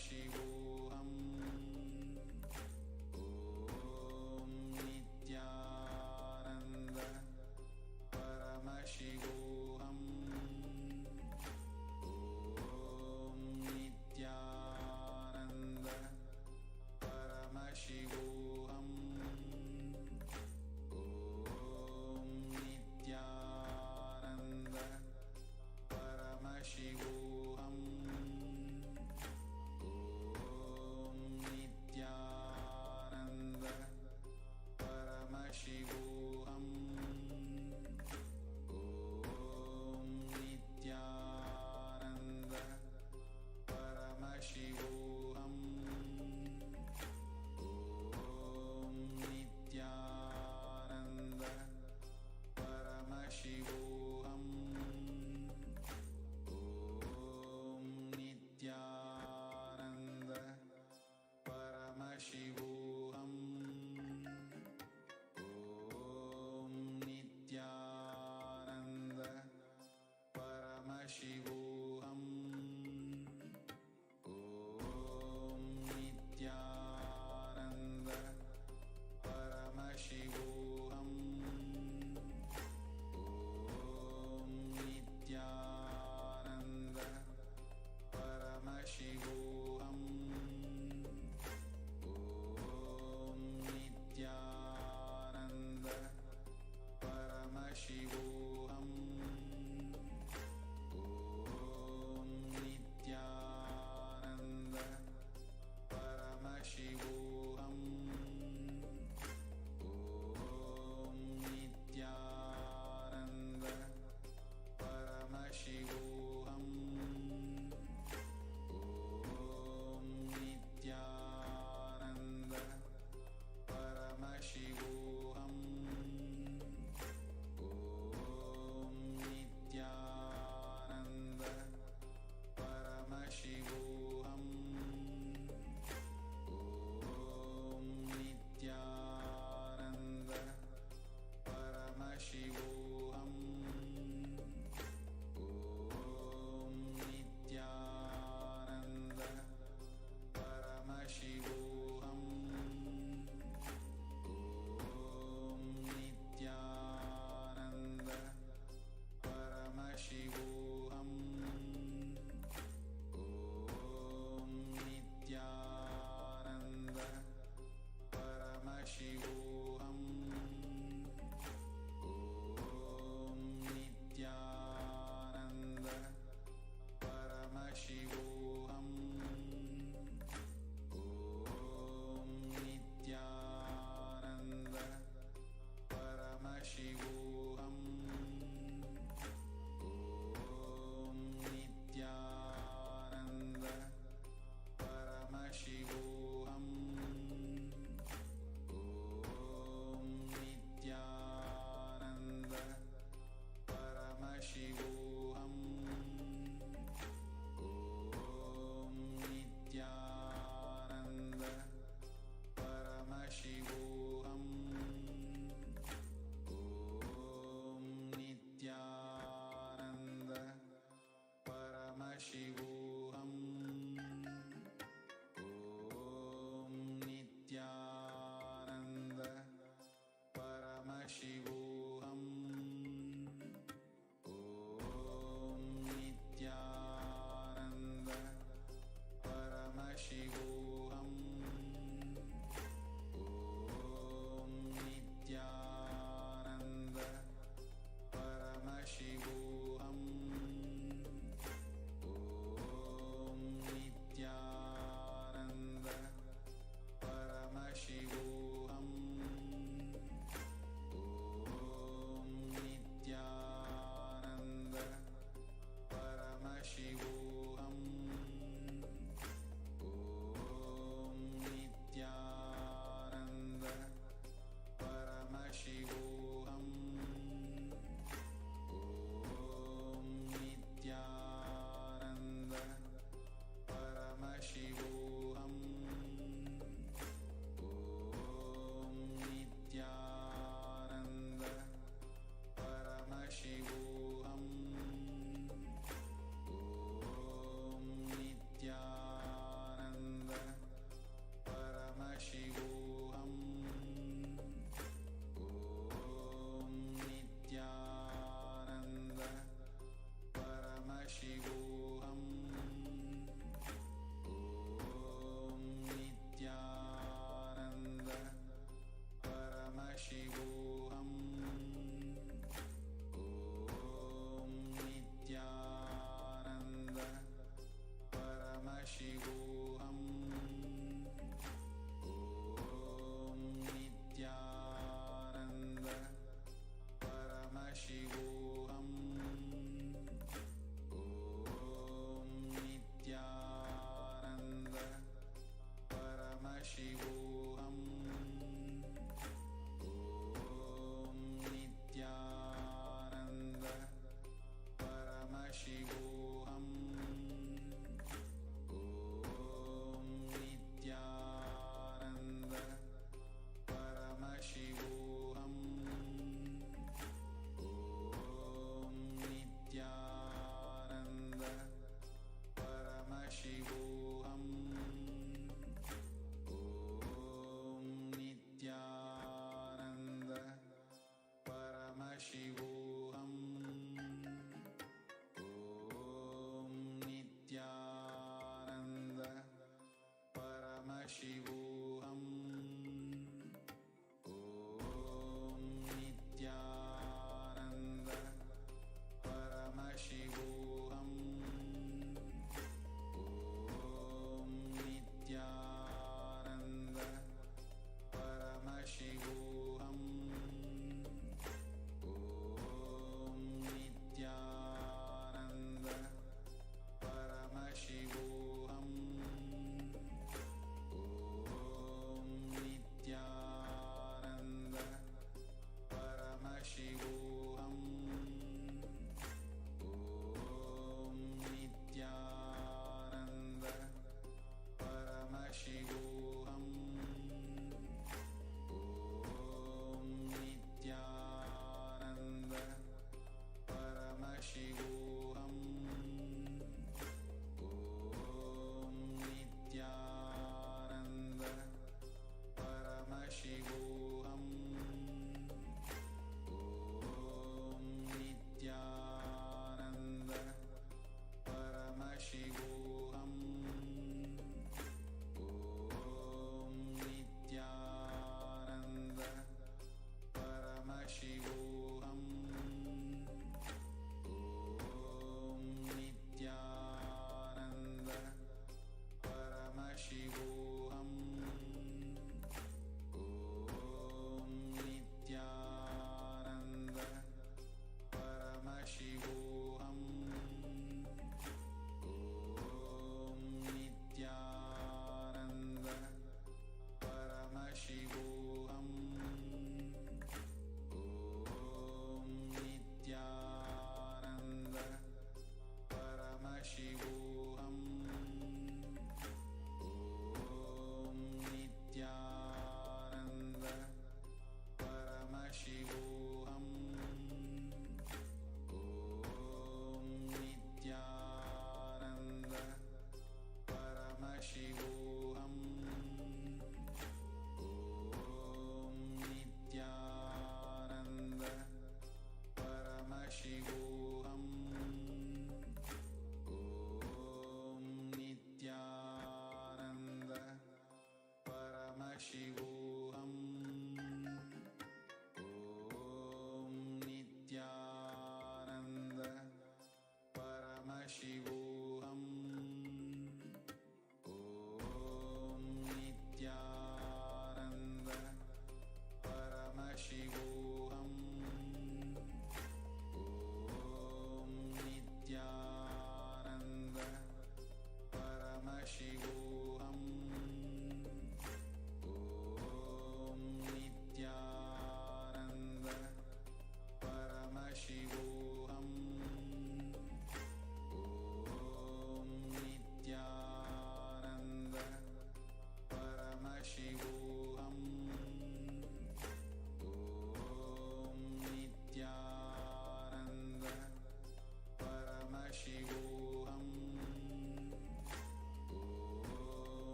Paramashivoham. Om Nithyananda Paramashivoham. Om Nithyananda Paramashivoham. Om Nithyananda Paramashivoham. Om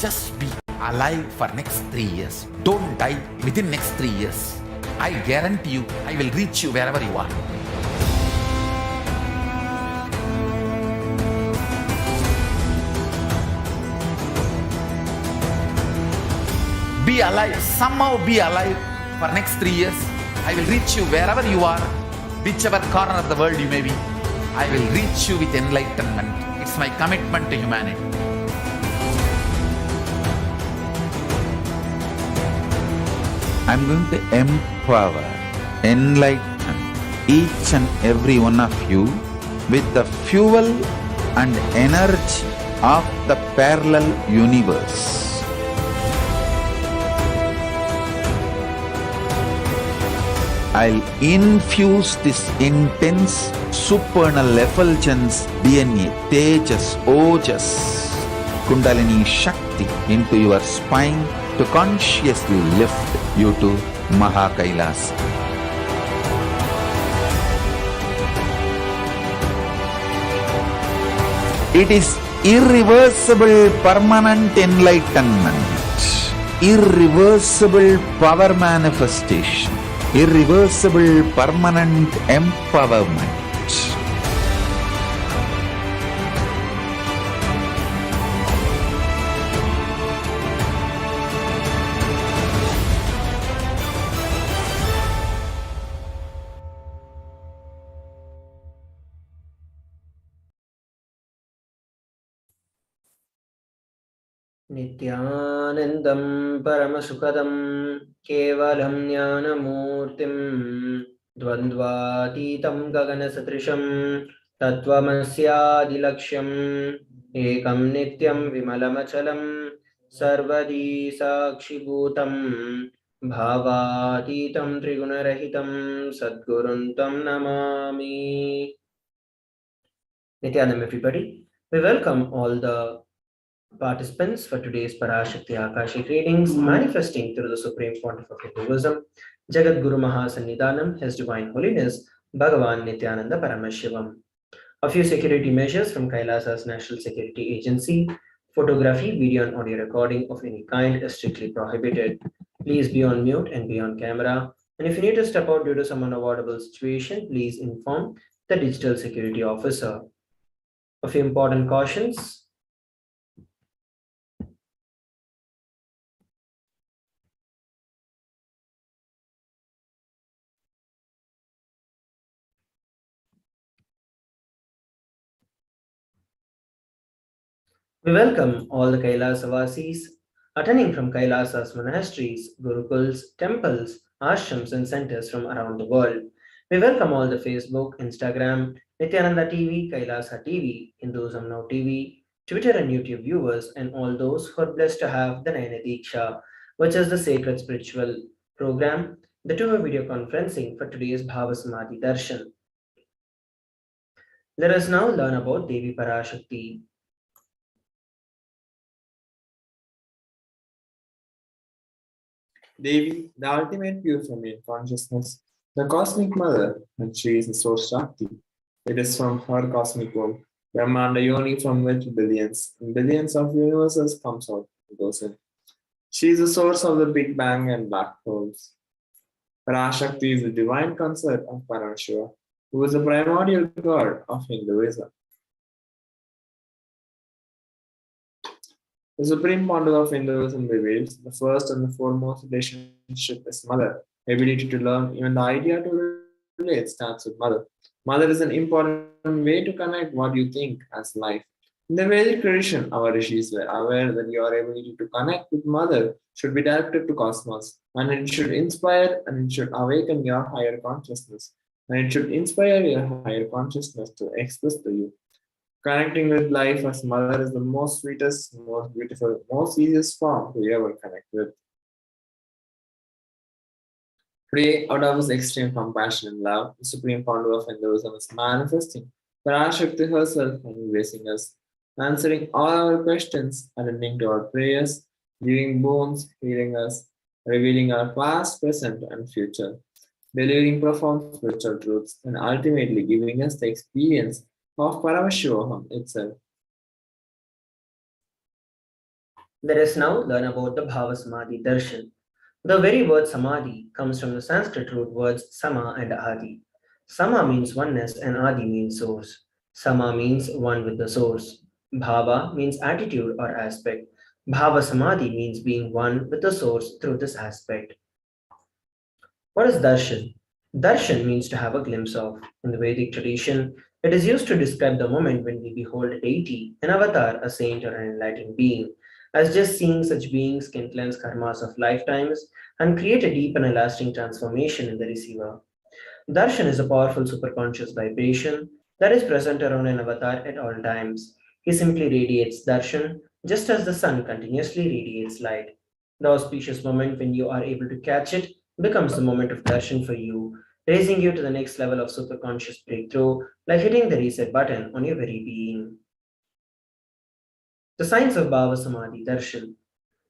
Just be alive for next 3 years. Don't die within next 3 years. I guarantee you, I will reach you wherever you are. Be alive, somehow be alive for next 3 years. I will reach you wherever you are, whichever corner of the world you may be. I will reach you with enlightenment. It's my commitment to humanity. I'm going to empower, enlighten each and every one of you with the fuel and energy of the parallel universe. I'll infuse this intense supernal effulgence DNA, Tejas, Ojas, Kundalini Shakti into your spine to consciously lift you to KAILASA. It is irreversible permanent enlightenment, irreversible power manifestation, irreversible permanent empowerment. Nithyanandam Paramashivoham Kevalam Jnanamurtim Dvandvatitam Gaganasatrisham Tattvamasyaadilaksham Ekam Nityam Vimalamachalam Sarvadi Sakshibhutam Bhavatitam Trigunarahitam Sadguruntam Namami. Nithyanam, everybody. We welcome all the participants for today's Parashakti Akashic readings, manifesting through the Supreme Pontiff of Hinduism, Jagat Guru Mahasannidhanam, His Divine Holiness, Bhagavan Nithyananda Paramashivam. A few security measures from KAILASA's National Security Agency. Photography, video and audio recording of any kind is strictly prohibited. Please be on mute and be on camera. And if you need to step out due to some unavoidable situation, please inform the digital security officer. A few important cautions. We welcome all the Kailasavasis attending from Kailasa's monasteries, gurukuls, temples, ashrams, and centers from around the world. We welcome all the Facebook, Instagram, Nithyananda TV, Kailasa TV, Hinduism Now TV, Twitter and YouTube viewers, and all those who are blessed to have the Nayana Diksha, which is the sacred spiritual program, the two-way video conferencing for today's Bhava Samadhi Darshan. Let us now learn about Devi Parashakti. Devi, the ultimate pure feminine consciousness, the cosmic mother, and she is the source Shakti. It is from her cosmic womb, Brahmanda Yoni, from which billions and billions of universes comes out and goes in. She is the source of the Big Bang and black holes. Parashakti is the divine consort of Paramashiva, who is the primordial god of Hinduism. The Supreme Pontiff of Hinduism reveals the first and the foremost relationship is mother. Ability to learn, even the idea to relate starts with mother. Mother is an important way to connect what you think as life. In the Vedic tradition, our rishis were aware that your ability to connect with mother should be directed to cosmos, and it should inspire and it should awaken your higher consciousness, and it should inspire your higher consciousness to express to you. Connecting with life as mother is the most sweetest, most beautiful, most easiest form to ever connect with. Today, out of his extreme compassion and love, the Supreme Pontiff of Hinduism is manifesting Parashakti herself and embracing us, answering all our questions, attending to our prayers, giving boons, healing us, revealing our past, present, and future, delivering profound spiritual truths, and ultimately giving us the experience of Paramashivoham itself. Let us now learn about the Bhava Samadhi Darshan. The very word Samadhi comes from the Sanskrit root words Sama and Adi. Sama means oneness and Adi means source. Sama means one with the source. Bhava means attitude or aspect. Bhava Samadhi means being one with the source through this aspect. What is darshan? Darshan means to have a glimpse of. In the Vedic tradition, it is used to describe the moment when we behold a deity, an avatar, a saint, or an enlightened being, as just seeing such beings can cleanse karmas of lifetimes and create a deep and a lasting transformation in the receiver. Darshan is a powerful superconscious vibration that is present around an avatar at all times. He simply radiates darshan just as the sun continuously radiates light. The auspicious moment when you are able to catch it becomes the moment of darshan for you, raising you to the next level of superconscious breakthrough, like hitting the reset button on your very being. The signs of Bhava Samadhi Darshan.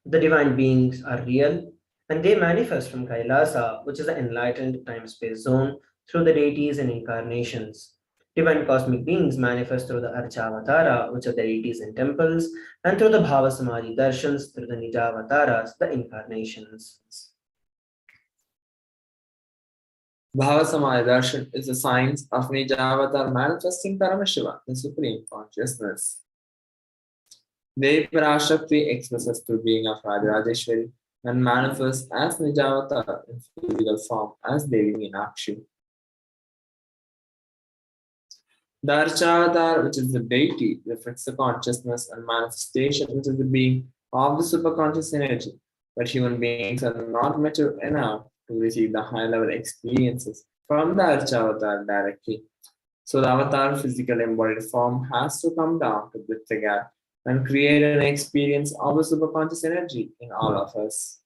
The divine beings are real and they manifest from KAILASA, which is the enlightened time space zone, through the deities and incarnations. Divine cosmic beings manifest through the Archavatara, which are the deities and temples, and through the Bhava Samadhi Darshans, through the Nijavataras, the incarnations. Bhavasamaya Darshan is the science of Nijavatar manifesting Paramashiva, the Supreme Consciousness. Devi Parashakti expresses through being of Rajarajeshwari and manifests as Nijavatar in physical form as Devi Meenakshi. The Archavatar, which is the deity, reflects the consciousness and manifestation, which is the being of the superconscious energy. But human beings are not mature enough to receive the high-level experiences from the Archavatar directly. So the avatar physical embodied form has to come down to bridge the gap and create an experience of the superconscious energy in all of us.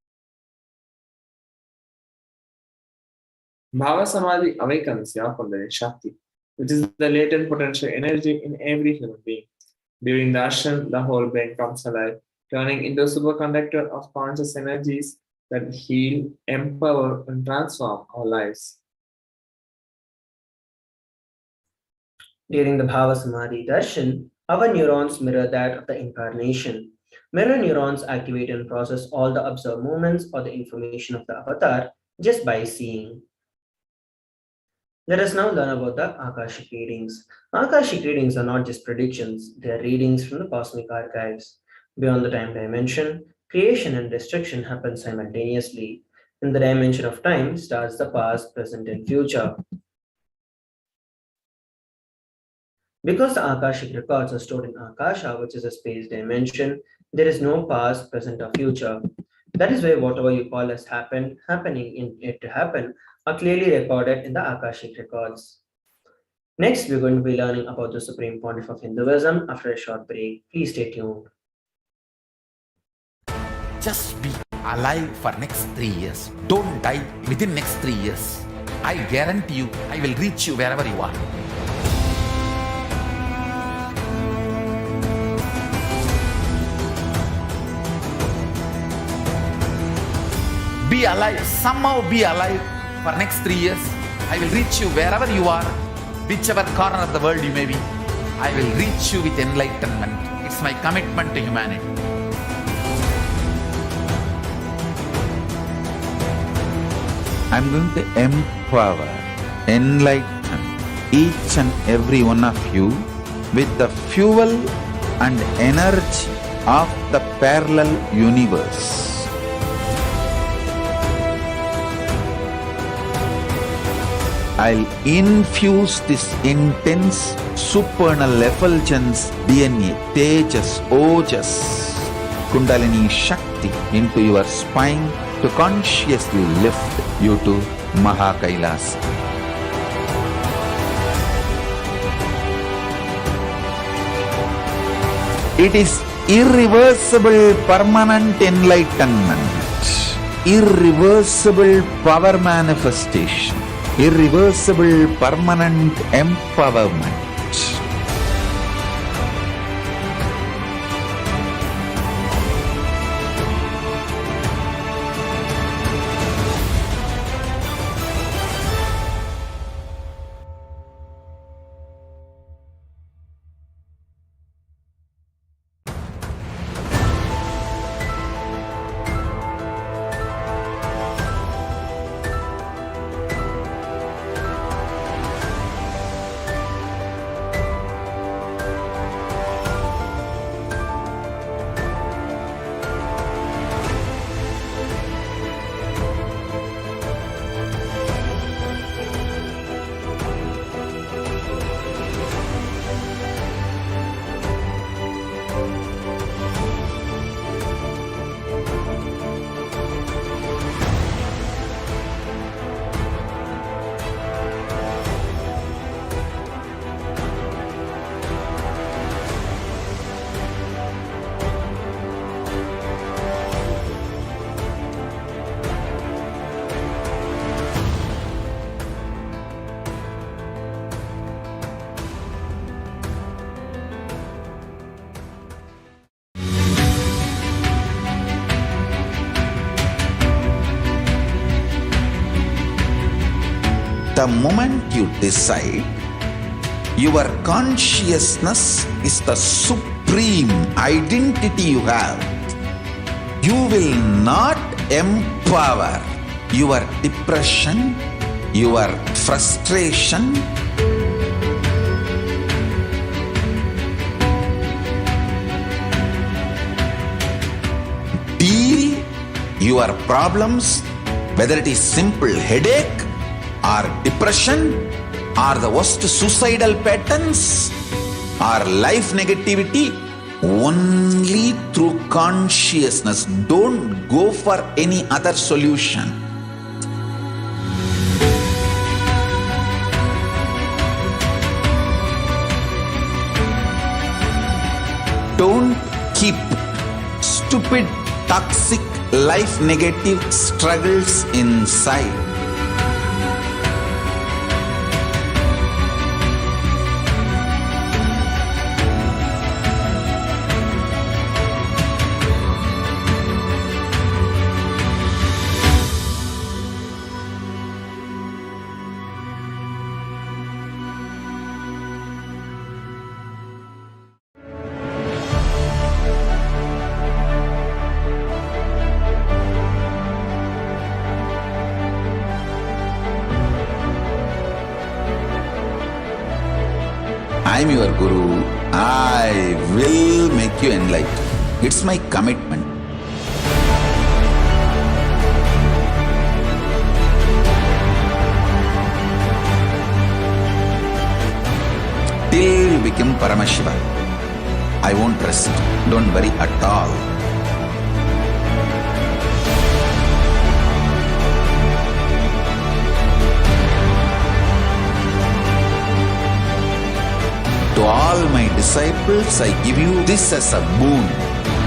Bhava Samadhi awakens your Kundalini Shakti, which is the latent potential energy in every human being. During darshan, the whole brain comes alive, turning into a superconductor of conscious energies that heal, empower, and transform our lives. During the Bhava Samadhi Darshan, our neurons mirror that of the incarnation. Mirror neurons activate and process all the observed movements or the information of the avatar just by seeing. Let us now learn about the Akashic readings. Akashic readings are not just predictions, they are readings from the cosmic archives. Beyond the time dimension, creation and destruction happen simultaneously. In the dimension of time starts the past, present, and future. Because the Akashic records are stored in Akasha, which is a space dimension, there is no past, present, or future. That is why whatever you call as happening in it to happen, are clearly recorded in the Akashic records. Next, we're going to be learning about the Supreme Pontiff of Hinduism after a short break. Please stay tuned. Just be alive for next 3 years. Don't die within next 3 years. I guarantee you, I will reach you wherever you are. Be alive, somehow be alive for next 3 years. I will reach you wherever you are, whichever corner of the world you may be. I will reach you with enlightenment. It's my commitment to humanity. I'm going to empower, enlighten each and every one of you with the fuel and energy of the parallel universe. I'll infuse this intense supernal effulgence DNA, Tejas, Ojas, Kundalini Shakti into your spine to consciously lift you to KAILASA. It is irreversible permanent enlightenment, irreversible power manifestation, irreversible permanent empowerment. The moment you decide, your consciousness is the supreme identity you have. You will not empower your depression, your frustration, deal your problems, whether it is simple headache or depression or the worst suicidal patterns or life negativity, only through consciousness. Don't go for any other solution. Don't keep stupid, toxic, life negative struggles inside. I am your Guru. I will make you enlightened. It's my commitment. Till you become Paramashiva, I won't rest. Don't worry at all. To all my disciples, I give you this as a boon.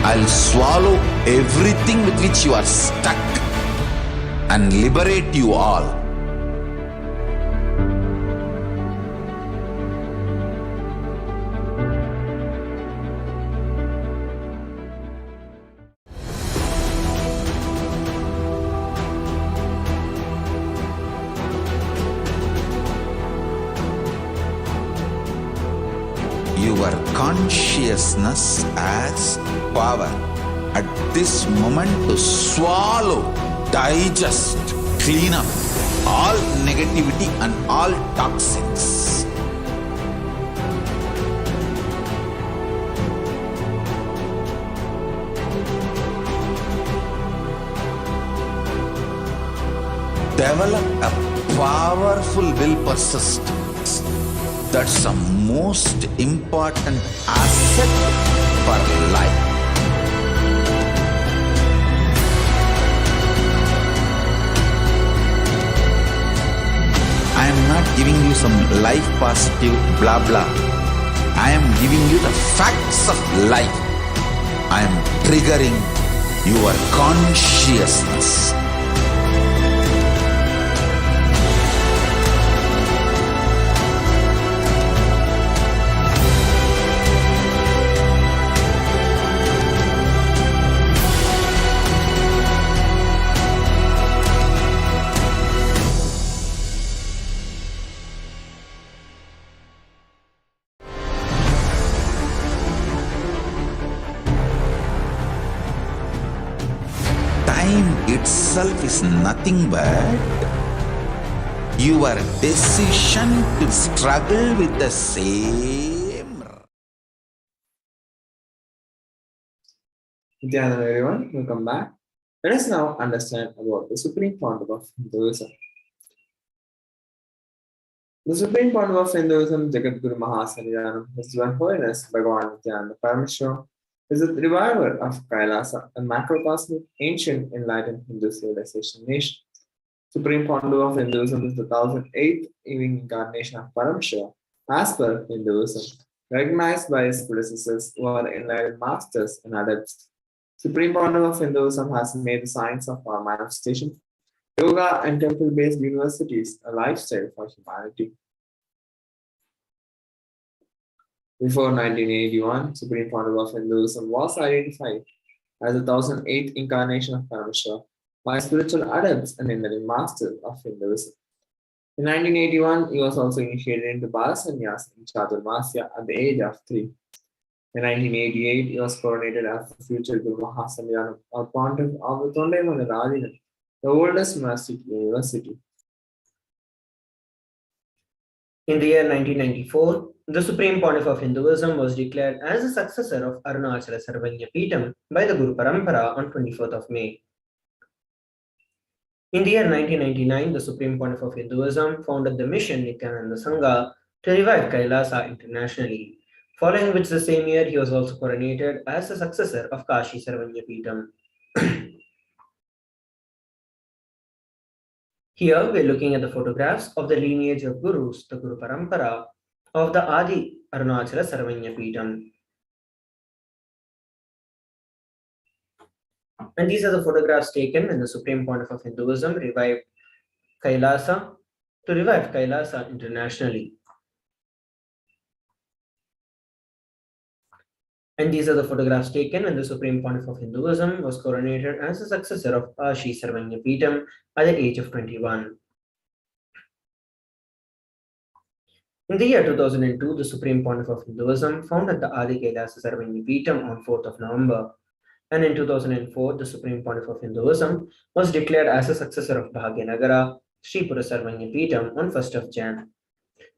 I'll swallow everything with which you are stuck and liberate you all. Your consciousness has power at this moment to swallow, digest, clean up all negativity and all toxins. Develop a powerful will persistence. That's the most important asset for life. I am not giving you some life positive blah blah. I am giving you the facts of life. I am triggering your consciousness. Time itself is nothing but your decision to struggle with the same. Nithyananda, everyone, welcome back. Let us now understand about the Supreme Founder of Hinduism. The Supreme Founder of Hinduism, Jagadguru Mahasannidhanam, His Divine Holiness Bhagavan Nithyananda Paramashivam, is the reviver of KAILASA, a macrocosmic, ancient, enlightened Hindu civilization nation. Supreme Founder of Hinduism is the 1008th incarnation of Paramashiva, as per Hinduism, recognized by his predecessors who are enlightened masters and adepts. Supreme Founder of Hinduism has made the science of our manifestation, yoga, and temple-based universities a lifestyle for humanity. Before 1981, Supreme Founder of Hinduism was identified as the 1008th incarnation of Paramashiva by spiritual adepts and enlightened masters of Hinduism. In 1981, he was also initiated into Balasanyas in Chaturmasya at the age of 3. In 1988, he was coronated as the future Guru Mahasannyanam or Pontiff of the Tondaimandaradinam, the oldest monastic university. In the year 1994, the Supreme Pontiff of Hinduism was declared as the successor of Arunachala Sarvanya Peetham by the Guru Parampara on 24th of May. In the year 1999, the Supreme Pontiff of Hinduism founded the mission Nithyananda Sangha to revive KAILASA internationally, following which the same year he was also coronated as the successor of Kashi Sarvanya Peetham. Here we are looking at the photographs of the lineage of Gurus, the Guru Parampara of the Adi Arunachala Sarvanya Peetham. And these are the photographs taken when the Supreme Pontiff of Hinduism revived KAILASA to revive KAILASA internationally. And these are the photographs taken when the Supreme Pontiff of Hinduism was coronated as the successor of Kashi Sarvanya Peetham at the age of 21. In the year 2002, the Supreme Pontiff of Hinduism founded the Adi Kailasa Sarvanya Peetham on 4th of November. And in 2004, the Supreme Pontiff of Hinduism was declared as a successor of Bhagyanagara Sri Pura Sarvanya Peetham on 1st of Jan.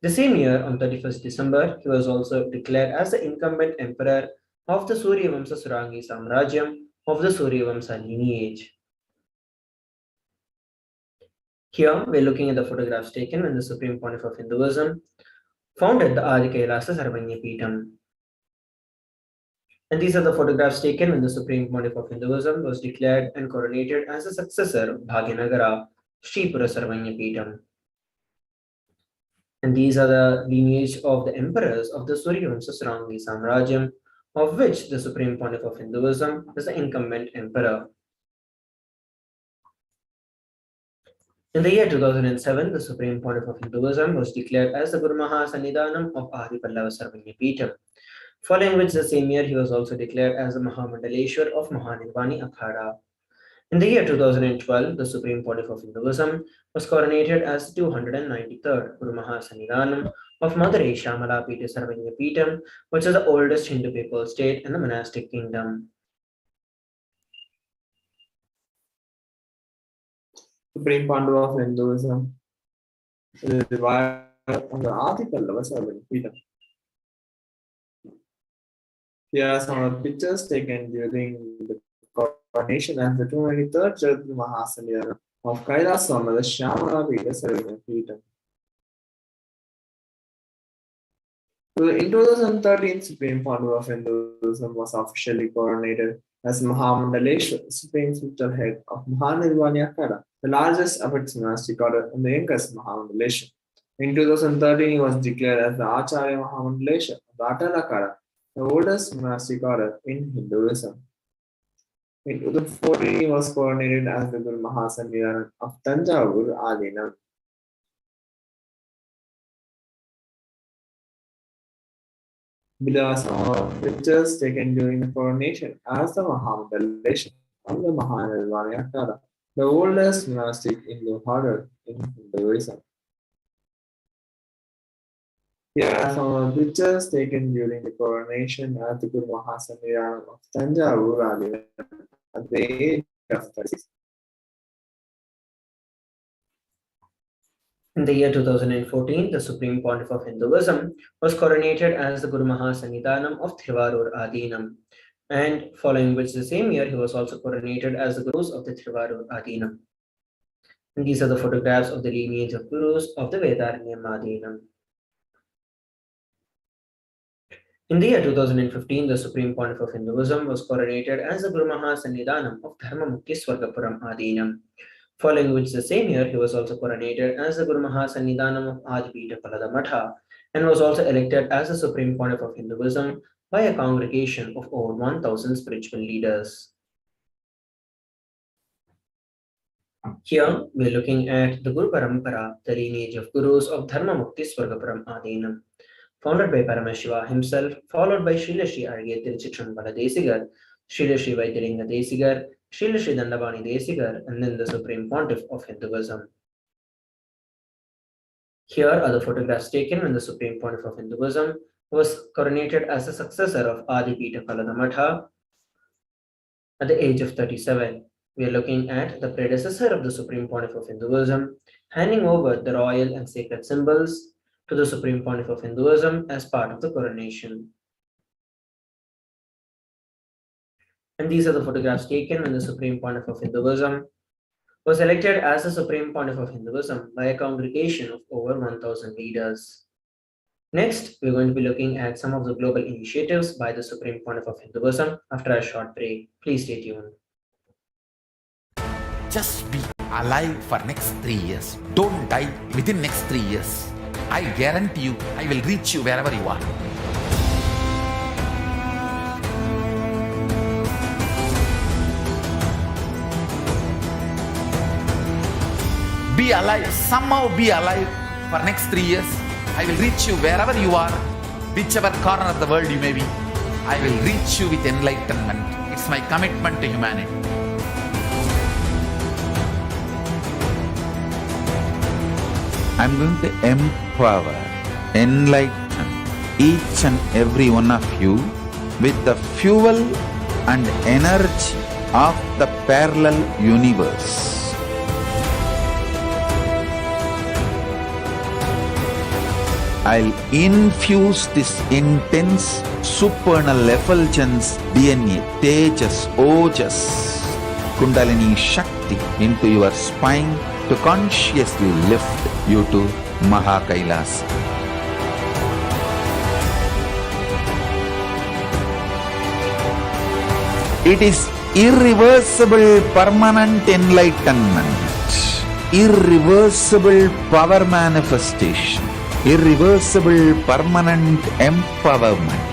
The same year, on 31st December, he was also declared as the incumbent emperor of the Suryavamsa Surangi Samrajyam of the Suryavamsa lineage. Here, we're looking at the photographs taken when the Supreme Pontiff of Hinduism founded the Adi Kailasa Sarvanya Peetham. And these are the photographs taken when the Supreme Pontiff of Hinduism was declared and coronated as the successor of Bhagyanagara Sri Pura Sarvanya Peetham. And these are the lineage of the emperors of the Suryavamsa Surangi Samrajyam, of which the Supreme Pontiff of Hinduism is the incumbent emperor. In the year 2007, the Supreme Pontiff of Hinduism was declared as the Guru Mahasannidhanam of Adi Pallava Sarvanya Peetham, following which the same year he was also declared as the Mahamandaleshwar of Mahanirvani Akhada. In the year 2012, the Supreme Pontiff of Hinduism was coronated as the 293rd Guru Mahasannidhanam of Madurai Shamala Peetha Sarvanya Peetham, which is the oldest Hindu papal state in the monastic kingdom. Supreme Pontiff of Hinduism is revived on the Adi Pallava Sarvanya Peetham. Here are some of the pictures taken during the coronation as the 293rd Jagat Mahasannidhanam of KAILASA Mother Shamala Peetha Sarvanya Peetham. In 2013, Supreme Pontiff of Hinduism was officially coronated as Mahamandaleshwar, Supreme Spiritual Head of Mahanirvani Akhada, the largest of its monastic order and the youngest Mahamandaleshwar. In 2013, he was declared as the Acharya Mahamandaleshwar of the Atal Akhada, the oldest monastic order in Hinduism. In 2014, he was coronated as the Guru Mahasannidhanam of Tanjavur Adinam. Below are some pictures taken during the coronation as the Mahamandaleshwar of the Mahanirvani Akhada, the oldest monastic Hindu order in Hinduism. Here are some of the pictures taken during the coronation as the Guru Mahasannidhanam of Tanjavur Adinam at the age of 36. In the year 2014, the Supreme Pontiff of Hinduism was coronated as the Guru Mahasannidhanam of Thiruvarur Adinam, and following which the same year he was also coronated as the Gurus of the Thiruvarur Adinam. And these are the photographs of the lineage of Gurus of the Vedaranyam Adinam. In the year 2015, the Supreme Pontiff of Hinduism was coronated as the Guru Mahasannidhanam of Dharmamukti Swargapuram Adinam, following which the same year he was also coronated as the Guru Mahasannidhanam of Adipita Palada Matha and was also elected as the Supreme Pontiff of Hinduism by a congregation of over 1,000 spiritual leaders. Here we are looking at the Guru Parampara, the lineage of Gurus of Dharmamukti Swargapuram Adinam, founded by Paramashiva himself, followed by Srila Sri Argye Tiruchitrambalam Desigar, Srila Sri Vaidyalinga Desigar, Srila Sri Dandapani Desigar, and then the Supreme Pontiff of Hinduism. Here are the photographs taken when the Supreme Pontiff of Hinduism was coronated as the successor of Adipita Kaladamatha at the age of 37. We are looking at the predecessor of the Supreme Pontiff of Hinduism, handing over the royal and sacred symbols to the Supreme Pontiff of Hinduism as part of the coronation. And these are the photographs taken when the Supreme Pontiff of Hinduism was elected as the Supreme Pontiff of Hinduism by a congregation of over 1,000 leaders. Next, we're going to be looking at some of the global initiatives by the Supreme Pontiff of Hinduism after a short break. Please stay tuned. Just be alive for next 3 years. Don't die within next 3 years. I guarantee you, I will reach you wherever you are. Be alive, somehow be alive for next 3 years. I will reach you wherever you are, whichever corner of the world you may be. I will reach you with enlightenment. It's my commitment to humanity. I'm going to empower, enlighten each and every one of you with the fuel and energy of the parallel universe. I'll infuse this intense supernal effulgence DNA, Tejas, Ojas, Kundalini Shakti into your spine to consciously lift you to KAILASA. It is irreversible permanent enlightenment, irreversible power manifestation, irreversible permanent empowerment.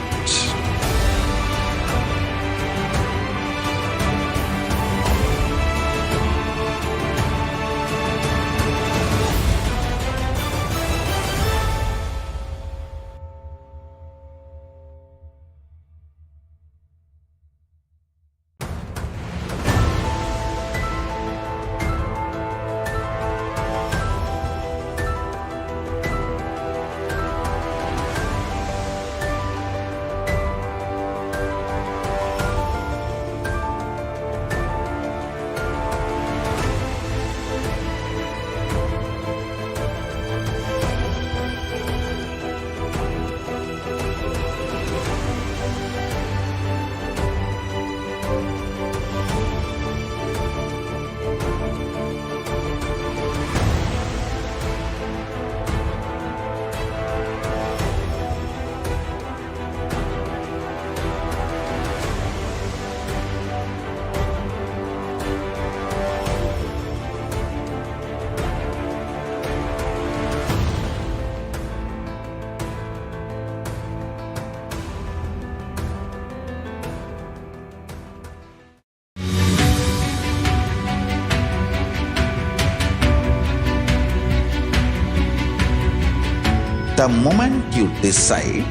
The moment you decide,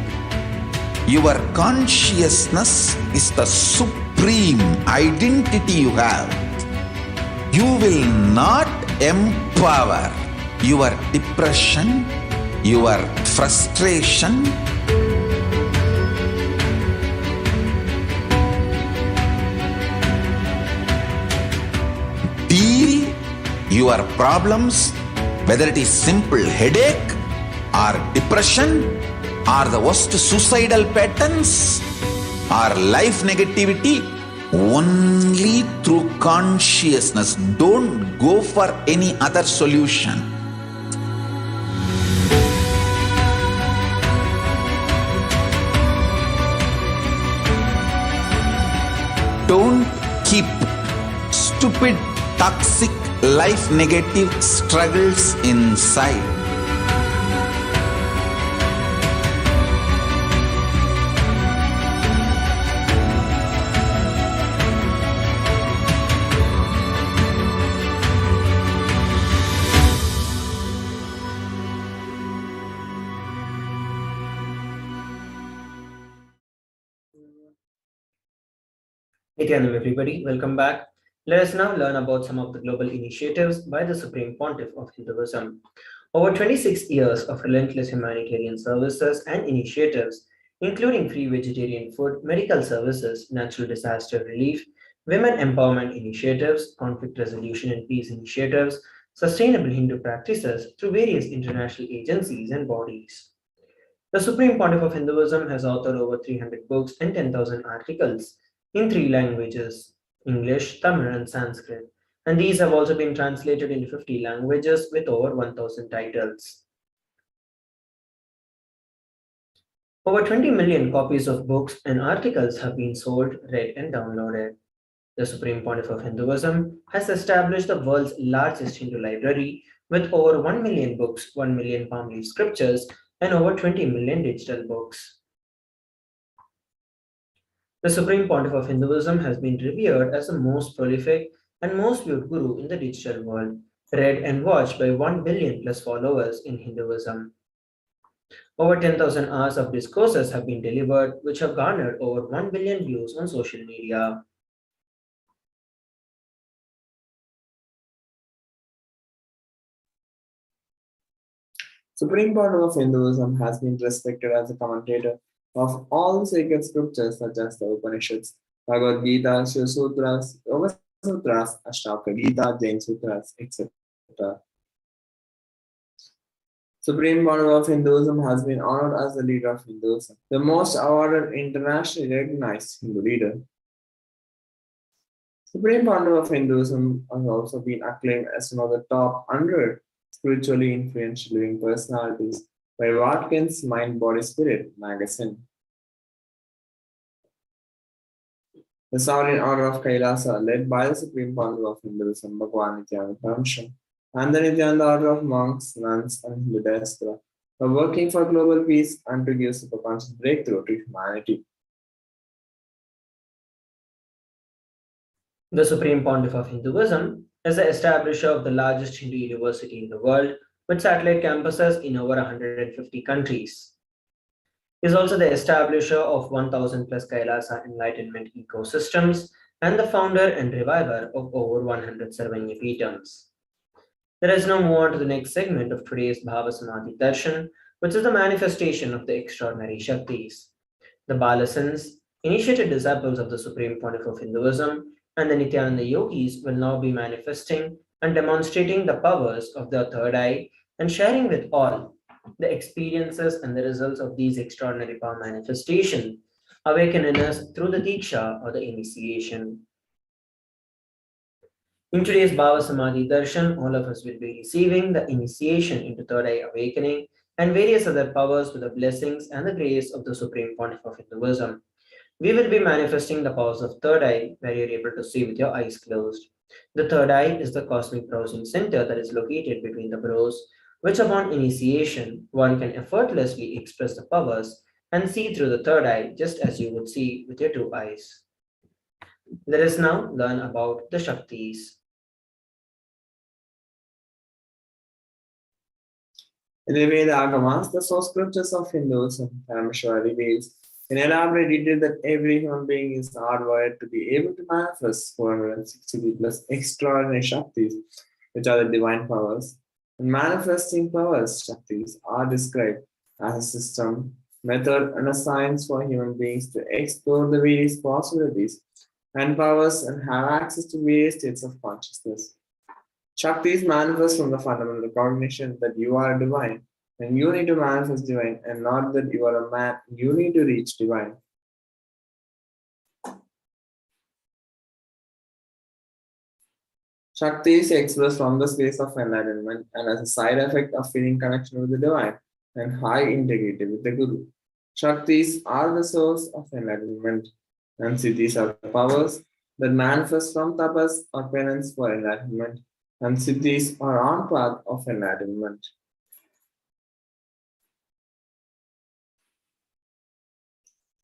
your consciousness is the supreme identity you have. You will not empower your depression, your frustration, deal your problems, whether it is simple headache or depression or the worst suicidal patterns or life negativity, only through consciousness. Don't go for any other solution. Don't keep stupid, toxic, life negative struggles inside. Nithyanam, everybody, welcome back. Let us now learn about some of the global initiatives by the Supreme Pontiff of Hinduism. Over 26 years of relentless humanitarian services and initiatives, including free vegetarian food, medical services, natural disaster relief, women empowerment initiatives, conflict resolution and peace initiatives, sustainable Hindu practices through various international agencies and bodies. The Supreme Pontiff of Hinduism has authored over 300 books and 10,000 articles in three languages: English, Tamil, and Sanskrit. And these have also been translated into 50 languages with over 1,000 titles. Over 20 million copies of books and articles have been sold, read, and downloaded. The Supreme Pontiff of Hinduism has established the world's largest Hindu library with over 1 million books, 1 million palm leaf scriptures, and over 20 million digital books. The Supreme Pontiff of Hinduism has been revered as the most prolific and most viewed guru in the digital world, read and watched by 1 billion plus followers in Hinduism. Over 10,000 hours of discourses have been delivered, which have garnered over 1 billion views on social media. Supreme Pontiff of Hinduism has been respected as a commentator of all the sacred scriptures such as the Upanishads, Bhagavad Gita, Shiva Sutras, Yoga Sutras, Ashtaka Gita, Jain Sutras, etc. Supreme Pontiff of Hinduism has been honored as the leader of Hinduism, the most awarded internationally recognized Hindu leader. Supreme Pontiff of Hinduism has also been acclaimed as one of the top 100 spiritually influential living personalities by Watkins Mind Body Spirit magazine. The Sovereign Order of KAILASA, led by the Supreme Pontiff of Hinduism, Bhagwan Nithyananda Paramashivam, and the Nithyananda Order of Monks, Nuns, and Hindu diaspora, are working for global peace and to give superconscious breakthrough to humanity. The Supreme Pontiff of Hinduism is the establisher of the largest Hindu university in the world, with satellite campuses in over 150 countries. He is also the establisher of 1,000 plus Kailasa Enlightenment ecosystems and the founder and reviver of over 100 Sarvanyapitams. Let us now move on to the next segment of today's Bhava Samadhi Darshan, which is the manifestation of the extraordinary Shaktis. The Balasans, initiated disciples of the Supreme Pontiff of Hinduism, and the Nityananda yogis will now be manifesting and demonstrating the powers of the third eye and sharing with all the experiences and the results of these extraordinary power manifestation awaken in us through the Diksha or the initiation. In today's Bhava Samadhi Darshan, all of us will be receiving the initiation into third eye awakening and various other powers with the blessings and the grace of the Supreme Pontiff of Hinduism. We will be manifesting the powers of third eye where you're able to see with your eyes closed. The third eye is the cosmic browsing center that is located between the brows, which upon initiation, one can effortlessly express the powers and see through the third eye just as you would see with your two eyes. Let us now learn about the Shaktis. In the Veda Agamas, the source scriptures of Hinduism, Paramashiva reveals in elaborate detail that every human being is hardwired to be able to manifest 460 plus extraordinary Shaktis, which are the divine powers. And manifesting powers, Shaktis, are described as a system, method, and a science for human beings to explore the various possibilities and powers and have access to various states of consciousness. Shaktis manifest from the fundamental recognition that you are divine and you need to manifest divine, and not that you are a man, you need to reach divine. Shakti is expressed from the space of enlightenment and as a side effect of feeling connection with the divine and high integrity with the Guru. Shaktis are the source of enlightenment, and Siddhis are the powers that manifest from tapas or penance for enlightenment, and Siddhis are on path of enlightenment.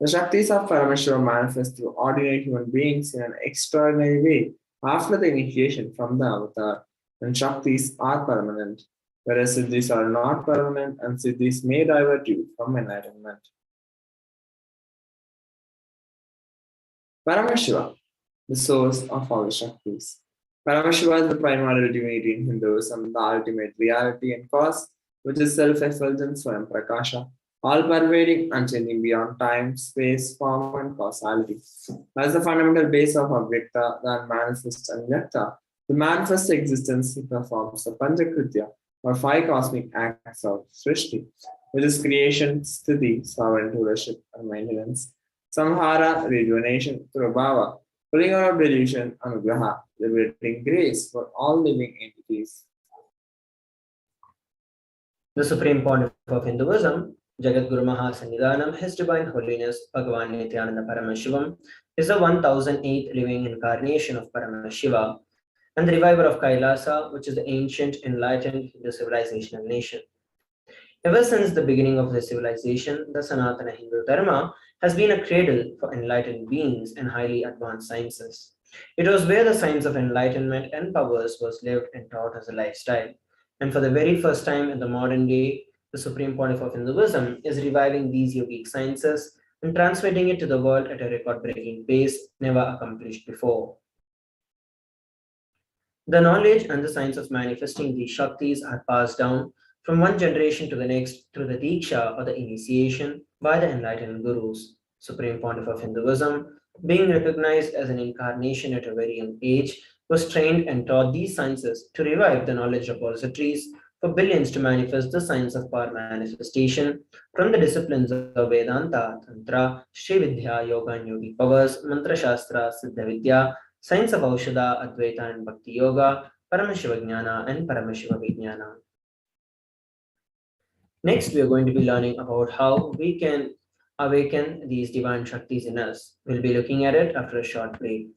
The Shaktis of Paramashivoham manifest through ordinary human beings in an extraordinary way after the initiation from the avatar, and Shaktis are permanent, whereas Siddhis are not permanent, and Siddhis may divert you from enlightenment. Paramashiva, the source of all the Shaktis. Paramashiva is the primordial divinity in Hinduism, the ultimate reality and cause which is self-effulgent Swayam Prakasha, all-pervading, unchanging beyond time, space, form, and causality. As the fundamental base of Avyakta, that manifests Anyakta, the manifest existence performs the Panchakritya, or five cosmic acts of Srishti, which is creation, sthiti, sovereign rulership, and maintenance, samhara, rejuvenation, through bhava, pulling out of delusion, anugraha, liberating grace for all living entities. The Supreme Pontiff of Hinduism, Jagat Guru Mahasannidhanam, His Divine Holiness Bhagavan Nithyananda Paramashivam, is the 1008th living incarnation of Paramashiva and the reviver of KAILASA, which is the ancient enlightened Hindu civilizational nation. Ever since the beginning of the civilization, the Sanatana Hindu Dharma has been a cradle for enlightened beings and highly advanced sciences. It was where the science of enlightenment and powers was lived and taught as a lifestyle. And for the very first time in the modern day, the Supreme Pontiff of Hinduism is reviving these yogic sciences and transmitting it to the world at a record-breaking pace never accomplished before. The knowledge and the science of manifesting these Shaktis are passed down from one generation to the next through the Diksha or the initiation by the enlightened Gurus. Supreme Pontiff of Hinduism, being recognized as an incarnation at a very young age, was trained and taught these sciences to revive the knowledge repositories for billions to manifest the science of power manifestation from the disciplines of Vedanta, Tantra, Shri Vidya, Yoga and Yogic powers, Mantra Shastra, Siddha Vidya, science of Aushadha, Advaita and Bhakti Yoga, Paramashiva and Paramashiva Vijnana. Next, we are going to be learning about how we can awaken these divine Shaktis in us. We'll be looking at it after a short break.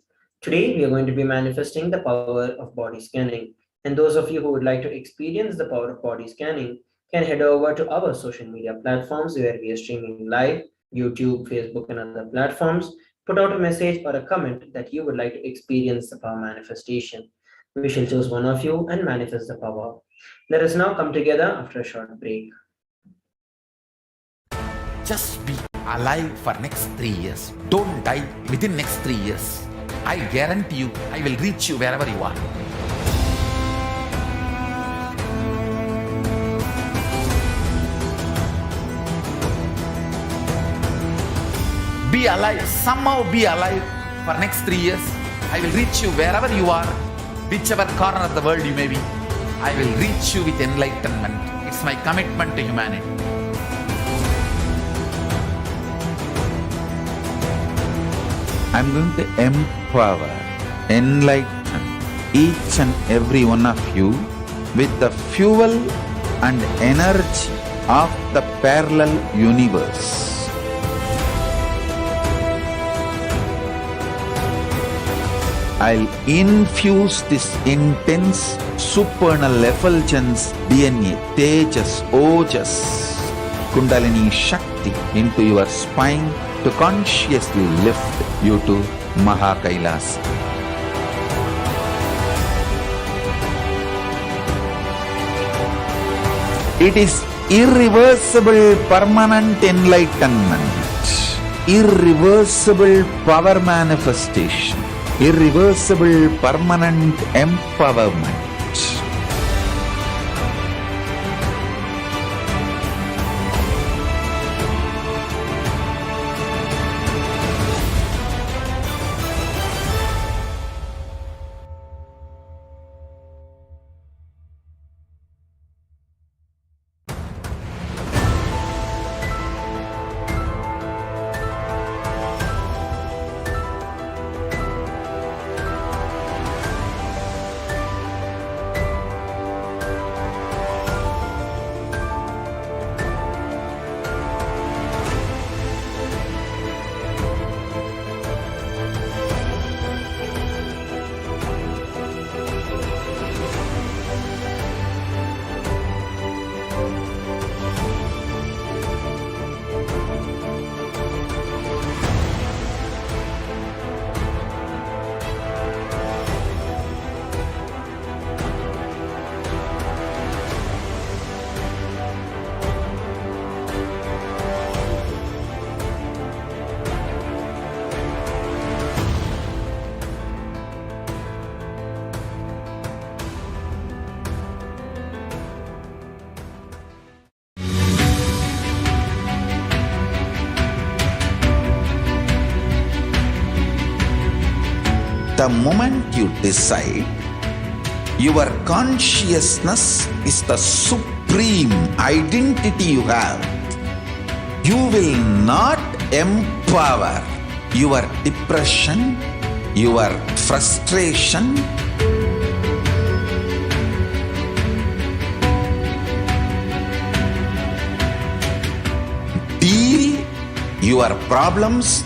Today, we are going to be manifesting the power of body scanning. And those of you who would like to experience the power of body scanning can head over to our social media platforms where we are streaming live, YouTube, Facebook, and other platforms. Put out a message or a comment that you would like to experience the power manifestation. We shall choose one of you and manifest the power. Let us now come together after a short break. Just be alive for next 3 years. Don't die within next 3 years. I guarantee you, I will reach you wherever you are. Be alive, somehow be alive for next 3 years. I will reach you wherever you are, whichever corner of the world you may be. I will reach you with enlightenment. It's my commitment to humanity. I'm going to empower, enlighten each and every one of you with the fuel and energy of the parallel universe. I'll infuse this intense supernal effulgence DNA, Tejas, Ojas, Kundalini Shakti into your spine to consciously lift you to KAILASA. It is irreversible permanent enlightenment, irreversible power manifestation, irreversible permanent empowerment. the moment you decide, your consciousness is the supreme identity you have. You will not empower your depression, your frustration, deal your problems,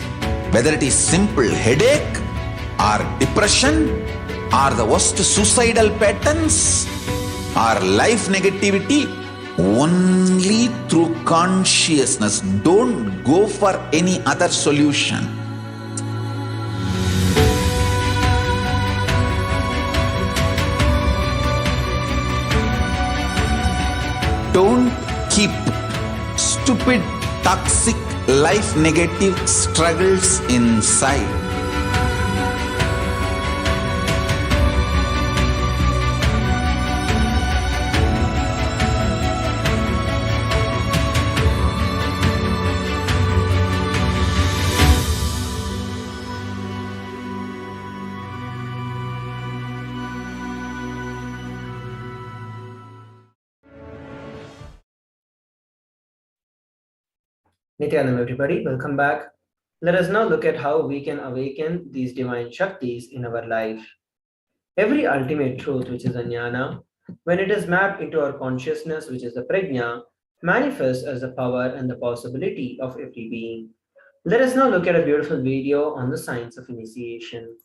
whether it is simple headache or depression or the worst suicidal patterns or life negativity, only through consciousness. Don't go for any other solution. Don't keep stupid, toxic, life negative struggles inside. Nithyanam, everybody, welcome back. Let us now look at how we can awaken these divine Shaktis in our life. Every ultimate truth, which is a jnana, when it is mapped into our consciousness, which is the prajna, manifests as the power and the possibility of every being. Let us now look at a beautiful video on the science of initiation.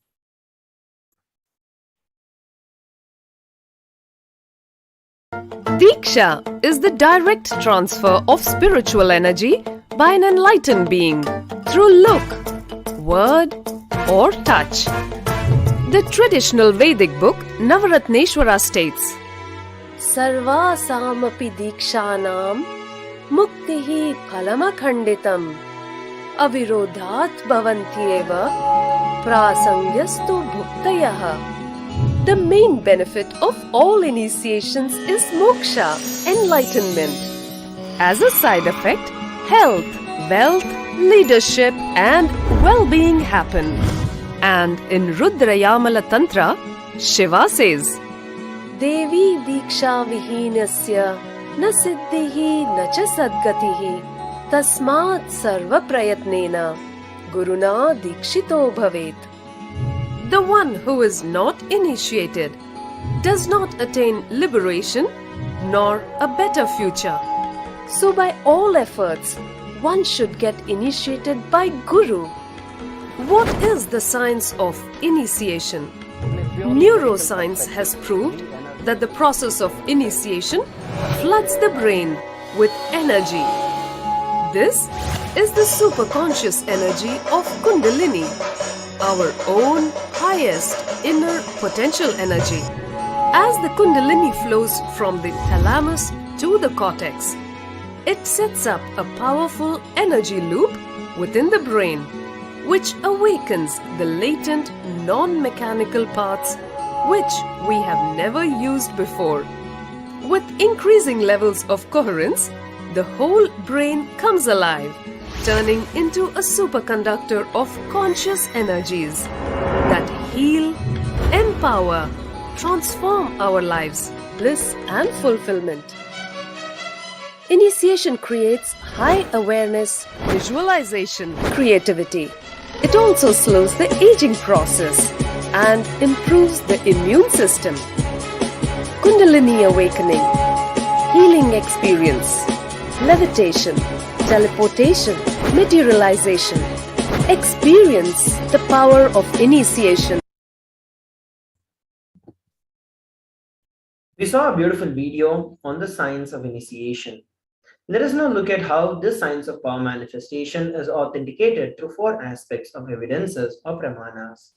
Diksha is the direct transfer of spiritual energy by an enlightened being through look, word, or touch. The traditional Vedic book Navaratneshwara states, Sarvasamapi dikshanam muktihi phalamakhanditam avirodhat bhavantyeva prasangyastu bhuktayaha. The main benefit of all initiations is moksha, enlightenment. As a side effect, health, wealth, leadership, and well-being happen. And in Rudrayamala Tantra, Shiva says, Devi diksha vihinasya na siddhihi na cha sadgatihi tasmat sarva prayatnena guruna dikshito bhavet. The one who is not initiated does not attain liberation nor a better future. So by all efforts, one should get initiated by Guru. What is the science of initiation? Neuroscience has proved that the process of initiation floods the brain with energy. This is the superconscious energy of Kundalini, our own highest inner potential energy. As the Kundalini flows from the thalamus to the cortex, it sets up a powerful energy loop within the brain, which awakens the latent non-mechanical parts which we have never used before. With increasing levels of coherence, the whole brain comes alive, turning into a superconductor of conscious energies that heal, empower, transform our lives, bliss and fulfillment. Initiation creates high awareness, visualization, creativity. It also slows the aging process and improves the immune system. Kundalini awakening, healing experience, levitation, teleportation, materialization. Experience the power of initiation. We saw a beautiful video on the science of initiation. Let us now look at how this science of power manifestation is authenticated through four aspects of evidences or pramanas.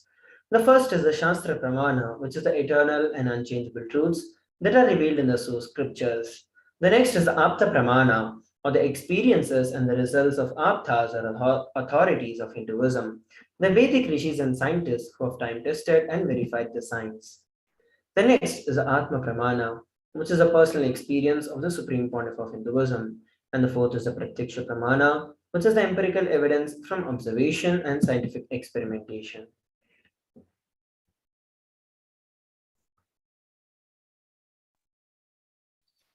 The first is the Shastra Pramana, which is the eternal and unchangeable truths that are revealed in the source scriptures. The next is the Apta Pramana, or the experiences and the results of Aptas or authorities of Hinduism, the Vedic rishis and scientists who have time tested and verified the science. The next is the Atma Pramana, which is a personal experience of the Supreme Pontiff of Hinduism. And the fourth is the Pratyaksha Pramana, which is the empirical evidence from observation and scientific experimentation.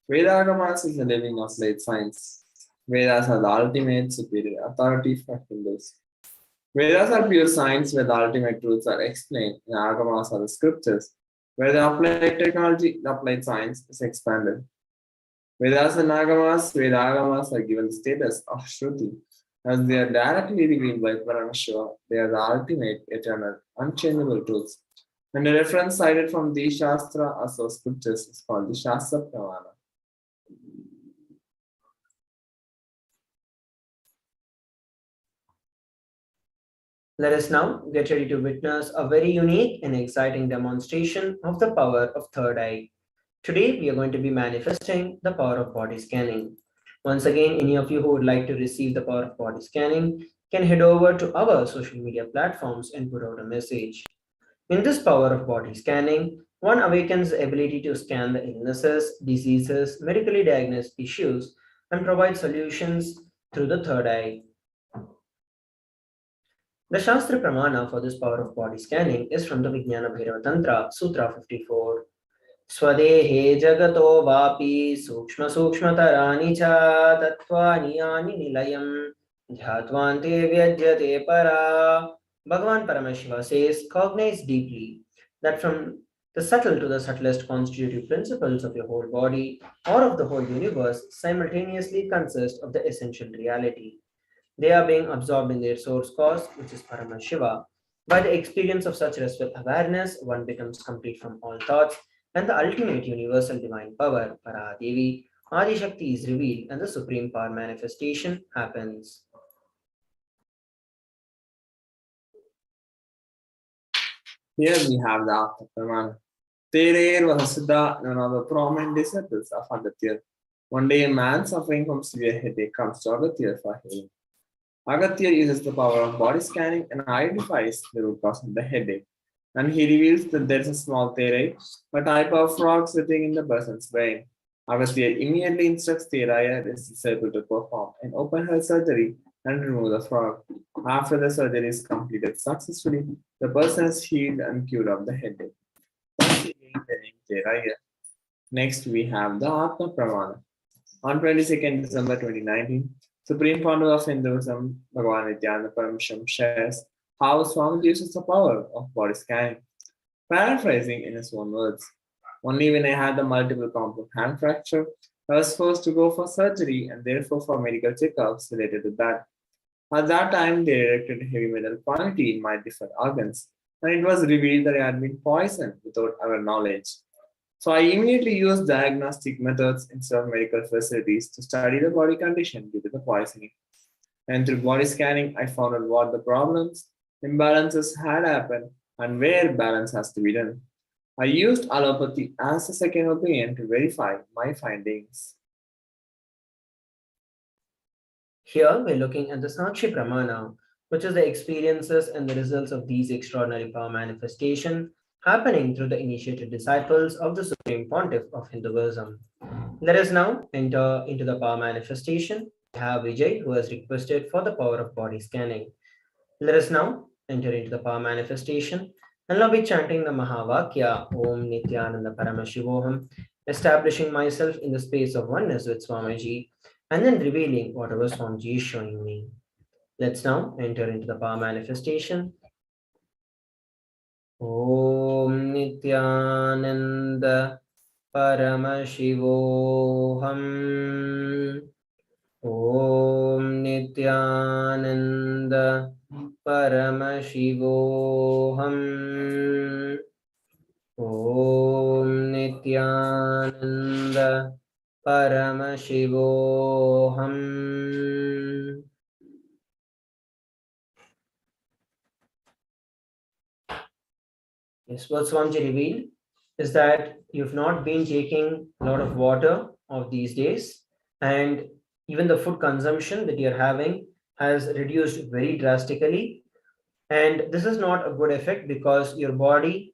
Vedagamas is the living of late science. Vedas are the ultimate superior authority for Hindus. Vedas are pure science where the ultimate truths are explained, and Agamas are the scriptures where the applied technology, the applied science is expanded. Vedas and Vedagamas are given the status of Shruti, as they are directly revealed by Paramashiva. They are the ultimate, eternal, unchangeable truths. And a reference cited from the Shastra as those scriptures is called the Shastra Pramana. Let us now get ready to witness a very unique and exciting demonstration of the power of third eye. Today, we are going to be manifesting the power of body scanning. Once again, any of you who would like to receive the power of body scanning can head over to our social media platforms and put out a message. In this power of body scanning, one awakens the ability to scan the illnesses, diseases, medically diagnosed issues, and provide solutions through the third eye. The Shastra Pramana for this power of body scanning is from the Vijnana Bhairava Tantra, Sutra 54. Swadehe jagato vapi sukshma sukshmatarani cha tattvani yani nilayam dhyatvante vyajyate para. Bhagavan Paramashiva says, cognize deeply that from the subtle to the subtlest constitutive principles of your whole body or of the whole universe simultaneously consist of the essential reality. They are being absorbed in their source cause, which is Paramashiva. By the experience of such restful awareness, one becomes complete from all thoughts, and the ultimate universal divine power, Paradevi, Adi Shakti, is revealed, and the supreme power manifestation happens. Here we have the Atma Pramana. Terer was Siddha, one of the prominent disciples of Agatya. One day, a man suffering from severe headache comes to Agatya for healing. Agatya uses the power of body scanning and identifies the root cause of the headache. And he reveals that there is a small Terai, a type of frog sitting in the person's brain. Agatya immediately instructs Teraya, his disciple, to perform an open heart surgery and remove the frog. After the surgery is completed successfully, the person is healed and cured of the headache. Thus, he gained the name Teraya. Next, we have the Atma Pramana. On 22nd December 2019, Supreme Founder of Hinduism, Bhagavan Nithyananda Paramashivam, shares how Swami uses the power of body scanning. Paraphrasing in his own words, only when I had the multiple compound hand fracture, I was forced to go for surgery and therefore for medical checkups related to that. At that time, they detected heavy metal quantity in my different organs, and it was revealed that I had been poisoned without our knowledge. So I immediately used diagnostic methods instead of medical facilities to study the body condition due to the poisoning. And through body scanning, I found out what the problems, imbalances had happened, and where balance has to be done. I used allopathy as a second opinion to verify my findings. Here, we're looking at the Sakshi Pramana, which is the experiences and the results of these extraordinary power manifestation happening through the initiated disciples of the Supreme Pontiff of Hinduism. Let us now enter into the power manifestation. We have Vijay, who has requested for the power of body scanning. Let us now enter into the power manifestation, and I'll be chanting the Mahavakya, Om Nithyananda Paramashivoham, establishing myself in the space of oneness with Swamiji, and then revealing whatever Swamiji is showing me. Let's now enter into the power manifestation. Om Nithyananda Paramashivoham. Om Nithyananda Paramashivoham. Om Nithyananda Paramashivoham. Yes, what Swamiji revealed is that you've not been taking a lot of water of these days, and even the food consumption that you're having has reduced very drastically. And this is not a good effect because your body,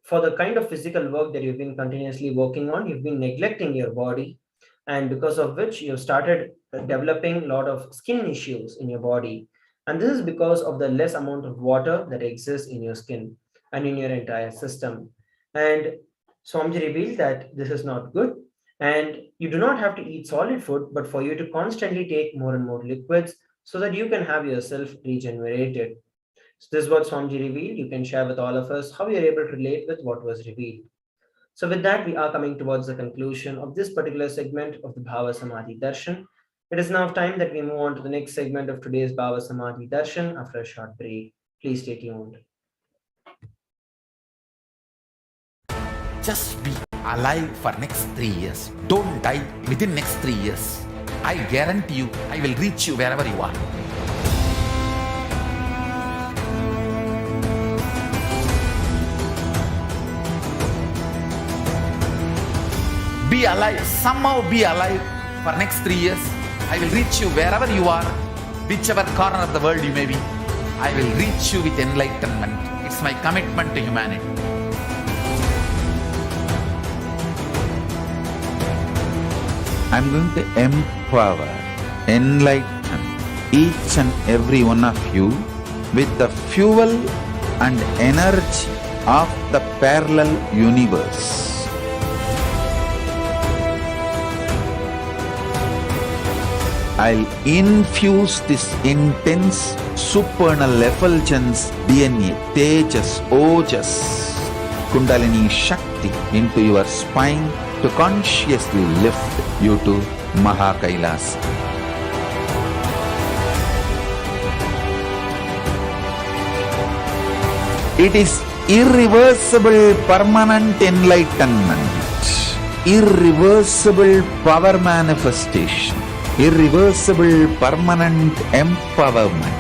for the kind of physical work that you've been continuously working on, you've been neglecting your body, and because of which you've started developing a lot of skin issues in your body. And this is because of the less amount of water that exists in your skin and in your entire system. And Swamiji revealed that this is not good. And you do not have to eat solid food, but for you to constantly take more and more liquids so that you can have yourself regenerated. So this is what Swamiji revealed. You can share with all of us how you're able to relate with what was revealed. So with that, we are coming towards the conclusion of this particular segment of the Bhava Samadhi Darshan. It is now time that we move on to the next segment of today's Bhava Samadhi Darshan after a short break. Please stay tuned. Just be alive for next 3 years. Don't die within next 3 years. I guarantee you, I will reach you wherever you are. Be alive, somehow be alive for next 3 years. I will reach you wherever you are, whichever corner of the world you may be. I will reach you with enlightenment. It's my commitment to humanity. I'm going to empower, enlighten each and every one of you with the fuel and energy of the parallel universe. I'll infuse this intense supernal effulgence DNA, Tejas, Ojas, Kundalini Shakti into your spine to consciously lift you to KAILASA. It is irreversible permanent enlightenment, irreversible power manifestation, irreversible permanent empowerment.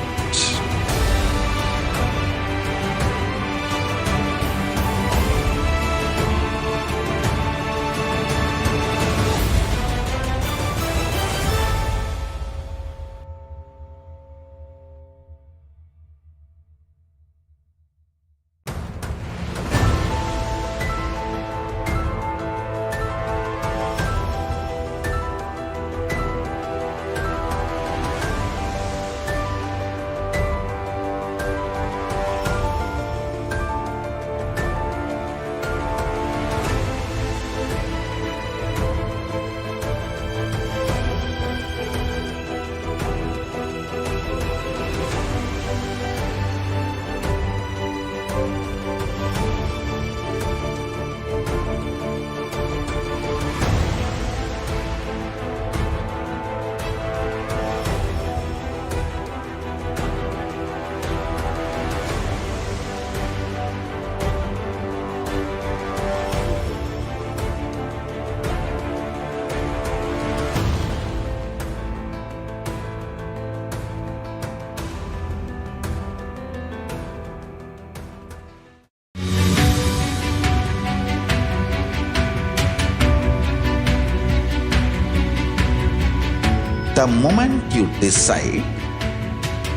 The moment you decide,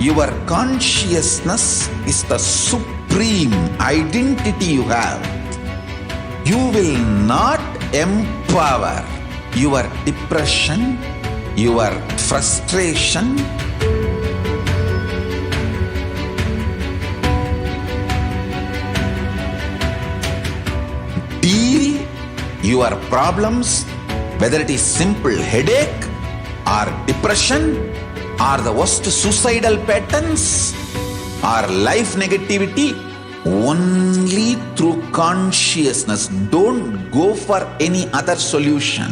your consciousness is the supreme identity you have. You will not empower your depression, your frustration, deal your problems, whether it is simple headache or depression or the worst suicidal patterns or life negativity, only through consciousness. Don't go for any other solution.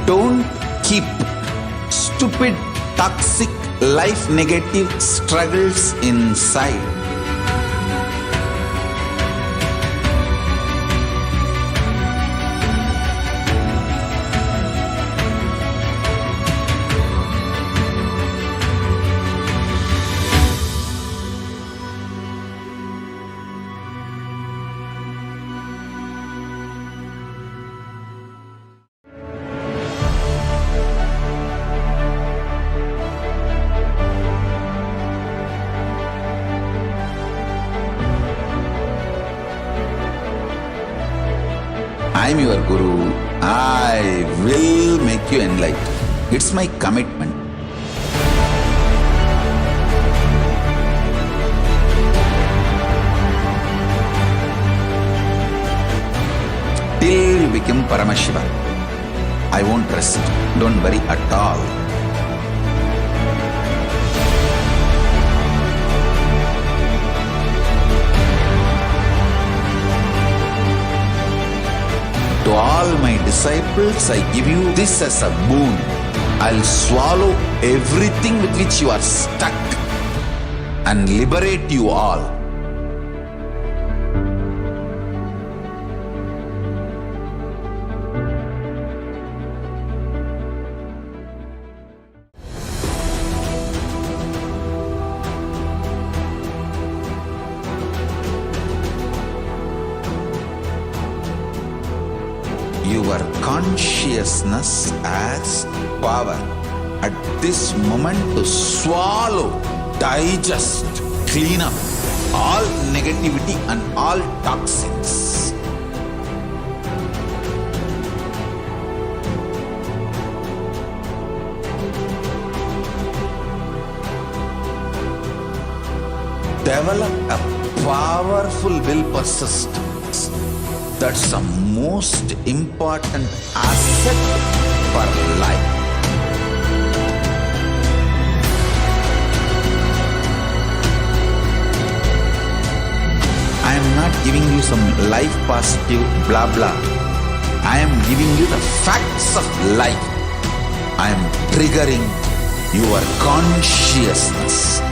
Don't keep stupid, toxic, life negative struggles inside. I'm your Guru. I will make you enlightened. It's my commitment. Paramashiva. I won't rest. Don't worry at all. To all my disciples, I give you this as a boon. I'll swallow everything with which you are stuck and liberate you all. Your consciousness as power at this moment to swallow, digest, clean up all negativity and all toxins. Develop a powerful will persistence. That's the most important asset for life. I am not giving you some life positive blah blah. I am giving you the facts of life. I am triggering your consciousness.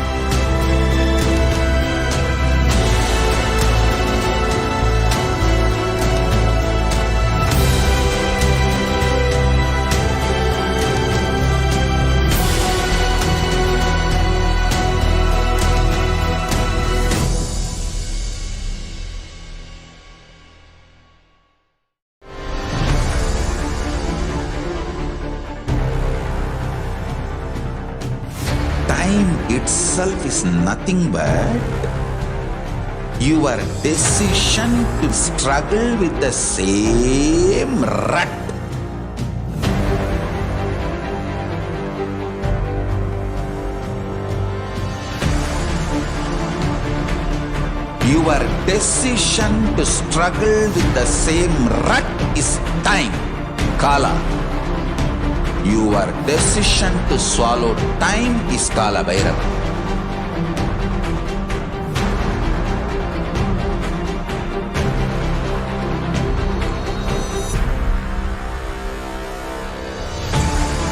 Time itself is nothing but your decision to struggle with the same rut. Your decision to struggle with the same rut is time, Kala. Your decision to swallow time is Kala Bhairava.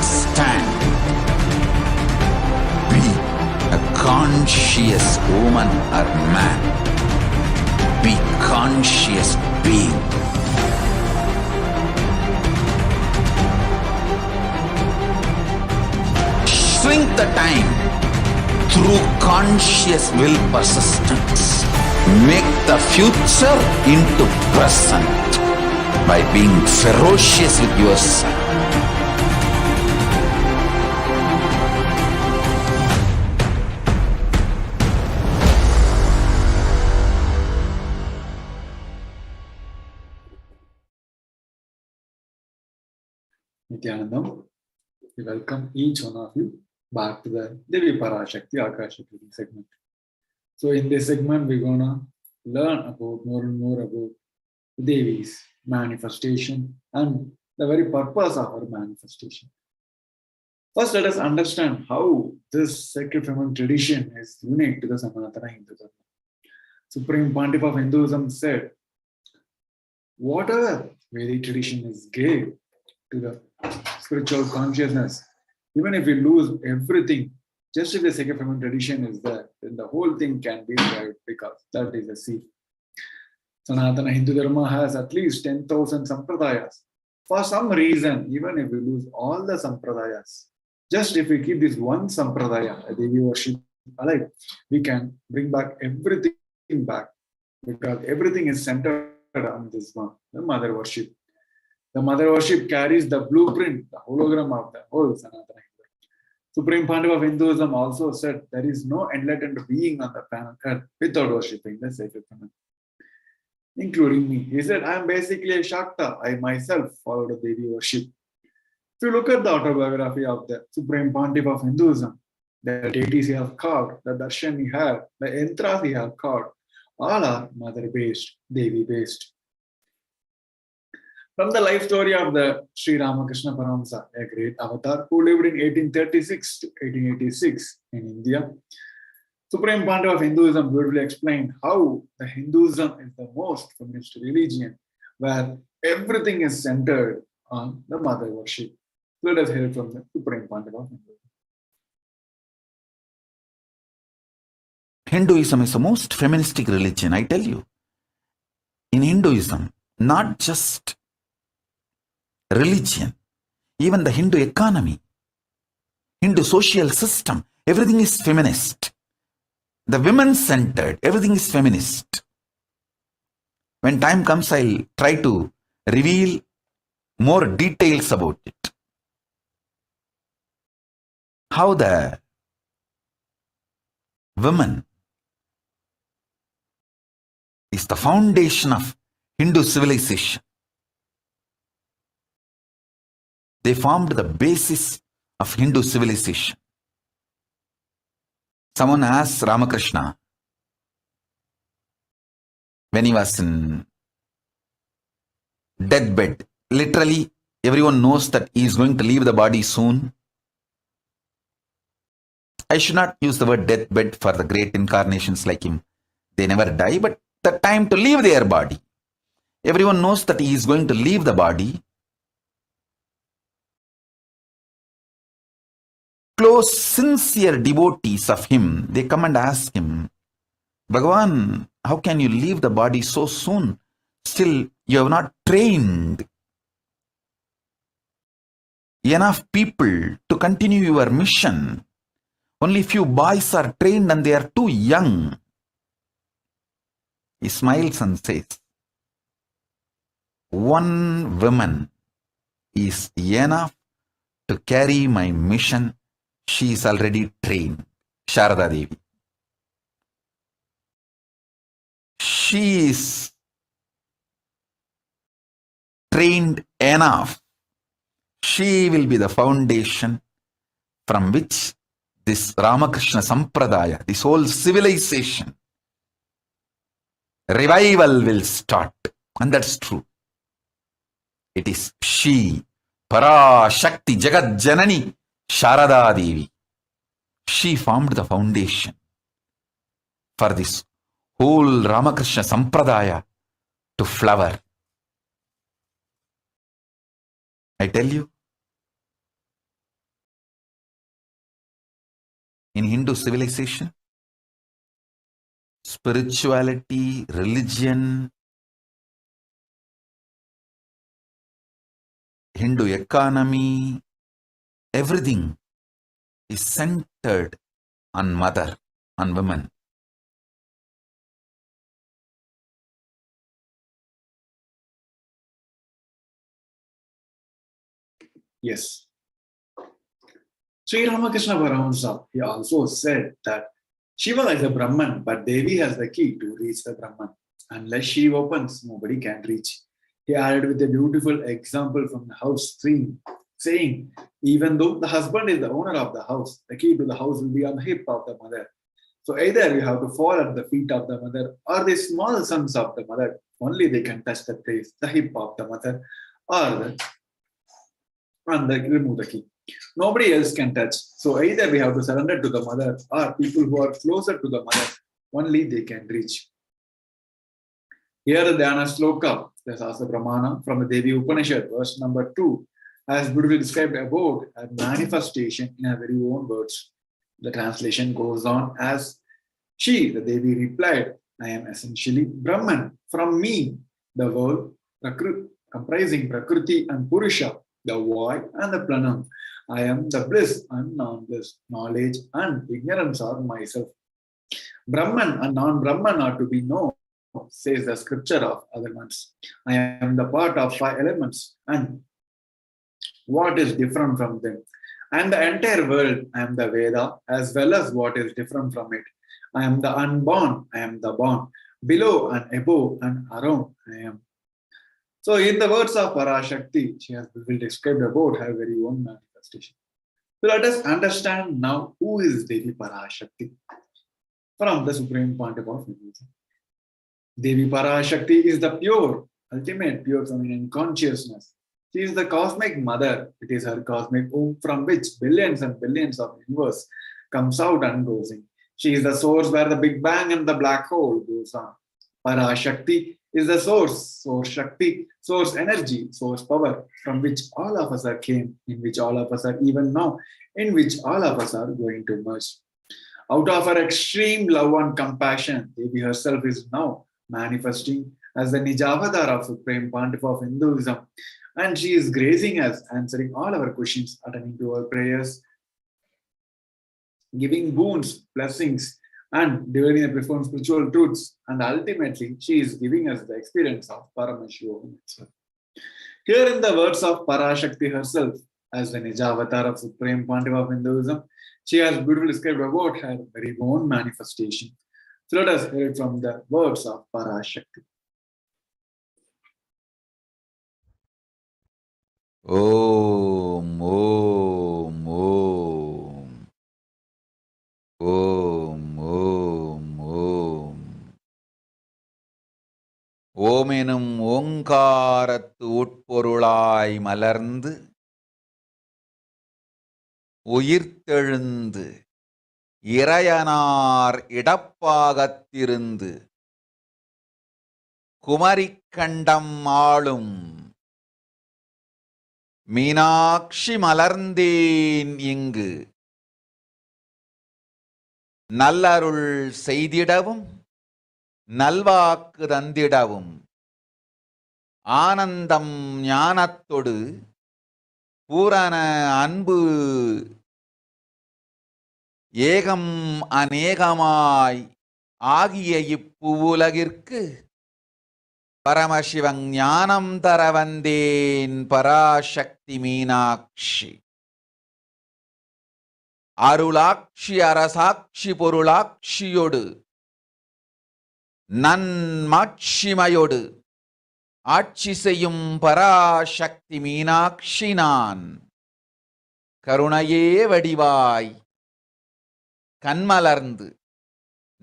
Stand. Be a conscious woman or man. Be conscious being. Shrink the time through conscious will persistence. Make the future into present by being ferocious with yourself. Nithyanandam, we welcome each one of you back to the Devi Parashakti Akashic segment. So in this segment, we're gonna learn about more and more about Devi's manifestation and the very purpose of her manifestation. First, let us understand how this sacred feminine tradition is unique to the Sanatana Hindu Dharma. Supreme Pontiff of Hinduism said, whatever Vedic tradition is gave to the spiritual consciousness, even if we lose everything, just if the sacred feminine tradition is there, then the whole thing can be revived because that is the seed. Sanatana Hindu Dharma has at least 10,000 sampradayas. For some reason, even if we lose all the sampradayas, just if we keep this one sampradaya, a Devi worship alive, we can bring back everything back because everything is centered on this one, the mother worship. The mother worship carries the blueprint, the hologram of the whole Sanatana Hindu. Supreme Pontiff of Hinduism also said there is no enlightened being on the planet Earth without worshipping the sacred feminine, including me. He said, I am basically a Shakta. I myself follow the Devi worship. If you look at the autobiography of the Supreme Pontiff of Hinduism, the deities he has carved, the darshan he had, the yantras he has carved, all are mother-based, Devi-based. From the life story of the Sri Ramakrishna Paramahamsa, a great avatar who lived in 1836 to 1886 in India, Supreme Pandit of Hinduism beautifully explained how the Hinduism is the most feminist religion, where everything is centered on the mother worship. Let us hear from the Supreme Pandit of Hinduism. Hinduism is the most feministic religion, I tell you. In Hinduism, not just religion, even the Hindu economy, Hindu social system, everything is feminist. The women-centered, everything is feminist. When time comes, I'll try to reveal more details about it. How the women is the foundation of Hindu civilization. They formed the basis of Hindu civilization. Someone asked Ramakrishna when he was in deathbed. Literally, everyone knows that he is going to leave the body soon. I should not use the word deathbed for the great incarnations like him. They never die, but the time to leave their body. Everyone knows that he is going to leave the body. Close, sincere devotees of him, they come and ask him, Bhagavan, how can you leave the body so soon? Still, you have not trained enough people to continue your mission. Only few boys are trained and they are too young. He smiles and says, one woman is enough to carry my mission. She is already trained. Sharada Devi. She is trained enough. She will be the foundation from which this Ramakrishna Sampradaya, this whole civilization, revival will start. And that's true. It is she, Parashakti, Jagat Janani, Sharada Devi. She formed the foundation for this whole Ramakrishna Sampradaya to flower. I tell you, in Hindu civilization, spirituality, religion, Hindu economy, everything is centered on mother, on women. Yes. Sri Ramakrishna Paramahamsa, he also said that Shiva is a Brahman, but Devi has the key to reach the Brahman. Unless she opens, nobody can reach. He added with a beautiful example from the house scene, saying, even though the husband is the owner of the house, the key to the house will be on the hip of the mother. So either you have to fall at the feet of the mother, or the small sons of the mother, only they can touch the place, the hip of the mother, or remove the key. Nobody else can touch. So either we have to surrender to the mother, or people who are closer to the mother, only they can reach. Here the Dhyana Sloka, the Sasa Pramana from the Devi Upanishad, verse number 2, as beautifully described above, a manifestation in her very own words. The translation goes on as she, the Devi, replied, I am essentially Brahman. From me, the world, comprising Prakriti and Purusha, the void and the Pranam. I am the bliss and non-bliss. Knowledge and ignorance are myself. Brahman and non-Brahman are to be known, says the scripture of elements. I am the part of 5 elements and what is different from them. And the entire world, I am the Veda, as well as what is different from it. I am the unborn, I am the born. Below and above and around, I am. So in the words of Parashakti, she has been described about her very own manifestation. So let us understand now who is Devi Parashakti from the Supreme Point of Hinduism. Devi Parashakti is the pure, ultimate pure feminine consciousness. She is the cosmic mother. It is her cosmic womb from which billions and billions of universe comes out and goes in. She is the source where the Big Bang and the black hole goes on. Parashakti is the source Shakti, source energy, source power, from which all of us are came, in which all of us are even now, in which all of us are going to merge. Out of her extreme love and compassion, Devi herself is now manifesting as the Nijavatar of Supreme Pontiff of Hinduism. And she is gracing us, answering all our questions, attending to our prayers, giving boons, blessings, and delivering the profound spiritual truths. And ultimately, she is giving us the experience of Paramashivoham itself. Here in the words of Parashakti herself, as the Nijavatar of Supreme Pontiff of Hinduism, she has beautifully described about her very own manifestation. So let us hear it from the words of Parashakti. Om, Om, Om. Om, Om, Om. ஓமெனும் ஓங்காரத்து உட்பொருளாய் மலர்ந்து உயிர்த்தெழுந்து இறையனார் இடப்பாகத்திருந்து குமரிக்கண்டம் ஆளும் மீனாட்சி மலர்ந்தேன் இங்கு நல்லருள் செய்திடவும் நல்வாக்கு தந்திடவும் ஆனந்தம் ஞானத்தொடு பூரண அன்பு ஏகம் அநேகமாய் ஆகிய இப்புவுலகிற்கு பரமசிவன் ஞானம் தர வந்தேன் பராசக்தி மீனாட்சி. அருளாட்சி அரசாட்சி பொருளாட்சியொடு நன்மாட்சிமையொடு ஆட்சி செய்யும் பராசக்தி மீனாட்சி நான். கருணையே வடிவாய் கண்மலர்ந்து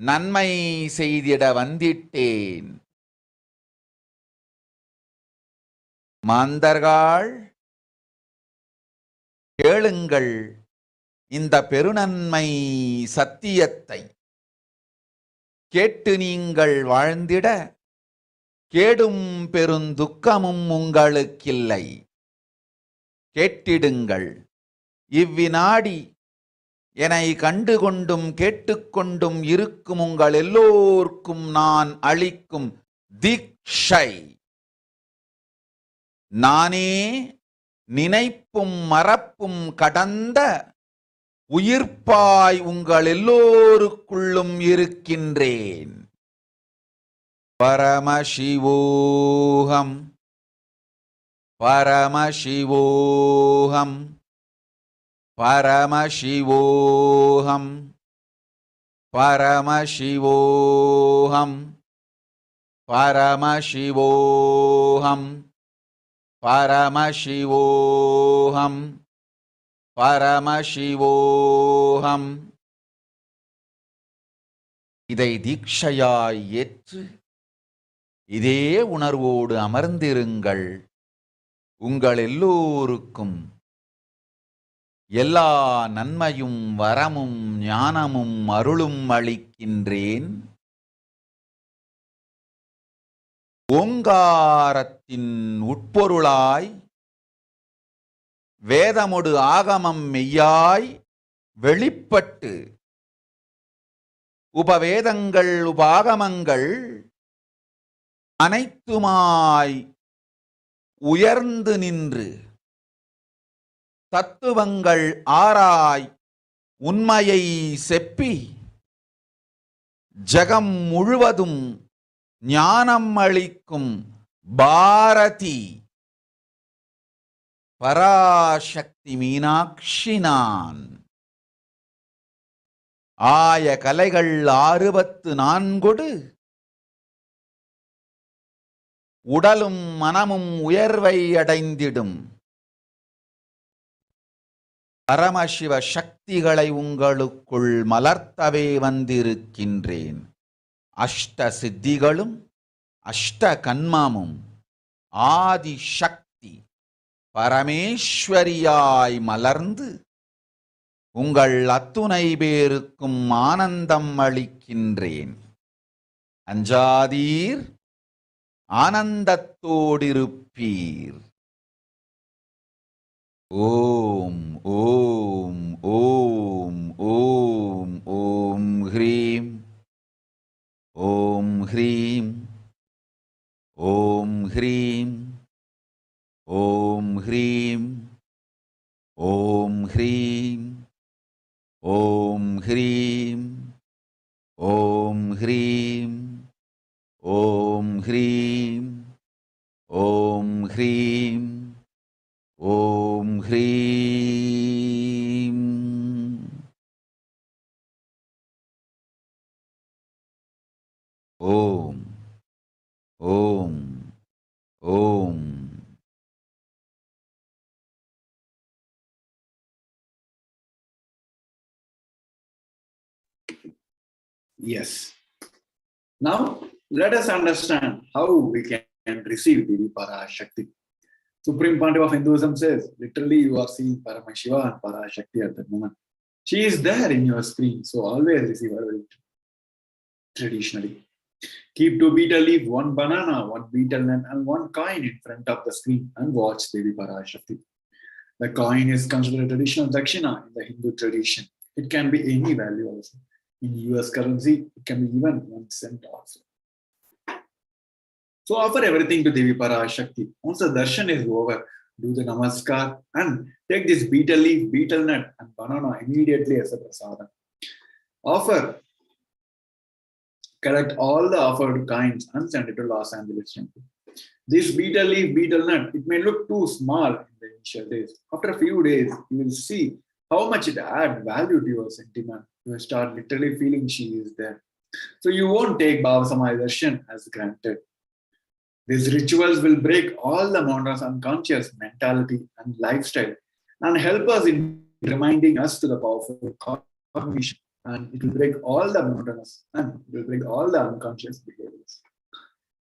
நன்மை செய்திட வந்திட்டேன். மாந்தர்கள் கேளுங்கள் இந்த பெருநன்மை சத்தியத்தை. கேட்டு நீங்கள் வாழ்ந்திட கேடும் பெருந்துக்கமும் உங்களுக்கில்லை. கேட்டிடுங்கள் இவ்வினாடி என்னை கண்டுகொண்டும் கேட்டுக்கொண்டும் இருக்கும் உங்கள் எல்லோர்க்கும் நான் அளிக்கும் தீட்சை. நானே நினைப்பும் மறப்பும் கடந்த உயிர்ப்பாய் உங்கள் எல்லோருக்குள்ளும் இருக்கின்றேன். பரமசிவோஹம் பரமசிவோஹம் பரமசிவோஹம் பரமசிவோஹம் பரமசிவோஹம் பரமசிவோஹம் பரமசிவோஹம். இதை தீட்சையாய் ஏற்று இதே உணர்வோடு அமர்ந்திருங்கள். உங்கள் எல்லோருக்கும் எல்லா நன்மையும் வரமும் ஞானமும் அருளும் அளிக்கின்றேன். ஓங்காரத்தின் உட்பொருளாய் வேதமொடு ஆகமம் மெய்யாய் வெளிப்பட்டு உபவேதங்கள் உபாகமங்கள் அனைத்துமாய் உயர்ந்து நின்று தத்துவங்கள் ஆராய் உண்மையை செப்பி ஜகம் முழுவதும் ஞானம் அளிக்கும் பாரதி பராசக்தி மீனாட்சி நான். ஆய கலைகள் 64 உடலும் மனமும் உயர்வை அடைந்திடும் பரமசிவ சக்திகளை உங்களுக்குள் மலர்த்தவே வந்திருக்கின்றேன். அஷ்ட சித்திகளும் அஷ்ட கன்மமும் ஆதி சக்தி பரமேஸ்வரியாய் மலர்ந்து உங்கள் அத்துணை பேருக்கும் ஆனந்தம் அளிக்கின்றேன். அஞ்சாதீர், ஆனந்தத்தோடிருப்பீர். ஓம் ஓம் ஓம் ஓம் ஓம் ஹ்ரீம் ஓம் ஹ்ரீம் ஓம் ஹ்ரீம் ஓம் ஹ்ரீம் ஓம் ஹ்ரீம் ஓம் ஹ்ரீம் ஓம் ஹ்ரீம் ஓம் ஹ்ரீம் ஓம் ஹ்ரீம் ஓம் ஹ்ரீம். ஓம் ஓம் ஓம். Yes. Now, let us understand how we can receive Devi Parashakti. Supreme Pontiff of Hinduism says, literally, you are seeing Paramashiva and Parashakti at that moment. She is there in your screen, so always receive her traditionally. Keep 2 betel leaf, 1 banana, 1 betel nut, and 1 coin in front of the screen and watch Devi Parashakti. The coin is considered a traditional dakshina in the Hindu tradition. It can be any value also. In US currency, it can be even 1 cent also. So offer everything to Devi Parashakti. Once the darshan is over, do the namaskar and take this betel leaf, betel nut and banana immediately as a prasadam. Offer, collect all the offered coins and send it to Los Angeles temple. This betel leaf, betel nut, it may look too small in the initial days. After a few days, you will see how much it adds value to your sentiment. You will start literally feeling she is there. So you won't take Bhava Samaya Darshan as granted. These rituals will break all the mountains unconscious mentality and lifestyle and help us in reminding us to the powerful cognition. And it will break all the mountains and it will break all the unconscious behaviors.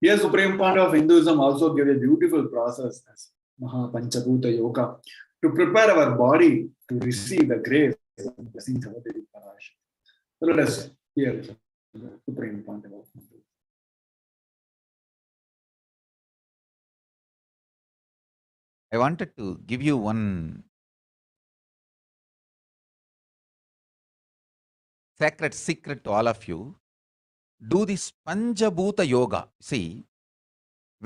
Here, Supreme Pontiff of Hinduism also gave a beautiful process as Maha Panchabhuta Yoga to prepare our body to receive the grace and blessings of Devi Parashakti. So let us hear the Supreme Pontiff of Hinduism. I wanted to give you one sacred secret to all of you. Do this Panchabhuta Yoga. See,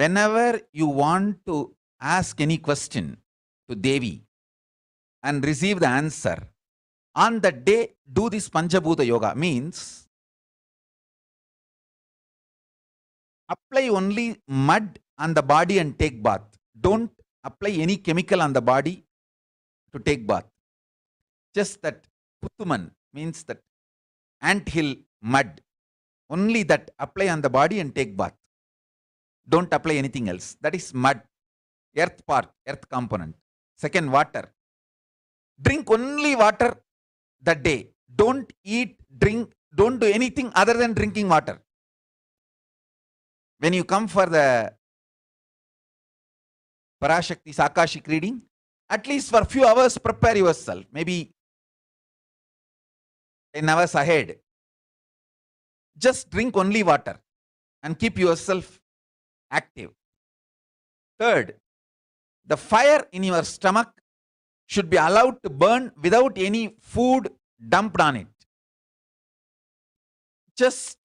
whenever you want to ask any question to Devi and receive the answer, on that day, do this Panchabhuta Yoga. Means, apply only mud on the body and take bath. Don't apply any chemical on the body to take bath. Just that Puttuman means that anthill mud. Only that apply on the body and take bath. Don't apply anything else. That is mud. Earth part, earth component. Second, water. Drink only water that day. Don't eat, drink, don't do anything other than drinking water. When you come for the Parashakti'S Akashic reading, at least for a few hours prepare yourself. Maybe 10 hours ahead. Just drink only water and keep yourself active. Third, the fire in your stomach should be allowed to burn without any food dumped on it. Just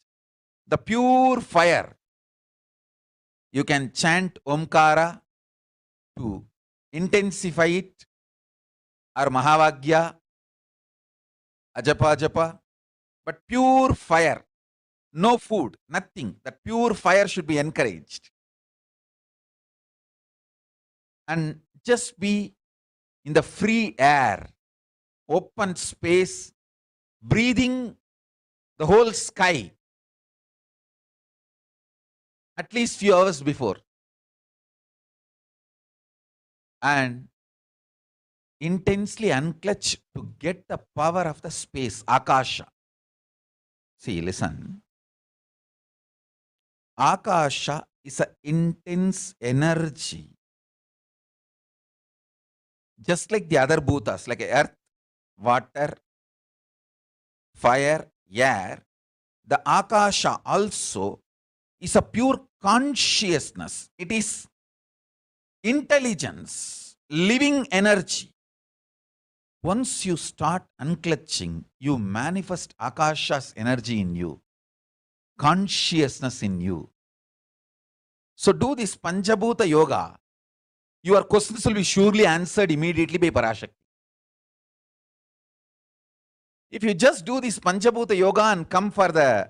the pure fire. You can chant Omkara to intensify it, or Mahavagya, Ajapa Japa, but pure fire. No food, nothing. That pure fire should be encouraged. And just be in the free air, open space, breathing the whole sky at least few hours before. And intensely unclutch to get the power of the space, Akasha. See, listen. Akasha is an intense energy. Just like the other bhutas, like earth, water, fire, air, the Akasha also is a pure consciousness. It is intelligence, living energy. Once you start unclutching, you manifest Akasha's energy in you, consciousness in you. So do this Panchabhuta Yoga. Your questions will be surely answered immediately by Parashakti. If you just do this Panchabhuta Yoga and come for the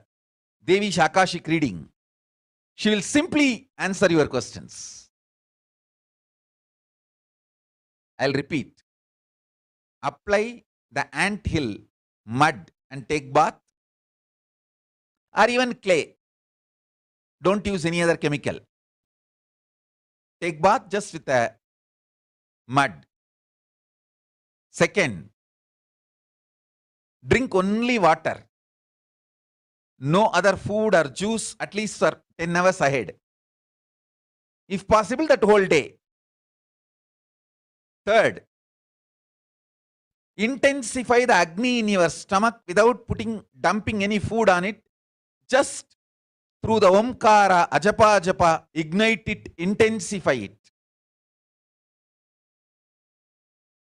Devi's Akashic reading, she will simply answer your questions. I'll repeat. Apply the ant hill mud and take bath, or even clay. Don't use any other chemical. Take bath just with a mud. Second, drink only water. No other food or juice at least for 10 hours ahead. If possible, that whole day. Third, intensify the Agni in your stomach without dumping any food on it. Just through the Omkara, Ajapa, Ajapa, ignite it, intensify it.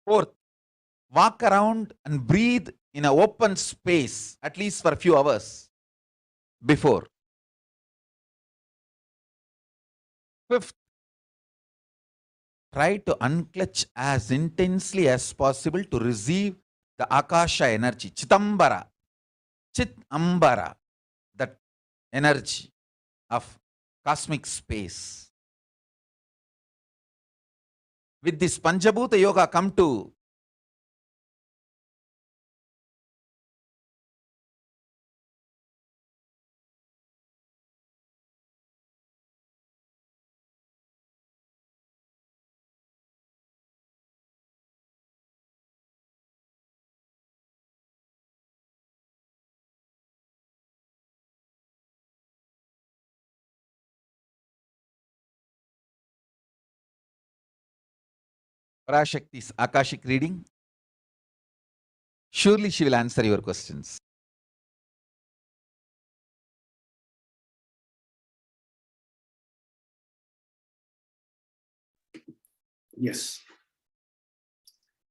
Fourth, walk around and breathe in an open space at least for a few hours before. Fifth, try to unclutch as intensely as possible to receive the Akasha energy, Chitambara, Chitambara, that energy of cosmic space. With this Panchabhuta Yoga, come to Parashakti'S Akashic reading. Surely she will answer your questions. Yes.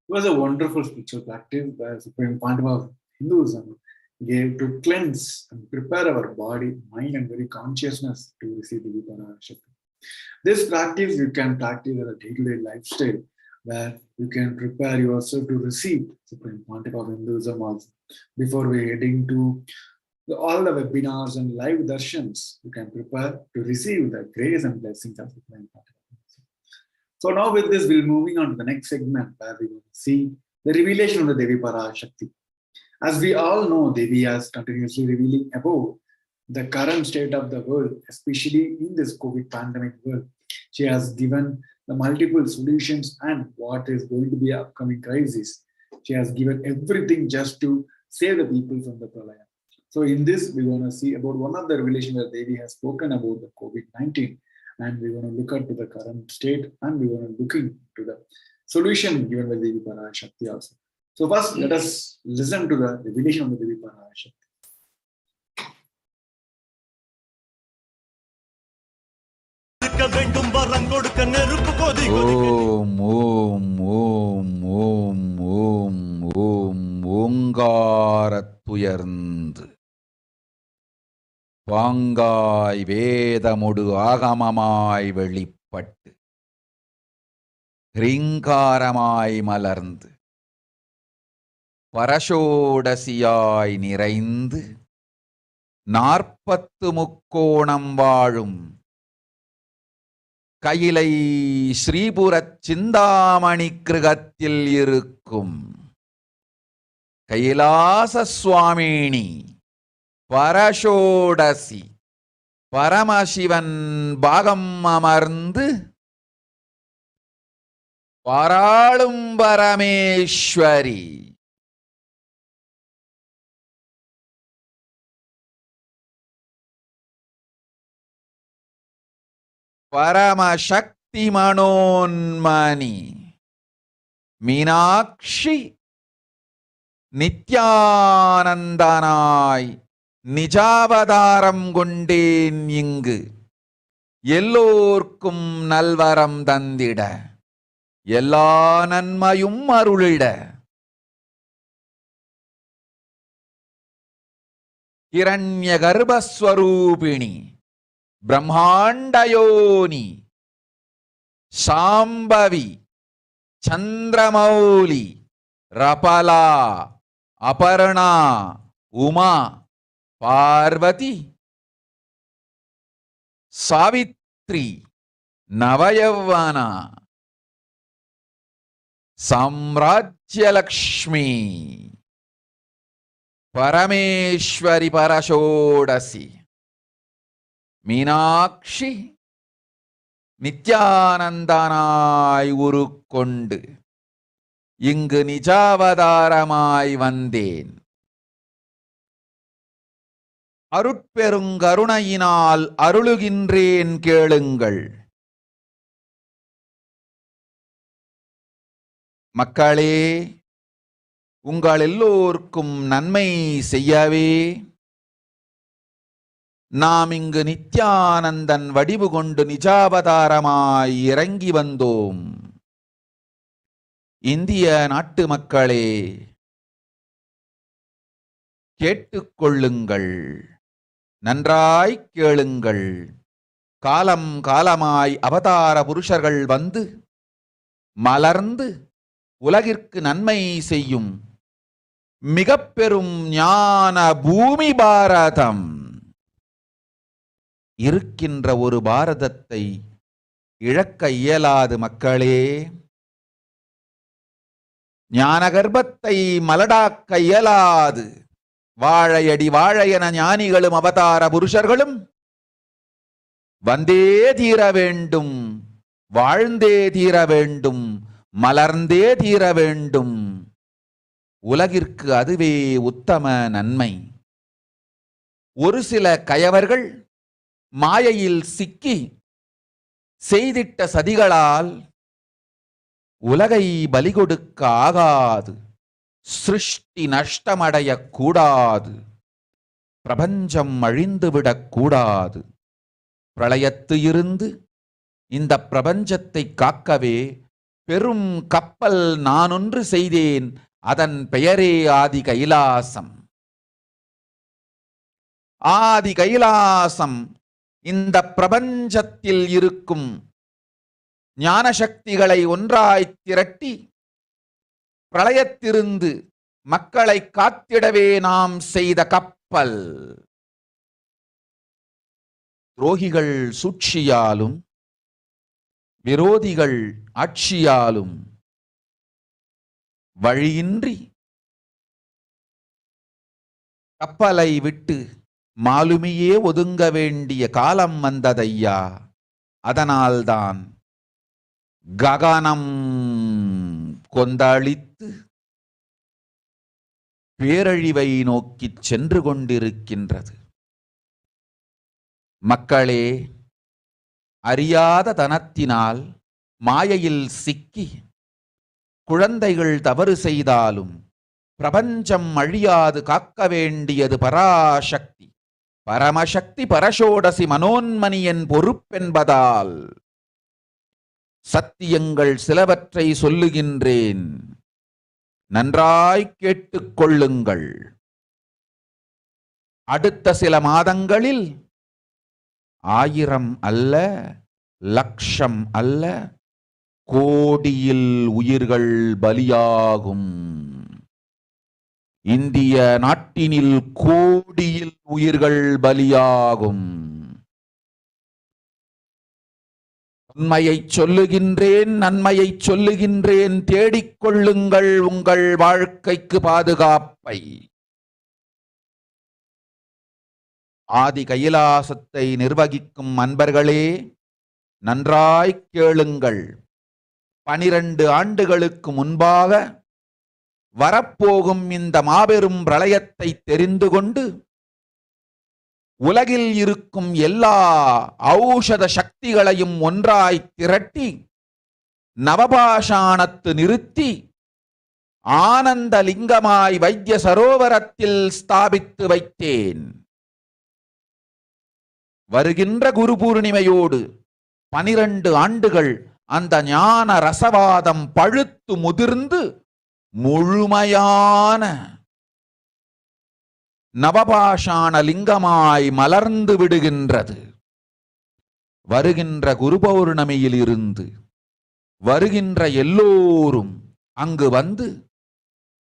It was a wonderful spiritual practice where Supreme Pandava of Hinduism gave to cleanse and prepare our body, mind, and very consciousness to receive the Parashakti. This practice you can practice as a day-to-day lifestyle where you can prepare yourself to receive Supreme Pandava of Hinduism also. Before we heading to all the webinars and live darshans, you can prepare to receive the grace and blessings of Supreme Pandava. So now with this, we're moving on to the next segment where we will see the revelation of the Devi Parashakti. As we all know, Devi is continuously revealing about the current state of the world, especially in this COVID pandemic world. She has given the multiple solutions and what is going to be an upcoming crisis. She has given everything just to save the people from the pralaya. So in this, we're going to see about one of the revelations that Devi has spoken about the COVID-19. And we're going to look at the current state and we're going to look into the solution given by Devi Parashakti also. So first, let us listen to the revelation of the Devi Parashakti. Om, Om, Om, Om, Om, Om, Omgaratuyarnd. பாங்காய் வேதமுடு ஆகமமாய் வெளிப்பட்டு ஹ்ரீங்காரமாய் மலர்ந்து பரஷோடசியாய் நிறைந்து 40 முக்கோணம் வாழும் கையிலை ஸ்ரீபுரச் சிந்தாமணி கிருகத்தில் இருக்கும் கைலாச சுவாமினி பரஷோடசி பரமசிவன் பாகம் அமர்ந்து பாராளும் பரமேஸ்வரி பரமசக்தி மனோன்மணி மீனாட்சி நித்யானந்தனாய் நிஜாவதாரம் கொண்டேன் இங்கு எல்லோர்க்கும் நல்வரம் தந்திட எல்லா நன்மையும் அருளிட. ஹிரண்ய கர்ப்பஸ்வரூபிணி பிரம்மாண்டயோனி சாம்பவி சந்திரமௌலி ரபலா அபர்ணா உமா பார்வதி சாவித்ரி நவயவனா சாம்ராஜ்யலக்ஷ்மி பரமேஸ்வரி பரஷோடசி மீனாட்சி நித்யானந்தனாய் உருக்கொண்டு இங்கு நிஜாவதாரமாய் வந்தேன். அருட்பெருங்கருணையினால் அருளுகின்றேன் கேளுங்கள். மக்களே, உங்கள் எல்லோருக்கும் நன்மை செய்யவே நாம் இங்கு நித்யானந்தன் வடிவு கொண்டு நிஜாவதாரமாய் இறங்கி வந்தோம். இந்திய நாட்டு மக்களே, கேட்டுக்கொள்ளுங்கள், நன்றாய் கேளுங்கள். காலம் காலமாய் அவதார புருஷர்கள் வந்து மலர்ந்து உலகிற்கு நன்மை செய்யும் மிக பெரும் ஞான பூமி பாரதம். இருக்கின்ற ஒரு பாரதத்தை இழக்க இயலாது மக்களே. ஞான கர்ப்பத்தை மலடாக்க இயலாது. வாழையடி வாழையன ஞானிகளும் அவதார புருஷர்களும் வந்தே தீர வேண்டும், வாழ்ந்தே தீர வேண்டும், மலர்ந்தே தீர வேண்டும். உலகிற்கு அதுவே உத்தம நன்மை. ஒரு சில கயவர்கள் மாயையில் சிக்கி செய்திட்ட சதிகளால் உலகை பலி கொடுக்க ஆகாது. சிருஷ்டி நஷ்டமடைய கூடாது. பிரபஞ்சம் அழிந்துவிடக் கூடாது. பிரளயத்து இருந்து இந்த பிரபஞ்சத்தை காக்கவே பெரும் கப்பல் நானொன்று செய்தேன். அதன் பெயரே ஆதி கைலாசம். ஆதி கைலாசம் இந்த பிரபஞ்சத்தில் இருக்கும் ஞான சக்திகளை ஒன்றாய் திரட்டி பிரளயத்திலிருந்து மக்களை காத்திடவே நாம் செய்த கப்பல். துரோகிகள் சூழ்ச்சியாலும் விரோதிகள் ஆட்சியாலும் வழியின்றி கப்பலை விட்டு மாலுமியே ஒதுங்க வேண்டிய காலம் வந்ததையா. அதனால்தான் ககனம் கொந்தளித்து பேரழிவை நோக்கி சென்று கொண்டிருக்கின்றது. மக்களே, அறியாத தனத்தினால் மாயையில் சிக்கி குழந்தைகள் தவறு செய்தாலும் பிரபஞ்சம் அழியாது காக்க வேண்டியது பராசக்தி, பரமசக்தி பரஷோடசி மனோன்மணியின் பொறுப்பென்பதால் சத்தியங்கள் சிலவற்றை சொல்லுகின்றேன். நன்றாய் கேட்டுக்கொள்ளுங்கள். அடுத்த சில மாதங்களில் 1000 அல்ல, லட்சம் அல்ல, கோடியில் உயிர்கள் பலியாகும். இந்திய நாட்டினில் கோடியில் உயிர்கள் பலியாகும். உண்மையை சொல்லுகின்றேன், நன்மையை சொல்லுகின்றேன். தேடிக்கொள்ளுங்கள் உங்கள் வாழ்க்கைக்கு பாதுகாப்பை. ஆதி கைலாசத்தை நிர்வகிக்கும் அன்பர்களே, நன்றாய் கேளுங்கள். 12 ஆண்டுகளுக்கு முன்பாக வரப்போகும் இந்த மாபெரும் பிரளயத்தை தெரிந்து கொண்டு உலகில் இருக்கும் எல்லா ஔஷத சக்திகளையும் ஒன்றாய் திரட்டி நவபாஷாணத்து நிறுத்தி ஆனந்த லிங்கமாய் வைத்திய சரோவரத்தில் ஸ்தாபித்து வைத்தேன். வருகின்ற குரு பூர்ணிமையோடு 12 ஆண்டுகள் அந்த ஞான ரசவாதம் பழுத்து முதிர்ந்து முழுமையான நவபாஷாண லிங்கமாய் மலர்ந்து விடுகின்றது. வருகின்ற குரு பௌர்ணமியில் இருந்து வருகின்ற எல்லோரும் அங்கு வந்து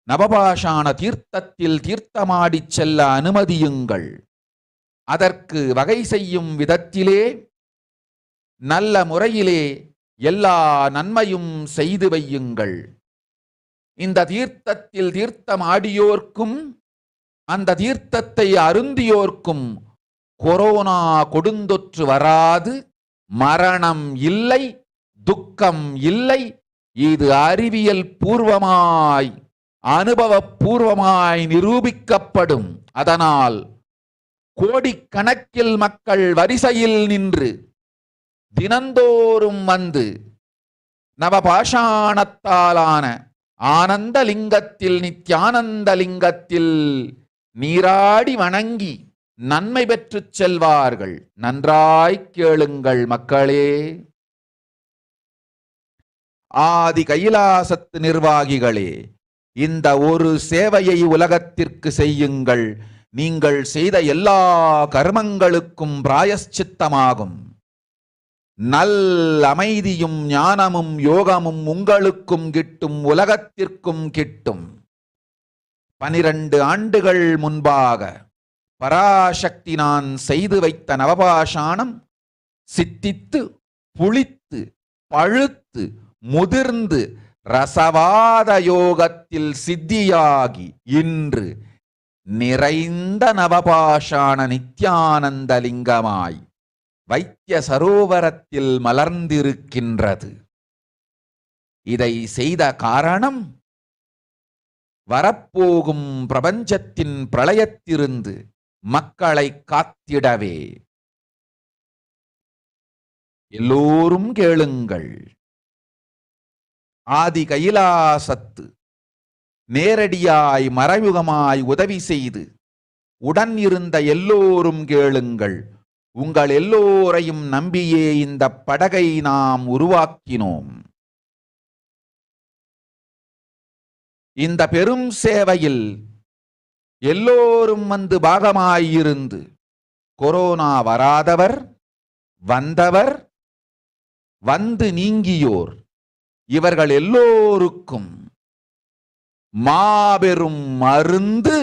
நவபாஷாண தீர்த்தத்தில் தீர்த்தமாடிச் செல்ல அனுமதியுங்கள். அதற்கு வகை செய்யும் விதத்திலே நல்ல முறையிலே எல்லா நன்மையும் செய்து வையுங்கள். இந்த தீர்த்தத்தில் தீர்த்தமாடியோர்க்கும் அந்த தீர்த்தத்தை அருந்தியோர்க்கும் கொரோனா கொடுந்தொற்று வராது, மரணம் இல்லை, துக்கம் இல்லை. இது அறிவியல் பூர்வமாய் அனுபவபூர்வமாய் நிரூபிக்கப்படும். அதனால் கோடிக்கணக்கில் மக்கள் வரிசையில் நின்று தினந்தோறும் வந்து நவபாஷாணத்தாலான ஆனந்த லிங்கத்தில் நித்யானந்த லிங்கத்தில் நீராடி வணங்கி நன்மை பெற்றுச் செல்வார்கள். நன்றாய் கேளுங்கள் மக்களே. ஆதி கைலாசத்து நிர்வாகிகளே, இந்த ஒரு சேவையை உலகத்திற்கு செய்யுங்கள். நீங்கள் செய்த எல்லா கர்மங்களுக்கும் பிராயஷ்சித்தமாகும். நல் அமைதியும் ஞானமும் யோகமும் உங்களுக்கும் கிட்டும், உலகத்திற்கும் கிட்டும். 12 ஆண்டுகள் முன்பாக பராசக்தி நான் செய்து வைத்த நவபாஷாணம் சித்தித்து புளித்து பழுத்து முதிர்ந்து ரசவாத யோகத்தில் சித்தியாகி இன்று நிறைந்த நவபாஷாண நித்யானந்த லிங்கமாய் வைத்திய சரோவரத்தில் மலர்ந்திருக்கின்றது. இதை செய்த காரணம் வரப்போகும் பிரபஞ்சத்தின் பிரளயத்திலிருந்து மக்களை காத்திடவே. எல்லோரும் கேளுங்கள். ஆதி கைலாசத்து நேரடியாய் மறைமுகமாய் உதவி செய்து உடன் இருந்த எல்லோரும் கேளுங்கள். உங்கள் எல்லோரையும் நம்பியே இந்த படகை நாம் உருவாக்கினோம். இந்த பெரும் சேவையில் எல்லோரும் வந்து பாகமாயிருந்து கொரோனா வராதவர், வந்தவர், வந்து நீங்கியோர் இவர்கள் எல்லோருக்கும் மாபெரும் மருந்து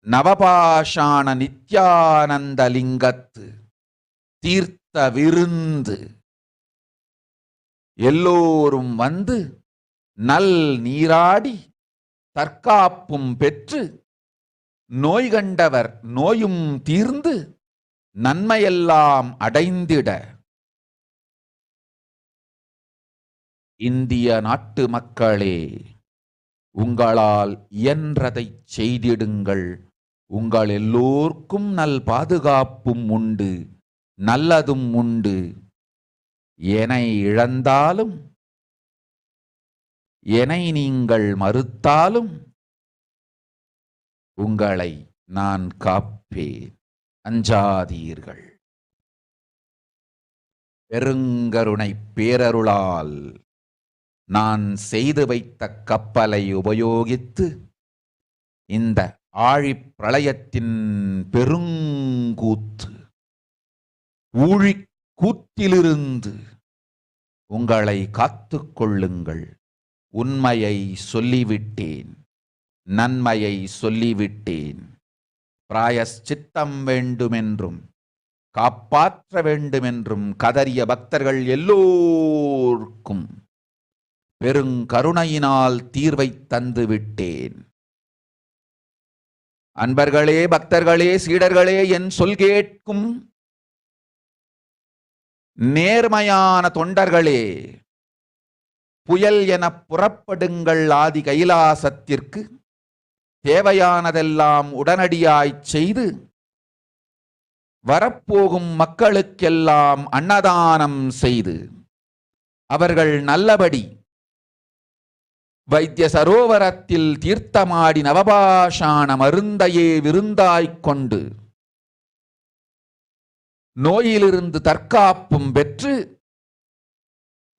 நவபாஷாண நித்யானந்த லிங்கத்து தீர்த்த விருந்து. எல்லோரும் வந்து நல் நீராடி தற்காப்பும் பெற்று நோய் கண்டவர் நோயும் தீர்ந்து நன்மையெல்லாம் அடைந்திட இந்திய நாட்டு மக்களே, உங்களால் இயன்றதை செய்திடுங்கள். உங்கள் எல்லோர்க்கும் நல் பாதுகாப்பும் உண்டு, நல்லதும் உண்டு. என்னை இழந்தாலும் என்னை நீங்கள் மறுத்தாலும் உங்களை நான் காப்பேன். அஞ்சாதீர்கள். பெருங்கருணை பேரருளால் நான் செய்து வைத்த கப்பலை உபயோகித்து இந்த ஆழிப் பிரளயத்தின் பெருங்கூத்து ஊழிக்கூத்திலிருந்து உங்களை காத்துக் கொள்ளுங்கள். உண்மையை சொல்லிவிட்டேன், நன்மையை சொல்லிவிட்டேன். பிராயஷ்சித்தம் வேண்டுமென்றும் காப்பாற்ற வேண்டுமென்றும் கதறிய பக்தர்கள் எல்லோருக்கும் பெருங்கருணையினால் தீர்வை தந்து விட்டேன். அன்பர்களே, பக்தர்களே, சீடர்களே, என் சொல் கேட்கும் நேர்மையான தொண்டர்களே, புயல் என புறப்படுங்கள் ஆதி கைலாசத்திற்கு. தேவையானதெல்லாம் உடனடியாய்ச் செய்து வரப்போகும் மக்களுக்கெல்லாம் அன்னதானம் செய்து அவர்கள் நல்லபடி வைத்திய சரோவரத்தில் தீர்த்தமாடி நவபாஷாண மருந்தையே விருந்தாய்க் கொண்டு நோயிலிருந்து தற்காப்பும் பெற்று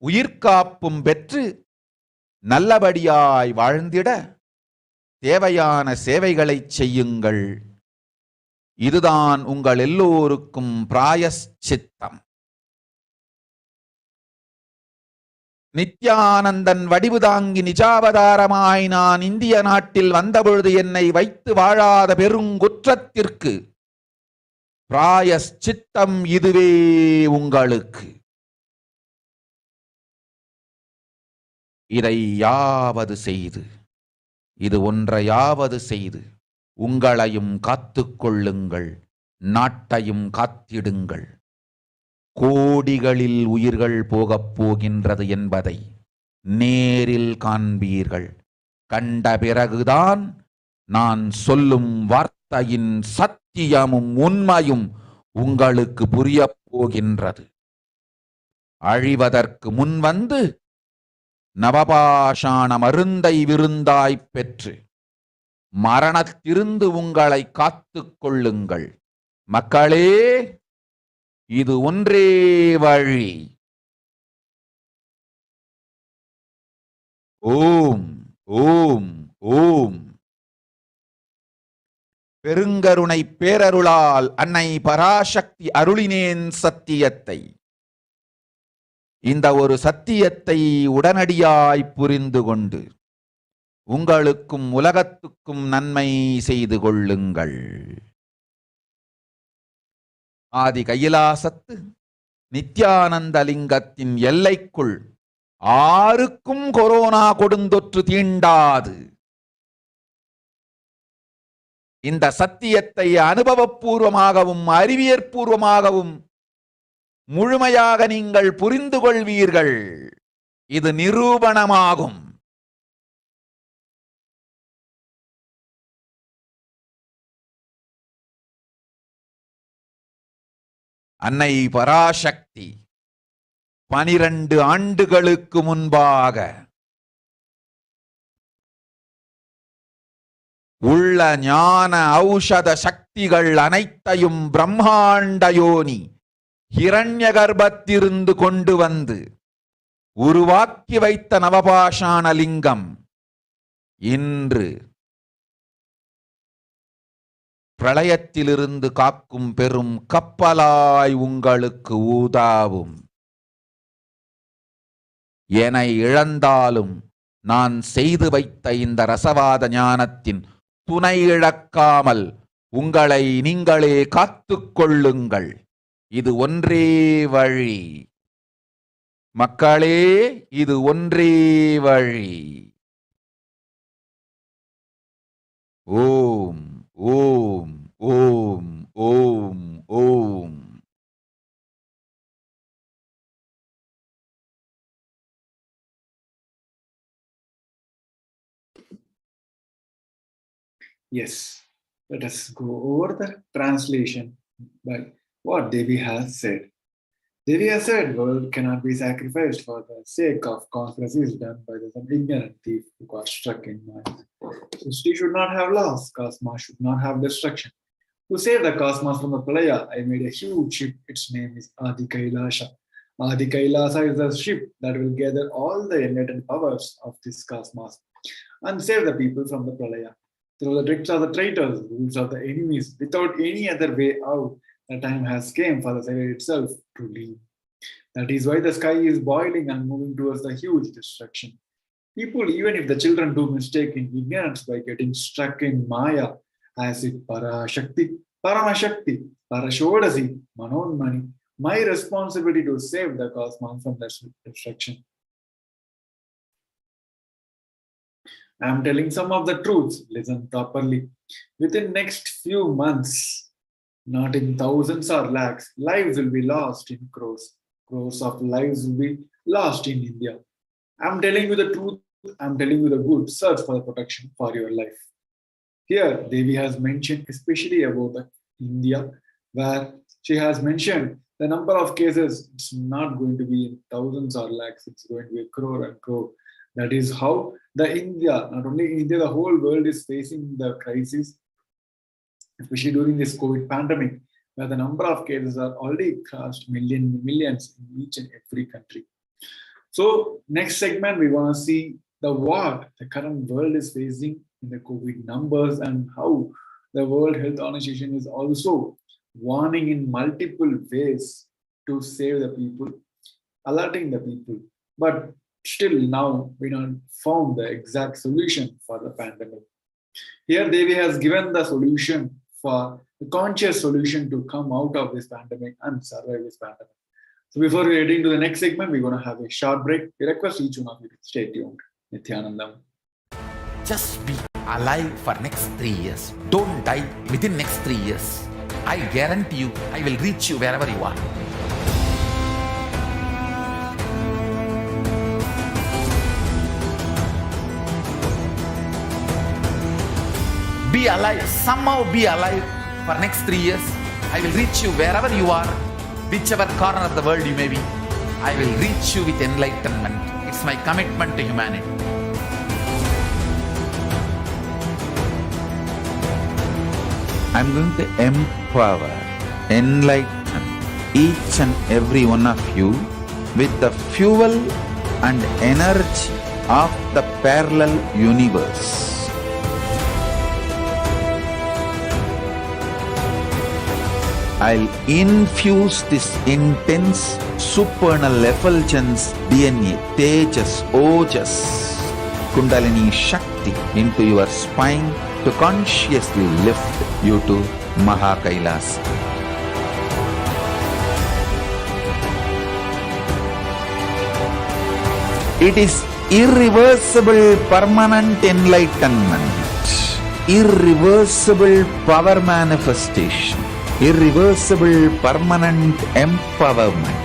உயிர்காப்பும் பெற்று நல்லபடியாய் வாழ்ந்திட தேவையான சேவைகளைச் செய்யுங்கள். இதுதான் உங்கள் எல்லோருக்கும் பிராயஷ்சித்தம். நித்யானந்தன் வடிவு தாங்கி நிஜாவதாரமாய் நான் இந்திய நாட்டில் வந்தபொழுது என்னை வைத்து வாழாத பெருங்குற்றத்திற்கு பிராயஷ்சித்தம் இதுவே உங்களுக்கு. இதை யாவது செய்து, இது ஒன்றையாவது செய்து உங்களையும் காத்துக்கொள்ளுங்கள், நாட்டையும் காத்திடுங்கள். கோடிகளில் உயிர்கள் போகப் போகின்றது என்பதை நேரில் காண்பீர்கள். கண்ட பிறகுதான் நான் சொல்லும் வார்த்தையின் சத்தியமும் உண்மையும் உங்களுக்கு புரியப் போகின்றது. அழிவதற்கு முன்வந்து நவபாஷாண மருந்தை விருந்தாய்ப் பெற்று மரணத்திலிருந்து உங்களை காத்துக் கொள்ளுங்கள். மக்களே, இது ஒன்றே வழி. ஓம் ஓம் ஓம். பெருங்கருணை பேரருளால் அன்னை பராசக்தி அருளினேன் சத்தியத்தை. இந்த ஒரு சத்தியத்தை உடனடியாய் புரிந்து கொண்டு உங்களுக்கும் உலகத்துக்கும் நன்மை செய்து கொள்ளுங்கள். ஆதி கைலாசத்து நித்யானந்த லிங்கத்தின் எல்லைக்குள் ஆருக்கும் கொரோனா கொடுந்தொற்று தீண்டாது. இந்த சத்தியத்தை அனுபவபூர்வமாகவும் அறிவியற்பூர்வமாகவும் முழுமையாக நீங்கள் புரிந்து கொள்வீர்கள். இது நிரூபணமாகும். அன்னை பராசக்தி 12 ஆண்டுகளுக்கு முன்பாக உள்ள ஞான ஔஷத சக்திகள் அனைத்தையும் பிரம்மாண்ட யோனி ஹிரண்ய கர்ப்பத்திலிருந்து கொண்டு வந்து உருவாக்கி வைத்த நவபாஷாண லிங்கம் இன்று பிரளயத்திலிருந்து காக்கும் பெரும் கப்பலாய் உங்களுக்கு ஊதாவும். என்னை இழந்தாலும் நான் செய்து வைத்த இந்த ரசவாத ஞானத்தின் துணை இழக்காமல் உங்களை நீங்களே காத்துக் கொள்ளுங்கள். இது ஒன்றே வழி. மக்களே, இது ஒன்றே வழி. ஓம் ஓம் ஓம் ஓம் ஓம். Yes, let us go over the translation by what Devi has said. Devi has said, world cannot be sacrificed for the sake of conspiracies done by the some ignorant thief who got struck in mind. Srishti should not have loss, cosmos should not have destruction. To save the cosmos from the Pralaya, I made a huge ship. Its name is Adi KAILASA. Adi KAILASA is a ship that will gather all the enlightened powers of this cosmos and save the people from the Pralaya. Through the tricks of the traitors, rules of the enemies, without any other way out, the time has came for the Savior itself to leave. That is why the sky is boiling and moving towards the huge destruction. People, even if the children do mistake in ignorance by getting stuck in Maya, as it Parashakti, Paramashakti, Parashodasi, Manonmani, my responsibility to save the cosmos from the destruction. I am telling some of the truths. Listen properly. Within next few months, not in thousands or lakhs, lives will be lost in crores. Crores of lives will be lost in India. I am telling you the truth. I am telling you the good. Search for the protection for your life. Here, Devi has mentioned especially about India, where she has mentioned the number of cases, it's not going to be in thousands or lakhs, it's going to be a crore and crore. That is how the India, not only India, the whole world is facing the crisis, especially during this COVID pandemic, where the number of cases are already crossed millions in each and every country. So next segment, we want to see what the current world is facing in the COVID numbers and how the World Health Organization is also warning in multiple ways to save the people, alerting the people. But still now we not found the exact solution for the pandemic. Here Devi has given the solution for the conscious solution to come out of this pandemic and survive this pandemic. So before we head into the next segment, we're going to have a short break. We request each one of you to stay tuned. Nithyanandam. Just be alive for next 3 years. Don't die within next 3 years. I guarantee you, I will reach you wherever you are. Be alive, somehow be alive for next 3 years. I will reach you wherever you are, whichever corner of the world you may be. I will reach you with enlightenment. It's my commitment to humanity. I'm going to empower, enlighten each and every one of you with the fuel and energy of the parallel universe. I'll infuse this intense supernal effulgence DNA, Tejas, Ojas, Kundalini Shakti into your spine to consciously lift you to KAILASA. It is irreversible permanent enlightenment, irreversible power manifestation, irreversible permanent empowerment.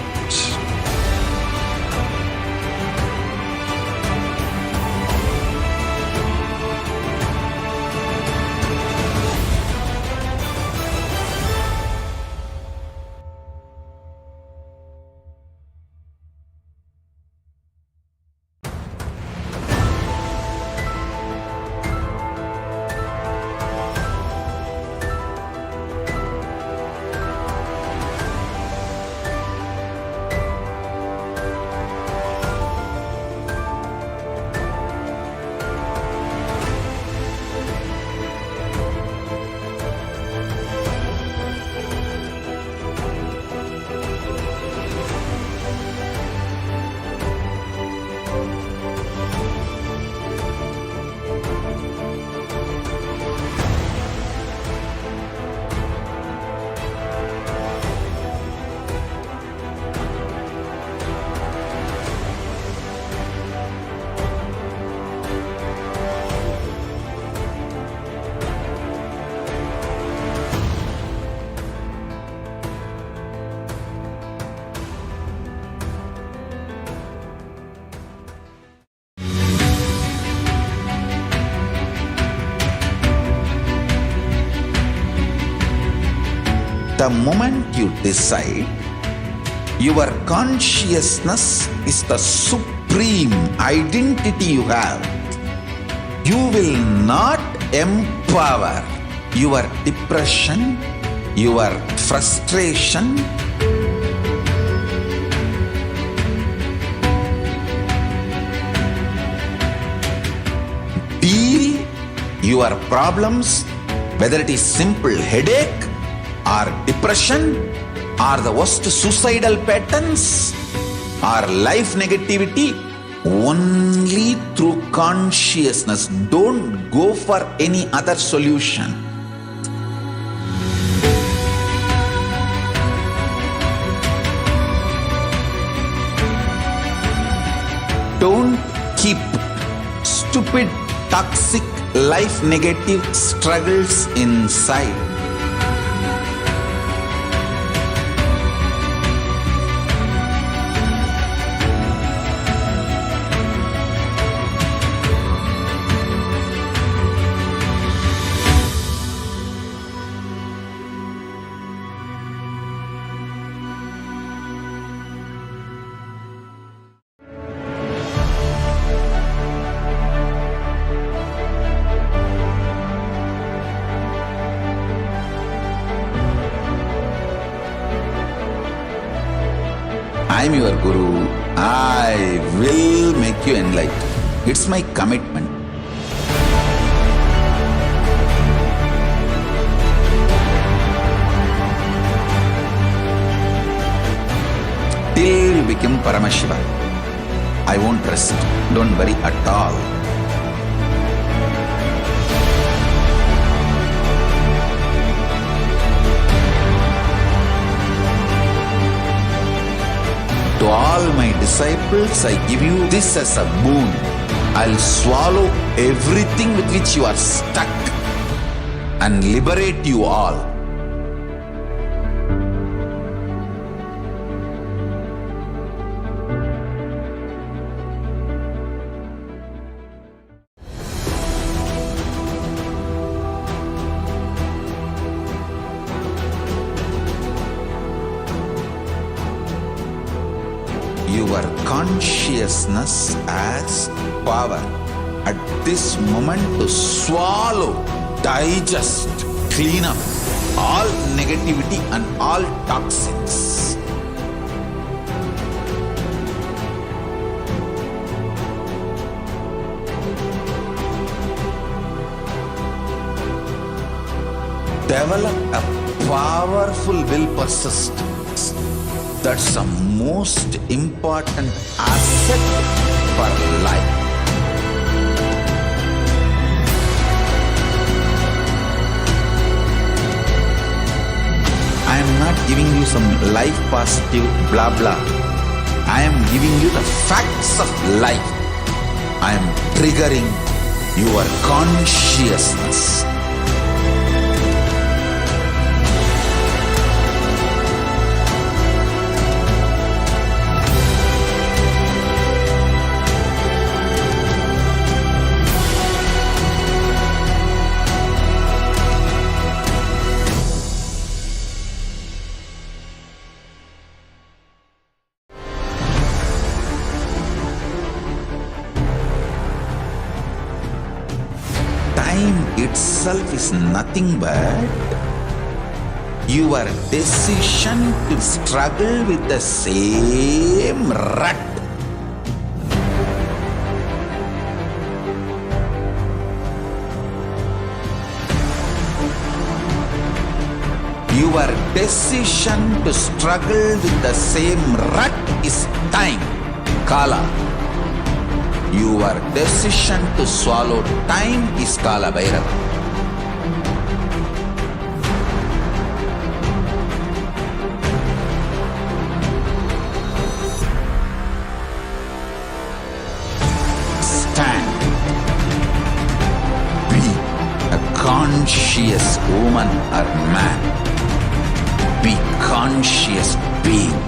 The moment you decide, your consciousness is the supreme identity you have. You will not empower your depression, your frustration, deal your problems, whether it is simple headache or depression or the worst suicidal patterns or life negativity, only through consciousness. Don't go for any other solution. Don't keep stupid, toxic, life negative struggles inside. I'm your Guru. I will make you enlightened. It's my commitment. Till you become Paramashiva, I won't rest. Don't worry at all. To all my disciples, I give you this as a boon. I'll swallow everything with which you are stuck and liberate you all. Your consciousness as power at this moment to swallow, digest, clean up all negativity and all toxins. Develop a powerful will persistence. That's the most important asset for life. I am not giving you some life positive blah blah. I am giving you the facts of life. I am triggering your consciousness. Time itself is nothing but your decision to struggle with the same rut. Your decision to struggle with the same rut is time, Kala. Your decision to swallow time is Kala Bhairava. Stand. Be a conscious woman or man. Be conscious being.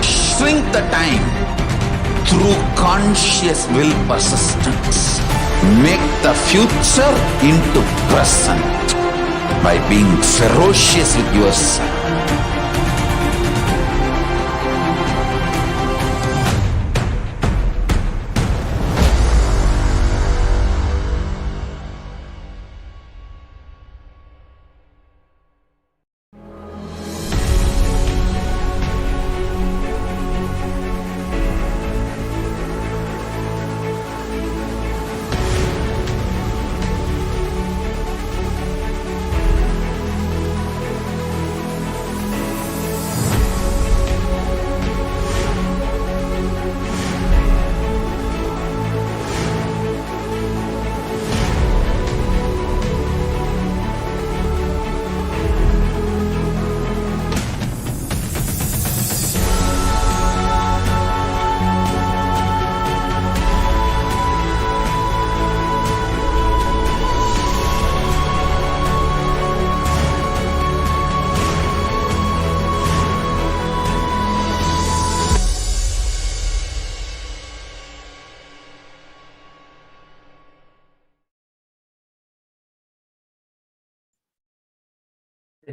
Shrink the time through conscious will persistence. Make the future into present by being ferocious with yourself.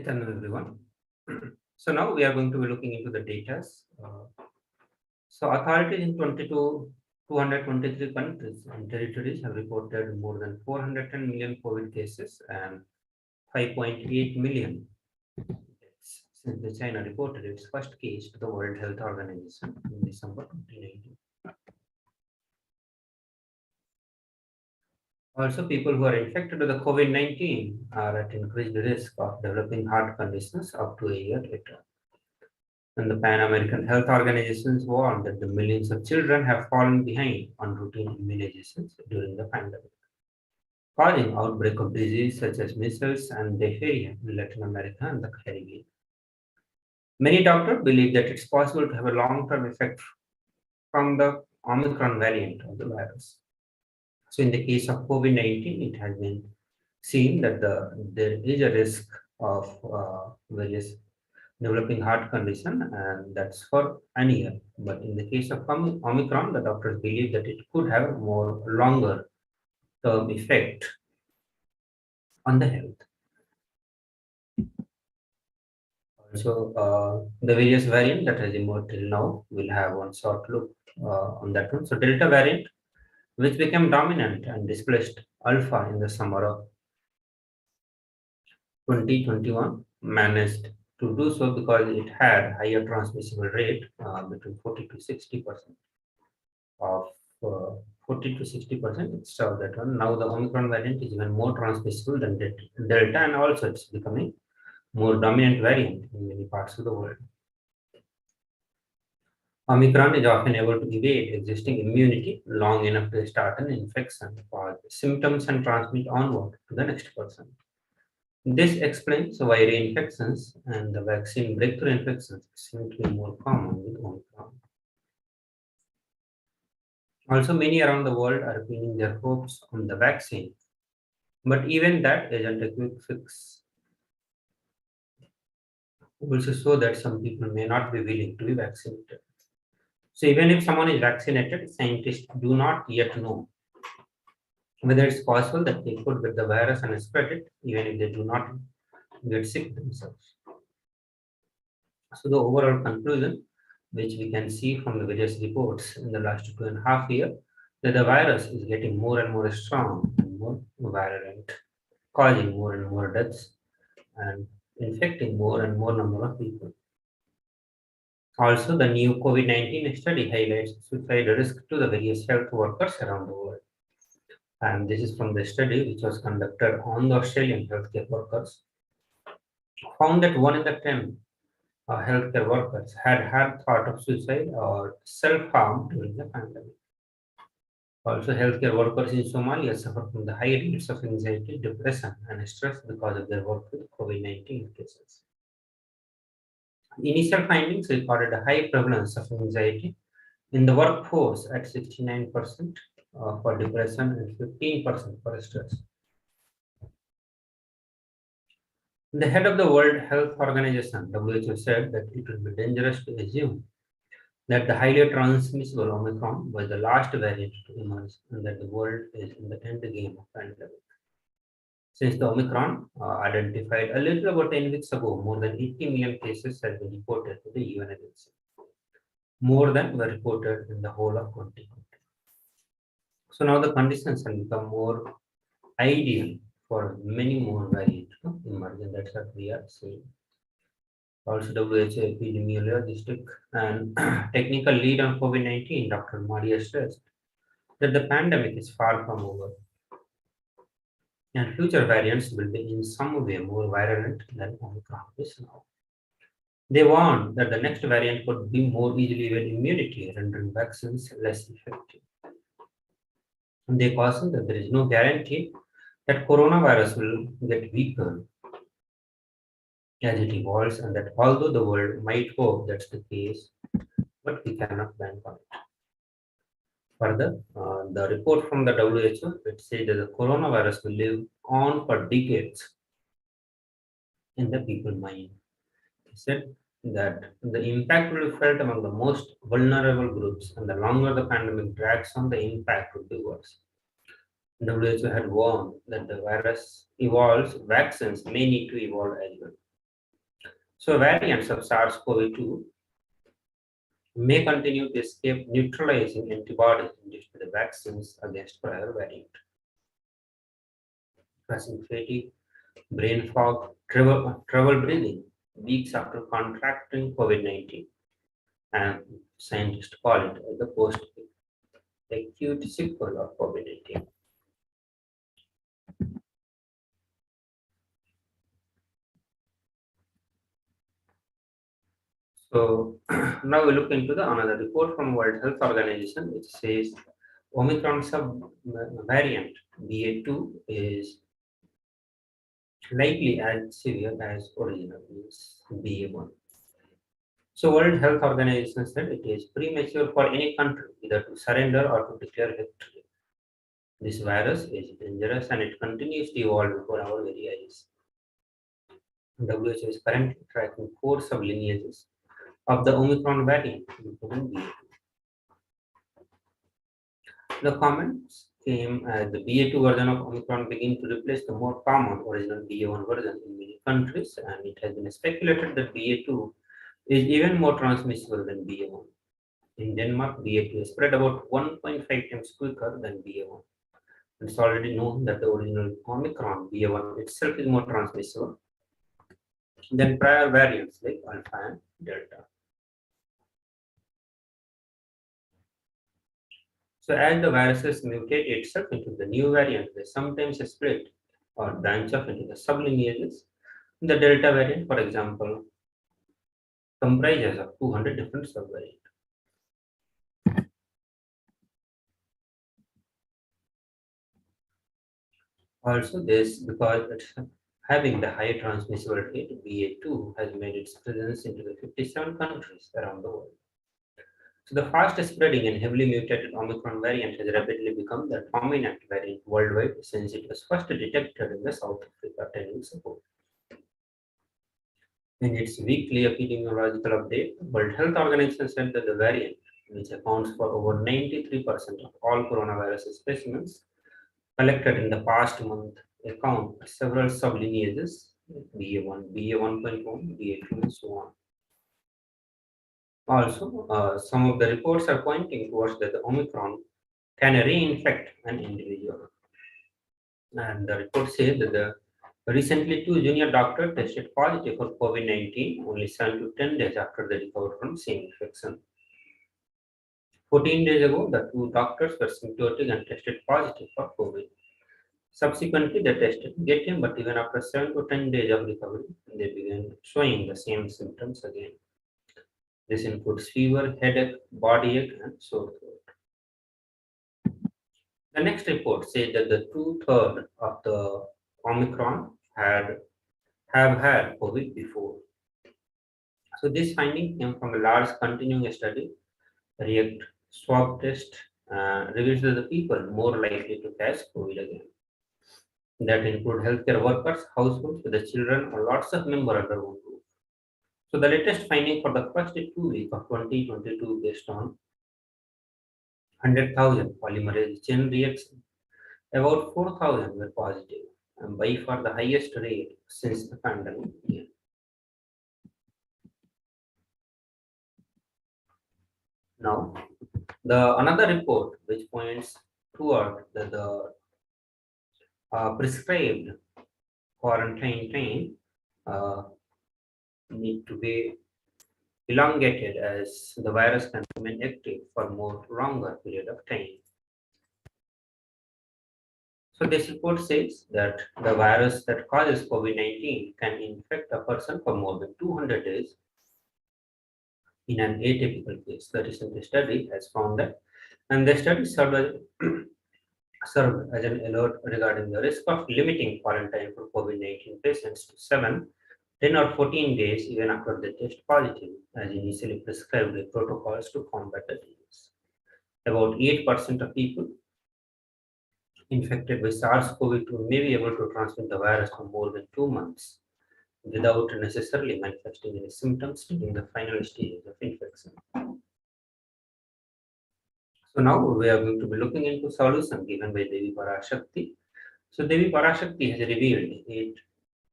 Hello everyone. So now we are going to be looking into the data. So authorities in 223 countries and territories have reported more than 410 million COVID cases and 5.8 million since the China reported its first case to the World Health Organization in December 2019. Also, people who are infected with the COVID-19 are at increased risk of developing heart conditions up to a year later. And the Pan American Health Organizations warned that the millions of children have fallen behind on routine immunizations during the pandemic, causing outbreak of disease such as measles and diphtheria in Latin America and the Caribbean. Many doctors believe that it's possible to have a long-term effect from the Omicron variant of the virus. So in the case of COVID-19, it has been seen that there is a risk of various developing heart condition, and that's for an year. But in the case of Omicron, the doctors believe that it could have a more longer term effect on the health. Also, the various variant that has emerged till now, will have one short look on that one. So Delta variant, which became dominant and displaced Alpha in the summer of 2021, managed to do so because it had higher transmissible rate between 40 to 60% of 40 to 60%. It's that one. Now the Omicron variant is even more transmissible than Delta, and also it's becoming more dominant variant in many parts of the world. Omicron is often able to evade existing immunity long enough to start an infection, cause symptoms, and transmit onward to the next person. This explains why reinfections and the vaccine breakthrough infections seem to be more common with Omicron. Also, many around the world are pinning their hopes on the vaccine, but even that isn't a quick fix. Also show that some people may not be willing to be vaccinated. So even if someone is vaccinated, scientists do not yet know whether it's possible that they could get the virus and spread it, even if they do not get sick themselves. So the overall conclusion, which we can see from the various reports in the last 2.5 years, that the virus is getting more and more strong and more virulent, causing more and more deaths and infecting more and more number of people. Also, the new COVID-19 study highlights suicide risk to the various health workers around the world. And this is from the study which was conducted on the Australian healthcare workers, found that 1 in 10 healthcare workers had thought of suicide or self-harm during the pandemic. Also, healthcare workers in Somalia suffer from the high rates of anxiety, depression, and stress because of their work with COVID-19 cases. Initial findings recorded a high prevalence of anxiety in the workforce at 69% for depression and 15% for stress. The head of the World Health Organization, WHO, said that it would be dangerous to assume that the highly transmissible Omicron was the last variant to emerge and that the world is in the end game of pandemic. Since the Omicron identified a little over 10 weeks ago, more than 80 million cases have been reported to the UN agency, more than were reported in the whole of 2020. So now the conditions have become more ideal for many more variants to emerge, and that's what we are seeing. Also, WHO epidemiologistic and technical lead on COVID-19, Dr. Maria, stressed that the pandemic is far from over, and future variants will be in some way more virulent than Omicron is now. They warned that the next variant could be more easily evade immunity, rendering vaccines less effective. And they cautioned that there is no guarantee that coronavirus will get weaker as it evolves, and that although the world might hope that's the case, but we cannot bank on it. Further, the report from the WHO, it says that the coronavirus will live on for decades in the people's mind. It said that the impact will be felt among the most vulnerable groups, and the longer the pandemic drags on, the impact will be worse. WHO had warned that the virus evolves, vaccines may need to evolve as well. So variants of SARS-CoV-2 may continue to escape neutralizing antibodies induced by the vaccines against prior variant, causing fatigue brain fog, trouble breathing, weeks after contracting COVID-19, and scientists call it the post-acute sequel of COVID-19. So now we look into the another report from World Health Organization, which says Omicron sub variant BA2 is likely as severe as original, means BA1. So World Health Organization said it is premature for any country either to surrender or to declare victory. This virus is dangerous and it continues to evolve before our very eyes. WHO is currently tracking 4 sublineages of the Omicron variant, including BA2. The comments came as the BA2 version of Omicron began to replace the more common original BA1 version in many countries, and it has been speculated that BA2 is even more transmissible than BA1. In Denmark, BA2 is spread about 1.5 times quicker than BA1. It's already known that the original Omicron BA1 itself is more transmissible than prior variants like Alpha and Delta. So as the viruses mutate itself into the new variant, they sometimes split or branch off into the sublineages. The Delta variant, for example, comprises of 200 different subvariants. Also, this because it's having the high transmissible rate, BA2 has made its presence into the 57 countries around the world. So the fast spreading and heavily mutated Omicron variant has rapidly become the dominant variant worldwide since it was first detected in the South Africa 10 years ago. In its weekly epidemiological update, the World Health Organization said that the variant, which accounts for over 93% of all coronavirus specimens collected in the past month, account several sublineages, BA1, BA1.1, BA2, and so on. Also, some of the reports are pointing towards that the Omicron can reinfect an individual. And the report says that the recently 2 junior doctors tested positive for COVID-19 only 7 to 10 days after they recovered from same infection. 14 days ago, the 2 doctors were symptomatic and tested positive for COVID. Subsequently, they tested negative, but even after 7 to 10 days of recovery, they began showing the same symptoms again. This includes fever, headache, body ache, and sore throat. The next report said that the 2/3 of the Omicron have had COVID before. So this finding came from a large continuing study, React swab test, reveals that the people more likely to catch COVID again. That include healthcare workers, households with the children, or lots of members under one roof. So the latest finding for the first 2 weeks of 2022 based on 100,000 polymerase chain reaction, about 4,000 were positive, and by far the highest rate since the pandemic began. Now, the another report which points toward the prescribed quarantine time need to be elongated as the virus can remain active for more longer period of time. So this report says that the virus that causes COVID-19 can infect a person for more than 200 days in an atypical case. The recent study has found that, and the study served as an alert regarding the risk of limiting quarantine for COVID-19 patients to 7, 10 or 14 days even after they test positive, as initially prescribed with protocols to combat the disease. About 8% of people infected with SARS-CoV-2 may be able to transmit the virus for more than 2 months without necessarily manifesting any symptoms during the final stages of infection. So now we are going to be looking into solution given by Devi Parashakti. So Devi Parashakti has revealed 8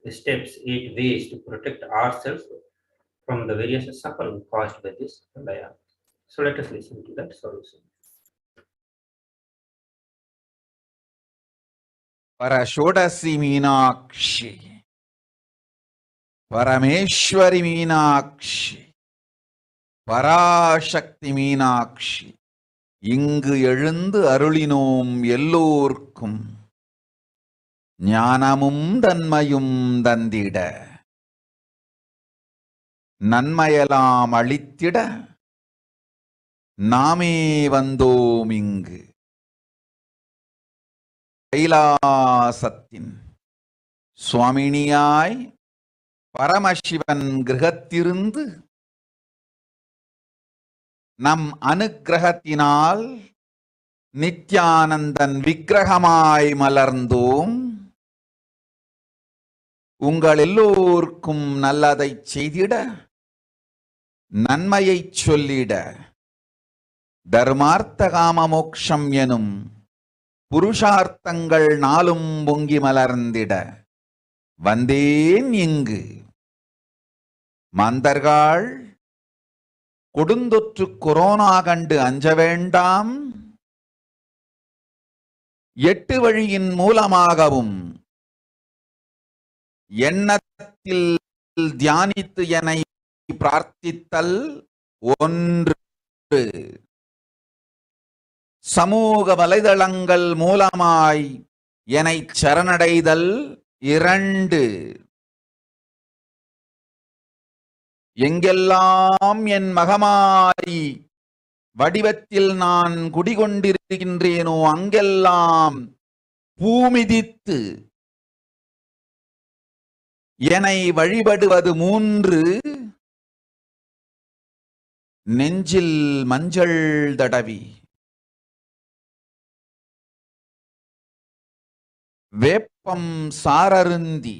steps, 8 ways to protect ourselves from the various suffering caused by this Laya. So let us listen to that solution. Parashodasi Meenakshi Parameswari Meenakshi, Parasakthi Meenakshi, இங்கு எழுந்து அருளினோம் எல்லோர்க்கும் ஞானமும் தன்மையும் தந்திட, நன்மையெல்லாம் அளித்திட நாமே வந்தோம் இங்கு. கைலாசத்தின் சுவாமினியாய் பரமசிவன் கிரகத்திருந்து நம் அனுக்கிரகத்தினால் நித்யானந்தன் விக்கிரகமாய் மலர்ந்தோம். உங்கள் எல்லோருக்கும் நல்லதை செய்திட, நன்மையை சொல்லிட, தர்மார்த்த காம மோக்ஷம் எனும் புருஷார்த்தங்கள் நாளும் பொங்கி மலர்ந்திட வந்தேன் இங்கு. மாந்தர்கள் கொடுந்தொற்று கொரோனா கண்டு அஞ்ச வேண்டாம். 8 வழியின் மூலமாகவும் எண்ணத்தில் தியானித்து என்னை பிரார்த்தித்தல் ஒன்று, சமூக வலைதளங்கள் மூலமாய் என்னை சரணடைதல் 2, எங்கெல்லாம் என் மகமாய் வடிவத்தில் நான் குடிகொண்டிருக்கின்றேனோ அங்கெல்லாம் பூமிதித்து என்னை வழிபடுவது 3, நெஞ்சில் மஞ்சள் தடவி வேப்பம் சாரருந்தி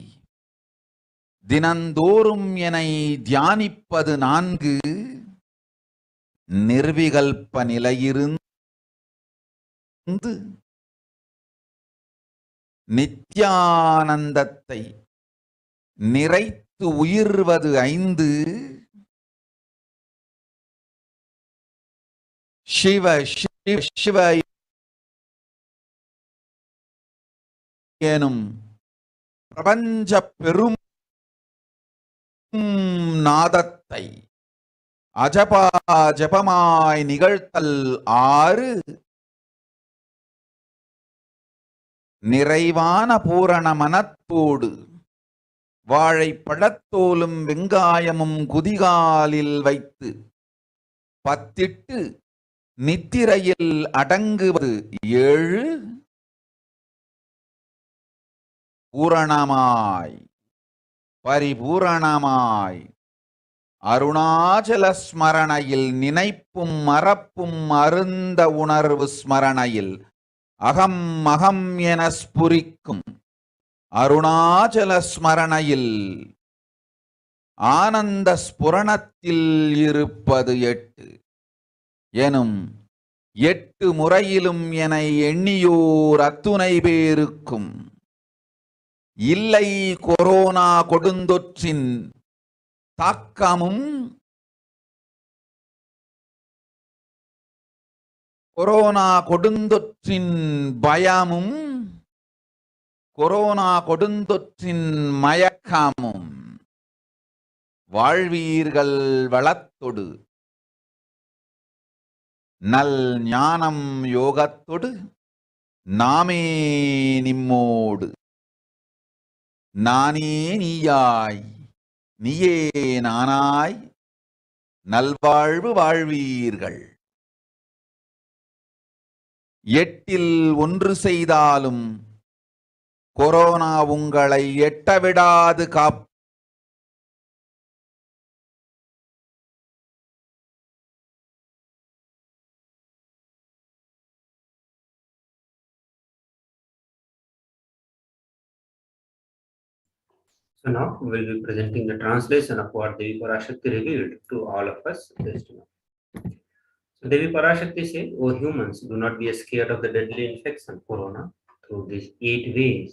தினந்தோறும் என்னை தியானிப்பது 4, நிர்விகல்ப நிலையிருந்து நித்யானந்தத்தை நிறைத்து உயிர்வது 5, சிவ சிவ சிவ எனும் பிரபஞ்ச பெரும் நாதத்தை அஜபா ஜபமாய் நிகழ்த்தல் 6, நிறைவான பூரண மனத்தோடு வாழைப்பழத்தோலும் வெங்காயமும் குதிகாலில் வைத்து பத்திட்டு நித்திரையில் அடங்குவது 7, பூரணமாய் பரிபூரணமாய் அருணாச்சல ஸ்மரணையில் நினைப்பும் மறப்பும் அருந்த உணர்வு ஸ்மரணையில் அகம் அகம் என ஸ்புரிக்கும் அருணாச்சல ஸ்மரணையில் ஆனந்த ஸ்புரணத்தில் இருப்பது 8 எனும் 8 முறையிலும் என எண்ணியோர் அத்துணை பேருக்கும் இல்லை கொரோனா கொடுந்தொற்றின் தாக்கமும் கொரோனா கொடுந்தொற்றின் பயமும் கொரோனா கொடுந்தொற்றின் மயக்கமும் வாழ்வீர்கள் வளத்தொடு நல் ஞானம் யோகத்தொடு நாமே நிம்மோடு நானே நீயாய் நீயே நானாய் நல்வாழ்வு வாழ்வீர்கள். 8இல் 1 செய்தாலும் கொரோனா உங்களை எட்டவிடாது காப்பு. So now we will be presenting the translation of what Devi Parashakti revealed to all of us this month. So Devi Parashakti said, "O humans, do not be scared of the deadly infection, corona. Through these 8 ways,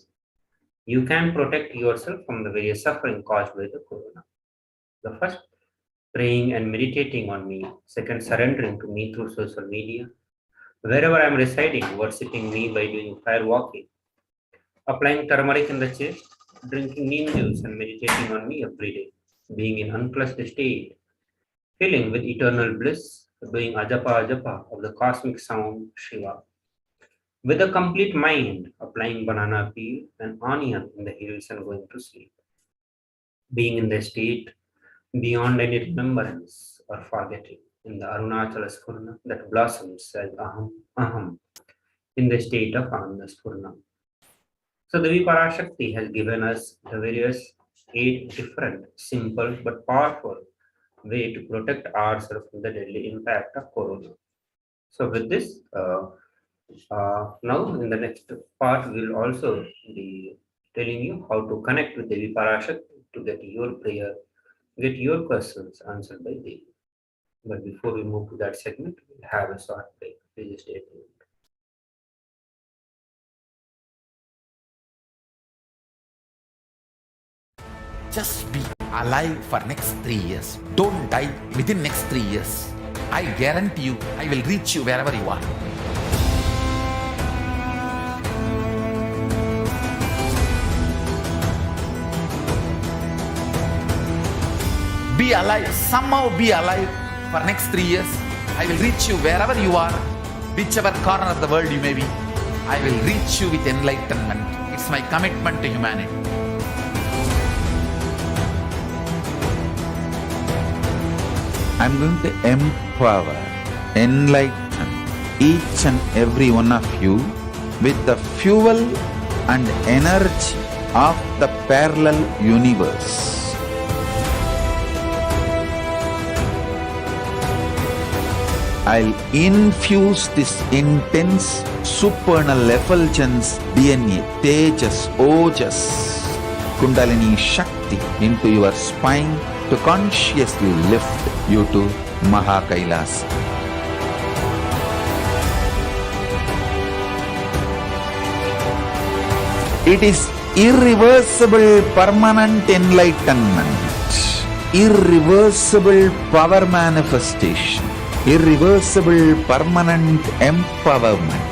you can protect yourself from the various suffering caused by the corona. The first, praying and meditating on me. Second, surrendering to me through social media. Wherever I am residing, worshipping me by doing fire walking, applying turmeric in the chest, drinking neem juice and meditating on me every day, being in unclutched state, filling with eternal bliss, doing ajapa ajapa of the cosmic sound Shiva. With a complete mind, applying banana peel and onion in the hills and going to sleep. Being in the state beyond any remembrance or forgetting, in the Arunachala Spurna that blossoms as Aham, Aham, in the state of Ananda Spurna. So Devi Parashakti has given us the various 8 different, simple but powerful way to protect ourselves from the deadly impact of corona. So with this, now in the next part, we'll also be telling you how to connect with Devi Parashakti to get your prayer, get your questions answered by Devi. But before we move to that segment, we'll have a short break. Please stay tuned. Just be alive for next 3 years. Don't die within next 3 years. I guarantee you, I will reach you wherever you are. Be alive, somehow be alive for next 3 years. I will reach you wherever you are, whichever corner of the world you may be. I will reach you with enlightenment. It's my commitment to humanity. I'm going to empower, enlighten each and every one of you with the fuel and energy of the parallel universe. I'll infuse this intense supernal effulgence DNA, Tejas, Ojas, Kundalini Shakti into your spine to consciously lift you to KAILASA. It is irreversible permanent enlightenment, irreversible power manifestation, irreversible permanent empowerment.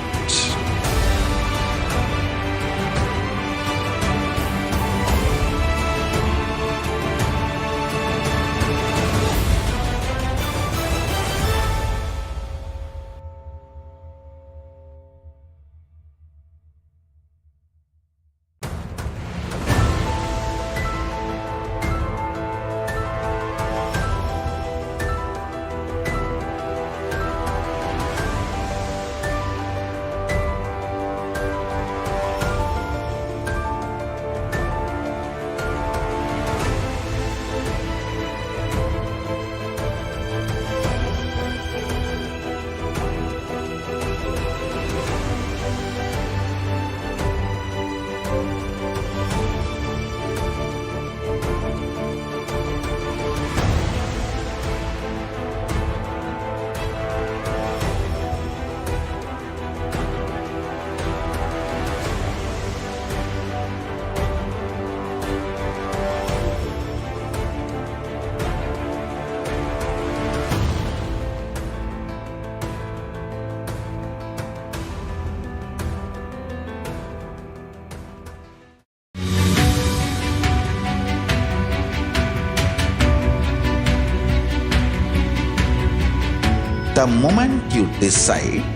The moment you decide,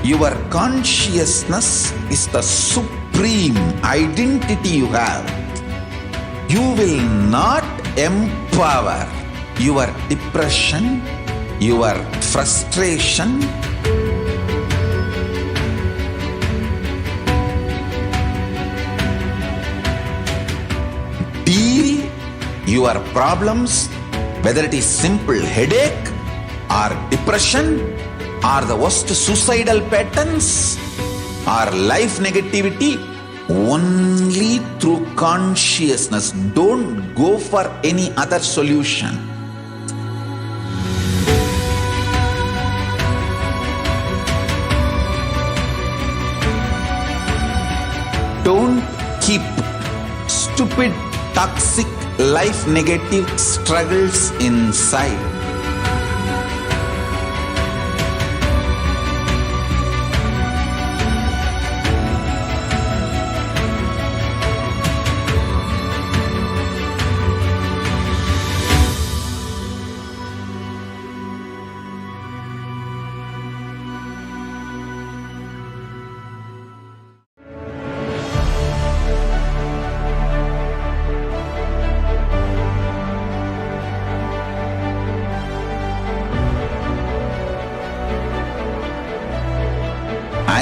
your consciousness is the supreme identity you have. You will not empower your depression, your frustration, deal your problems, whether it is simple headache or depression or the worst suicidal patterns or life negativity, only through consciousness. Don't go for any other solution. Don't keep stupid, toxic, life negative struggles inside.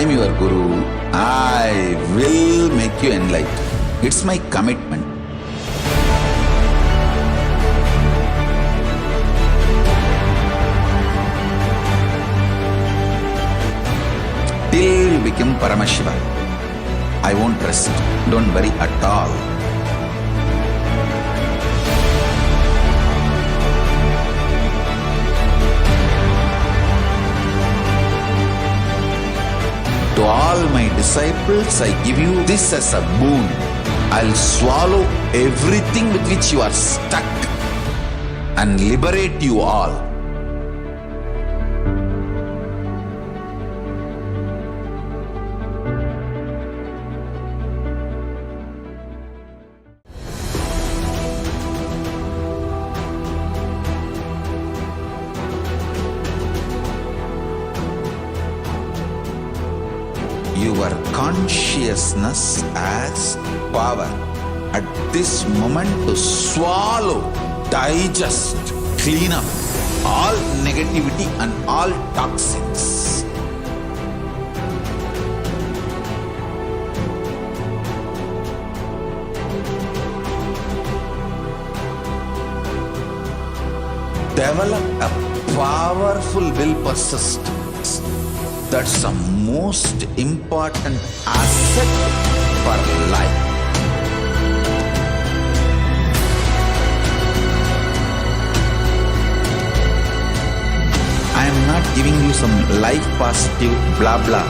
I'm your Guru. I will make you enlightened. It's my commitment. Till you become Paramashiva, I won't rest. Don't worry at all. To all my disciples, I give you this as a boon. I'll swallow everything with which you are stuck and liberate you all. Your consciousness as power at this moment to swallow, digest, clean up all negativity and all toxins. Develop a powerful will persistence. That's the most important asset for life. I am not giving you some life positive blah blah.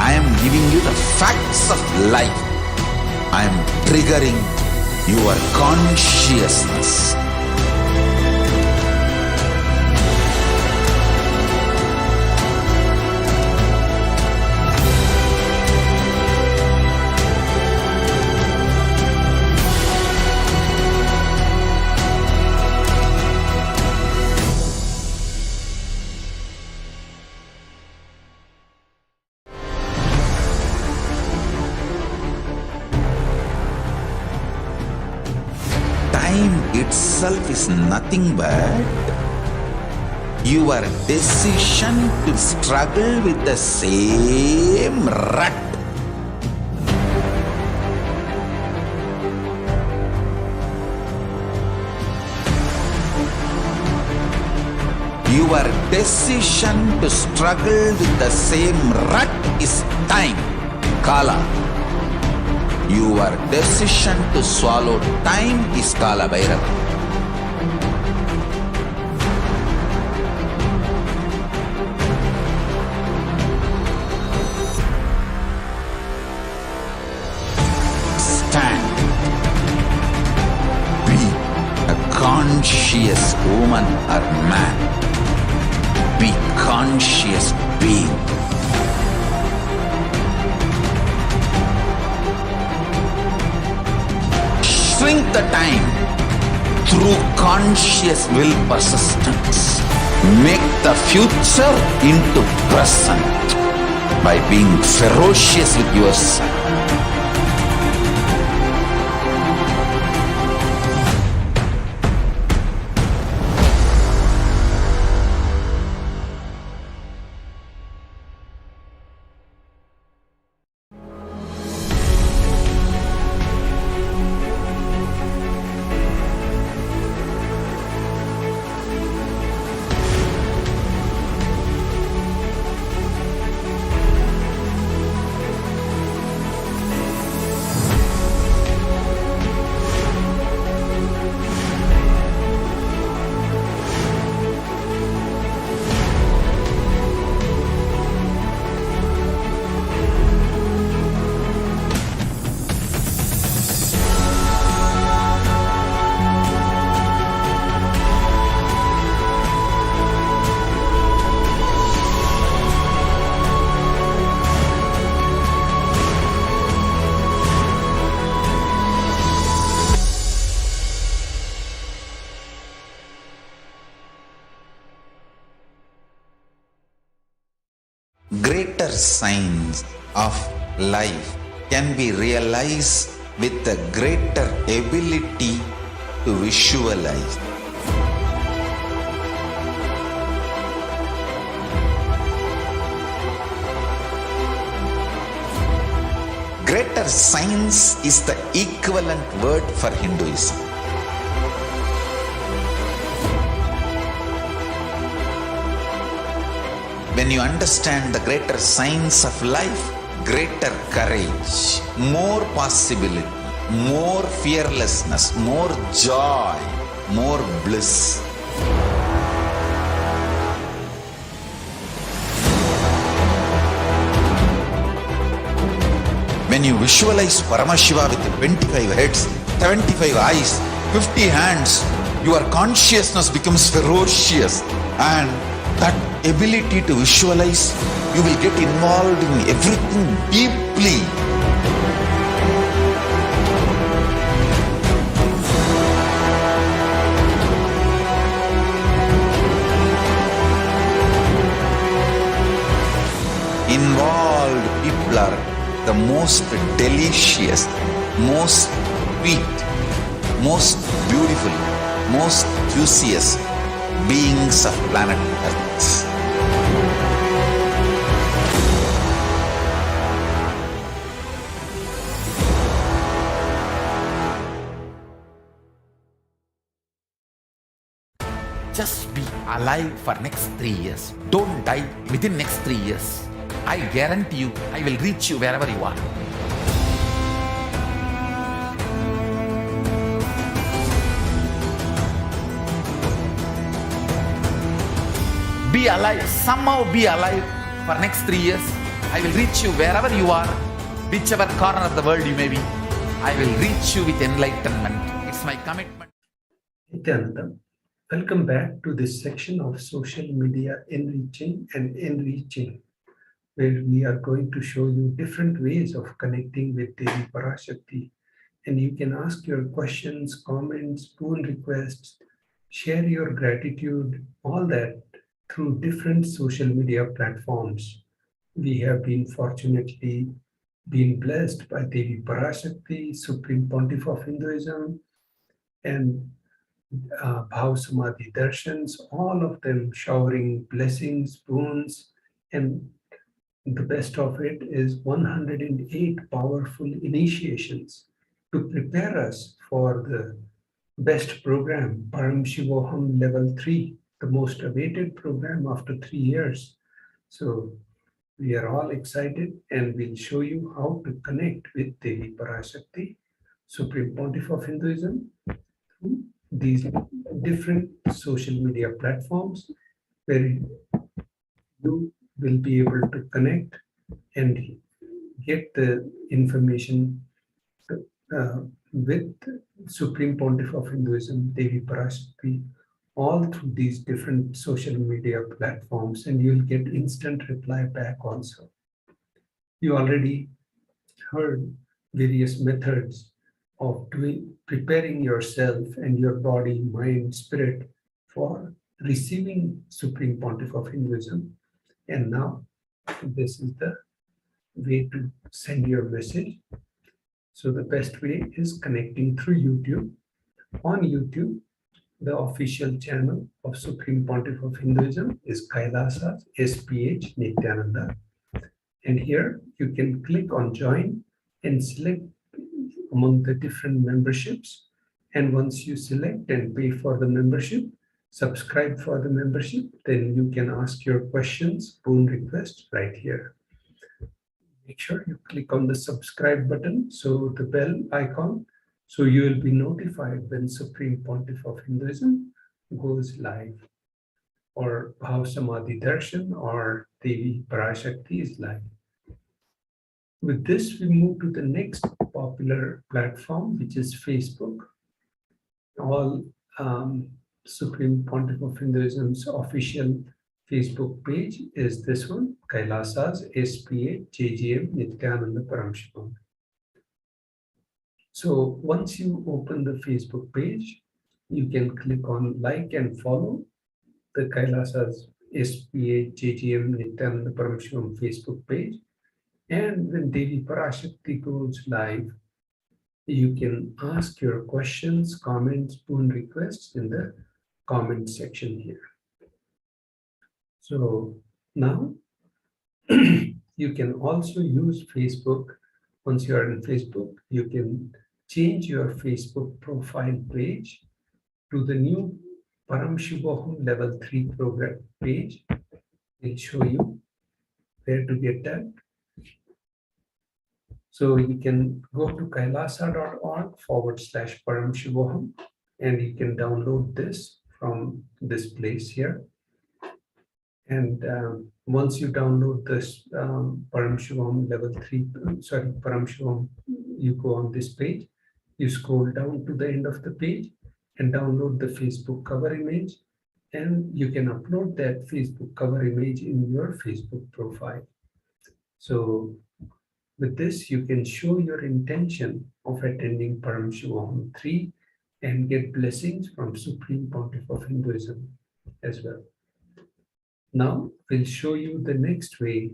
I am giving you the facts of life. I am triggering your consciousness. Time itself is nothing but your decision to struggle with the same rut. Your decision to struggle with the same rut is time, Kala. Your decision to swallow time is Kala Bhairava. Stand. Be a conscious woman or man. Be conscious being. Shrink the time through conscious will persistence. Make the future into present by being ferocious with yourself. Greater signs of life can be realized with a greater ability to visualize. Greater science is the equivalent word for Hinduism. When you understand the greater science of life, greater courage, more possibility, more fearlessness, more joy, more bliss. When you visualize Paramashiva with 25 heads, 75 eyes, 50 hands, your consciousness becomes ferocious, and that ability to visualize, you will get involved in everything deeply. Involved people are the most delicious, most sweet, most beautiful, most juiciest beings of planet Earth. Just be alive for next 3 years. Don't die within next 3 years. I guarantee you, I will reach you wherever you are. Be alive, somehow be alive for next 3 years. I will reach you wherever you are, whichever corner of the world you may be. I will reach you with enlightenment. It's my commitment. Nithyananda, welcome back to this section of social media enriching and enriching, where we are going to show you different ways of connecting with Devi Parashakti. And you can ask your questions, comments, boon requests, share your gratitude, all that through different social media platforms. We have been fortunately been blessed by Devi Parashakti, Supreme Pontiff of Hinduism, and Bhav Samadhi Darshans, all of them showering blessings, boons, and the best of it is 108 powerful initiations to prepare us for the best program, Paramashivoham Level 3, the most awaited program after 3 years. So we are all excited, and we'll show you how to connect with Devi Parashakti, Supreme Pontiff of Hinduism, through these different social media platforms where you will be able to connect and get the information with Supreme Pontiff of Hinduism, Devi Parashakti, all through these different social media platforms, and you'll get instant reply back also. You already heard various methods of preparing yourself and your body, mind, spirit for receiving Supreme Pontiff of Hinduism. And now this is the way to send your message. So the best way is connecting through YouTube. On YouTube, the official channel of Supreme Pontiff of Hinduism is KAILASA's HDH Nithyananda. And here you can click on join and select among the different memberships. And once you select and pay for the membership, subscribe for the membership, then you can ask your questions, boon requests right here. Make sure you click on the subscribe button, so the bell icon, so you will be notified when Supreme Pontiff of Hinduism goes live, or Bhav Samadhi Darshan or Devi Parashakti is live. With this, we move to the next popular platform, which is Facebook. All Supreme Pontiff of Hinduism's official Facebook page is this one, KAILASA's HDH Nithyananda Paramashivam. So once you open the Facebook page, you can click on like and follow the KAILASA's HDH Nithyananda Paramashivam Facebook page. And when Devi Parashakti goes live, you can ask your questions, comments, boon requests in the comment section here. So now you can also use Facebook Once you are in Facebook, you can change your Facebook profile page to the new Paramashivoham level 3 program page. We'll show you where to get that. So you can go to kailasa.org/Paramashivoham and you can download this from this place here. And once you download this Paramashivoham level 3, Paramashivoham, you go on this page, you scroll down to the end of the page and download the Facebook cover image, and you can upload that Facebook cover image in your Facebook profile. So with this, you can show your intention of attending Paramashivoham 3 and get blessings from Supreme Pontiff of Hinduism as well. Now, we'll show you the next way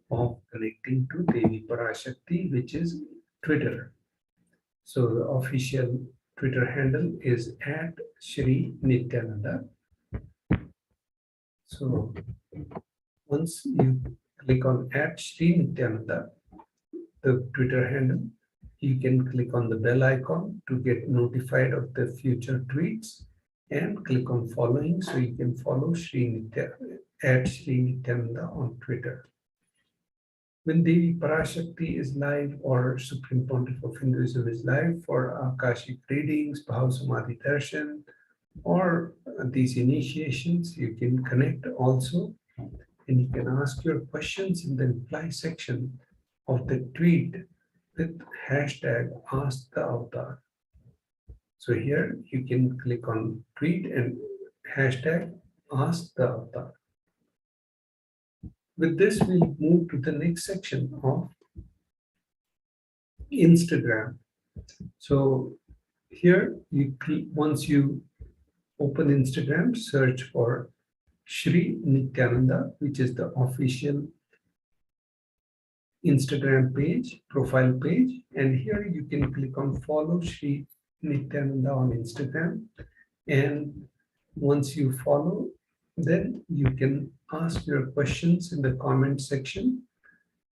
of connecting to Devi Parashakti, which is Twitter. So the official Twitter handle is @Shri Nithyananda. So once you click on @Shri Nithyananda, the Twitter handle, you can click on the bell icon to get notified of the future tweets and click on following so you can follow Shri Nithyananda on Twitter. When Devi Parashakti is live or Supreme Pontiff of Hinduism is live for Akashic readings, Bhav Samadhi Darshan, or these initiations, you can connect also and you can ask your questions in the reply section of the tweet with #AskTheAvatar. So here you can click on tweet and #AskTheAvatar. With this, we'll move to the next section of Instagram. So here, once you open Instagram, search for Shri Nithyananda, which is the official Instagram page, profile page. And here you can click on follow Shri Nithyananda on Instagram. And once you follow, then you can ask your questions in the comment section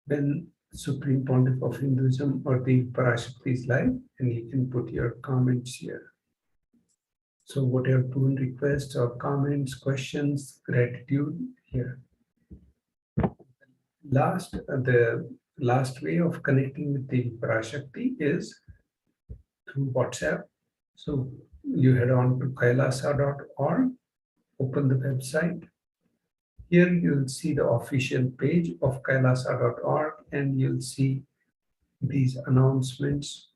when Supreme Pontiff of Hinduism or the Parashakti is live, and you can put your comments here. So whatever boon requests or comments, questions, gratitude here. The last way of connecting with the Parashakti is through WhatsApp. So you head on to kailasa.org, open the website. Here you'll see the official page of kailasa.org and you'll see these announcements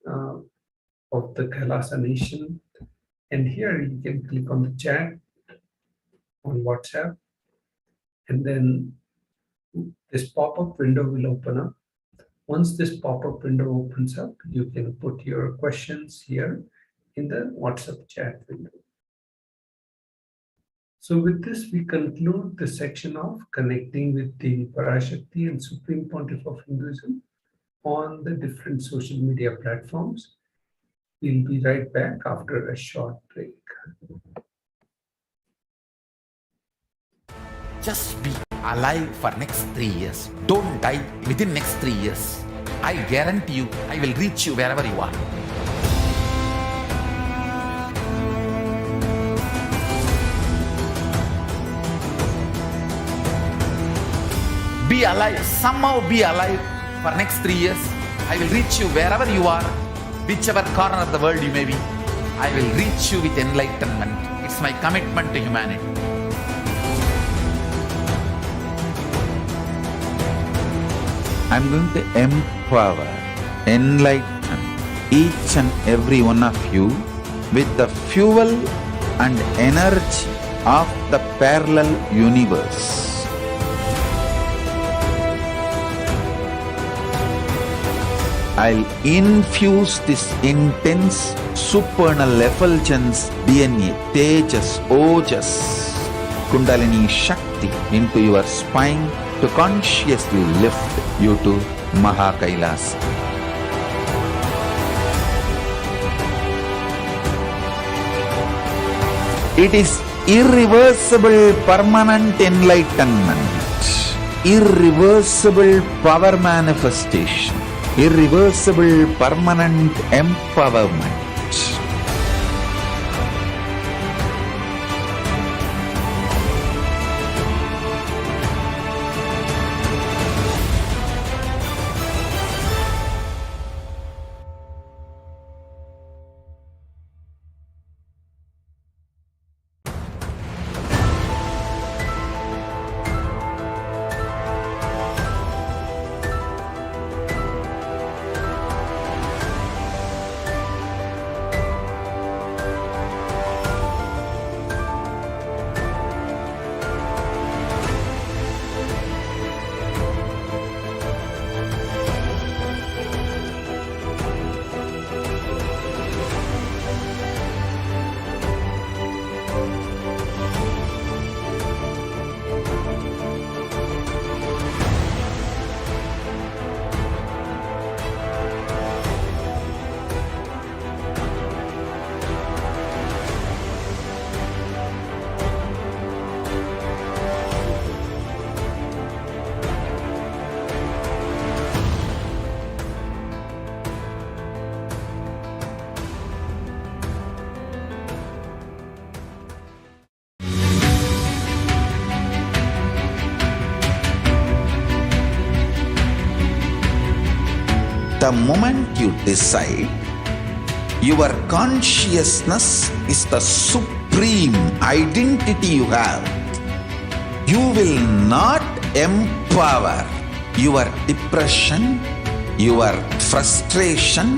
of the Kailasa nation. And here you can click on the chat on WhatsApp, and then this pop-up window will open up. Once this pop-up window opens up, you can put your questions here in the WhatsApp chat window. So with this, we conclude the section of connecting with the Parashakti and Supreme Pontiff of Hinduism on the different social media platforms. We'll be right back after a short break. Just be alive for next 3 years. Don't die within next 3 years. I guarantee you, I will reach you wherever you are. Be alive, somehow be alive for next 3 years. I will reach you wherever you are, whichever corner of the world you may be. I will reach you with enlightenment. It's my commitment to humanity. I'm going to empower, enlighten each and every one of you with the fuel and energy of the parallel universe. I'll infuse this intense supernal effulgence DNA, Tejas, Ojas, Kundalini Shakti into your spine to consciously lift you to KAILASA. It is irreversible permanent enlightenment, irreversible power manifestation, irreversible, permanent empowerment. The moment you decide, your consciousness is the supreme identity you have. You will not empower your depression, your frustration,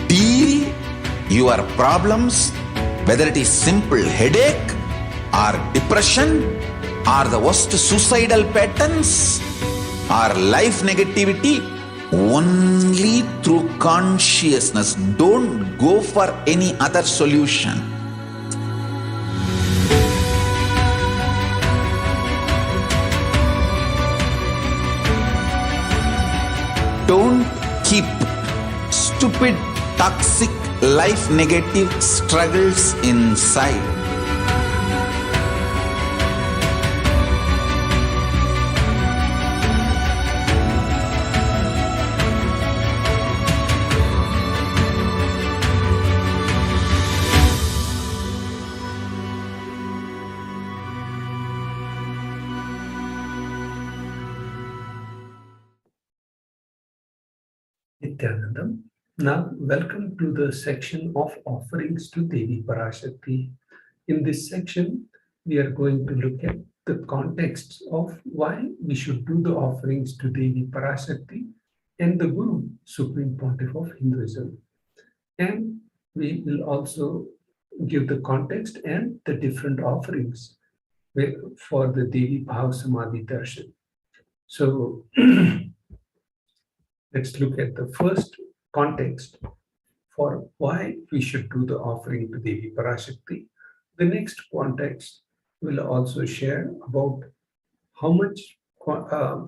deal your problems, whether it is simple headache or depression or the worst suicidal patterns or life negativity, only through consciousness. Don't go for any other solution. Don't keep stupid, toxic, life negative struggles inside. Nithyanandam. Now, welcome to the section of offerings to Devi Parashakti. In this section, we are going to look at the context of why we should do the offerings to Devi Parashakti and the Guru, Supreme Pontiff of Hinduism. And we will also give the context and the different offerings for the Devi Bhav Samadhi Darshan. So, let's look at the first context for why we should do the offering to Devi Parashakti. The next context will also share about how much,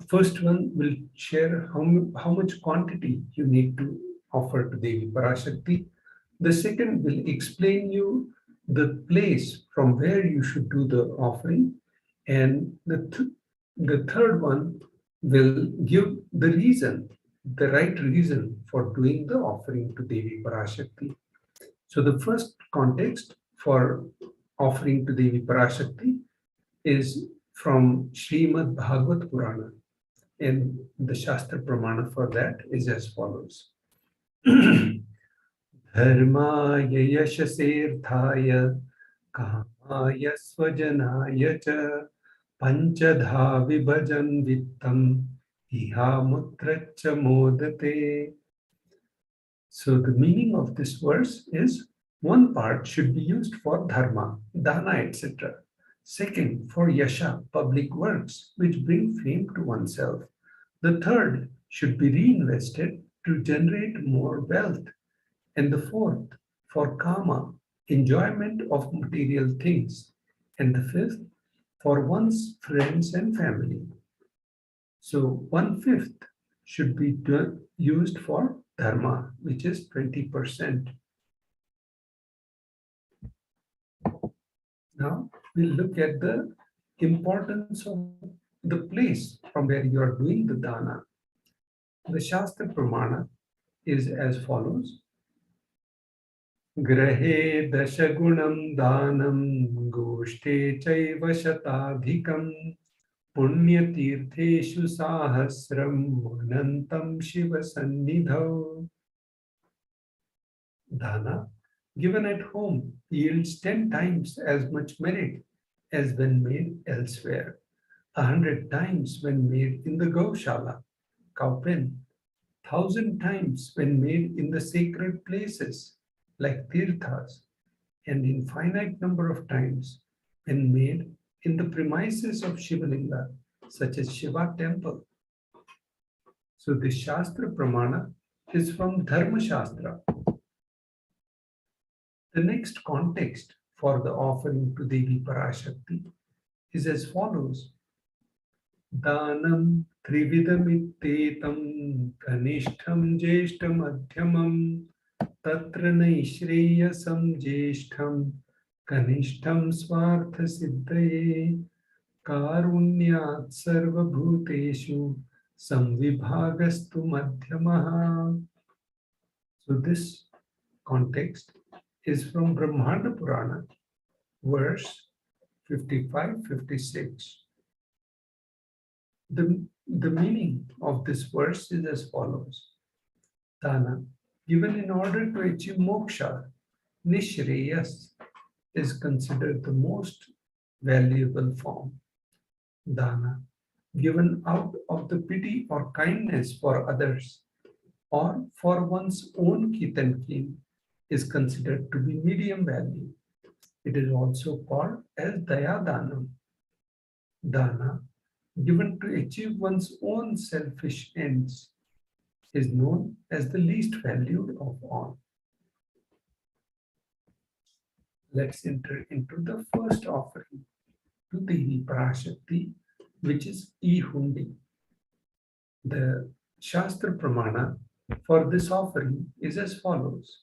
first one will share how much quantity you need to offer to Devi Parashakti. The second will explain you the place from where you should do the offering. And the third one will give the reason, the right reason for doing the offering to Devi Parashakti. So the first context for offering to Devi Parashakti is from Srimad Bhagavad Purana, and the Shastra Pramana for that is as follows. Dharmaya yashasirthaya kamaya swajanaya cha panchadha vibhajan vittam iha mutracha modate. So the meaning of this verse is one part should be used for dharma, dana, etc. Second, for yasha, public works, which bring fame to oneself. The third should be reinvested to generate more wealth. And the fourth, for kama, enjoyment of material things. And the fifth, for one's friends and family. So 1/5 should be used for dharma, which is 20%. Now we'll look at the importance of the place from where you are doing the dana. The Shastra Pramana is as follows. Grahe dashagunam danam goshte chaiva shatadhikam punyatirtheshu sahasram anantam shiva sannidhau. Dana given at home yields 10 times as much merit as when made elsewhere, 100 times when made in the Gaushala, cow pen, 1,000 times when made in the sacred places like tirthas, and infinite number of times when made in the premises of Shivalinga, such as Shiva temple. So this Shastra Pramana is from Dharma Shastra. The next context for the offering to Devi Parashakti is as follows. Danam trividamitetam kanishtham jeshtam adhyamam tatra naishreyasam jeshtham kanishtham swartha siddhaye karunyat sarva bhuteshu samvibhagastu madhyamaha. So this context is from Brahmanda Purana, verse 55-56. The meaning of this verse is as follows. Dana, given in order to achieve moksha, nishreyas, is considered the most valuable form. Dana, given out of the pity or kindness for others, or for one's own kith and kin, is considered to be medium value. It is also called as Dayadanam. Dana, given to achieve one's own selfish ends, is known as the least valued of all. Let's enter into the first offering to Devi Parashakti, which is E-Hundi. The Shastra Pramana for this offering is as follows.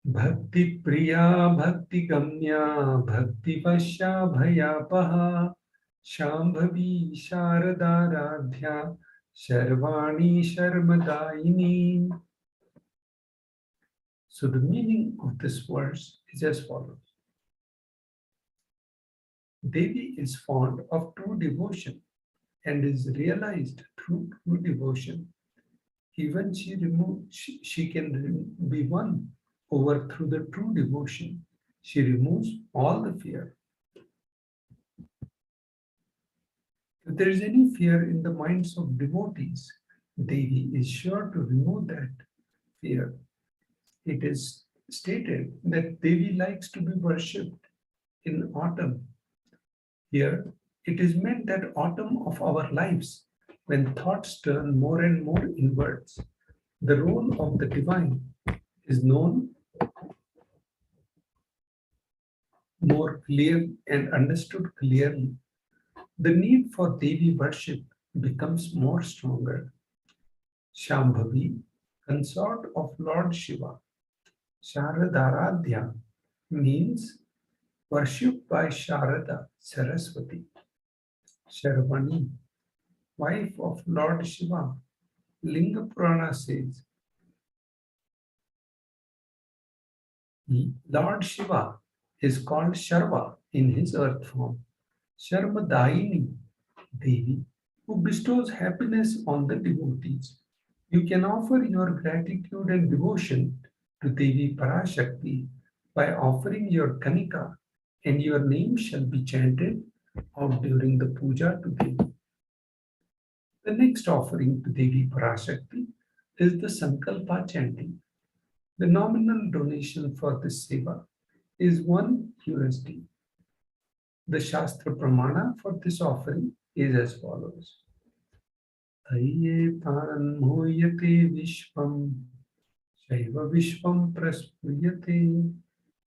Bhakti Priya Bhakti Gamya Bhakti Vasya Bhayapaha Shambhavi Sharadaradhya Sharvani Sharmadaini. So the meaning of this verse is as follows. Devi is fond of true devotion and is realized through true devotion. Even she can be won over through the true devotion. She removes all the fear. If there is any fear in the minds of devotees, Devi is sure to remove that fear. It is stated that Devi likes to be worshipped in autumn. Here, it is meant that autumn of our lives, when thoughts turn more and more inwards, the role of the divine is known more clear and understood clearly. The need for Devi worship becomes more stronger. Shambhavi, consort of Lord Shiva. Sharadaradhya means worshipped by Sharada, Saraswati. Sharvani, wife of Lord Shiva. Linga Purana says, Lord Shiva is called Sharva in his earth form. Sharmadaini, Devi, who bestows happiness on the devotees. You can offer your gratitude and devotion to Devi Parashakti by offering your kanika, and your name shall be chanted out during the puja to Devi. The next offering to Devi Parashakti is the Sankalpa chanting. The nominal donation for this seva is 1 USD. The Shastra Pramana for this offering is as follows. Taye tan moyate vishvam shaiva vishvam praspuyate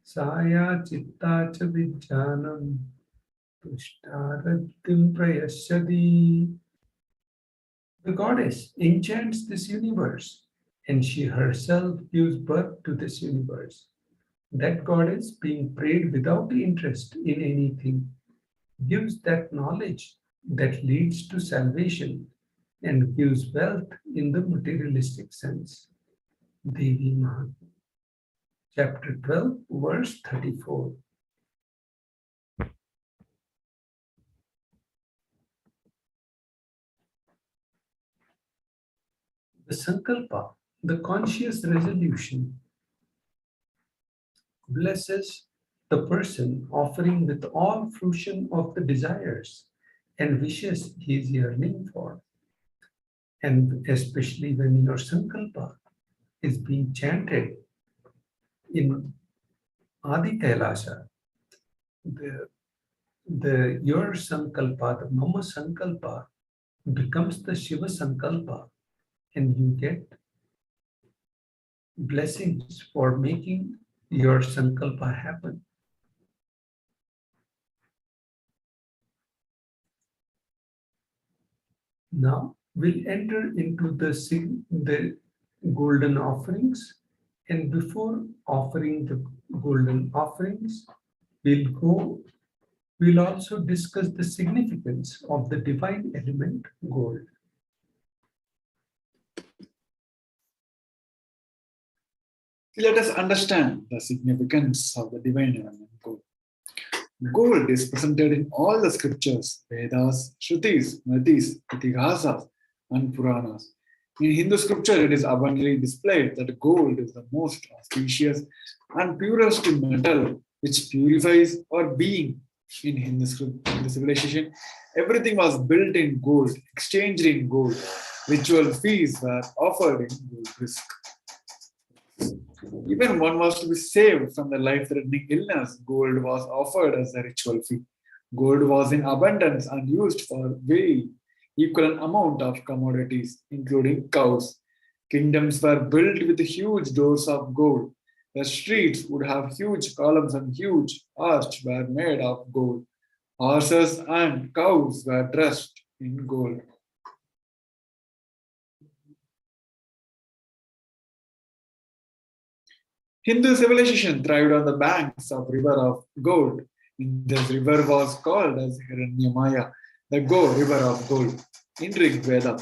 saya chitta cha vijjanam tushtaradhim prayashyadi. The goddess enchants this universe, and she herself gives birth to this universe. That goddess being prayed without interest in anything gives that knowledge that leads to salvation and gives wealth in the materialistic sense. Devi Mahatma, chapter 12, verse 34. The Sankalpa, the conscious resolution, blesses the person offering with all fruition of the desires and wishes he is yearning for. And especially when your Sankalpa is being chanted in Adi KAILASA, your Sankalpa, the Mama Sankalpa, becomes the Shiva Sankalpa, and you get blessings for making your Sankalpa happen. Now we'll enter into the golden offerings, and before offering the golden offerings, we'll also discuss the significance of the divine element gold. Let us understand the significance of the divine element gold. Gold is presented in all the scriptures, Vedas, Shrutis, Smritis, Itihasas, and Puranas. In Hindu scripture, it is abundantly displayed that gold is the most auspicious and purest metal which purifies our being. In Hindu civilization, everything was built in gold, exchanged in gold. Ritual fees were offered in gold risk. Even one was to be saved from the life-threatening illness, gold was offered as a ritual fee. Gold was in abundance and used for very equivalent amount of commodities, including cows. Kingdoms were built with huge doors of gold. The streets would have huge columns and huge arches were made of gold. Horses and cows were dressed in gold. Hindu civilization thrived on the banks of river of gold. This river was called as Hiranyamaya, the river of gold. In Rig Veda,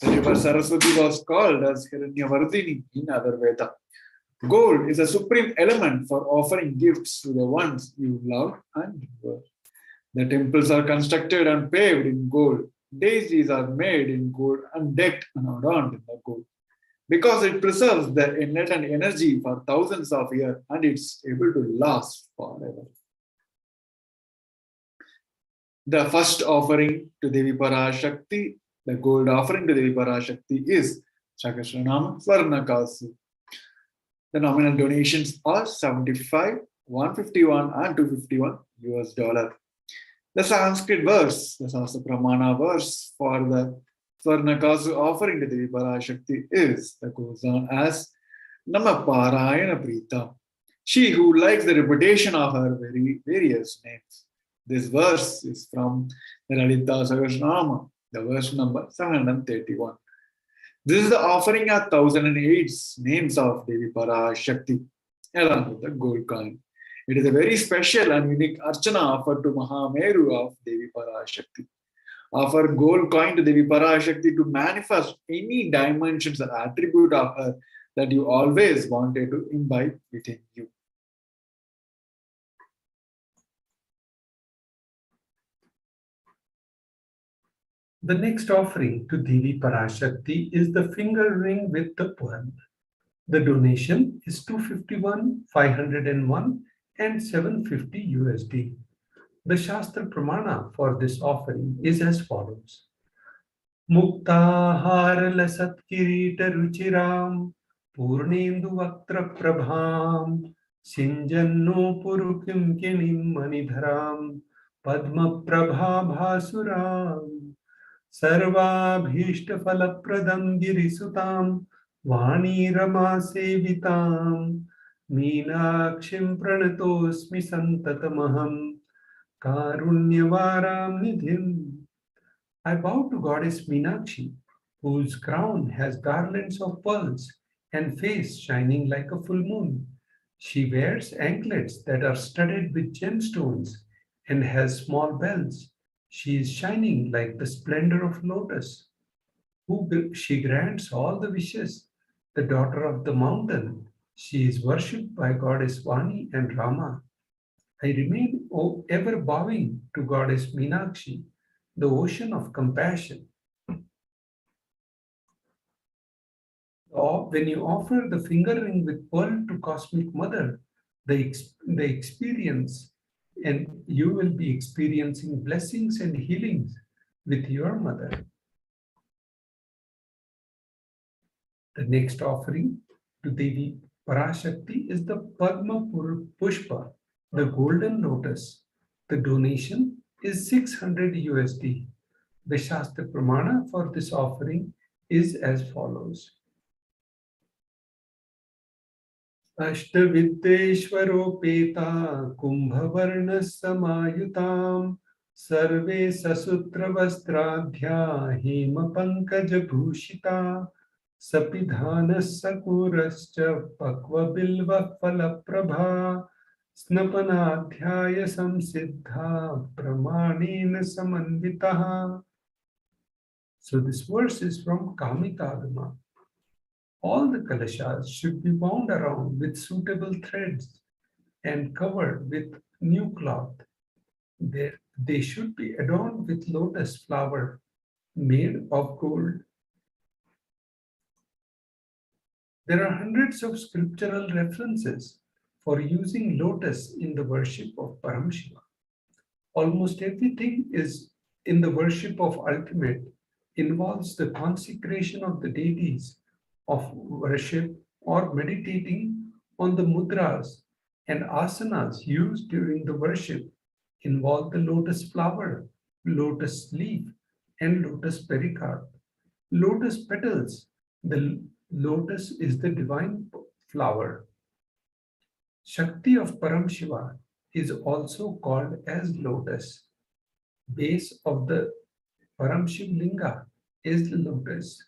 the river Saraswati was called as Hiranyavardhini in other Veda. Gold is a supreme element for offering gifts to the ones you love and worship. The temples are constructed and paved in gold. Deities are made in gold and decked and adorned in the gold. Because it preserves the latent energy for thousands of years and it's able to last forever. The first offering to Devi Parashakti, the gold offering to Devi Parashakti is Sahasranama Swarnakasu. The nominal donations are 75, 151 and 251 US dollar. The Sanskrit verse, the Sastra Pramana verse for the Swarnakasu offering to Devi Parashakti is that goes on as Nama Parayana Prita, she who likes the reputation of her various names. This verse is from the Lalita Sahasranama, the verse number 731. This is the offering of 1008 names of Devi Parashakti along with the gold coin. It is a very special and unique archana offered to Mahameru of Devi Parashakti. Offer gold coin to Devi Parashakti to manifest any dimensions or attribute of her that you always wanted to imbibe within you. The next offering to Devi Parashakti is the finger ring with the pearl. The donation is 251, 501 and 750 USD. The Shastra Pramana for this offering is as follows. Muktahar lasat kirita ruchiram purnendu vaktra prabham sinjanno purukim kinim manidharam padma prabha bhasuram sarvabhishta falapradam girisutam vani rama sevitam meenakshim pranatosmi santatamaham karunyavaram nidhim. I bow to Goddess Meenakshi, whose crown has garlands of pearls and face shining like a full moon. She wears anklets that are studded with gemstones and has small bells. She is shining like the splendor of lotus. She grants all the wishes, the daughter of the mountain. She is worshipped by goddess Vani and Rama. I remain ever bowing to goddess Meenakshi, the ocean of compassion. When you offer the finger ring with pearl to Cosmic Mother, the experience, and you will be experiencing blessings and healings with your mother. The next offering to Devi Parashakti is the Padma Pushpa, the golden lotus. The donation is 600 USD. The Shastra Pramana for this offering is as follows. अष्टविद्येश्वरोपेता कुम्भवर्णसमायुतां सर्वे ससूत्रवस्त्राढ्या हेमपङ्कजभूषिता सपिधानः सकुरश्च पक्वबिल्वः फलप्रभा स्नपनाध्याय संसिद्धा प्रमाणेन समन्वितः. So this verse is from Kamikagama. All the kalashas should be wound around with suitable threads and covered with new cloth. They should be adorned with lotus flower made of gold. There are hundreds of scriptural references for using lotus in the worship of Paramashiva. Almost everything is in the worship of ultimate involves the consecration of the deities of worship or meditating on the mudras and asanas used during the worship involve the lotus flower, lotus leaf, and lotus pericarp. Lotus petals, the lotus is the divine flower. Shakti of Paramashiva is also called as lotus. Base of the Paramashiv Linga is the lotus.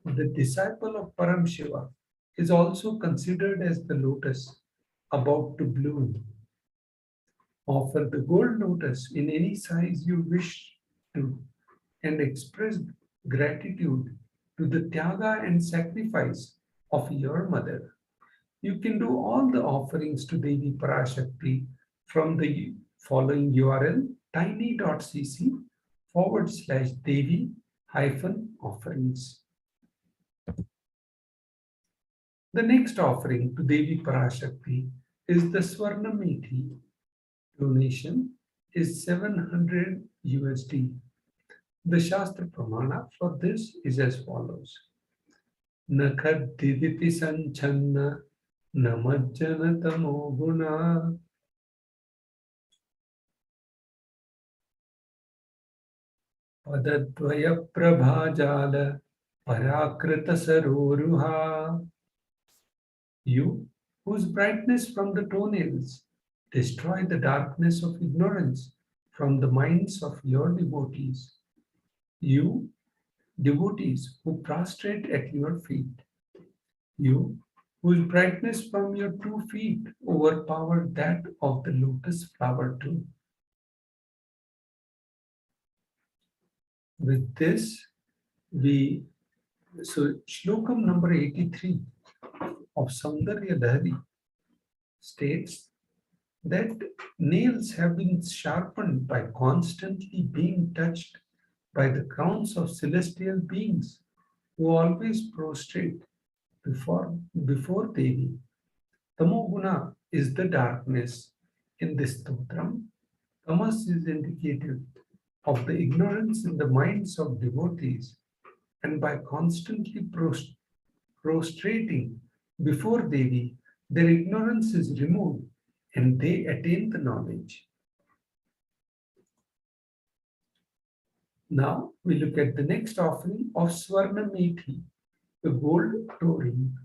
The disciple of Paramashiva is also considered as the lotus about to bloom. Offer the gold lotus in any size you wish to and express gratitude to the tyaga and sacrifice of your mother. You can do all the offerings to Devi Parashakti from the following URL tiny.cc/Devi-offerings. The next offering to Devi Parashakti is the Swarna Methi. Donation is 700 USD. The Shastra Pramana for this is as follows. Nakhad diditi sanchanna namajjana tamo guna padadvaya prabhajala parakrita saroruha. You, whose brightness from the toenails destroy the darkness of ignorance from the minds of your devotees. You, devotees who prostrate at your feet. You, whose brightness from your 2 feet overpower that of the lotus flower too. With this, Shlokam number 83 of Saundarya Lahari states that nails have been sharpened by constantly being touched by the crowns of celestial beings who always prostrate before Devi. Tamoguna is the darkness. In this stotram, tamas is indicative of the ignorance in the minds of devotees, and by constantly prostrating before Devi, their ignorance is removed and they attain the knowledge. Now we look at the next offering of Swarna Methi, the gold toe ring.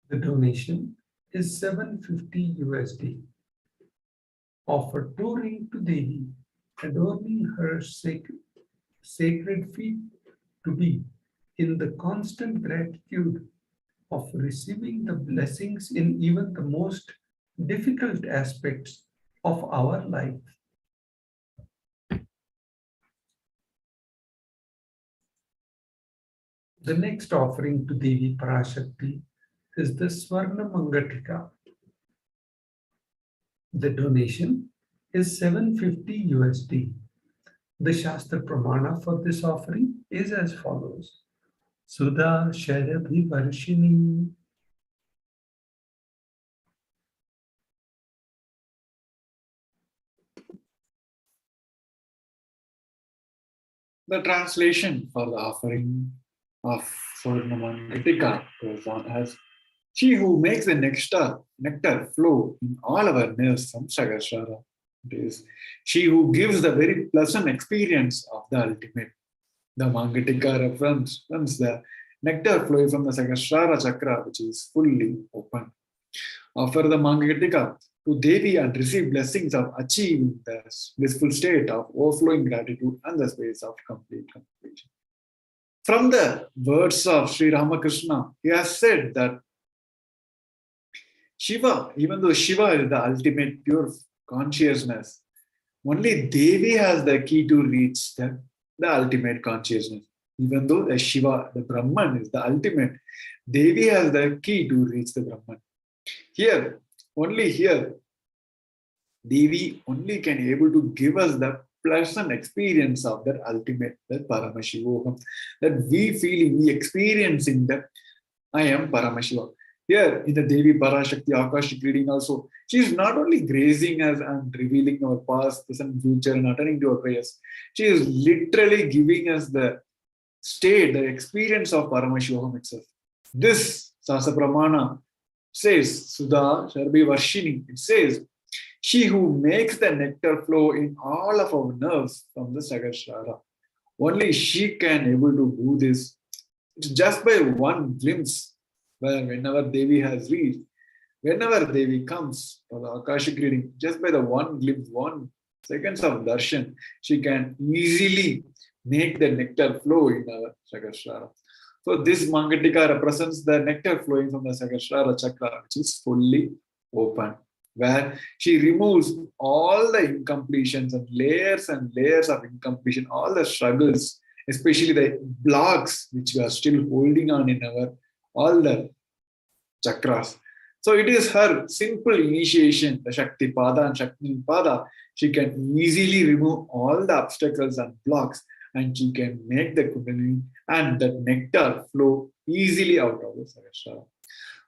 The donation is 750 USD. Offer toe ring to Devi, adorning her sacred feet to be in the constant gratitude of receiving the blessings in even the most difficult aspects of our life. The next offering to Devi Parashakti is the Swarna Mangatika. The donation is 750 USD. The Shastra Pramana for this offering is as follows. Sudha Sharabhi Varshini. The translation for the offering of Purnamangatika goes on as she who makes the nectar flow in all our nerves from Sagasrara. It is she who gives the very pleasant experience of the ultimate. The Mangatika reference the nectar flowing from the Sagasrara chakra, which is fully open. Offer the Mangatika to Devi and receive blessings of achieving the blissful state of overflowing gratitude and the space of complete completion. From the words of Sri Ramakrishna, he has said that Shiva, even though Shiva is the ultimate pure consciousness, only Devi has the key to reach the ultimate consciousness. Even though the Shiva, the Brahman, is the ultimate, Devi has the key to reach the Brahman. Here, Devi only can able to give us the pleasant experience of that ultimate, that Paramashivoham, that we experiencing that I am Paramashiva. Here in the Devi Parashakti Akashic reading also, she is not only grazing us and revealing our past, present, future and attending to our prayers. She is literally giving us the state, the experience of Paramashivoham itself. This Sasa Pramana says, Sudha Sharbi Varshini, it says, she who makes the nectar flow in all of our nerves from the Sagasrara. Only she can able to do this. It's just by one glimpse, where whenever Devi has reached, whenever Devi comes for the Akashic reading, just by the one glimpse, 1 seconds of darshan, she can easily make the nectar flow in our Sagasrara. So this Mangatika represents the nectar flowing from the Sagasrara chakra, which is fully open, where she removes all the incompletions and layers of incompletion, all the struggles, especially the blocks which we are still holding on in our all the chakras. So it is her simple initiation, the Shakti Pada and Shakti Pada. She can easily remove all the obstacles and blocks, and she can make the Kundalini and the nectar flow easily out of the Sagasrara.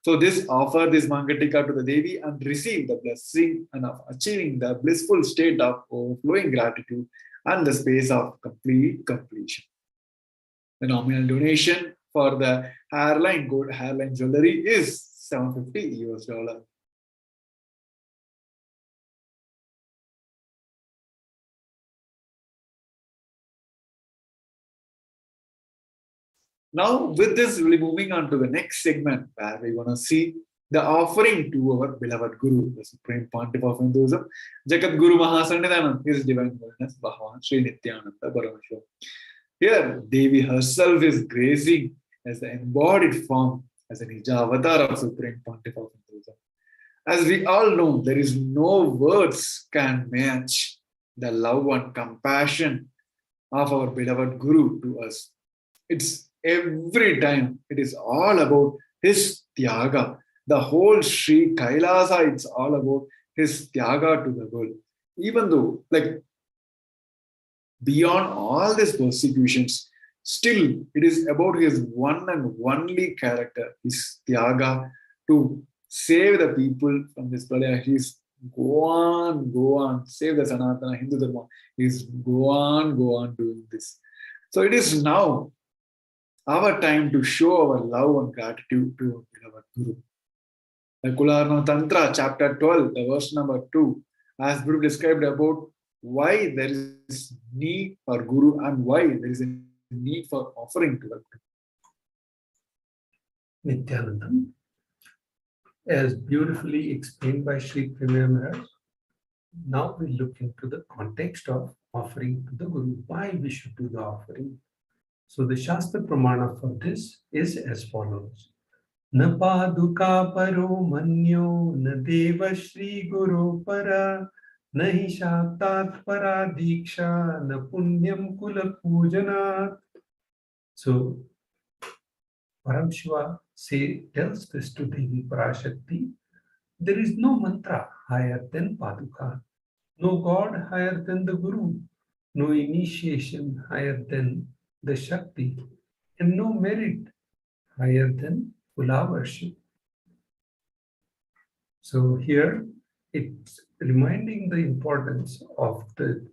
So this offer this Mangatika to the Devi and receive the blessing and of achieving the blissful state of overflowing gratitude and the space of complete completion. The nominal donation for the gold hairline jewelry is $750. Now, with this, we'll be moving on to the next segment where we're going to see the offering to our beloved Guru, the Supreme Pontiff of Hinduism, Jagat Guru Mahasannidhanam, His Divine Holiness, Bhagavan Sri Nithyananda Paramashivam. Here, Devi herself is gracing as the embodied form, as an Nija avatar of Supreme Pontiff of Hinduism. As we all know, there is no words can match the love and compassion of our beloved Guru to us. It's every time, it is all about his Tyaga. The whole Sri KAILASA, it's all about his Tyaga to the world. Even though, beyond all these persecutions, still it is about his one and only character, his Tyaga to save the people from this prayer. He's go on, save the Sanatana Hindu Dharma. He's go on doing this. So it is now our time to show our love and gratitude to our Guru. The Kularna Tantra, chapter 12, the verse number 2, has been described about why there is need for Guru and why there is a need for offering to the Guru. Nithyananda, as beautifully explained by Sri Premier Maharaj, now we look into the context of offering to the Guru, why we should do the offering. So the Shastra Pramana for this is as follows. न पादुका परो मन्यो न देव श्री गुरो para न हि शाक्तात् परा दीक्षा न punyam kula pujanat. So Paramshiva tells this to Devi Parashakti. There is no mantra higher than Paduka, no God higher than the Guru, no initiation higher than the Shakti, and no merit higher than Kula worship. So here it's reminding the importance of the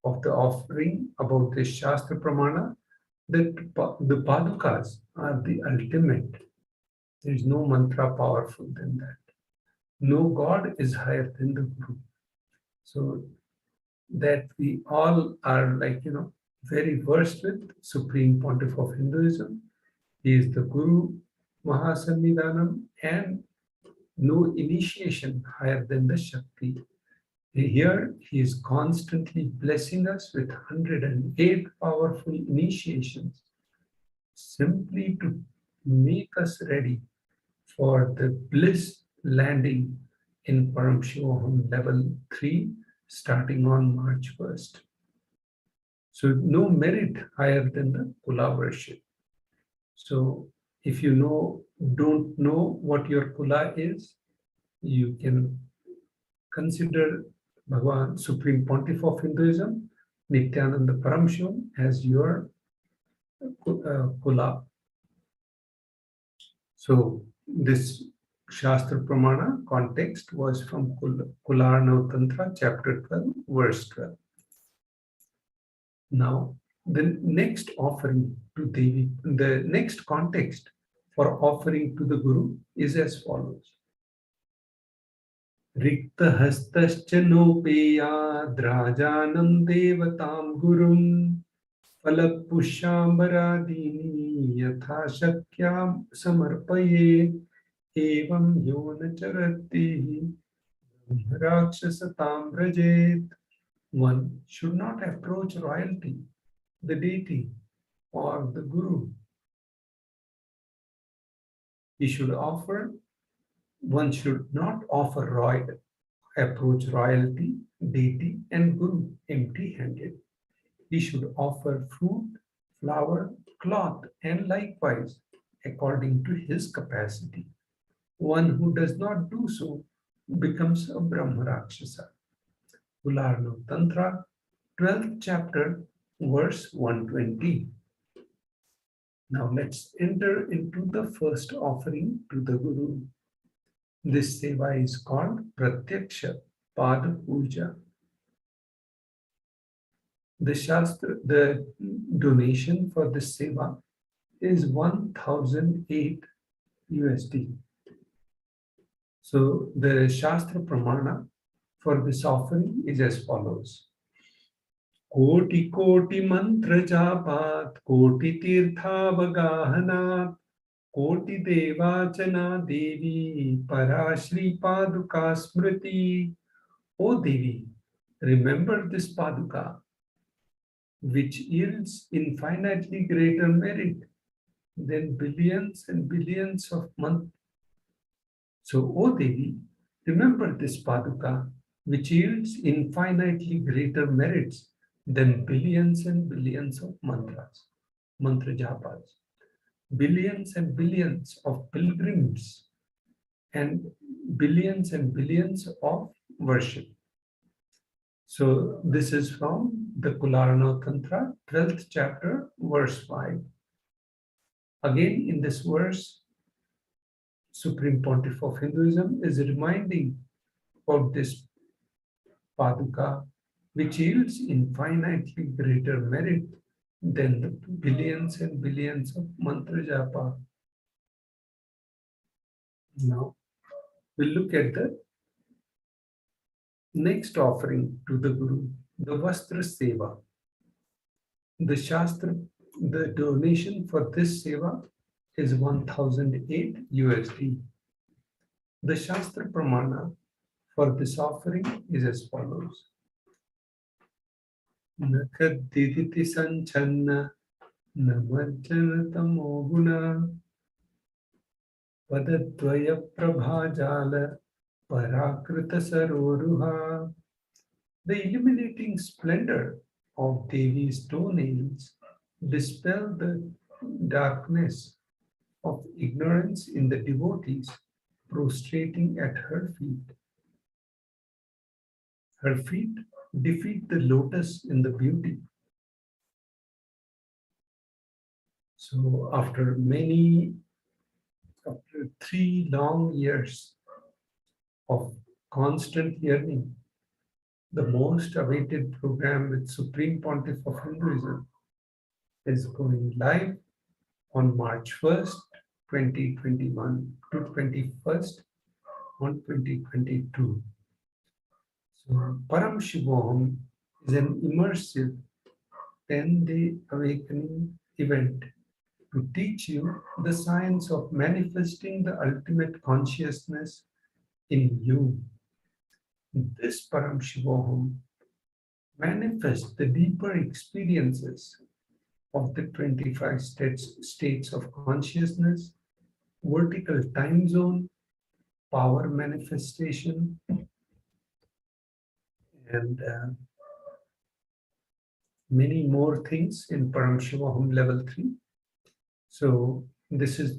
offering about the Shastra Pramana, that the Padukas are the ultimate. There is no mantra powerful than that. No God is higher than the Guru. So that we all are very versed with Supreme Pontiff of Hinduism. He is the Guru Mahasannidhanam, and no initiation higher than the Shakti. Here he is constantly blessing us with 108 powerful initiations, simply to make us ready for the bliss landing in Paramashivoham level 3 starting on March 1st. So no merit higher than the Kula worship. So if you don't know what your Kula is, you can consider Bhagavan, Supreme Pontiff of Hinduism, Nithyananda Paramashivam, as your Kula. So this Shastra Pramana context was from Kularnav Tantra, chapter 12, verse 12. Now, the next offering to Devi, the next context for offering to the Guru is as follows. Rikta hastascha nopeya drajanam devatam gurum फलपुष्याम्बरादीनि यथा शक्यां समर्पये एवं यो न चरति राक्षसतां व्रजेत. One should not approach royalty, the deity, or the guru. One should not approach royalty, deity, and guru empty-handed. He should offer fruit, flower, cloth, and likewise according to his capacity. One who does not do so becomes a Brahma Rakshasa. Kularnav Tantra, 12th chapter, verse 120. Now let's enter into the first offering to the Guru. This seva is called Pratyaksha Pada Puja. The donation for this seva is 1008 USD. So the Shastra Pramana for this offering is as follows. Koti koti mantra japat, koti tirtha vagahanat, koti devachana devi, parashri paduka smriti. O Devi, remember this paduka, which yields infinitely greater merit than billions and billions of mantras. So, O Devi, remember this paduka, which yields infinitely greater merits than billions and billions of mantras, mantra japas, billions and billions of pilgrims, and billions of worship. So this is from the Kularnav Tantra, 12th chapter, verse 5. Again, in this verse, Supreme Pontiff of Hinduism is reminding of this paduka, which yields infinitely greater merit than the billions and billions of mantra japa. Now, we'll look at the next offering to the Guru, the Vastra Seva. The Shastra, the donation for this Seva is 1008 USD. The Shastra Pramana for this offering is as follows. Nakadiditi sanchanna namarjana tamoguna Padadvaya Prabhajala Parakrita Saroruha. The illuminating splendor of Devi's toenails dispel the darkness of ignorance in the devotees prostrating at her feet. Her feet defeat the lotus in the beauty. So after 3 long years of constant yearning, the most awaited program with Supreme Pontiff of Hinduism is going live on March 1st, 2021 to 21st on 2022. So Paramashivoham is an immersive 10-day awakening event to teach you the science of manifesting the ultimate consciousness in you. This Paramashivoham manifests the deeper experiences of the 25 states of consciousness, vertical time zone, power manifestation, and many more things in Paramashivoham level 3. So this is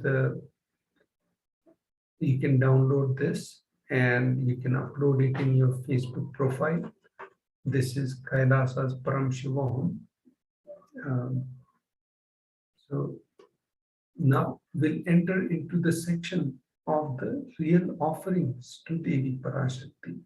you can download this and you can upload it in your Facebook profile. This is KAILASA's Paramashivoham. So now we'll enter into the section of the real offerings to Devi Parashakti.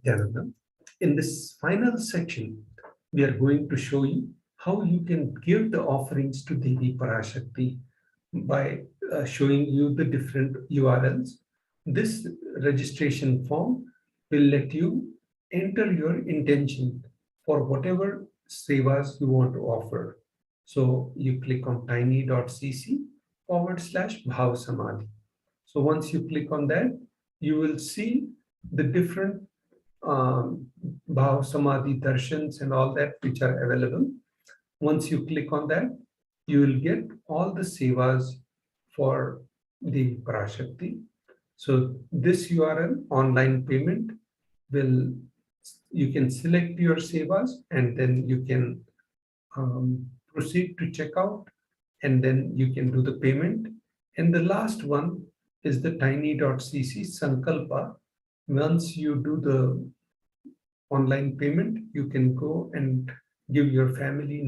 Nithyananda. In this final section, we are going to show you how you can give the offerings to Devi Parashakti by showing you the different URLs. This registration form will let you enter your intention for whatever sevas you want to offer. So you click on tiny.cc/Bhav Samadhi. So once you click on that, you will see the different Bhav Samadhi darshans and all that which are available. Once you click on that, you will get all the sevas for the Parashakti. So this URL, online payment, you can select your sevas and then you can proceed to checkout and then you can do the payment. And the last one is the tiny.cc Sankalpa. Once you do the online payment, you can go and give your family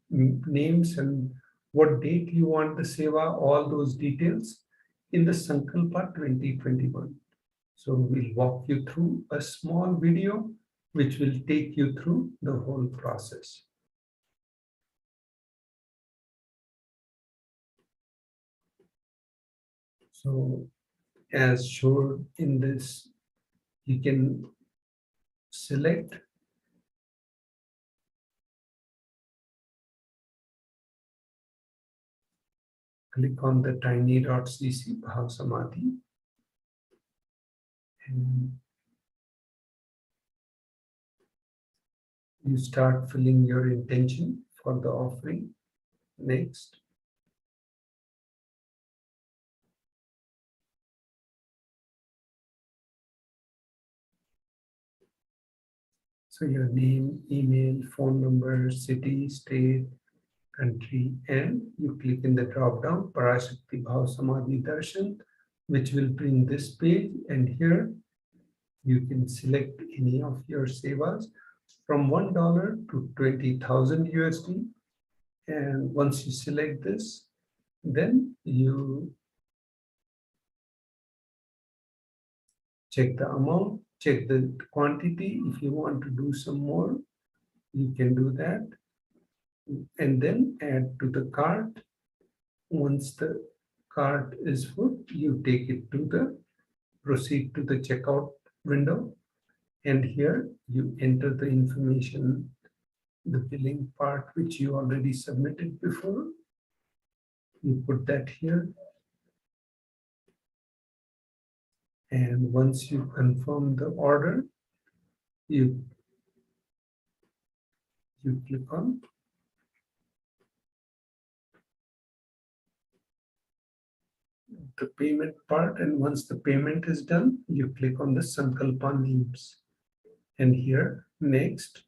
names and what date you want the seva, all those details in the Sankalpa 2021. So we'll walk you through a small video which will take you through the whole process. So as shown in this, you can select click on the tiny.cc Bhav Samadhi and you start filling your intention for the offering. Next. So your name, email, phone number, city, state, country, and you click in the drop down Parashakti Bhav Samadhi Darshan, which will bring this page, and here you can select any of your sevas from $1 to 20,000 USD. And once you select this, then you check the amount, check the quantity. If you want to do some more, you can do that. And then add to the cart. Once the cart is full, you take it to the proceed to the checkout window. And here you enter the information, the billing part, which you already submitted before. You put that here. And once you confirm the order, you click on the payment part, and once the payment is done, you click on the Sankalpa names. And here, next,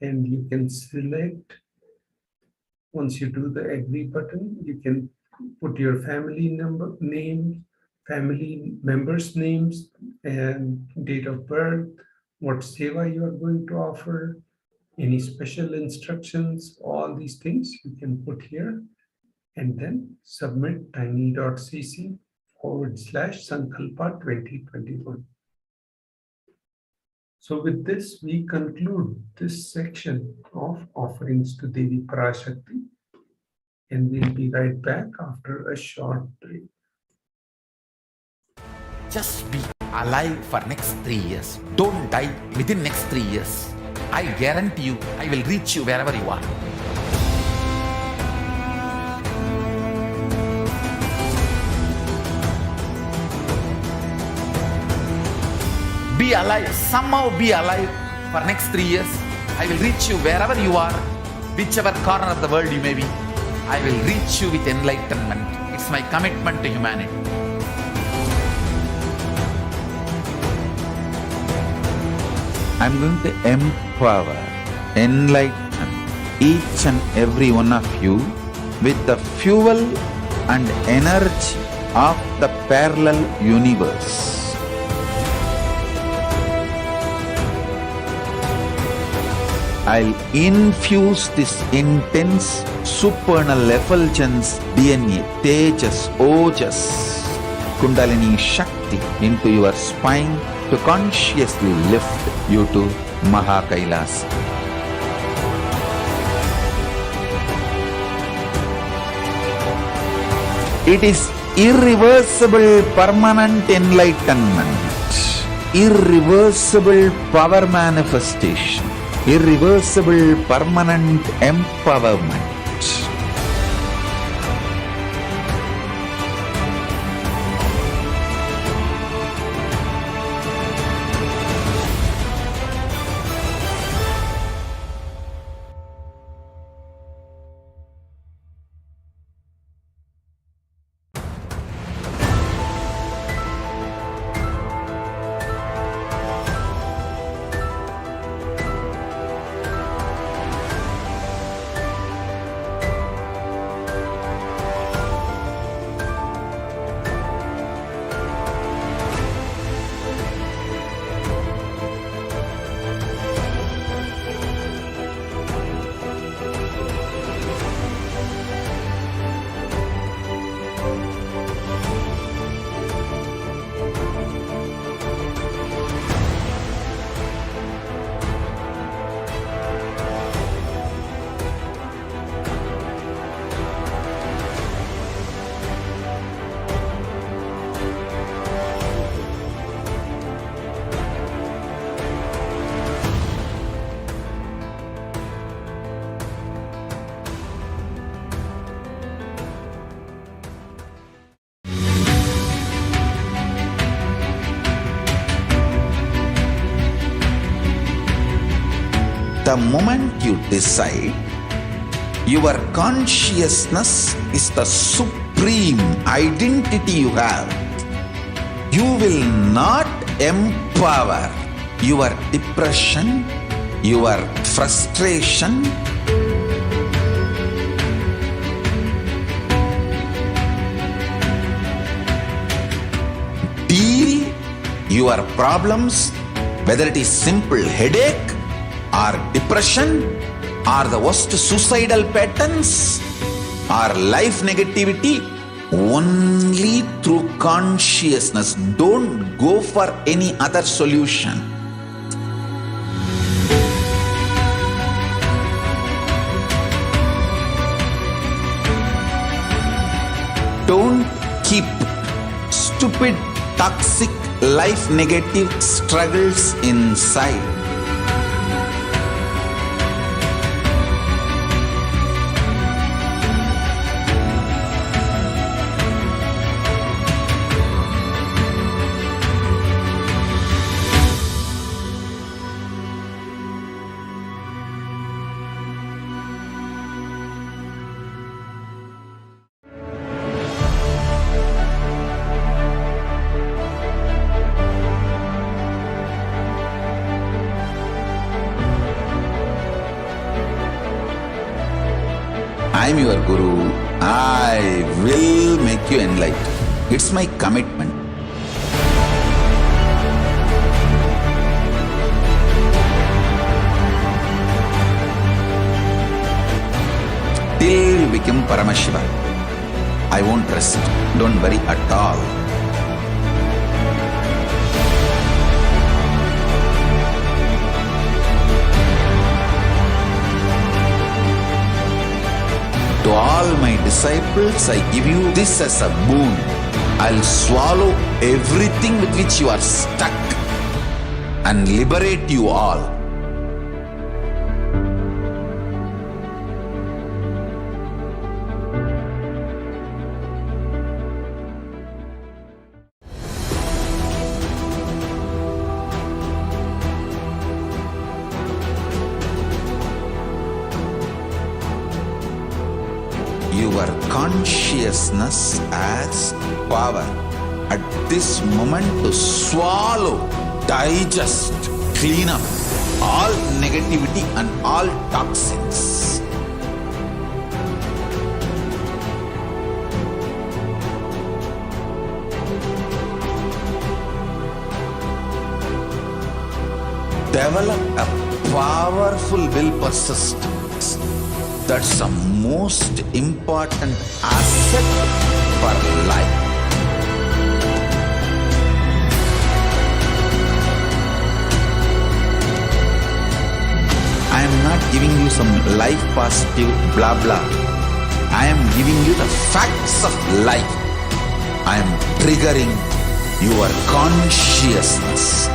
and you can select, once you do the agree button, you can put your family number, name, family members' names, and date of birth, what seva you are going to offer, any special instructions, all these things you can put here, and then submit tiny.cc/Sankalpa 2021. So with this, we conclude this section of offerings to Devi Parashakti, and we'll be right back after a short break. Just be alive for next 3 years. Don't die within next 3 years. I guarantee you, I will reach you wherever you are. Be alive, somehow be alive for next 3 years. I will reach you wherever you are, whichever corner of the world you may be. I will reach you with enlightenment. It's my commitment to humanity. I'm going to empower, enlighten each and every one of you with the fuel and energy of the parallel universe. I'll infuse this intense supernal effulgence DNA, Tejas, Ojas, Kundalini Shakti into your spine to consciously lift you to KAILASA. It is irreversible permanent enlightenment, irreversible power manifestation, irreversible permanent empowerment. The moment you decide, your consciousness is the supreme identity you have. You will not empower your depression, your frustration, deal your problems, whether it is simple headache or depression or the worst suicidal patterns or life negativity, only through consciousness. Don't go for any other solution. Don't keep stupid, toxic, life negative struggles inside. I am your Guru. I will make you enlightened. It's my commitment. Till you become Paramashiva, I won't rest. Don't worry at all. To all my disciples, I give you this as a boon. I'll swallow everything with which you are stuck and liberate you all. Your consciousness has power at this moment to swallow, digest, clean up all negativity and all toxins. Develop a powerful will persistence. That's the most important asset for life. I am not giving you some life positive blah blah. I am giving you the facts of life. I am triggering your consciousness.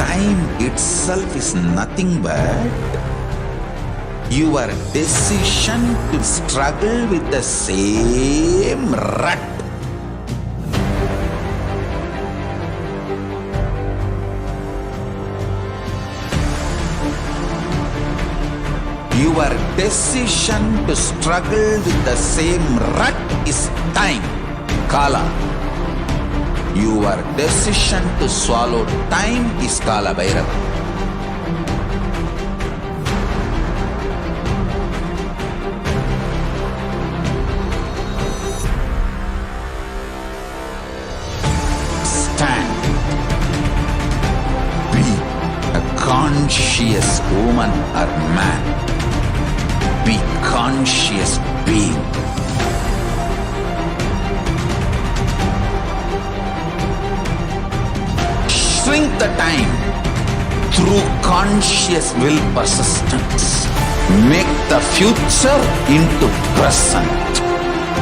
Time itself is nothing but your decision to struggle with the same rut. Your decision to struggle with the same rut is time, Kala. Your decision to swallow time is Kala Bhairava. Stand. Be a conscious woman or man. Be conscious being. Shrink the time through conscious will persistence. Make the future into present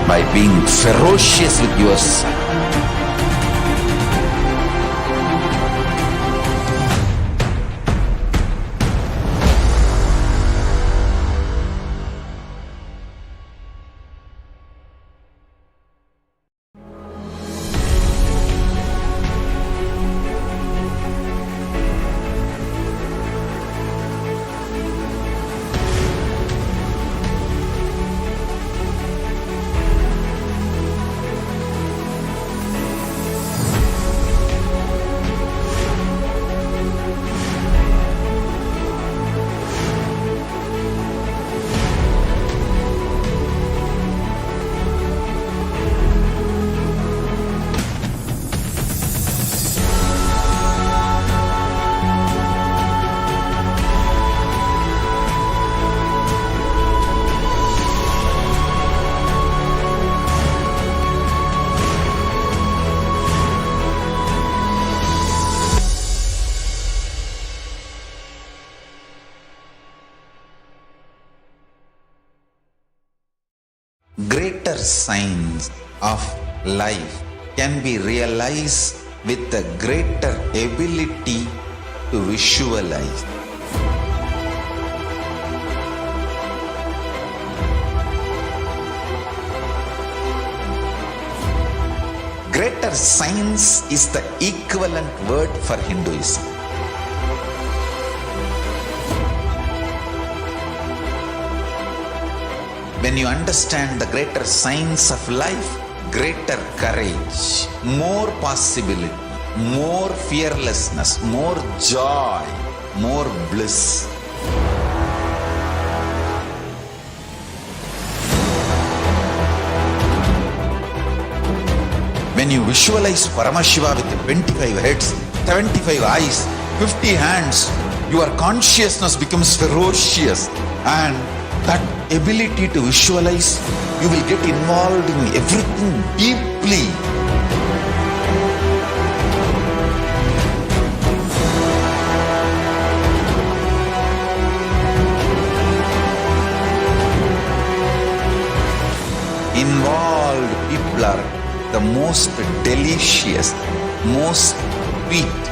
by being ferocious with yourself. signs of life can be realized with a greater ability to visualize. Greater signs is the equivalent word for Hinduism. When you understand the greater signs of life, greater courage, more possibility, more fearlessness, more joy, more bliss. When you visualize Paramashiva with 25 heads, 75 eyes, 50 hands, your consciousness becomes ferocious, and that ability to visualize, you will get involved in everything deeply. Involved people are the most delicious, most sweet,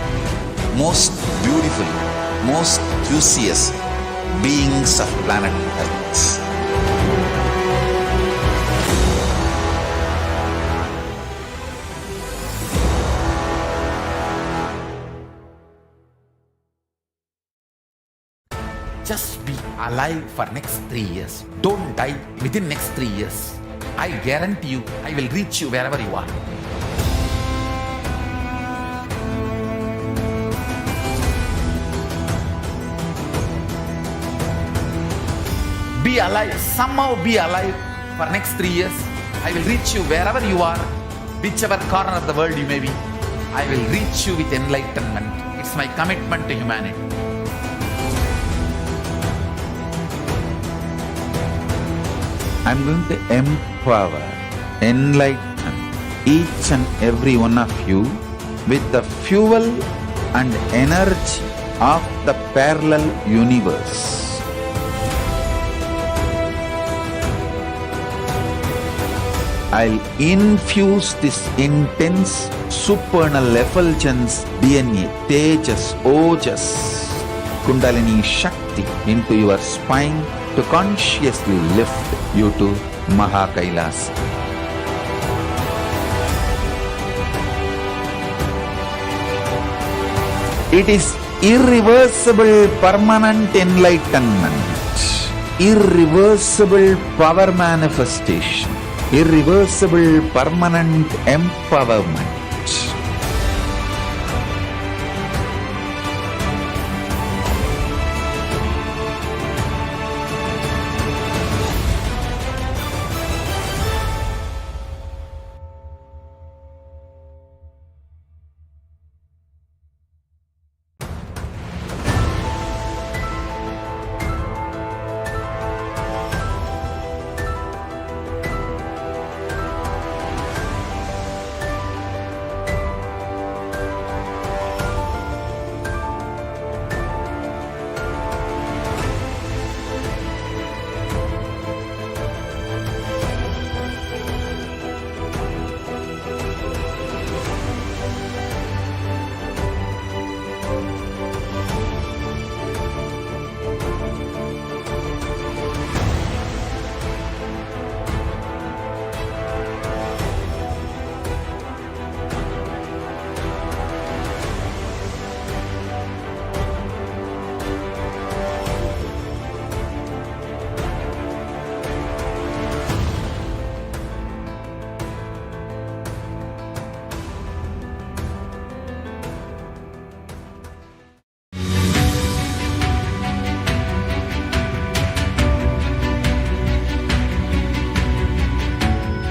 most beautiful, most juiciest beings of planet Earth. Just be alive for next 3 years. Don't die within next 3 years. I guarantee you, I will reach you wherever you are. Be alive, somehow be alive for next 3 years. I will reach you wherever you are, whichever corner of the world you may be. I will reach you with enlightenment. It's my commitment to humanity. I'm going to empower, enlighten each and every one of you with the fuel and energy of the parallel universe. I'll infuse this intense supernal effulgence DNA, Tejas, Ojas, Kundalini Shakti into your spine to consciously lift you to KAILASA. It is irreversible permanent enlightenment, irreversible power manifestation, irreversible permanent empowerment.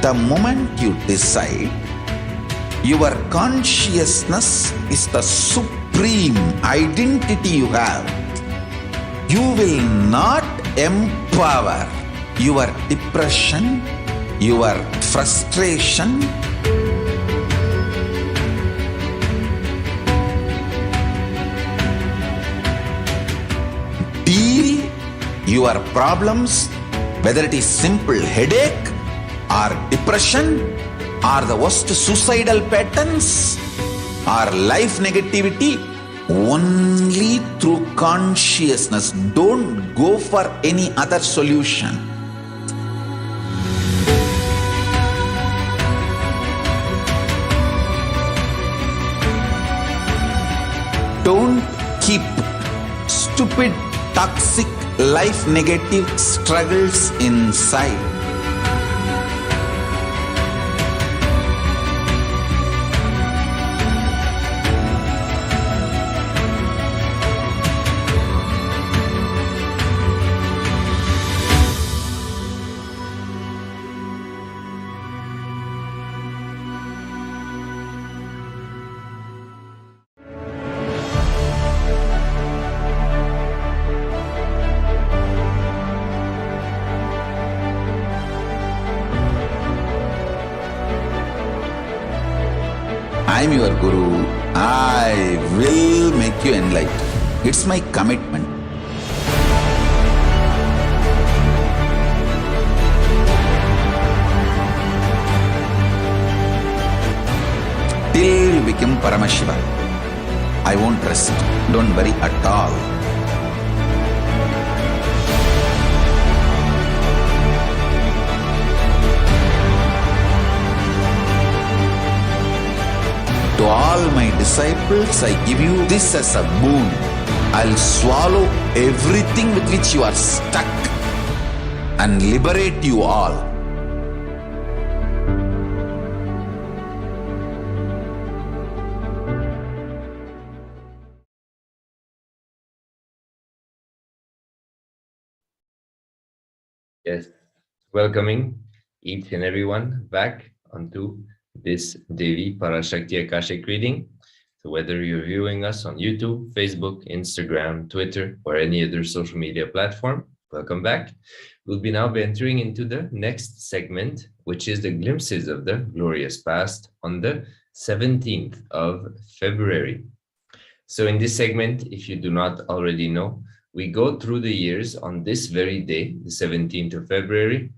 The moment you decide, your consciousness is the supreme identity you have. You will not empower your depression, your frustration, deal your problems, whether it is simple headache or depression, or the worst suicidal patterns, or life negativity, only through consciousness. Don't go for any other solution. Don't keep stupid, toxic, life negative struggles inside. I am your Guru. I will make you enlightened. It's my commitment. Till you become Paramashiva, I won't rest. Don't worry at all. To all my disciples, I give you this as a boon. I'll swallow everything with which you are stuck and liberate you all. Yes, welcoming each and everyone back onto this daily Parashakti Akashic reading. So whether you're viewing us on YouTube, Facebook, Instagram, Twitter, or any other social media platform, welcome back. We'll be now entering into the next segment, which is the glimpses of the glorious past on the 17th of February. So in this segment, if you do not already know, we go through the years on this very day, the 17th of February,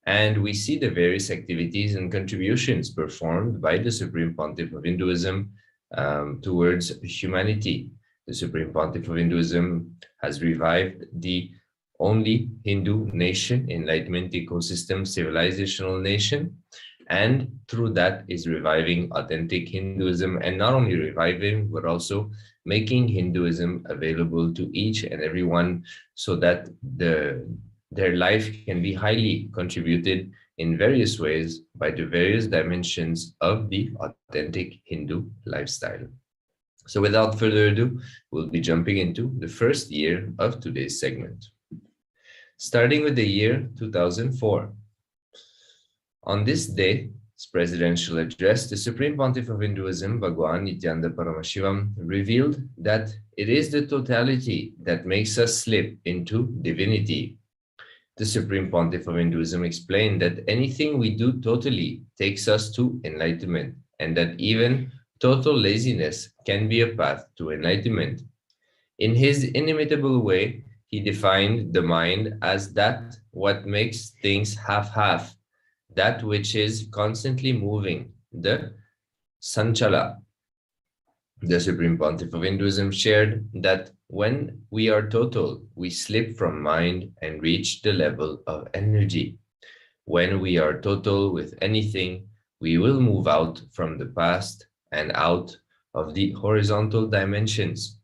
and we see the various activities and contributions performed by the Supreme Pontiff of Hinduism towards humanity. The Supreme Pontiff of Hinduism has revived the only Hindu nation, Enlightenment ecosystem, civilizational nation, and through that is reviving authentic Hinduism, and not only reviving, but also making Hinduism available to each and everyone so that their life can be highly contributed in various ways by the various dimensions of the authentic Hindu lifestyle. So without further ado, we'll be jumping into the first year of today's segment. Starting with the year 2004. On this day, his presidential address, the Supreme Pontiff of Hinduism, Bhagwan Nithyananda Paramashivam, revealed that it is the totality that makes us slip into divinity. The Supreme Pontiff of Hinduism explained that anything we do totally takes us to enlightenment, and that even total laziness can be a path to enlightenment. In his inimitable way, he defined the mind as that what makes things half-half, that which is constantly moving, the sanchala. The Supreme Pontiff of Hinduism shared that when we are total, we slip from mind and reach the level of energy. When we are total with anything, we will move out from the past and out of the horizontal dimensions.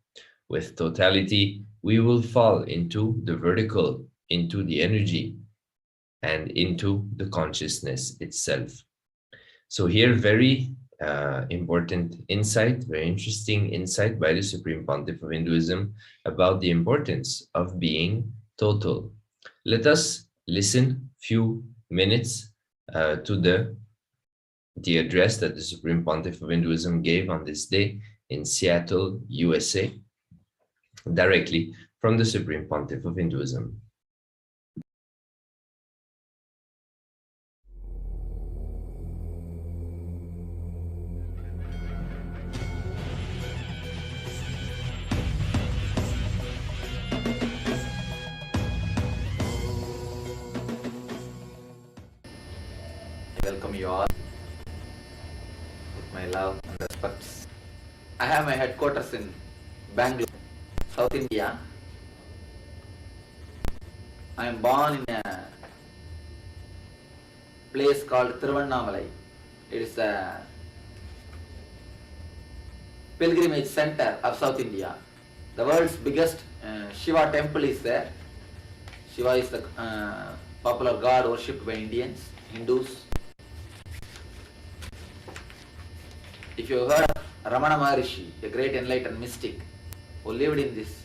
With totality, we will fall into the vertical, into the energy, and into the consciousness itself. So here, very important insight, very interesting insight by the Supreme Pontiff of Hinduism about the importance of being total. Let us listen few minutes to the address that the Supreme Pontiff of Hinduism gave on this day in Seattle, USA, directly from the Supreme Pontiff of Hinduism. welcome you all with my love and respect. I have my headquarters in Bangalore, South India. I am born in a place called Thiruvannamalai. It is a pilgrimage center of South India. The world's biggest Shiva temple is there. Shiva is the popular god worshipped by Indians, Hindus. If you have heard of Ramana Maharishi, a great enlightened mystic who lived in this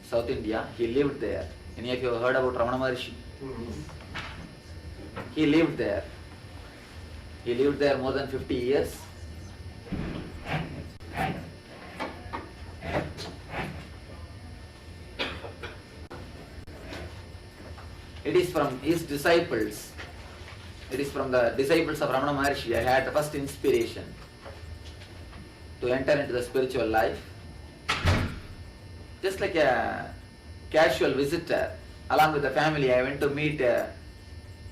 South India, he lived there. Any of you have heard about Ramana Maharishi? He lived there. He lived there more than 50 years. It is from his disciples. It is from the disciples of Ramana Maharshi I had the first inspiration to enter into the spiritual life. Just like a casual visitor, along with the family, I went to meet a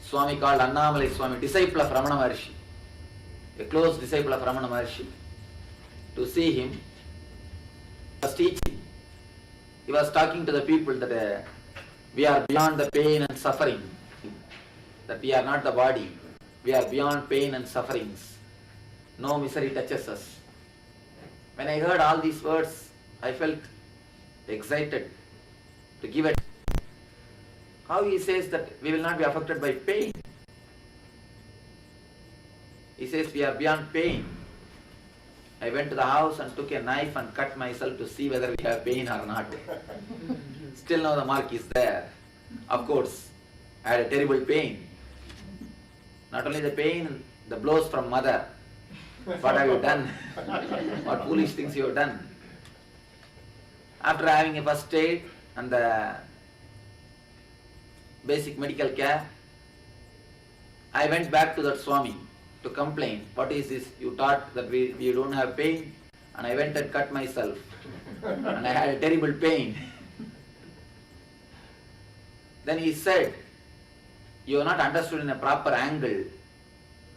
Swami called Annamalai Swami, disciple of Ramana Maharshi, a close disciple of Ramana Maharshi. To see him, he was teaching. He was talking to the people that we are beyond the pain and suffering, that we are not the body, we are beyond pain and sufferings. No misery touches us. When I heard all these words, I felt excited to give it. How he says that we will not be affected by pain? He says we are beyond pain. I went to the house and took a knife and cut myself to see whether we have pain or not. Still now the mark is there. Of course, I had a terrible pain. Not only the pain, the blows from mother. What have you done? What foolish things you have done? After having a first aid and the basic medical care, I went back to that Swami to complain. What is this? You taught that we don't have pain, and I went and cut myself. And I had a terrible pain. Then he said, you have not understood in a proper angle.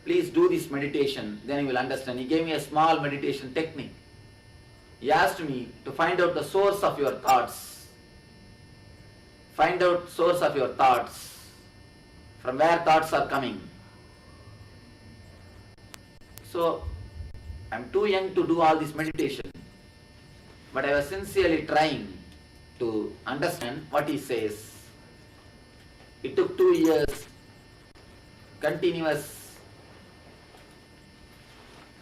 Please do this meditation, then you will understand. He gave me a small meditation technique. He asked me to find out the source of your thoughts. Find out source of your thoughts. From where thoughts are coming. So, I am too young to do all this meditation. But I was sincerely trying to understand what he says. It took 2 years, continuous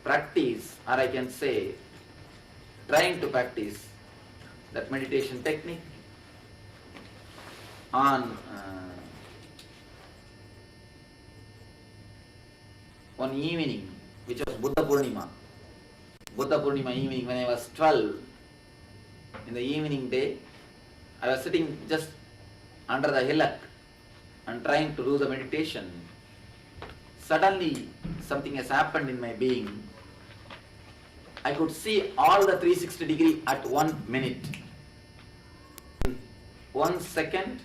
practice, or I can say, trying to practice that meditation technique on one evening, which was Buddha Purnima. Buddha Purnima evening, when I was 12, in the evening day, I was sitting just under the hillock and trying to do the meditation. Suddenly, something has happened in my being. I could see all the 360 degree at 1 minute. In 1 second,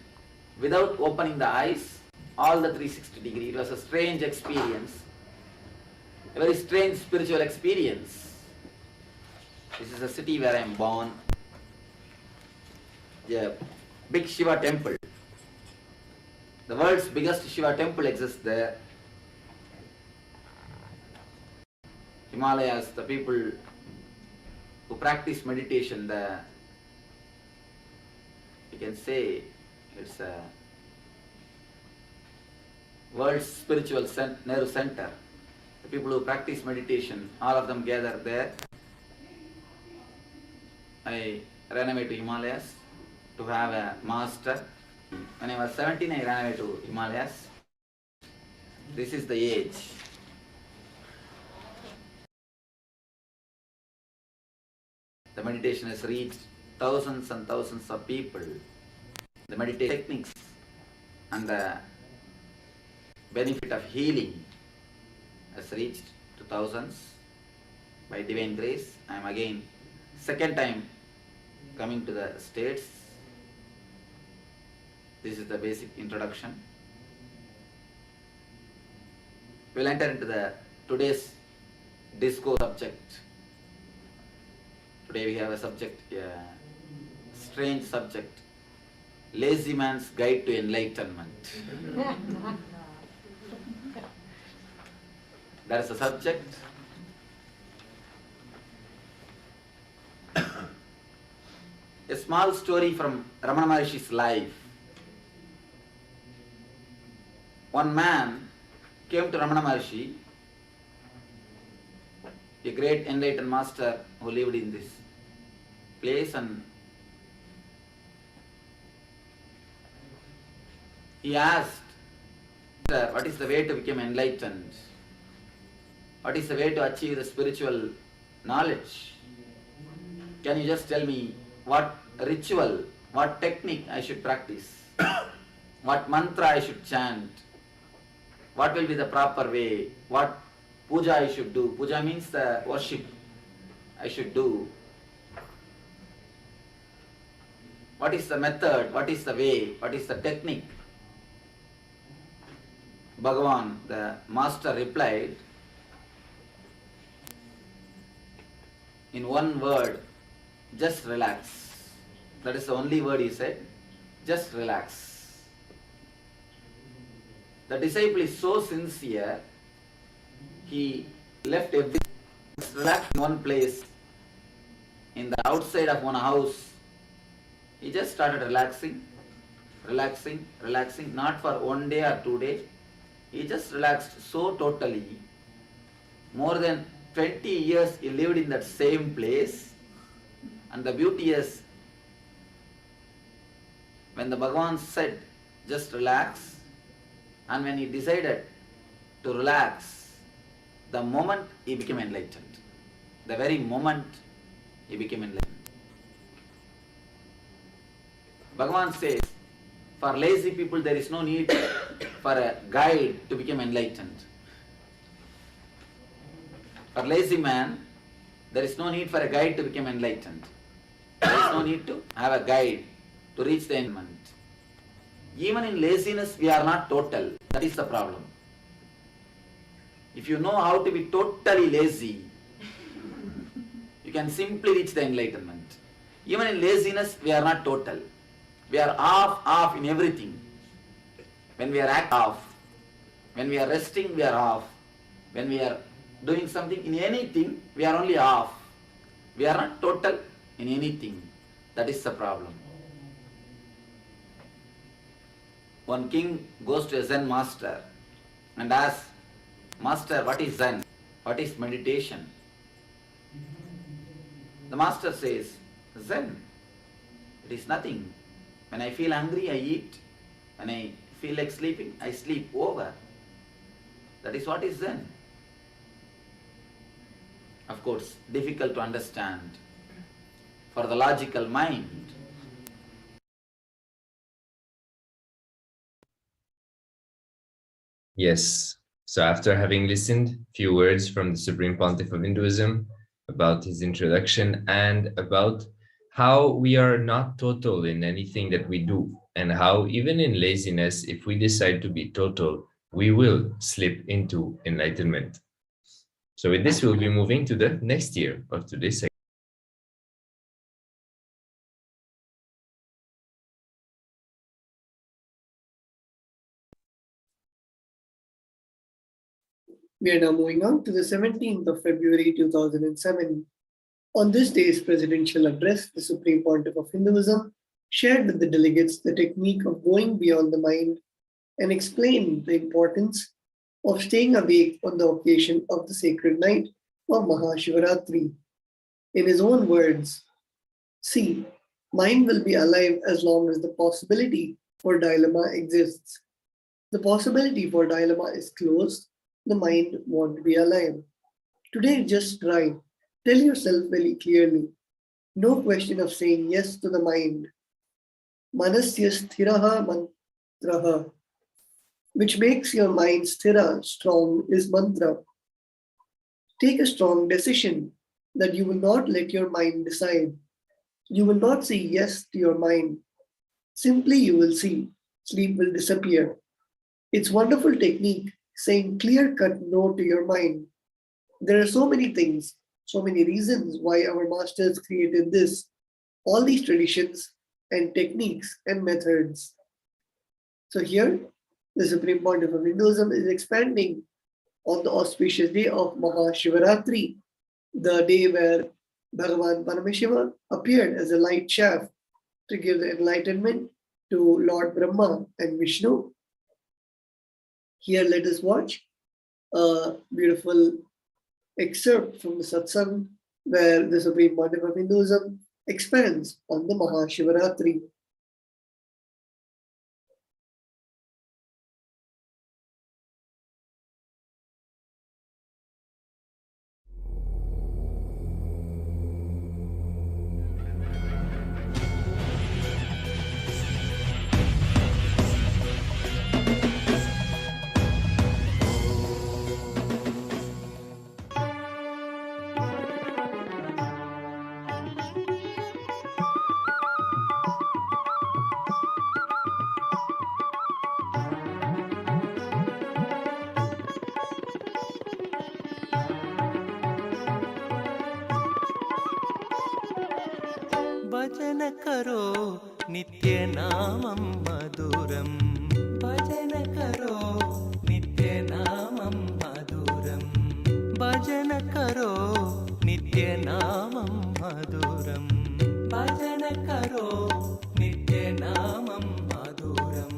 without opening the eyes, all the 360 degree. It was a strange experience. A very strange spiritual experience. This is the city where I am born. A big Shiva temple. The world's biggest Shiva temple exists there. Himalayas, the people who practice meditation, you can say it's a world's spiritual nerve center. The people who practice meditation, all of them gather there. I ran away to Himalayas to have a master. When I was 17, I ran away to Himalayas. This is the age. The meditation has reached thousands and thousands of people. The meditation techniques and the benefit of healing has reached to thousands. By divine grace, I am again second time coming to the States. This is the basic introduction. We'll enter into the today's discourse subject. Today we have a subject, strange subject. Lazy man's guide to enlightenment. That is the subject. A small story from Ramana Maharishi's life. One man came to Ramana Maharshi, a great enlightened master who lived in this place, and he asked, what is the way to become enlightened? What is the way to achieve the spiritual knowledge? Can you just tell me what ritual, what technique I should practice? What mantra I should chant? What will be the proper way? What puja I should do? Puja means the worship I should do. What is the method? What is the way? What is the technique? Bhagavan, the master, replied in one word, just relax. That is the only word he said, just relax. The disciple is so sincere, he left everything, relaxed in one place, in the outside of one house. He just started relaxing, not for 1 day or 2 days. He just relaxed so totally. More than 20 years he lived in that same place. And the beauty is, when the Bhagavan said, just relax, and when he decided to relax, the moment he became enlightened. The very moment he became enlightened. Bhagavan says, for lazy people there is no need for a guide to become enlightened. For lazy man, there is no need for a guide to become enlightened. There is no need to have a guide to reach the enlightenment. Even in laziness, we are not total. That is the problem. If you know how to be totally lazy, you can simply reach the enlightenment. Even in laziness, we are not total. We are off in everything. When we are off, when we are resting, we are off. When we are doing something in anything, we are only off. We are not total in anything. That is the problem. One king goes to a Zen master and asks, Master, what is Zen? What is meditation? The master says, Zen, it is nothing. When I feel hungry, I eat. When I feel like sleeping, I sleep over. That is what is Zen. Of course, difficult to understand for the logical mind. Yes. So after having listened few words from the Supreme Pontiff of Hinduism about his introduction and about how we are not total in anything that we do, and how even in laziness, if we decide to be total, we will slip into enlightenment. So with this, we'll be moving to the next year of today's segment. We are now moving on to the 17th of February 2007. On this day's presidential address, the Supreme Pontiff of Hinduism shared with the delegates the technique of going beyond the mind and explained the importance of staying awake on the occasion of the sacred night of Mahashivaratri. In his own words, see, mind will be alive as long as the possibility for dilemma exists. The possibility for dilemma is closed, the mind won't be alive. Today, just try. Tell yourself very clearly. No question of saying yes to the mind. Manasya sthiraha mantraha, which makes your mind sthira, strong, is mantra. Take a strong decision that you will not let your mind decide. You will not say yes to your mind. Simply you will see. Sleep will disappear. It's wonderful technique. saying clear-cut no to your mind. There are so many things, so many reasons why our masters created this, all these traditions and techniques and methods. So here, the Supreme Pontiff of Hinduism is expanding on the auspicious day of Mahashivaratri, the day where Bhagavan Paramashiva appeared as a light shaft to give the enlightenment to Lord Brahma and Vishnu. Here, let us watch a beautiful excerpt from the satsang where the Supreme Pontiff of Hinduism expands on the Mahashivaratri. भजन करो नित्य नामं मधुरं भजन करो नित्य नामं मधुरं भजन करो नित्य नामं मधुरं भजन करो नित्य नामं मधुरं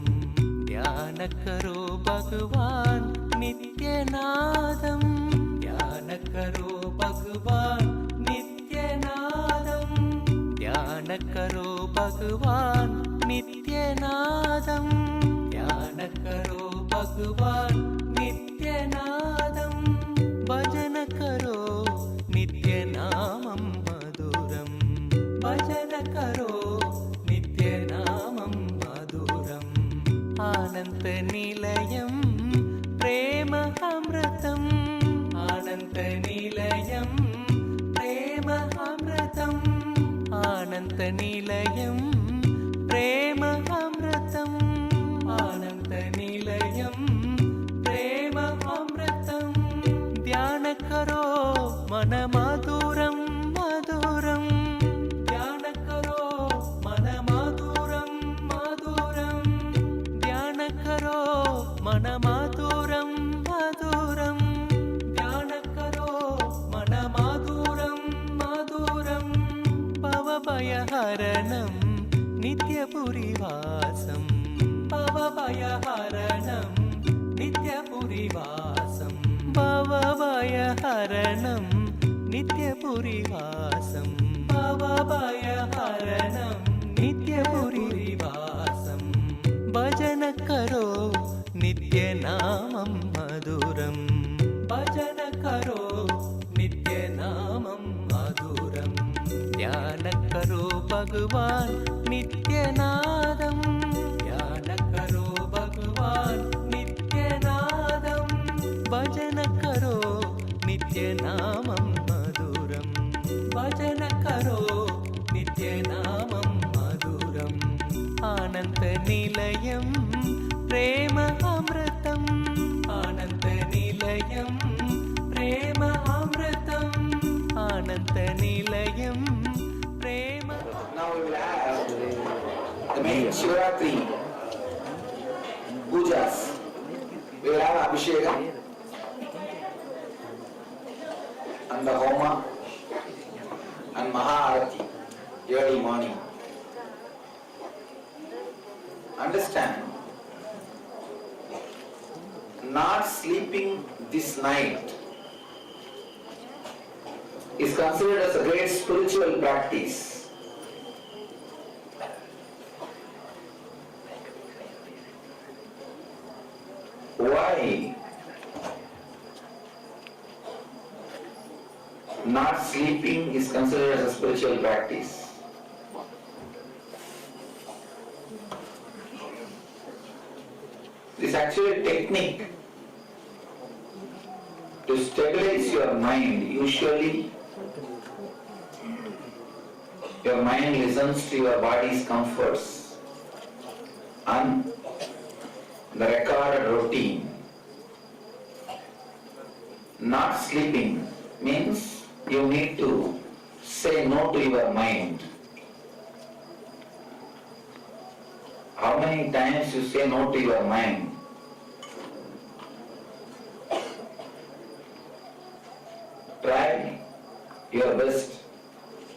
ध्यान करो भगवान नित्य नादं ध्यान करो भगवान नित्य नादं ध्यान करो भगवान नित्य नादं ध्यान करो भगवान नित्य नादं भजन करो नित्य नामं मधुरं भजन करो नित्य नामं मधुरम् आनन्द निलयं प्रेम अमृतम् आनन्द निलयं प्रेम अमृतम् आनन्द निलयं प्रेम अमृतम् आनन्द निलयं प्रेम अमृतम् ध्यान करो मन मधुरं मधुरं ध्यान करो मन मधुरं मधुरं ध्यान करो मन मधुरं मधुरं ध्यान करो मन मधुरं मधुरं भवभयहरणं नित्यपुरीवासं भवभयहरणं नित्यपुरीवासं भवभयहरणं नित्यपुरीवासं भवभयहरणं नित्यपुरीवासं भजन करो नित्यनामं मधुरं भजन करो नित्यनामं मधुरं ध्यान करो भगवान नित्यनादं ध्यान करो भगवान नित्यनादं भजन करो नित्यनामं मधुरं भजन करो नित्यनामं मधुरम् आनन्द निलयं प्रेम अमृतम् आनन्द निलयं प्रेम अमृतम् आनन्द निलयं प्रेम Now we will have the main Shivaratri pujas. We will have Abhishekam and the Homa and Maharati early morning. Understand, not sleeping this night is considered as a great spiritual practice. Why not sleeping is considered as a spiritual practice? This is actually a technique to stabilize your mind. Usually, your mind listens to your body's comforts and the recorded routine not sleeping means you need to say no to your mind. How many times you say no to your mind? Try your best.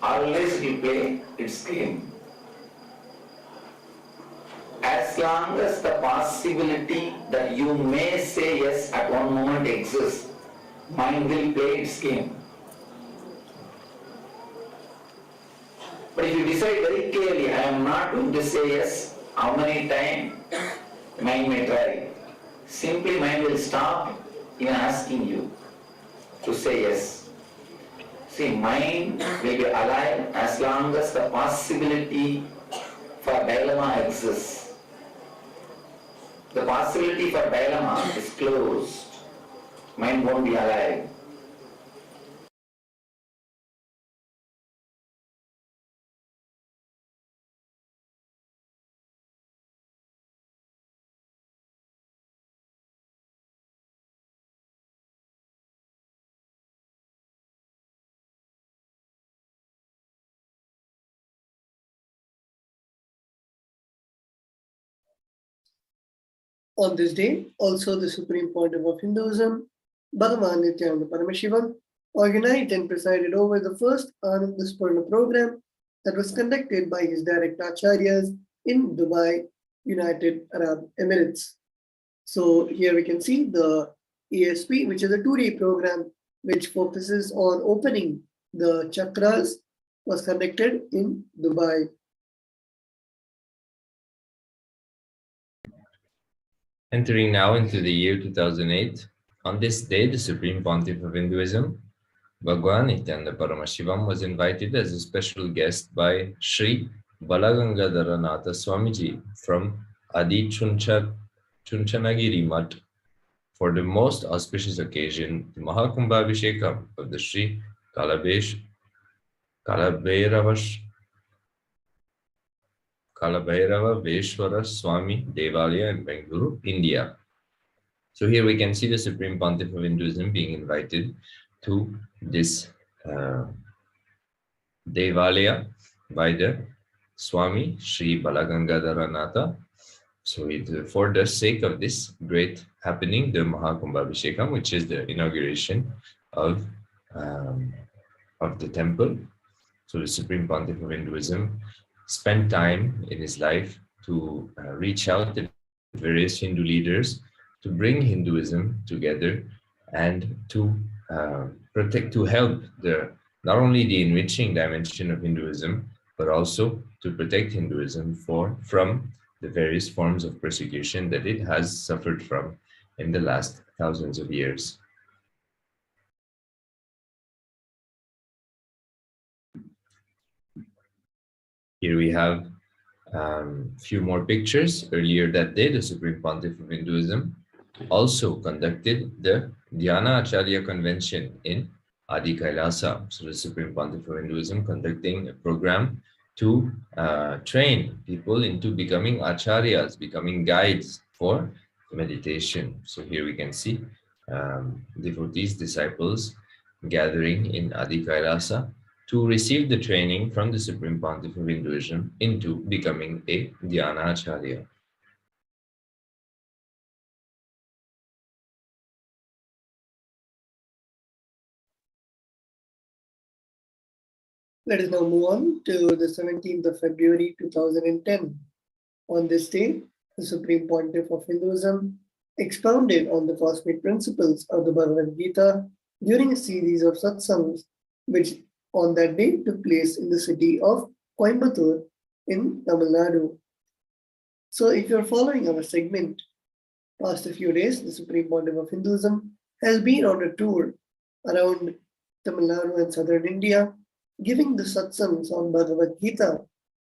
Always it will play its game. As long as the possibility that you may say yes at one moment exists, mind will play its game. But if you decide very clearly, I am not going to say yes, how many times mind may try. Simply mind will stop even asking you to say yes. See, mind will be alive as long as the possibility for dilemma exists. The possibility for dilemma is closed. Mind won't be alive. On this day, also the Supreme Pontiff of Hinduism, Bhagavan Nithyananda Paramashivam, organized and presided over the first Anandasparna program that was conducted by his direct acharyas in Dubai, United Arab Emirates. So here we can see the ESP, which is a 2-day program which focuses on opening the chakras, was conducted in Dubai. Entering now into the year 2008, on this day, the Supreme Pontiff of Hinduism, Bhagwan Nithyananda Paramashivam, was invited as a special guest by Sri Balagangadharanatha Swamiji from Adi Chunchanagiri Mutt for the most auspicious occasion, the Mahakumbhabhishekam of the Sri Kalabhairava Veshwara Swami Devalaya in Bengaluru, India. So here we can see the Supreme Pontiff of Hinduism being invited to this Devalaya by the Swami Sri Balagangadharanatha. So for the sake of this great happening, the Mahakumbhabhishekam, which is the inauguration of the temple. So the Supreme Pontiff of Hinduism spent time in his life to reach out to various Hindu leaders to bring Hinduism together and to help not only the enriching dimension of Hinduism, but also to protect Hinduism from the various forms of persecution that it has suffered from in the last thousands of years. Here we have a few more pictures. Earlier that day, the Supreme Pontiff of Hinduism also conducted the Dhyana Acharya Convention in Adi KAILASA. So the Supreme Pontiff of Hinduism conducting a program to train people into becoming acharyas, becoming guides for meditation. So here we can see devotees, disciples gathering in Adi KAILASA to receive the training from the Supreme Pontiff of Hinduism into becoming a Dhyana Acharya. Let us now move on to the 17th of February 2010. On this day, the Supreme Pontiff of Hinduism expounded on the cosmic principles of the Bhagavad Gita during a series of satsangs, which on that day took place in the city of Coimbatore in Tamil Nadu. So if you're following our segment, past a few days, the Supreme Pontiff of Hinduism has been on a tour around Tamil Nadu and southern India, giving the satsangs on Bhagavad Gita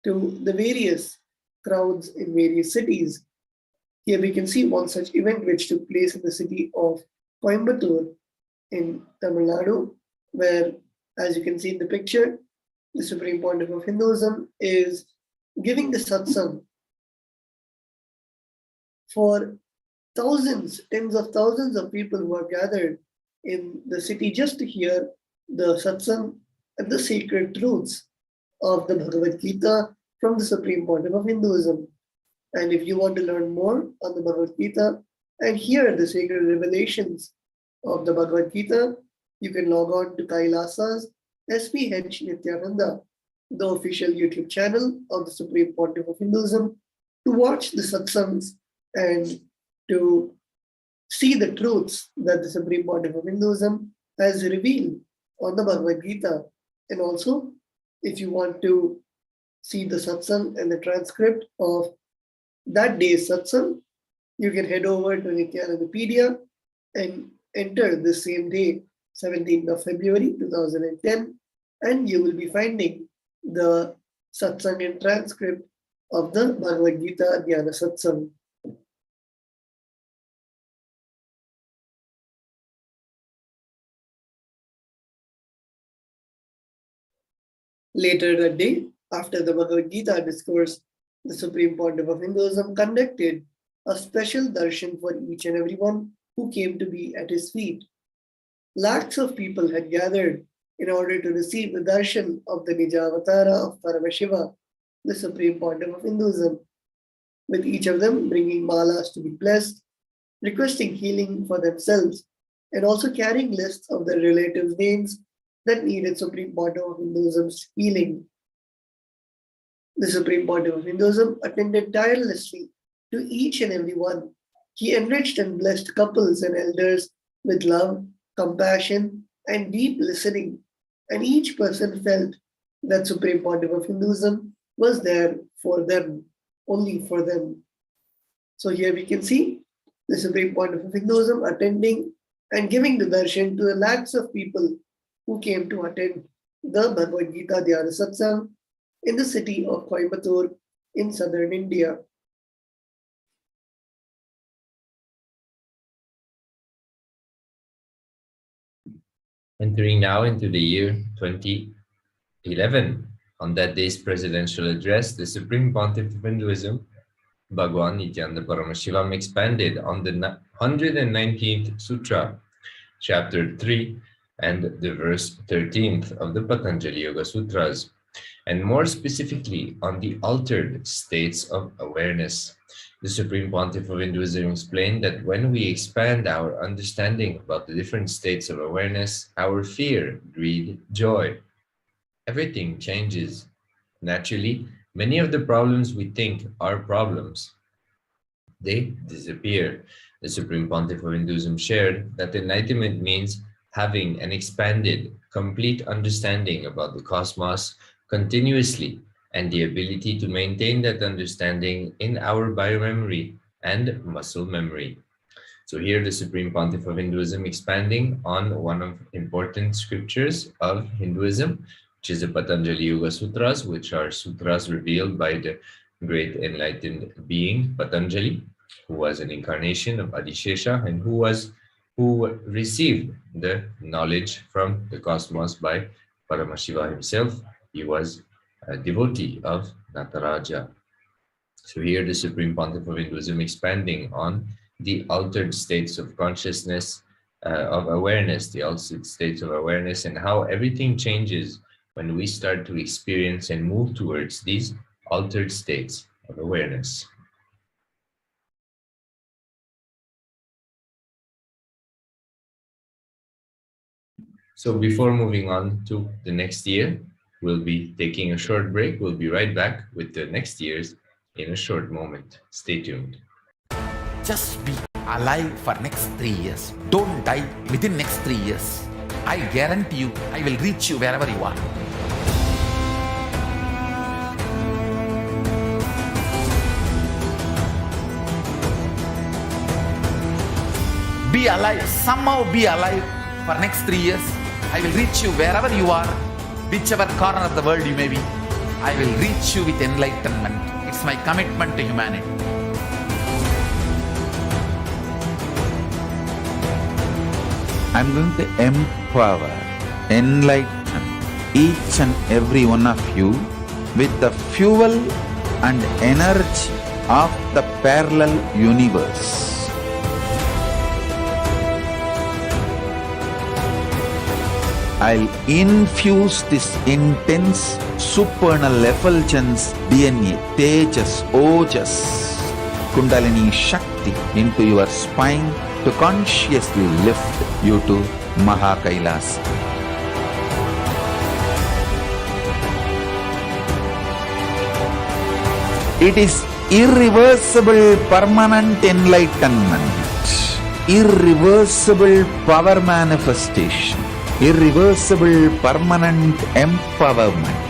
to the various crowds in various cities. Here we can see one such event which took place in the city of Coimbatore in Tamil Nadu, where, as you can see in the picture, the Supreme Pontiff of Hinduism is giving the satsang for thousands, tens of thousands of people who are gathered in the city just to hear the satsang and the sacred truths of the Bhagavad Gita from the Supreme Pontiff of Hinduism. And if you want to learn more on the Bhagavad Gita and hear the sacred revelations of the Bhagavad Gita, you can log on to KAILASA's HDH Nithyananda, the official YouTube channel of the Supreme Pontiff of Hinduism, to watch the satsangs and to see the truths that the Supreme Pontiff of Hinduism has revealed on the Bhagavad Gita. And also, if you want to see the satsang and the transcript of that day's satsang, you can head over to Nithyanandapedia and enter the same day, 17th of February 2010, and you will be finding the satsang and transcript of the Bhagavad Gita Dhyana Satsang. Later that day, after the Bhagavad Gita discourse, the Supreme Pontiff of Hinduism conducted a special darshan for each and everyone who came to be at his feet. Lakhs of people had gathered in order to receive the darshan of the Nijavatara of Paramashiva, the Supreme Pontiff of Hinduism, with each of them bringing malas to be blessed, requesting healing for themselves, and also carrying lists of their relatives' names that needed Supreme Pontiff of Hinduism's healing. The Supreme Pontiff of Hinduism attended tirelessly to each and every one. He enriched and blessed couples and elders with love, compassion, and deep listening, and each person felt that Supreme Pontiff of Hinduism was there for them, only for them. So here we can see the Supreme Pontiff of Hinduism attending and giving the darshan to the lakhs of people who came to attend the Bhagavad Gita Dhyana Satsang in the city of Coimbatore in southern India. Entering now into the year 2011, on that day's presidential address, the Supreme Pontiff of Hinduism, Bhagwan Nithyananda Paramashivam, expanded on the 119th Sutra, chapter 3, and the verse 13th of the Patanjali Yoga Sutras, and more specifically on the altered states of awareness. The Supreme Pontiff of Hinduism explained that when we expand our understanding about the different states of awareness, our fear, greed, joy, everything changes. Naturally, many of the problems we think are problems, they disappear. The Supreme Pontiff of Hinduism shared that enlightenment means having an expanded, complete understanding about the cosmos continuously, and the ability to maintain that understanding in our biomemory and muscle memory. So here the Supreme Pontiff of Hinduism expanding on one of important scriptures of Hinduism, which is the Patanjali Yoga Sutras, which are sutras revealed by the great enlightened being Patanjali, who was an incarnation of Adishesha and who received the knowledge from the cosmos by Paramashiva himself. He was a devotee of Nataraja. So here the Supreme Pontiff of Hinduism expanding on the altered states of consciousness, of awareness, the altered states of awareness, and how everything changes when we start to experience and move towards these altered states of awareness. So before moving on to the next year, we'll be taking a short break. We'll be right back with the next year's in a short moment. Stay tuned. Just be alive for next 3 years. Don't die within next 3 years. I guarantee you, I will reach you wherever you are. Be alive, somehow be alive for next 3 years. I will reach you wherever you are, whichever corner of the world you may be. I will reach you with enlightenment. It's my commitment to humanity. I'm going to empower, enlighten each and every one of you with the fuel and energy of the parallel universe. I'll infuse this intense supernal effulgence DNA, Tejas, Ojas, Kundalini Shakti into your spine to consciously lift you to KAILASA. It is irreversible permanent enlightenment, irreversible power manifestation, irreversible permanent empowerment.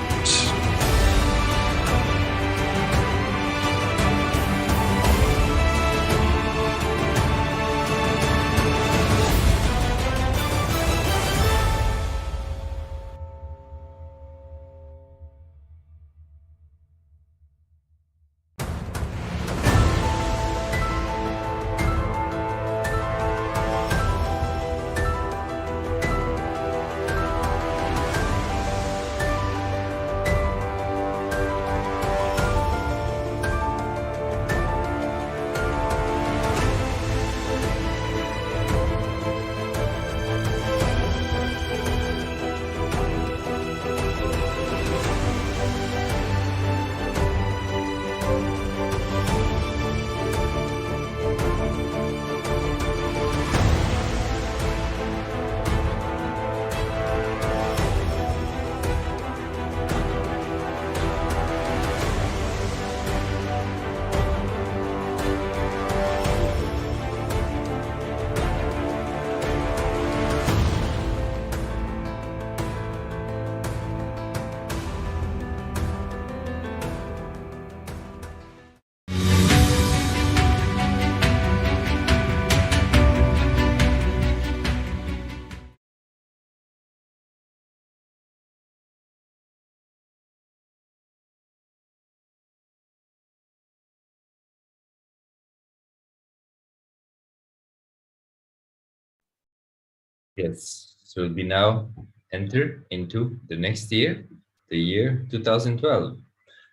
Yes, so we now enter into the next year, the year 2012.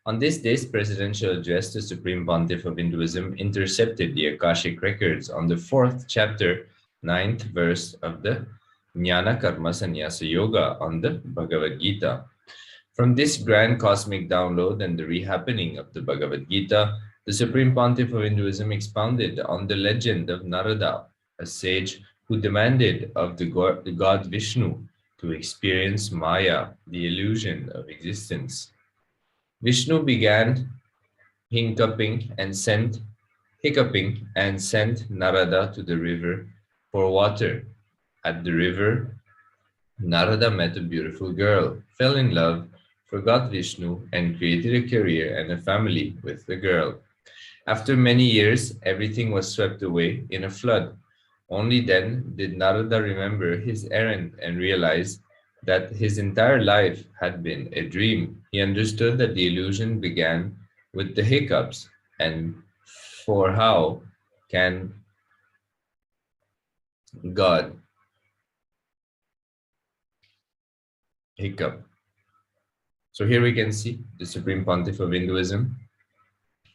On this day's presidential address, the Supreme Pontiff of Hinduism intercepted the Akashic records on the 4th chapter, 9th verse of the Jnana Karma Sannyasa Yoga on the Bhagavad Gita. From this grand cosmic download and the rehappening of the Bhagavad Gita, the Supreme Pontiff of Hinduism expounded on the legend of Narada, a sage who demanded of the god Vishnu to experience Maya, the illusion of existence. Vishnu began hiccuping and sent Narada to the river for water. At the river, Narada met a beautiful girl, fell in love, forgot Vishnu, and created a career and a family with the girl. After many years, everything was swept away in a flood. Only then did Narada remember his errand and realize that his entire life had been a dream. He understood that the illusion began with the hiccups, and for how can God hiccup? So here we can see the Supreme Pontiff of Hinduism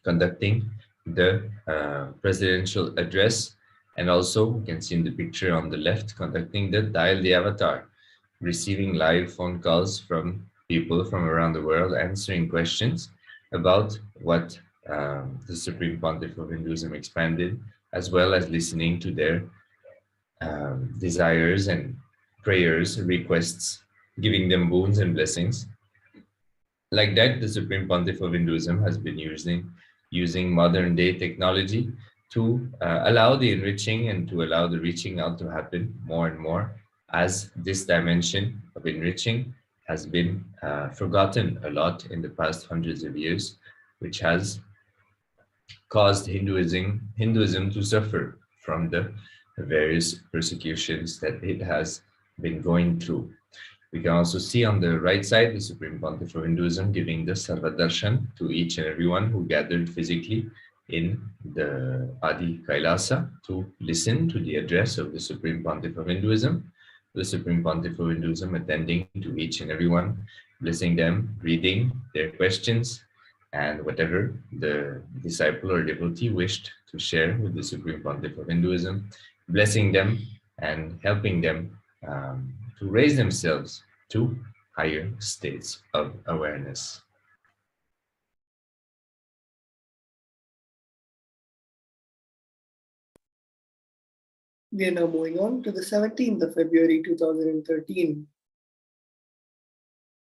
conducting the presidential address, and also you can see in the picture on the left conducting the Dial the Avatar, receiving live phone calls from people from around the world, answering questions about what the Supreme Pontiff of Hinduism expanded, as well as listening to their desires and prayers, requests, giving them boons and blessings. Like that, the Supreme Pontiff of Hinduism has been using modern day technology to allow the enriching and to allow the reaching out to happen more and more, as this dimension of enriching has been forgotten a lot in the past hundreds of years, which has caused Hinduism to suffer from the various persecutions that it has been going through. We can also see on the right side the Supreme Pontiff of Hinduism giving the Sarvadarshan to each and everyone who gathered physically in the Adi KAILASA to listen to the address of the Supreme Pontiff of Hinduism. The Supreme Pontiff of Hinduism attending to each and everyone, blessing them, reading their questions, and whatever the disciple or devotee wished to share with the Supreme Pontiff of Hinduism, blessing them and helping them to raise themselves to higher states of awareness. We are now moving on to the 17th of February 2013.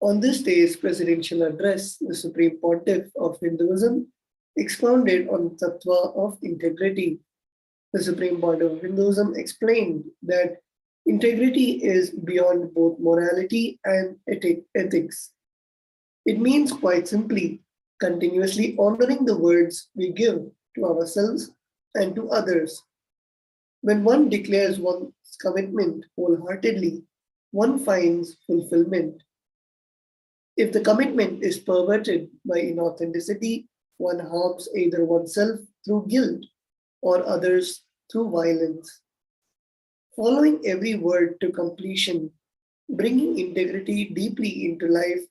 On this day's presidential address, the Supreme Pontiff of Hinduism expounded on the tattva of integrity. The Supreme Pontiff of Hinduism explained that integrity is beyond both morality and ethics. It means quite simply continuously honoring the words we give to ourselves and to others. When one declares one's commitment wholeheartedly, one finds fulfillment. If the commitment is perverted by inauthenticity, one harms either oneself through guilt or others through violence. Following every word to completion, bringing integrity deeply into life,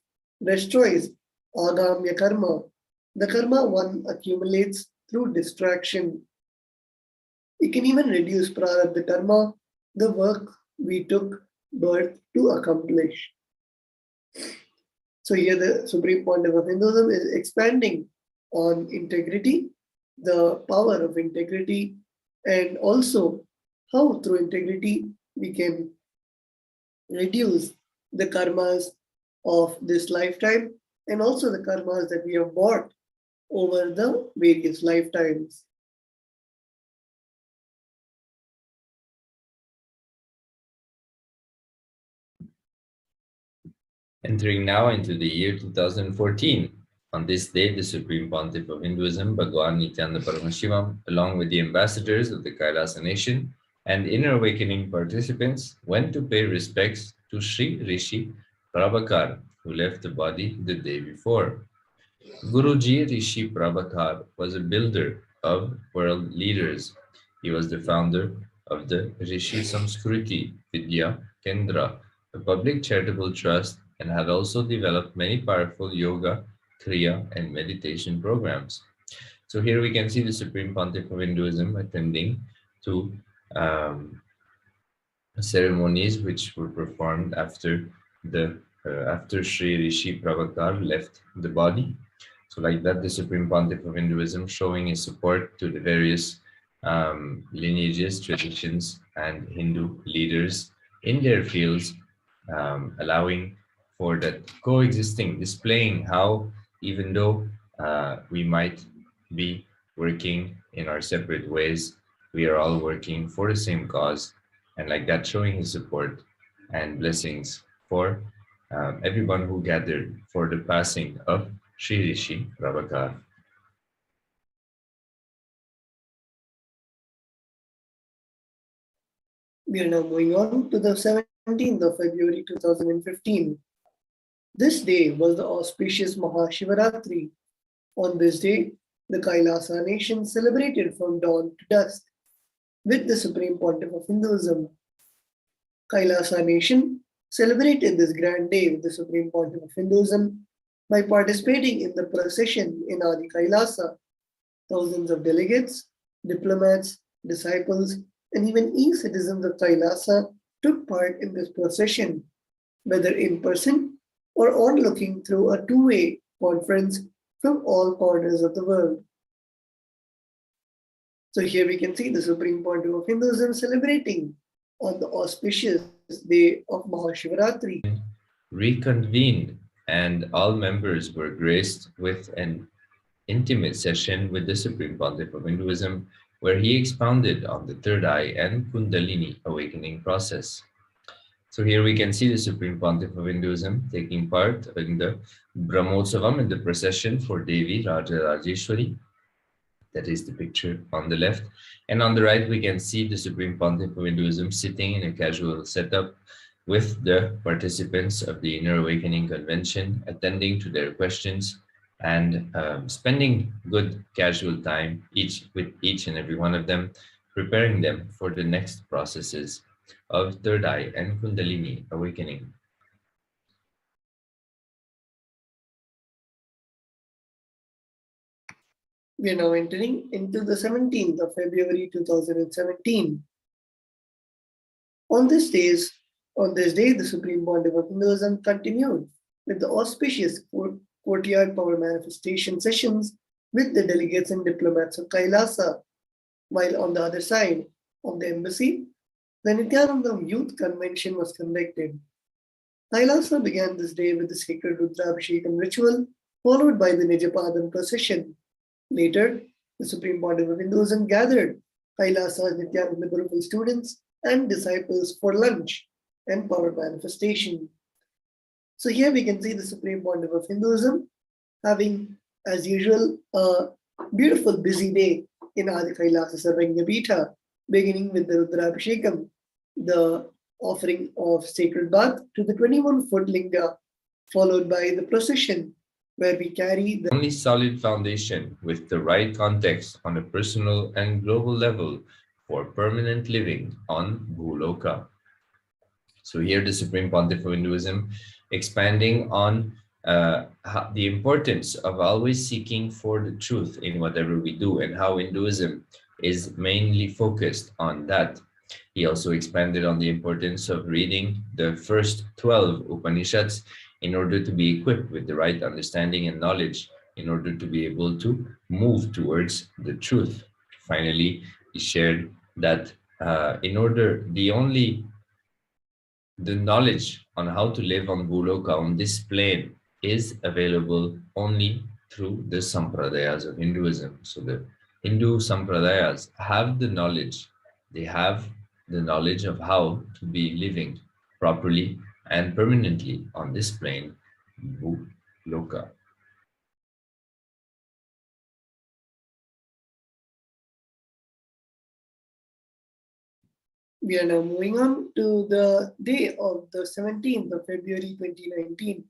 destroys agamya karma, the karma one accumulates through distraction. It can even reduce prarabdha karma, the work we took birth to accomplish. So here the Supreme Pontiff of Hinduism is expanding on integrity, the power of integrity, and also how through integrity we can reduce the karmas of this lifetime and also the karmas that we have bought over the various lifetimes. Entering now into the year 2014, on this day, the Supreme Pontiff of Hinduism, Bhagwan Nithyananda Paramashivam, along with the ambassadors of the KAILASA nation and inner awakening participants, went to pay respects to Sri Rishi Prabhakar, who left the body the day before. Guruji Rishi Prabhakar was a builder of world leaders. He was the founder of the Rishi Samskriti Vidya Kendra, a public charitable trust, and had also developed many powerful yoga, kriya, and meditation programs. So here we can see the Supreme Pontiff of Hinduism attending to ceremonies which were performed after after Sri Rishi Prabhakar left the body. So like that, the Supreme Pontiff of Hinduism showing his support to the various lineages, traditions, and Hindu leaders in their fields, allowing for that coexisting, displaying how even though we might be working in our separate ways, we are all working for the same cause, and like that showing his support and blessings for everyone who gathered for the passing of Sri Rishi Prabhakar. We are now moving on to the 17th of February 2015. This day was the auspicious Mahashivaratri. On this day, the Kailasa nation celebrated from dawn to dusk with the Supreme Pontiff of Hinduism. Kailasa nation celebrated this grand day with the Supreme Pontiff of Hinduism by participating in the procession in Adi Kailasa. Thousands of delegates, diplomats, disciples, and even e-citizens of Kailasa took part in this procession, whether in person or onlooking through a two-way conference from all corners of the world. So here we can see the Supreme Pontiff of Hinduism celebrating on the auspicious day of Mahashivaratri. Reconvened, and all members were graced with an intimate session with the Supreme Pontiff of Hinduism, where he expounded on the third eye and Kundalini awakening process. So here we can see the Supreme Pontiff of Hinduism taking part in the Brahmotsavam, in the procession for Devi Raja Rajeshwari. That is the picture on the left. And on the right, we can see the Supreme Pontiff of Hinduism sitting in a casual setup with the participants of the Inner Awakening Convention, attending to their questions and spending good casual time with each and every one of them, preparing them for the next processes of third eye and Kundalini awakening. We are now entering into the 17th of February 2017. On this day, On this day, the Supreme Pontiff of Hinduism continued with the auspicious courtyard power manifestation sessions with the delegates and diplomats of KAILASA, while on the other side of the embassy, the Nithyananda Youth Convention was conducted. KAILASA began this day with the sacred Rudrabhishekam ritual, followed by the Nijapadam procession. Later, the Supreme Pontiff of Hinduism gathered KAILASA's Nithyananda Gurukul students and disciples for lunch and power manifestation. So here we can see the Supreme Pontiff of Hinduism having, as usual, a beautiful busy day in Adi Kailasa Sarvanya Pitha, beginning with the Rudrabhishekam, the offering of sacred bath to the 21-foot linga, followed by the procession, where we carry the only solid foundation with the right context on a personal and global level for permanent living on Bhuloka. So here the Supreme Pontiff of Hinduism expanding on the importance of always seeking for the truth in whatever we do and how Hinduism is mainly focused on that. He also expanded on the importance of reading the first 12 Upanishads in order to be equipped with the right understanding and knowledge in order to be able to move towards the truth. Finally, he shared that the knowledge on how to live on Bhuloka, on this plane, is available only through the Sampradayas of Hinduism. So the Hindu Sampradayas have the knowledge. They have the knowledge of how to be living properly and permanently on this plane, Bhuloka. We are now moving on to the day of the 17th of February 2019.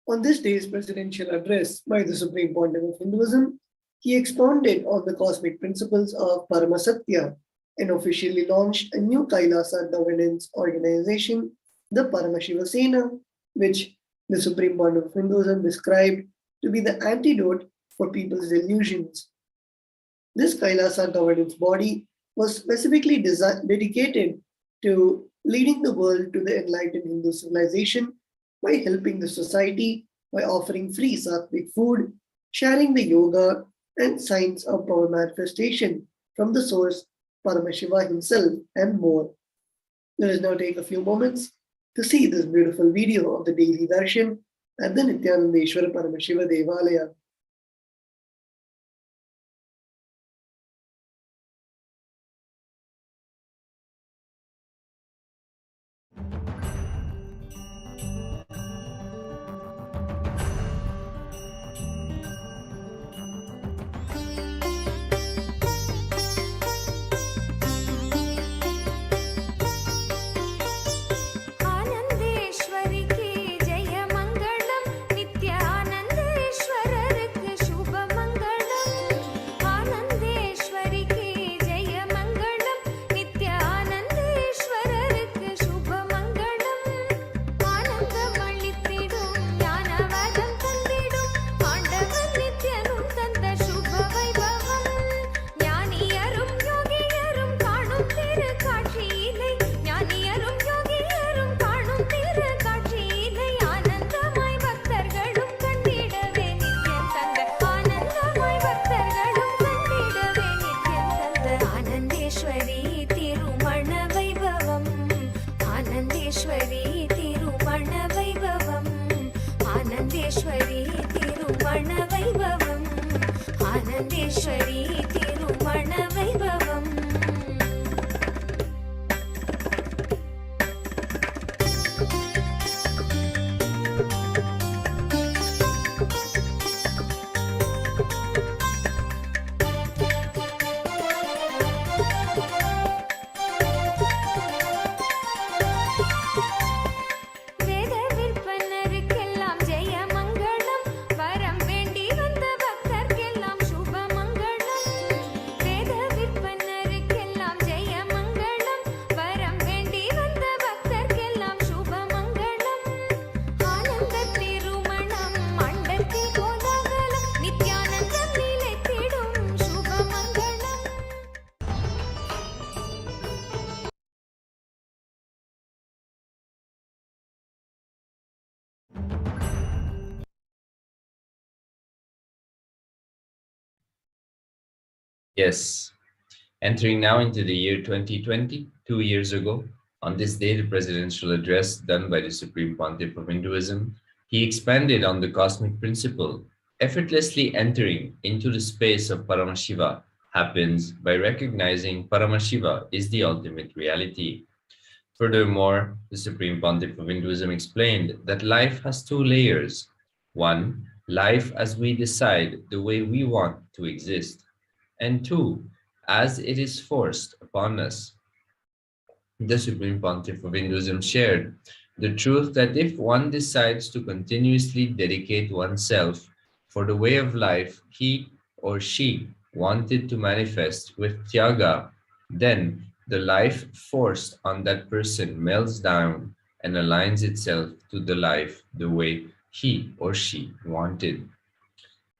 On this day's presidential address by the Supreme Pontiff of Hinduism, he expounded on the cosmic principles of Paramasakti'S and officially launched a new KAILASA governance organization, the Paramashivoham, which the Supreme Pontiff of Hinduism described to be the antidote for people's delusions. This KAILASA governance body was specifically dedicated to leading the world to the enlightened Hindu civilization by helping the society by offering free sattvic food, sharing the yoga and science of power manifestation from the source Paramashiva himself, and more. Let us now take a few moments to see this beautiful video of the daily darshan at the Nithyanandeshwara Paramashiva Devalaya. வேத விற்பனருக்கெல்லாம் ஜெய மங்களம் வரம் வேண்டி வந்த பக்தர்க்கெல்லாம் சுப மங்களம் வேத விற்பன Yes. Entering now into the year 2020, 2 years ago, on this day, the presidential address done by the Supreme Pontiff of Hinduism, he expanded on the cosmic principle. Effortlessly entering into the space of Paramashiva happens by recognizing Paramashiva is the ultimate reality. Furthermore, the Supreme Pontiff of Hinduism explained that life has two layers. One, life as we decide the way we want to exist. And two, as it is forced upon us. The Supreme Pontiff of Hinduism shared the truth that if one decides to continuously dedicate oneself for the way of life he or she wanted to manifest with Tyaga, then the life forced on that person melts down and aligns itself to the life the way he or she wanted.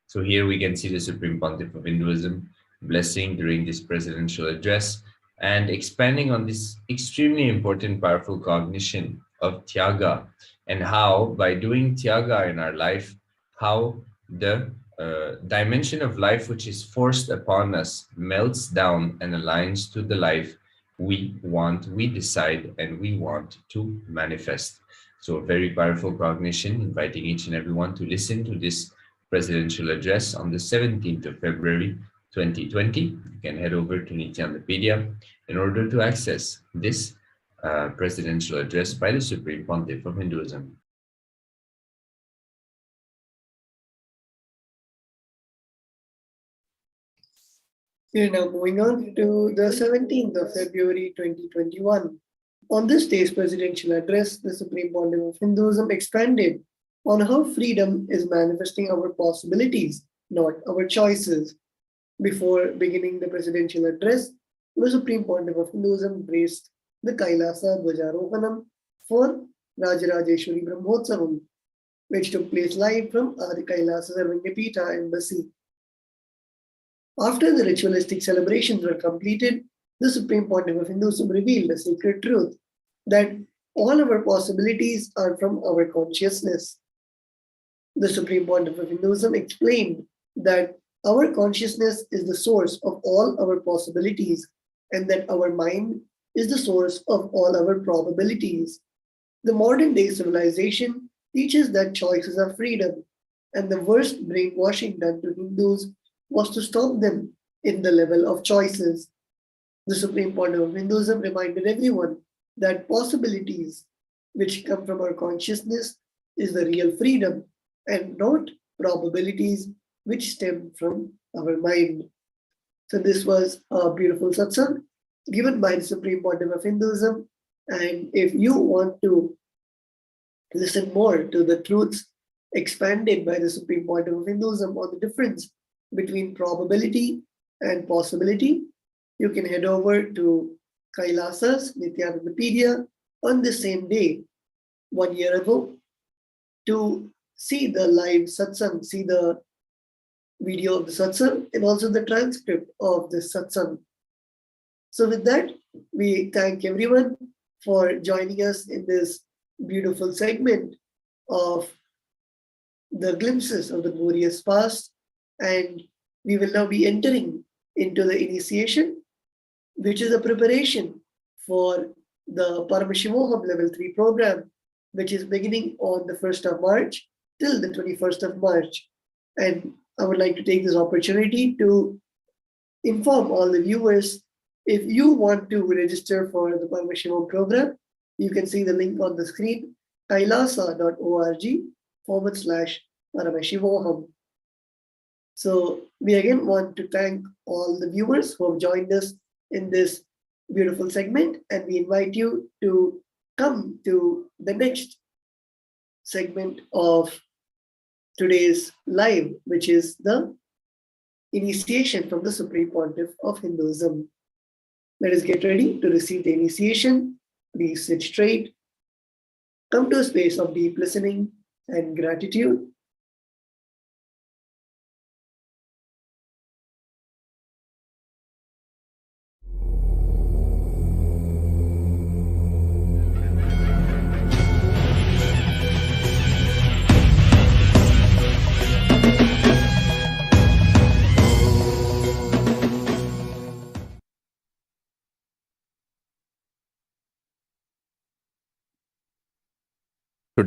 So here we can see the Supreme Pontiff of Hinduism blessing during this presidential address and expanding on this extremely important, powerful cognition of Tyaga and how by doing Tyaga in our life, how the dimension of life which is forced upon us melts down and aligns to the life we want, we decide, and we want to manifest. So a very powerful cognition, inviting each and everyone to listen to this presidential address on the 17th of February 2020. You can head over to Nithyananda in order to access this presidential address by the Supreme Pontiff of Hinduism. We are now moving on to the 17th of February 2021. On this day's presidential address, the Supreme Pontiff of Hinduism expanded on how freedom is manifesting our possibilities, not our choices. Before beginning the presidential address, the Supreme Pontiff of Hinduism graced the KAILASA Dwajarohanam for Rajarajeshwari Brahmotsavam, which took place live from Adi KAILASA Sarvanyapita Embassy. After the ritualistic celebrations were completed, the Supreme Pontiff of Hinduism revealed a sacred truth that all our possibilities are from our consciousness. The Supreme Pontiff of Hinduism explained that our consciousness is the source of all our possibilities and that our mind is the source of all our probabilities. The modern day civilization teaches that choices are freedom, and the worst brainwashing done to Hindus was to stop them in the level of choices. The Supreme Pontiff of Hinduism reminded everyone that possibilities which come from our consciousness is the real freedom and not probabilities which stem from our mind. So this was a beautiful satsang given by the Supreme Pontiff of Hinduism. And if you want to listen more to the truths expanded by the Supreme Pontiff of Hinduism on the difference between probability and possibility, you can head over to KAILASA's Nithyananda on the same day, 1 year ago, to see the live satsang, see the video of the satsang and also the transcript of the satsang. So with that, we thank everyone for joining us in this beautiful segment of the glimpses of the glorious past. And we will now be entering into the initiation, which is a preparation for the Paramashivoham Level 3 program, which is beginning on the 1st of March till the 21st of March. And I would like to take this opportunity to inform all the viewers, if you want to register for the Paramashivoham program, you can see the link on the screen, kailasa.org/Paramashivoham. So we again want to thank all the viewers who have joined us in this beautiful segment, and we invite you to come to the next segment of today's live, which is the initiation from the Supreme Pontiff of Hinduism. Let us get ready to receive the initiation. Please sit straight. Come to a space of deep listening and gratitude.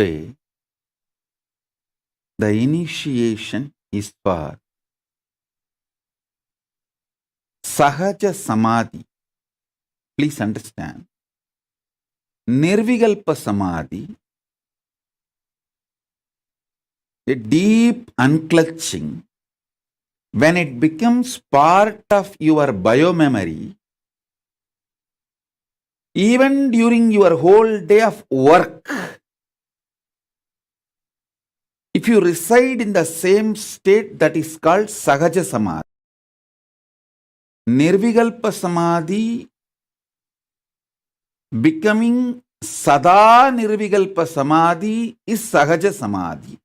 Today, the initiation is for Sahaja Samadhi. Please understand. Nirvikalpa Samadhi, a deep unclutching, when it becomes part of your biomemory, even during your whole day of work, if you reside in the same state, that is called Sahaja Samadhi. Nirvikalpa Samadhi becoming Sada Nirvikalpa Samadhi is Sahaja Samadhi.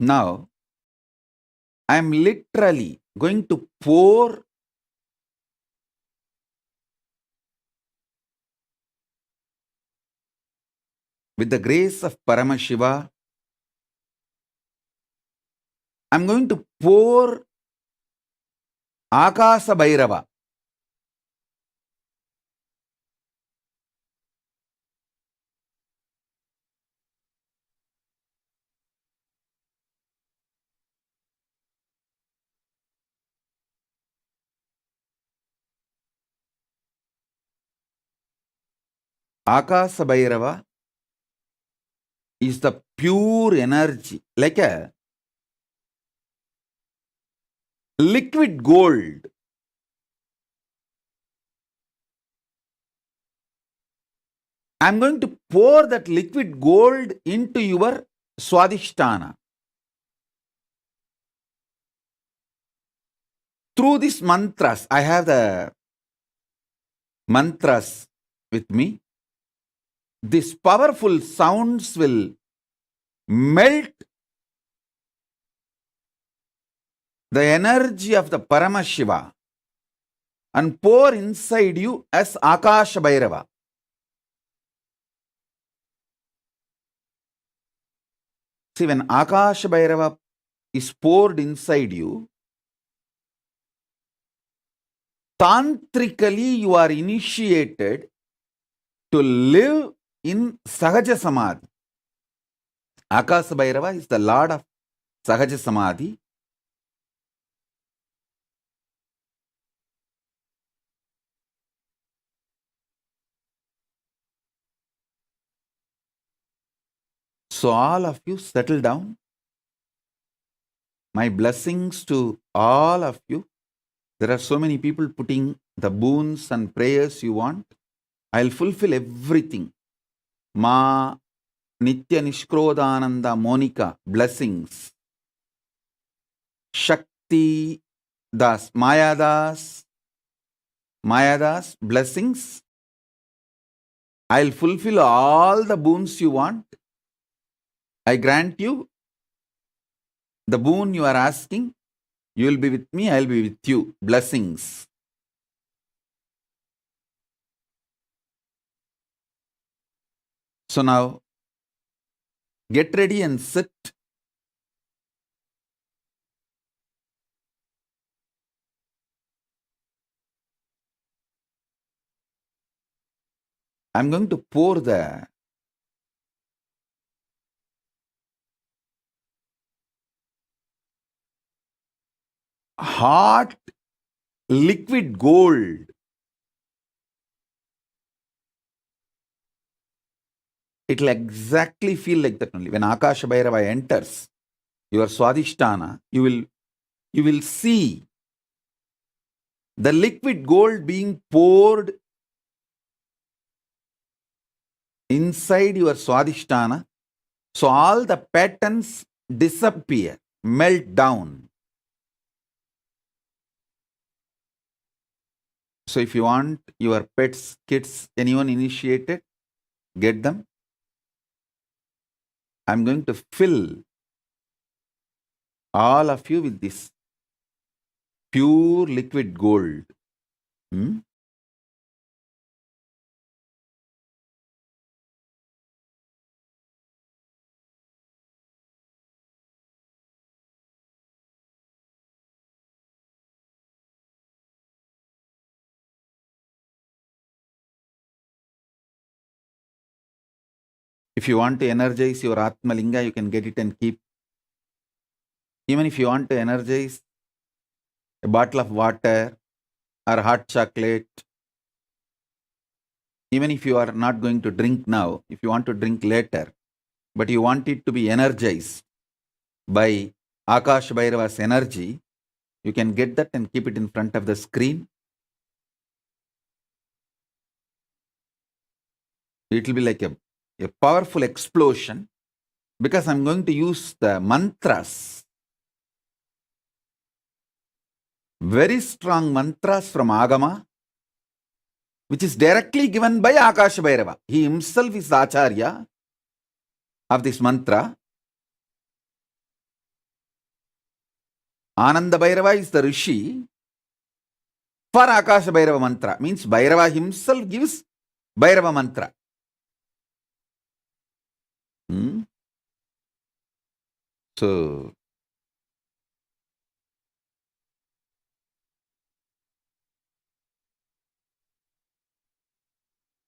Now, I am literally going to pour with the grace of Paramashiva. I am going to pour Akasa Bhairava. Akasa Bhairava is the pure energy, like a liquid gold. I am going to pour that liquid gold into your Swadhisthana. Through these mantras, I have the mantras with me. These powerful sounds will melt the energy of the Paramashiva and pour inside you as Akasha Bhairava. See, when Akasha Bhairava is poured inside you, tantrically you are initiated to live in Sahaja Samadhi. Akasha Bhairava is the Lord of Sahaja Samadhi. So all of you settle down. My blessings to all of you. There are so many people putting the boons and prayers you want. I'll fulfill everything. Ma Nitya Nishkrodhananda Monica, blessings. Shakti Das, Mayadas, blessings. I'll fulfill all the boons you want. I grant you the boon you are asking. You will be with me, I'll be with you. Blessings. So now, get ready and sit. I'm going to pour the hot liquid gold. It'll exactly feel like that only. When Akasha Bhairava enters your Swadhisthana, you will see the liquid gold being poured inside your Swadhisthana. So all the patterns disappear, melt down. So if you want your pets, kids, anyone initiated, get them. I'm going to fill all of you with this pure liquid gold. If you want to energize your Atma Linga, you can get it and keep. Even if you want to energize a bottle of water or hot chocolate, even if you are not going to drink now, if you want to drink later, but you want it to be energized by Akash Bhairava's energy, you can get that and keep it in front of the screen. It will be like a powerful explosion, because I'm going to use the mantras, very strong mantras from Agama, which is directly given by Akash Bhairava. He himself is the Acharya of this mantra. Ananda Bhairava is the Rishi for Akash Bhairava mantra. Means Bhairava himself gives Bhairava mantra. So,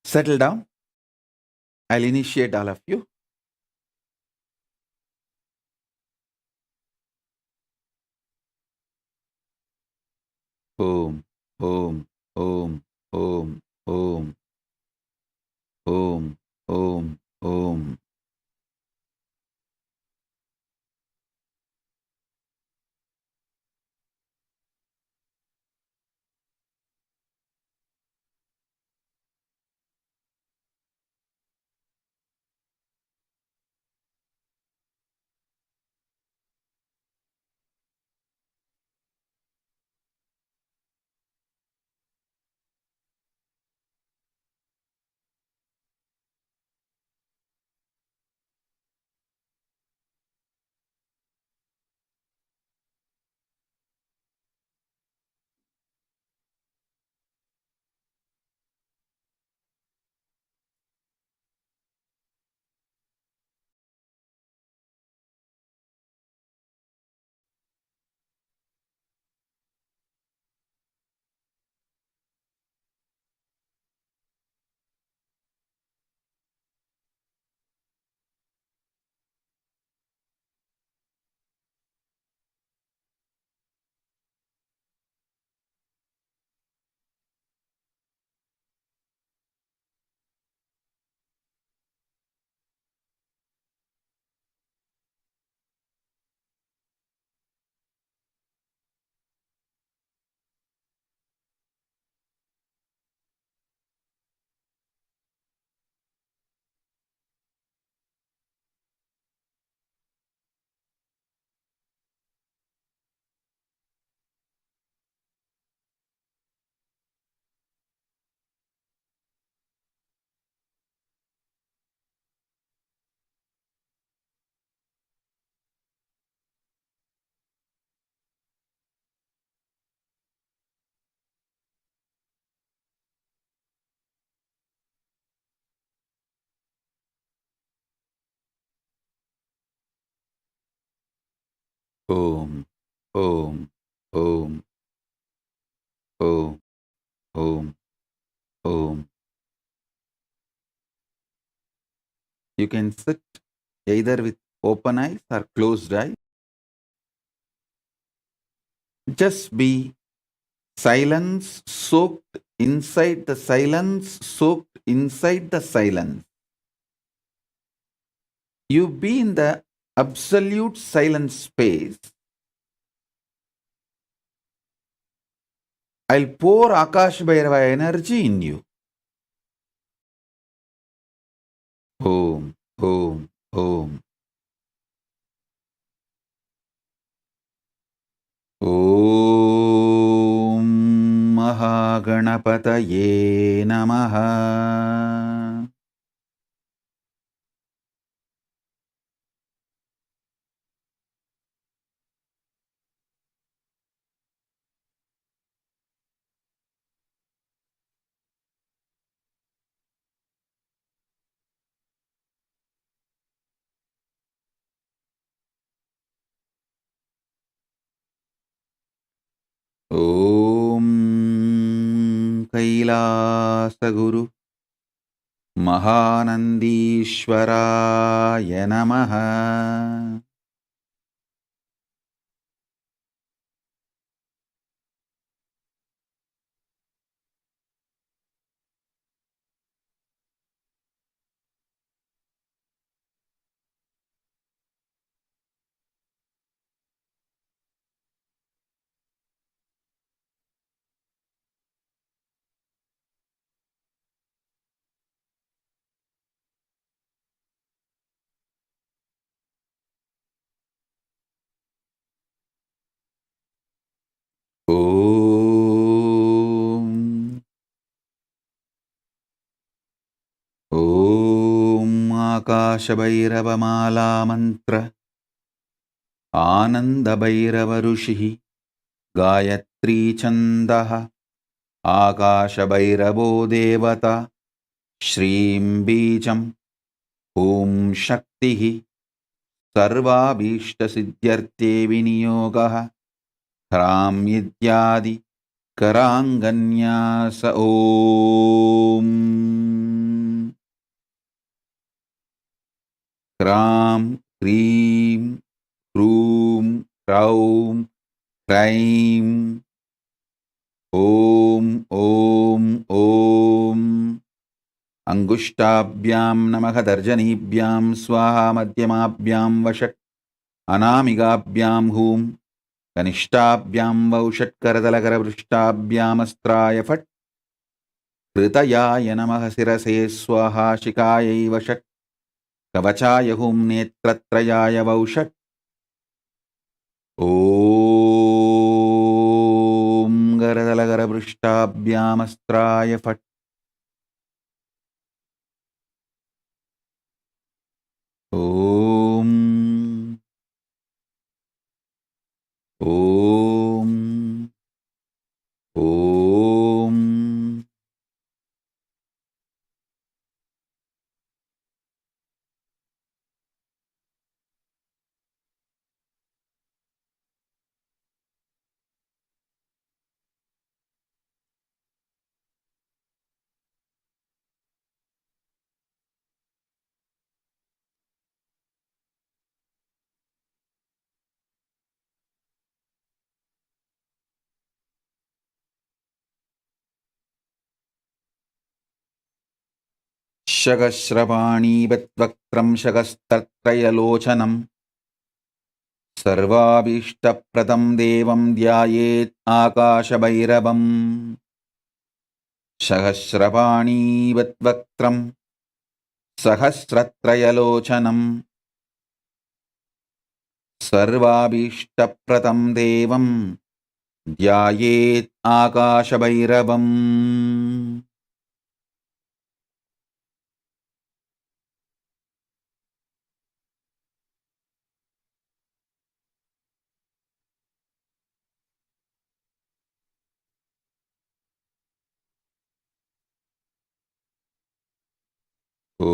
settle down. I'll initiate all of you. Om, Om, Om, Om, Om, Om, Om, Om. Om, Om, Om, Om, Om, Om. You can sit either with open eyes or closed eyes. Just be silence soaked inside the silence, soaked inside the silence. You be in the absolute silent space. I'll pour Akash Bhairava energy in you. Om, Om, Om. Om Mahaganapataye Namaha. Om Kailasa Guru महानन्दीश्वराय नमः। ॐ आकाशभैरवमालामन्त्र आनन्दभैरवऋषिः गायत्री छन्दः आकाशभैरवो देवता श्रीं बीजम् ॐ शक्तिः सर्वाभीष्टसिद्ध्यर्थे विनियोगः ह्रां इत्यादि कराङ्गन्यास ॐ ह्रां ह्रीं ह्रूं ह्रौं ह्रैं ॐ ॐ ॐ अङ्गुष्ठाभ्यां नमः तर्जनीभ्यां स्वाहा मध्यमाभ्यां वषट् अनामिकाभ्यां हूं कनिष्ठाभ्यां वौषट्करतलकरपृष्ठाभ्यामस्त्राय फट् कृतयाय नमः शिरसे स्वाहा शिखायै वषट् कवचाय हुं नेत्रत्रयाय वौषट् ॐ करतलकरपृष्ठाभ्यामस्त्राय फट् ॐ ॐ ॐ शकस्रपाणीवक्त्रं शकस्तत्रयलोचनं सर्वाभीष्टप्रदं देवं ध्यायेत् आकाशभैरवम् सहस्रपाणीवक्त्रं सहस्रत्रयलोचनं सर्वाभीष्टप्रदं देवं ध्यायेत् आकाशभैरवम् ॐ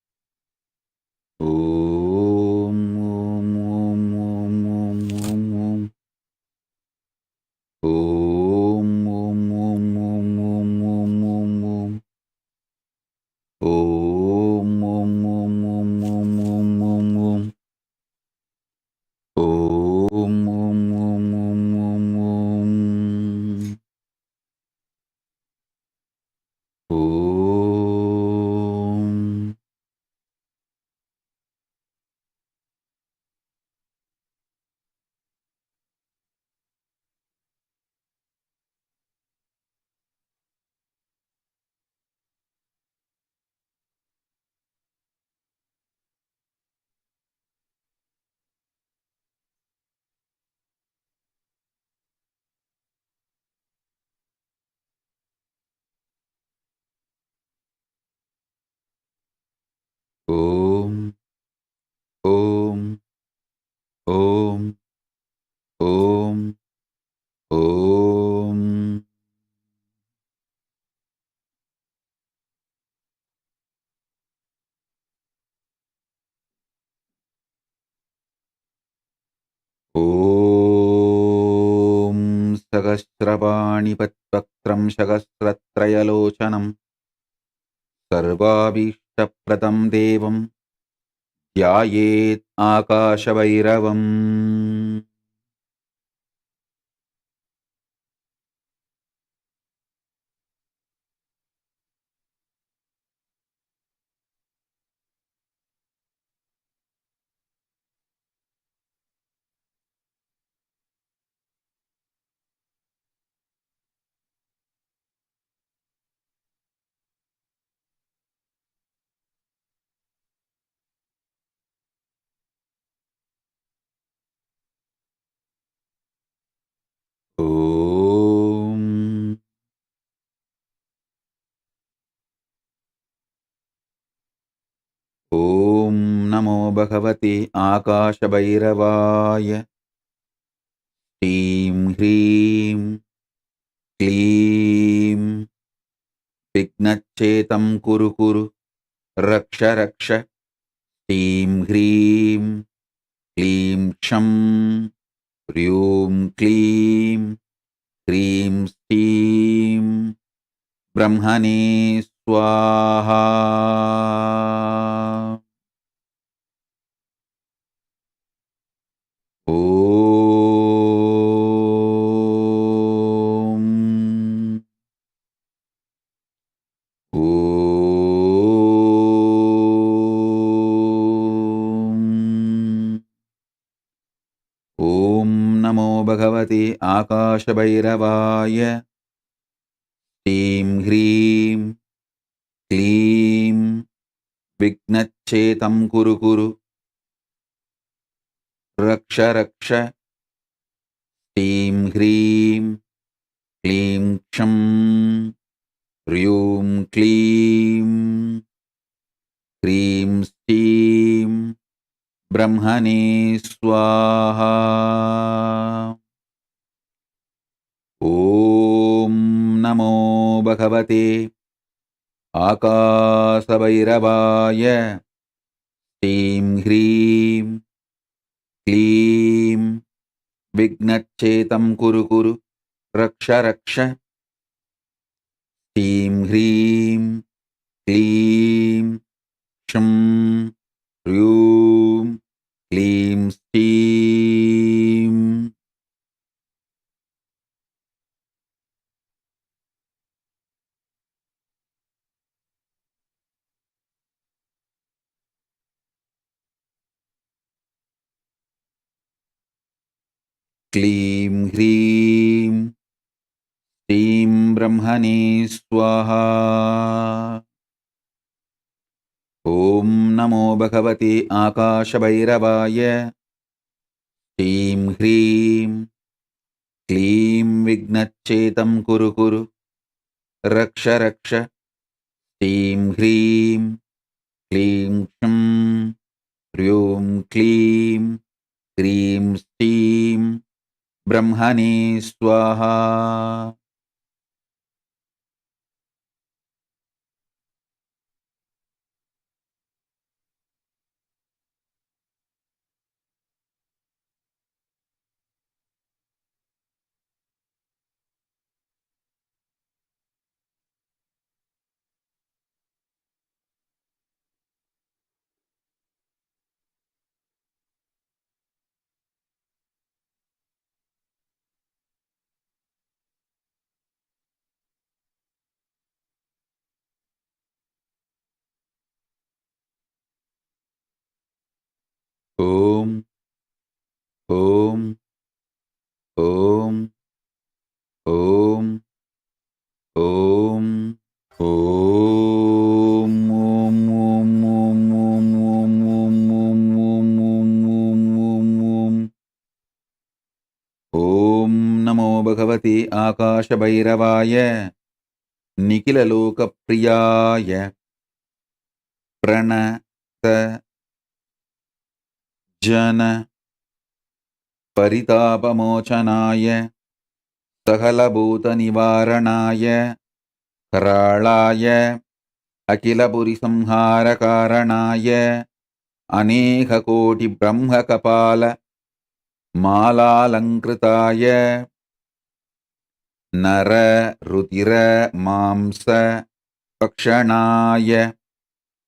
ॐ ॐ ॐ ॐ ॐ ॐ ॐ सहस्रपाणिपद्वक्त्रं सहस्रत्रयलोचनं सर्वाभीष्टप्रदं देवं ध्यायेत् आकाशभैरवम्। ॐ ॐ नमो भगवते आकाशभैरवाय। ह्रीं ह्रीं क्लीं विघ्नच्छेदं कुरु कुरु रक्ष रक्ष। ह्रीं ह्रीं क्लीं क्षं ह्रीं क्लीं ह्रीं श्रीं ब्रह्मणे स्वाहा। ॐ ॐ ॐ नमो भगवते आकाशभैरवाय। ह्रीं ह्रीं क्लीं विघ्नच्छेदं कुरु कुरु रक्ष रक्ष। ह्रीं ह्रीं क्लीं क्षं ह्रीं क्लीं ह्रीं श्रीं ब्रह्मणे स्वाहा। ॐ नमो भगवते आकाशभैरवाय। ह्रीं ह्रीं क्लीं विघ्नच्छेदं कुरु कुरु रक्ष रक्ष। ह्रीं ह्रीं क्लीं क्षं ह्रीं क्लीं श्रीं क्लीं ह्रीं श्रीं ब्रह्मणे स्वाहा। ॐ नमो भगवते आकाशभैरवाय। ह्रीं ह्रीं क्लीं विघ्नच्छेदं कुरु कुरु रक्ष रक्ष। ह्रीं ह्रीं क्लीं क्षं ह्रीं क्लीं ह्रीं श्रीं ब्रह्मणे स्वाहा। ॐ ॐ ॐ ॐ ॐ ॐ ॐ नमो भगवते आकाशभैरवाय। निखिललोकप्रियाय प्रणत जन परितापमोचनाय सकलभूतनिवारणाय कराळाय अखिलपुरिसंहारकारणाय अनेककोटिब्रह्मकपाल मालालङ्कृताय नर रुधिर मांस भक्षणाय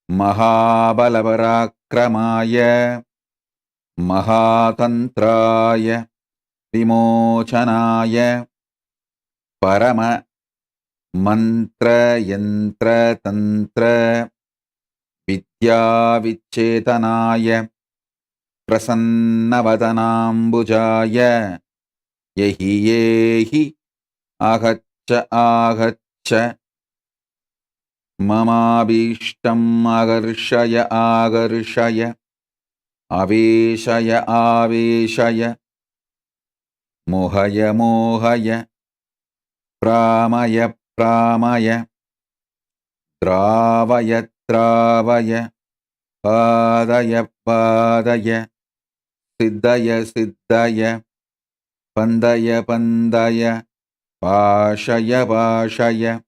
महाबलपराक्रमाय महातन्त्राय विमोचनाय परम मंत्र यंत्र तंत्र विद्या विच्छेदनाय प्रसन्नवदनाम्बुजाय यहि येहि आगच्छ आगच्छ ममाभीष्टम् आकर्षय आकर्षय आवेशय आवेशय मोहय मोहय प्रामय प्रामय द्रावय द्रावय पादय पादय सिद्धय सिद्धय पन्दय पन्दय पाशय पाशय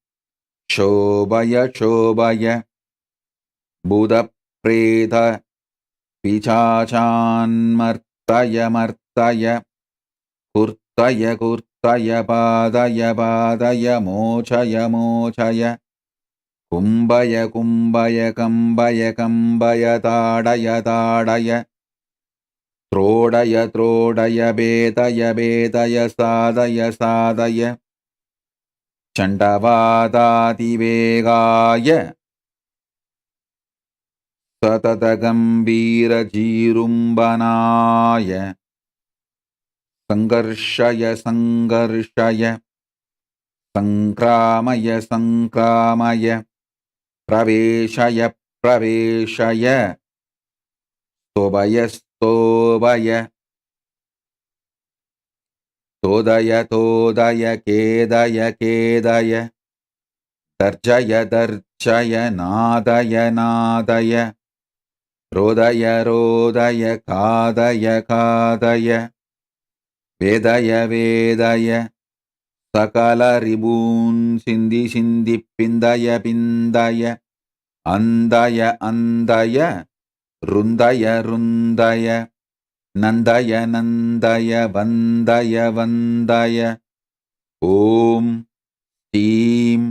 शोभय शोभय बुधप्रेत पिशाचान्मर्तय मर्तय कुर्तय कुर्तय पादय पादय मोचय मोचय कुम्भय कुम्भय कम्बय कम्बय ताडय ताडय त्रोडय त्रोडय भेदय भेदय साधय साधय चण्डवादातिवेगाय सततगम्भीरजीरुम्बनाय सङ्घर्षय सङ्घर्षय सङ्क्रामय सङ्क्रामय प्रवेशय प्रवेशय स्तोभय स्तोभय तोदय तोदय केदय केदय दर्जय दर्जय नादय नादय रोदय रोदय खादय खादय वेदय वेदय सकल रिबून् सिन्धि सिन्धि पिन्दय पिन्दय अन्दय अन्दय रुन्दय रुन्दय नन्दय नन्दय वन्दय वन्दय ॐ श्रीं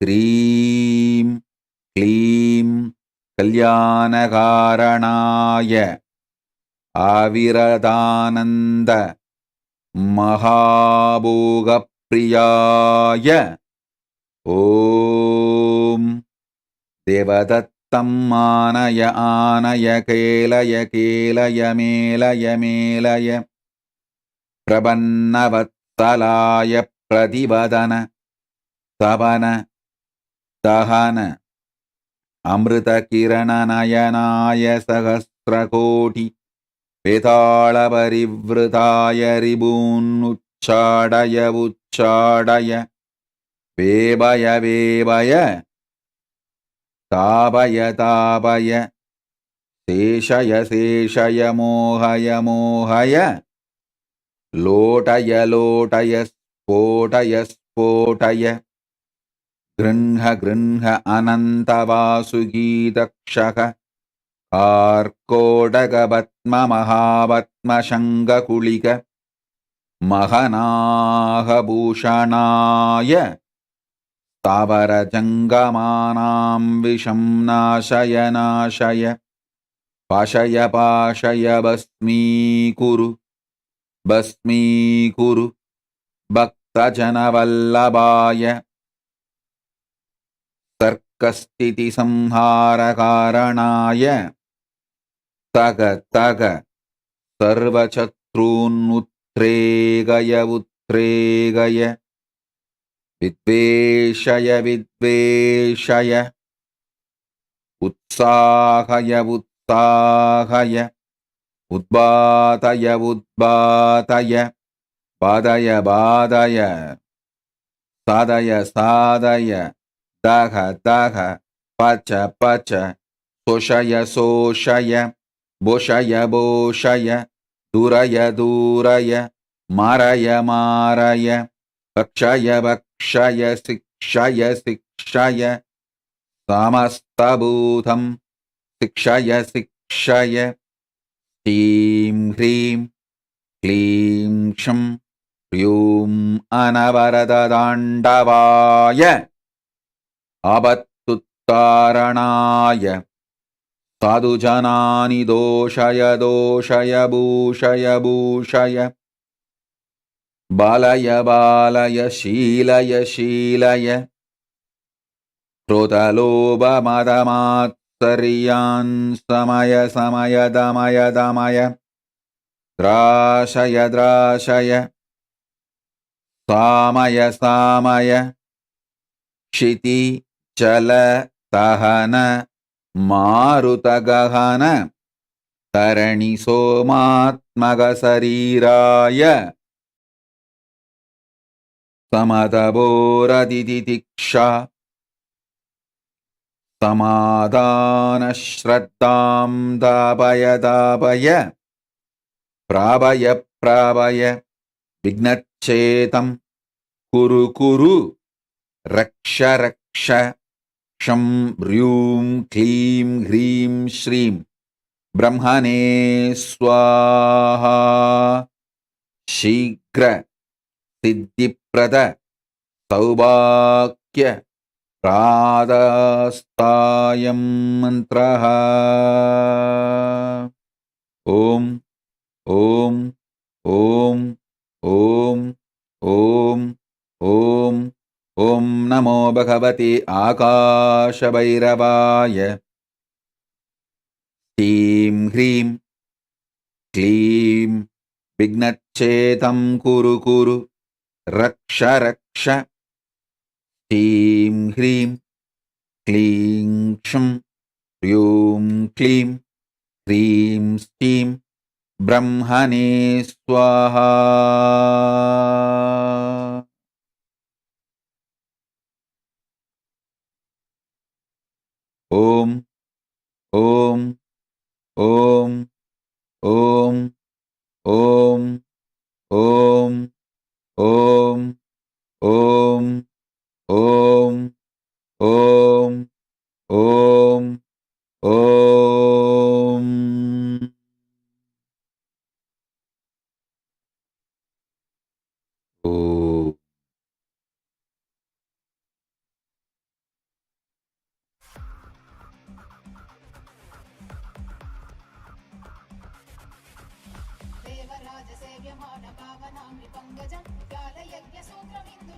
क्रीं क्लीं कल्याणकारणाय आविरदानन्द महाभोगप्रियाय ॐ देवदत्तं आनय आनय केलय केलय मेलय मेलय प्रपन्नवत्सलाय प्रतिवदन तपन दहन अमृतकिरणनयनाय सहस्रकोटि वेतालपरिवृताय रिबून्नुच्चाडय उच्चाडय वेबय वेबय तापय तापय शेषय शेषय मोहय मोहय लोटय लोटय स्फोटय स्फोटय गृह्ण गृह्ण अनन्तवासुगीतक्षक कार्कोटकपद्ममहापद्मशङ्खकुलिक महनाहभूषणाय स्थावरजङ्गमानां विषं नाशय नाशय पाशय पाशय भस्मीकुरु भस्मीकुरु भक्तजनवल्लभाय तर्कस्थितिसंहारकारणाय तग तग सर्वशत्रून्मुत्रेगय उत्रेगय विद्वेषय विद्वेषय उत्साहय उत्साहय उद्बातय उद्बातय बाधय बाधय साधय साधय दह दह पच पच शोषय शोषय बोषय बोषय दूरय दूरय मारय मारय भक्षय भक्षय शिक्षय शिक्षय समस्तभूतं शिक्षय शिक्षय श्रीं ह्रीं क्लीं क्षं ह्रीं अनवरतताण्डवाय आपत्तुत्तारणाय साधुजनानि दोषय दोषय भूषय भूषय बालय बालय शीलय शीलय क्रोधलोभमदमात्सर्यान् समय समय दमय दमय द्राशय द्राशय सामय सामय क्षिति चल दहन मारुतगहन तरणि सोमात्मक शरीराय समदबोरदितिक्षा समाधान श्रद्धां दापय दापय प्रापय प्रापय विघ्नच्छेदं कुरु कुरु रक्ष रक्ष क्षं ह्रीं क्लीं ह्रीं श्रीं ब्रह्मणे स्वाहा शीघ्र सिद्धिप्रद सौभाग्य प्रादास्तायं मन्त्रः ॐ ॐ ॐ ॐ ॐ ॐ ॐ नमो भगवते आकाशभैरवाय ह्रीं ह्रीं क्लीं विघ्नच्छेदं कुरु कुरु रक्ष रक्ष ह्रीं ह्रीं क्लीं क्षं ह्रीं क्लीं ह्रीं श्रीं ब्रह्मणे स्वाहा ॐ ॐ ॐ ॐ ॐ ॐ ॐ ॐ ॐ ॐ ॐ ॐ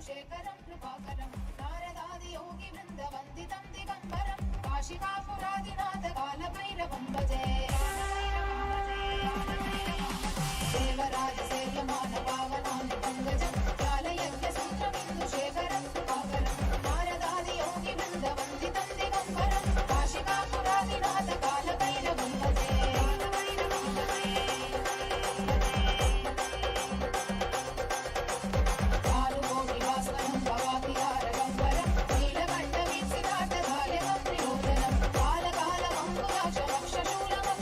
शेखरं कृपाकरं नारदादियोगिवृन्दवन्दितं दिगम्बरं काशिकापुरादिनाथ कालभैरवं भजे देवराजसेव्यमानपावनान्विपङ्कजं कालयज्ञसूत्रमिन्दुशेखरं कृपाकरं नारदादियोगिवृन्दवन्दितं दिगम्बरं काशिकापुरादिनाथ कालभैरवं भजे कालकालमङ्कुराशमक्षशूलम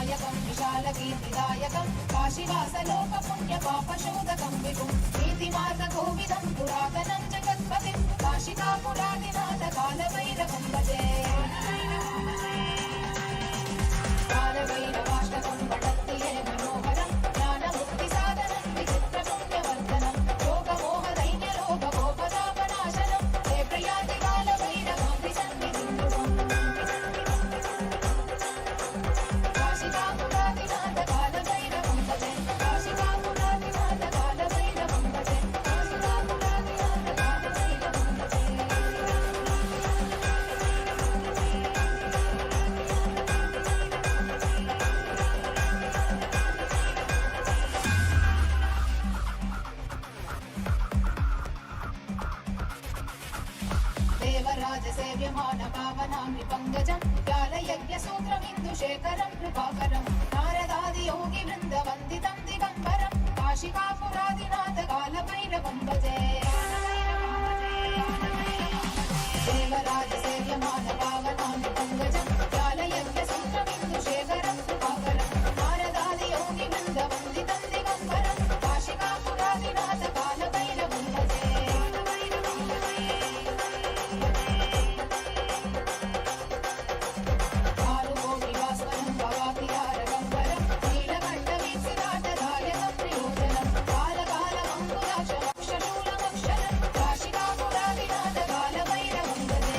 विनायकं विशालकीर्तिदायकं काशीवासलोकपुण्यपापशोधकं विभुं नीतिमार्गकोविदं पुरातनं जगत्पतिं काशिकापुरादिनाथकालभैरवं भजे कालभैरवाष्टकं पठत्तिये मनोहरं ज्ञानमुक्तिसाधनं विचित्रपुण्यवर्धनं योगमोहदैन्यलोभकोपतापनाशनं हे प्रयाति कालभैरवं विसन्निधिं काशिकापुरादिनाथकालभैरवं भजे काशिकापुरादिनाथकालभैरवं भजे काशिकापुरादिनाथकालभैरवं भजे देवराजसेव्यमान पावनामि पङ्कजं ज्ञानयज्ञसूत्रमिन्दुशेखरं कृपाकरं नारदादियोगिवृन्दवन्दितं दिगम्बरं काशिकापुरादिनाथकालभैरवं भजे देवराजसेव्यमान पावनामि पङ्कजं ज्ञानयज्ञसूत्रमिन्दुशेखरं कृपाकरं नारदादियोगिवृन्दवन्दितं दिगम्बरं काशिकापुरादिनाथकालभैरवं भजे कालकोटिवास्वनं भवातिहारगम्बरं नीलकण्ठवीक्षिताटधायकं प्रयोजनं कालकालमङ्कुलाक्षरक्षशूलमक्षरं काशिकापुरादिनाथकालभैरवं भजे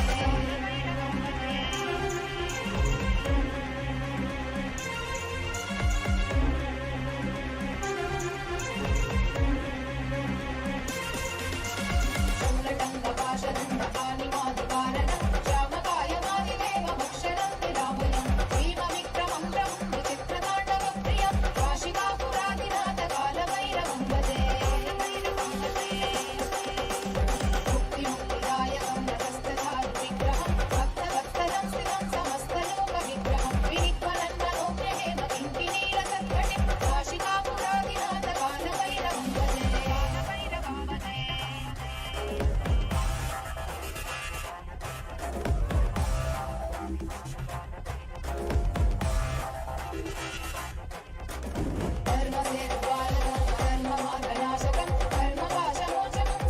शूलटङ्कपाशदण्डपाणिमादिकारणं श्यामकायमादिदेवमक्षरं विरामयं भीमविक्रमं प्रभुं विचित्रताण्डवप्रियं काशिकापुरादिनाथकालभैरवं भजे मुक्तिमुक्तिदायकं रथस्थधारुविग्रहं भक्तवत्सलं स्थितं समस्तलोकविग्रहं विनिक्वलन्मनोज्ञहेमकिङ्किणीरसत्कटिं काशिकापुरादिनाथकालभैरवं भजे धर्मसेतुपालकं कर्ममार्गनाशकं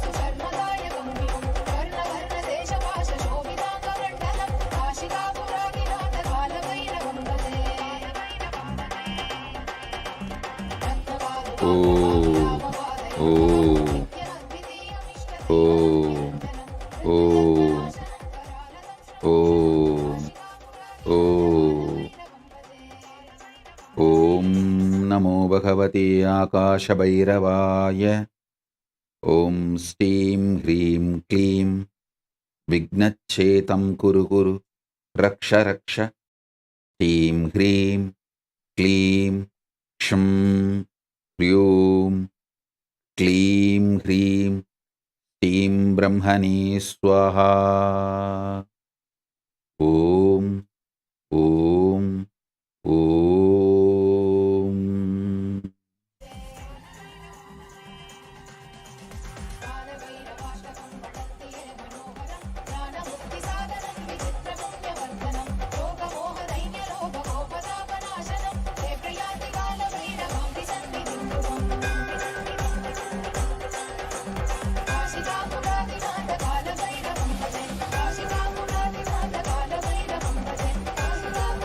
सुशर्मदायकं विभुं कर्णवर्णदेशपाशशोभिताङ्गमण्डलं काशिकापुरादिनाथकालभैरवं भजे ॐ नमो भगवते आकाशभैरवाय ॐ स्टीं ह्रीं क्लीं विघ्नच्छेतं कुरु कुरु रक्ष रक्ष ह्रीं ह्रीं क्लीं क्षं ह्रीं क्लीं ह्रीं ह्रीं ब्रह्मणे स्वाहा ॐ ॐ ॐ कालभैरवाष्टकं पठत्तिये मनोहरं ज्ञानमुक्तिसाधनं विचित्रपुण्यवर्धनं योगमोहदैन्यलोभकोपतापनाशनं हे प्रयाति कालभैरवं विसन्निधिं काशिकापुरादिनाथकालभैरवं भजे काशिकापुरादिनाथकालभैरवं भजे काशिकापुरादिनाथकालभैरवं भजे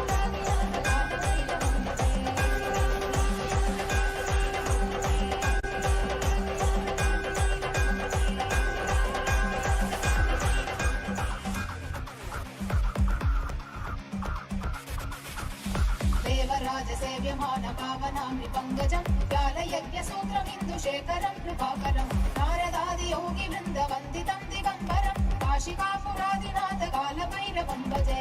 देवराजसेव्यमान पावनामि पङ्कजं ज्ञानयज्ञसूत्रमिन्दुशेखरं कृपाकरं नारदादियोगिवृन्दवन्दितं दिगम्बरं काशिकापुरादिनाथकालभैरवं भजे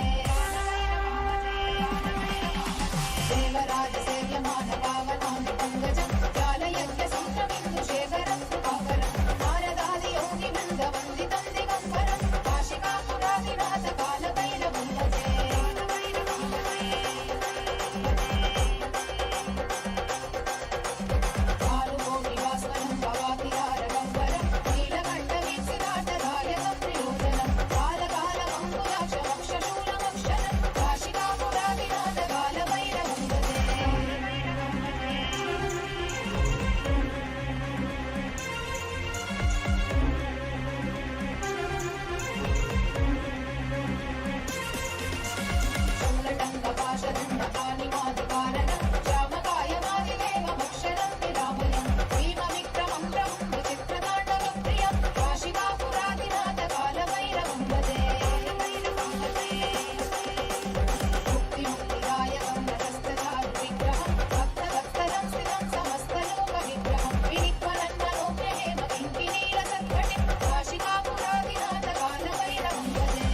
देवराजसेव्यमान पावनामि पङ्कजं ज्ञानयज्ञसूत्रमिन्दुशेखरं कृपाकरं नारदादियोगिवृन्दवन्दितं दिगम्बरं काशिकापुरादिनाथकालभैरवं भजे कालकोटिवास्वनं भवातिहारगम्बरं नीलकण्ठवीक्षिताटधायकं प्रयोजनं कालकालमङ्कुलाक्षरक्षशूलमक्षरं कारणं श्यामकायमादिदेवमक्षरं विरामयं भीमविक्रमं प्रभुं विचित्रताण्डवप्रियं काशिकापुरादिनाथकालभैरवं भजे मुक्तिमुक्तिदायकं नतस्तचारुविग्रहं भक्तवत्सलं स्थितं समस्तलोकविग्रहं विनिक्वलन्मनोज्ञहेम किङ्किणीरसत्कटिं काशिकापुरादिनाथकालभैरवं भजे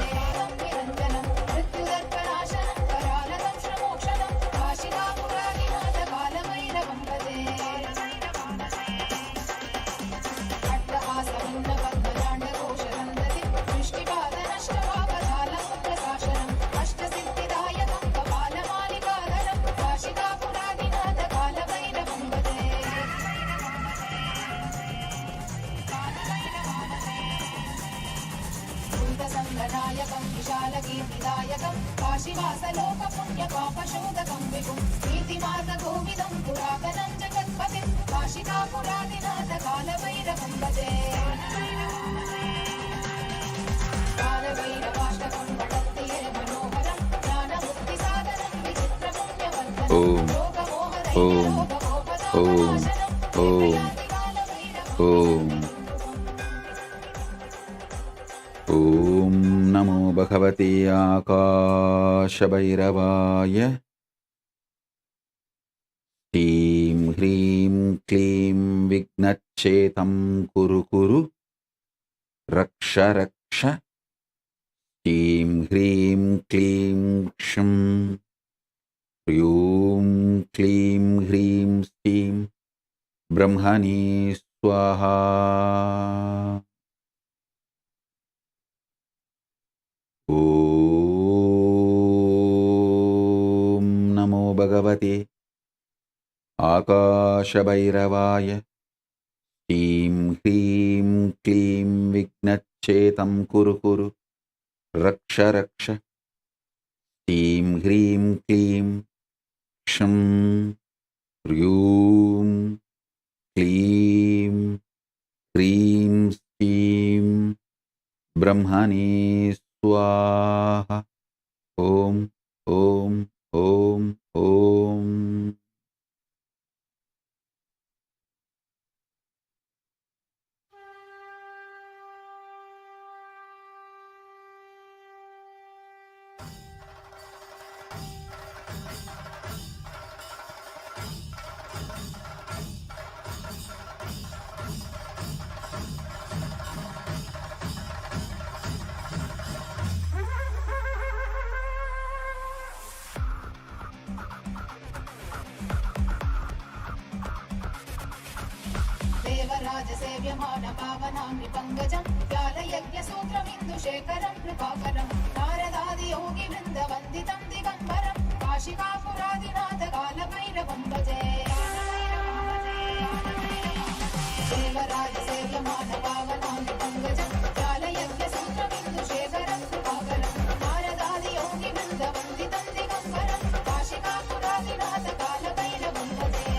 निरञ्जनं मृत्युदर्पनाशनं करालतं श्रमोक्षणं काशिकापुरादिनाथकालभैरवं भजे अट्टहासमन्नपद्मजाण्डकोशरन्दति दृष्टिपादनष्टभावजालमुद्रशासनम् अष्टसिद्धिदायकं कपालमालिकाधरं काशिकापुरादिनाथकालभैरवं भजे भूतसङ्गनायकं विशालकीर्तिदायकं काशीवासलोकपुण्यपापशोधकं विभुं नीतिमार्गकोविदं पुरातनं जगत्पतिं काशिकापुरादिनाथकालभैरवं भजे कालभैरवाष्टकं पठन्ति ये मनोहरं ज्ञानमुक्तिसाधनं विचित्रपुण्यवर्धनं ओम ओम ओम ओम ओम ॐ नमो भगवते आकाशभैरवाय ह्रीं ह्रीं क्लीं विघ्नच्छेदं कुरु कुरु रक्ष रक्ष ह्रीं ह्रीं क्लीं क्षं ह्रीं क्लीं ह्रीं श्रीं ब्रह्मणे स्वाहा ॐ नमो भगवते आकाशभैरवाय ह्रीं ह्रीं क्लीं विघ्नच्छेदं कुरु कुरु रक्ष रक्ष ह्रीं ह्रीं क्लीं क्षं ह्रीं क्लीं ह्रीं श्रीं ब्रह्मणे स्वाहा ओम ओम ओम ओम देवराजसेव्यमान पावनामि पङ्कजं व्यालयज्ञसूत्रमिन्दुशेखरं कृपाकरं नारदादियोगिवृन्दवन्दितं दिगम्बरं काशिकापुरादिनाथकालभैरवं भजे देवराजसेव्यमान पावनामि पङ्कजं व्यालयज्ञसूत्रमिन्दुशेखरं कृपाकरं नारदादियोगिवृन्दवन्दितं दिगम्बरं काशिकापुरादिनाथकालभैरवं भजे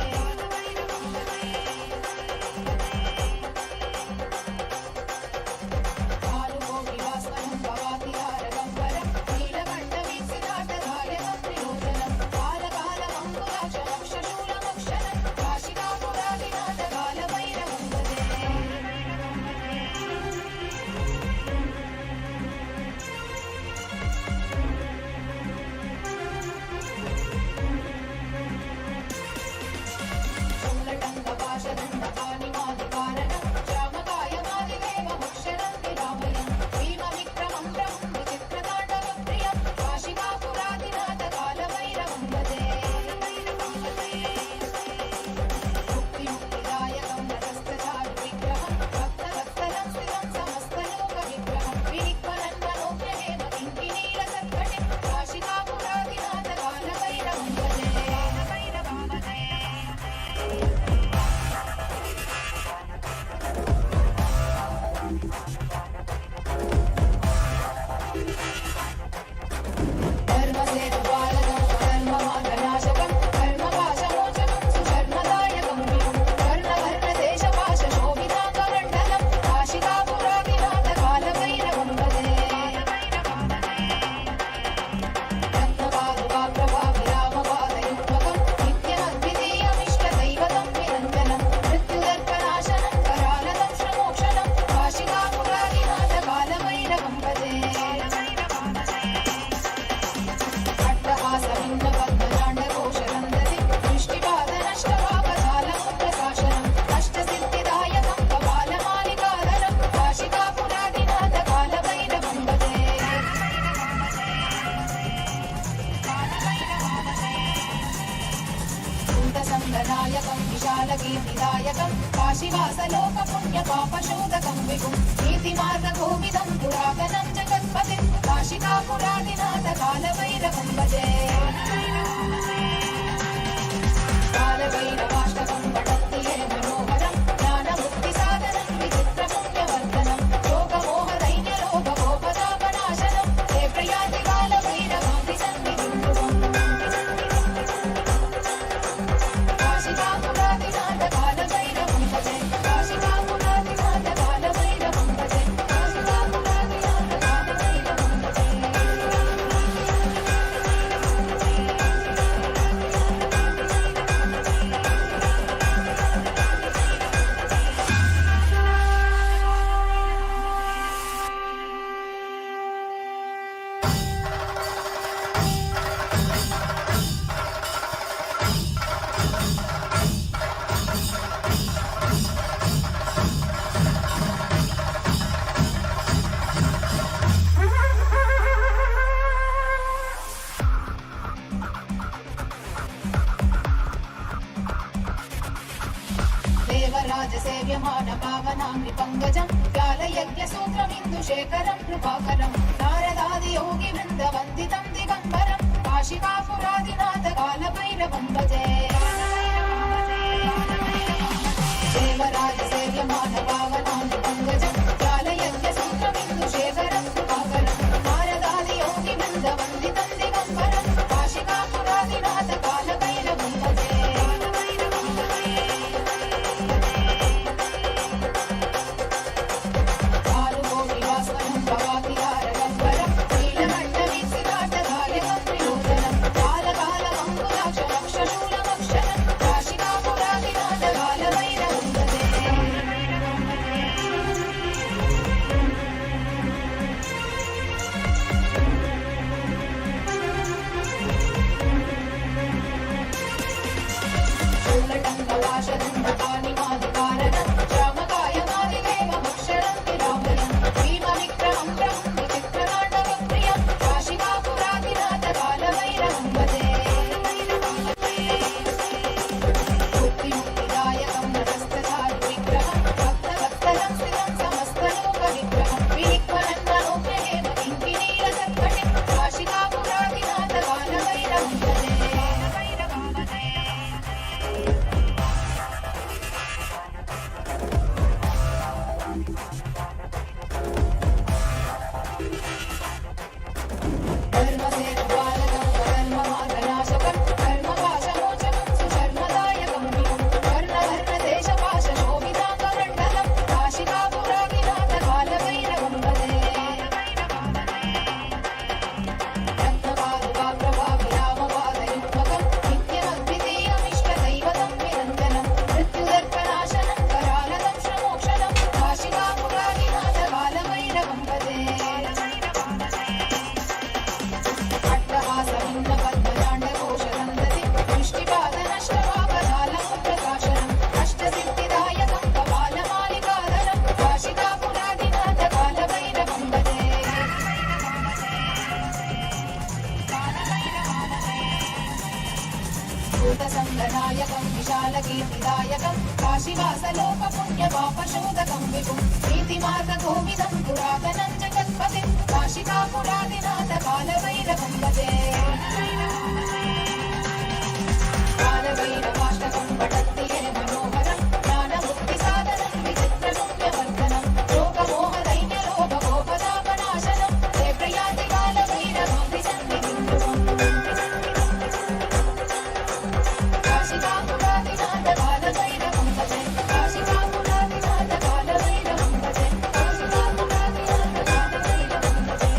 भूतसङ्गनायकं विशालकीर्तिदायकं काशीवासलोकपुण्यपापशोधकं विभुं नीतिमार्गकोविदं पुरातनं जगत्पतिं काशिकापुरादिनाथ कालभैरवं भजे कालभैरवाष्टकं पठन्ति ये मनोहरं ज्ञानमुक्तिसाधनं विचित्रपुण्यवर्धनं लोकमोहदैन्यलोकगोपतापनाशनं ते प्रयाति कालभैरवान्ति सन्निधिं काशिकापुरादिनाथ कालभैरवं भजे काशिकापुरादिनाथ कालभैरवं भजे काशिकापुरादिनाथ कालभैरवं भजे देवराजसेव्यमान पावनाङ्घ्रिपङ्कजं व्यालयज्ञसूत्रमिन्दुशेखरं कृपाकरं नारदादियोगिवृन्दवन्दितं दिगम्बरं काशिकापुरादिनाथ कालभैरवं भजे देवराजसेव्यमान पावनाङ्घ्रिपङ्कजं व्यालयज्ञसूत्रमिन्दुशेखरं कृपाकरं नारदादियोगिवृन्दवन्दितं दिगम्बरं काशिकापुरादिनाथ कालभैरवं भजे कालकोटिवासनं भवातिहारगम्बरं नीलकण्ठवीक्षितार्थदायकं त्रिलोचनं कालकालमङ्कुलाक्षरक्षशूलमक्षरं काशिकापुरादिनाथ कालभैरवं भजे शूलटङ्कपाशदण्डपाणिमादिकारणं श्यामकायमादिदेवमक्षरं विरामयं भीमविक्रमं प्रभुं विचित्रताण्डवप्रियं काशिकापुरादिनाथ कालभैरवं भजे मुक्तिमुक्तिदायकं नटस्थचारुविग्रहं भक्तवत्सलं स्थितं समस्तलोकविग्रहं विनिक्वलन्मनोग्रहेम किङ्किणीरसत्कटिं काशिकापुरादिनाथ कालभैरवं भजे धर्मसेतुपालकं धर्ममार्गनाशकं धर्मपाशमोचकं सुशर्मदायकं विभुं वर्णवर्णदेशपाशशोभिताङ्गमण्डलं काशिकापुरादिनाथ कालभैरवं भजे रत्नपादुकाप्रभाविरामपादयुग्मकं नित्यमद्वितीयमिष्टदैवतं निरञ्जनं मृत्युदर्पनाशनं करालदं श्रमोक्षणं काशिकापुरादिनाथ कालभैरवं भजे अट्टहासभिन्नपद्मजाण्डकोशदन्तति दृष्टिपादनष्टपापजालमुद्रकाशनम् अष्टसिद्धिदायकं कपालमालिकाधरं काशिकापुरादिनाथ कालभैरवं भजे भूतसङ्गनायकं विशालकीर्तिदायकं काशीवासलोकपुण्यपापशोधकं विभुं नीतिमार्गकोविदं पुरातनं जगत्पतिं काशिकापुरादिनाथ कालभैरवं भजे कालभैरवाष्टकं पठन्ति ये मनोहरं ज्ञानमुक्तिसाधनं विचित्रपुण्यवर्धनं लोकमोहदैन्यलोकगोपतापनाशनं ते प्रयाति कालभैरवान्ति सन्निधिं काशिकापुरादिनाथ कालभैरवं भजे काशिकापुरादिनाथ कालभैरवं भजे काशिकापुरादिनाथ कालभैरवं भजे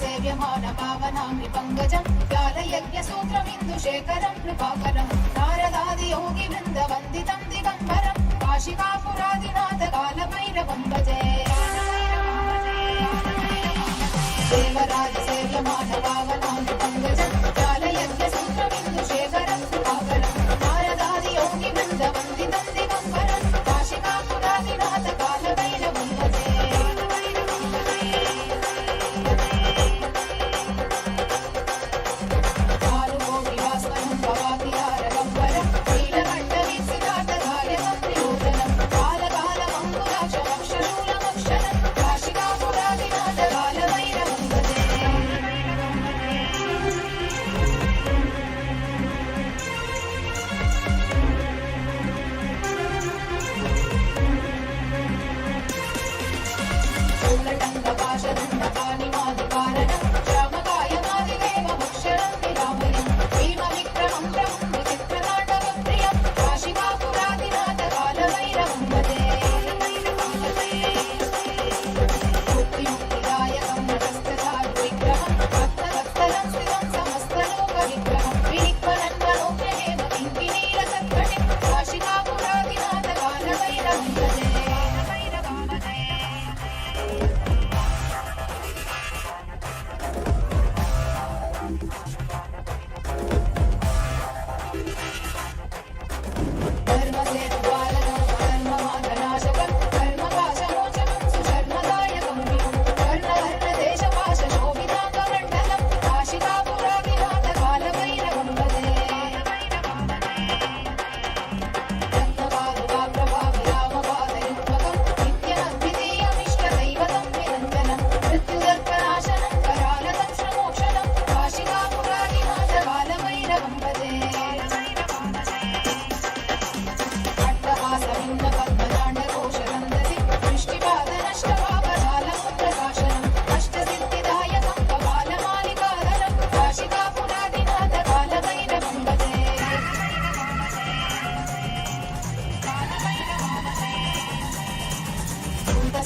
सेव्यमान पावनामि पङ्कजं व्यालयज्ञसूत्रमिन्दुशेखरं कृपाकरं नारदादि योगि वृन्दवन्दितं दिगम्बरं काशिकापुरादिनाथ कालभैरवं भजे देवराज सेव्यमान पावनामि पङ्कजं व्यालयज्ञसूत्रमिन्दुशेखरं कृपाकरं नारदादि योगि वृन्दवन्दितं दिगम्बरं काशिकापुरादिनाथ कालभैरवं भजे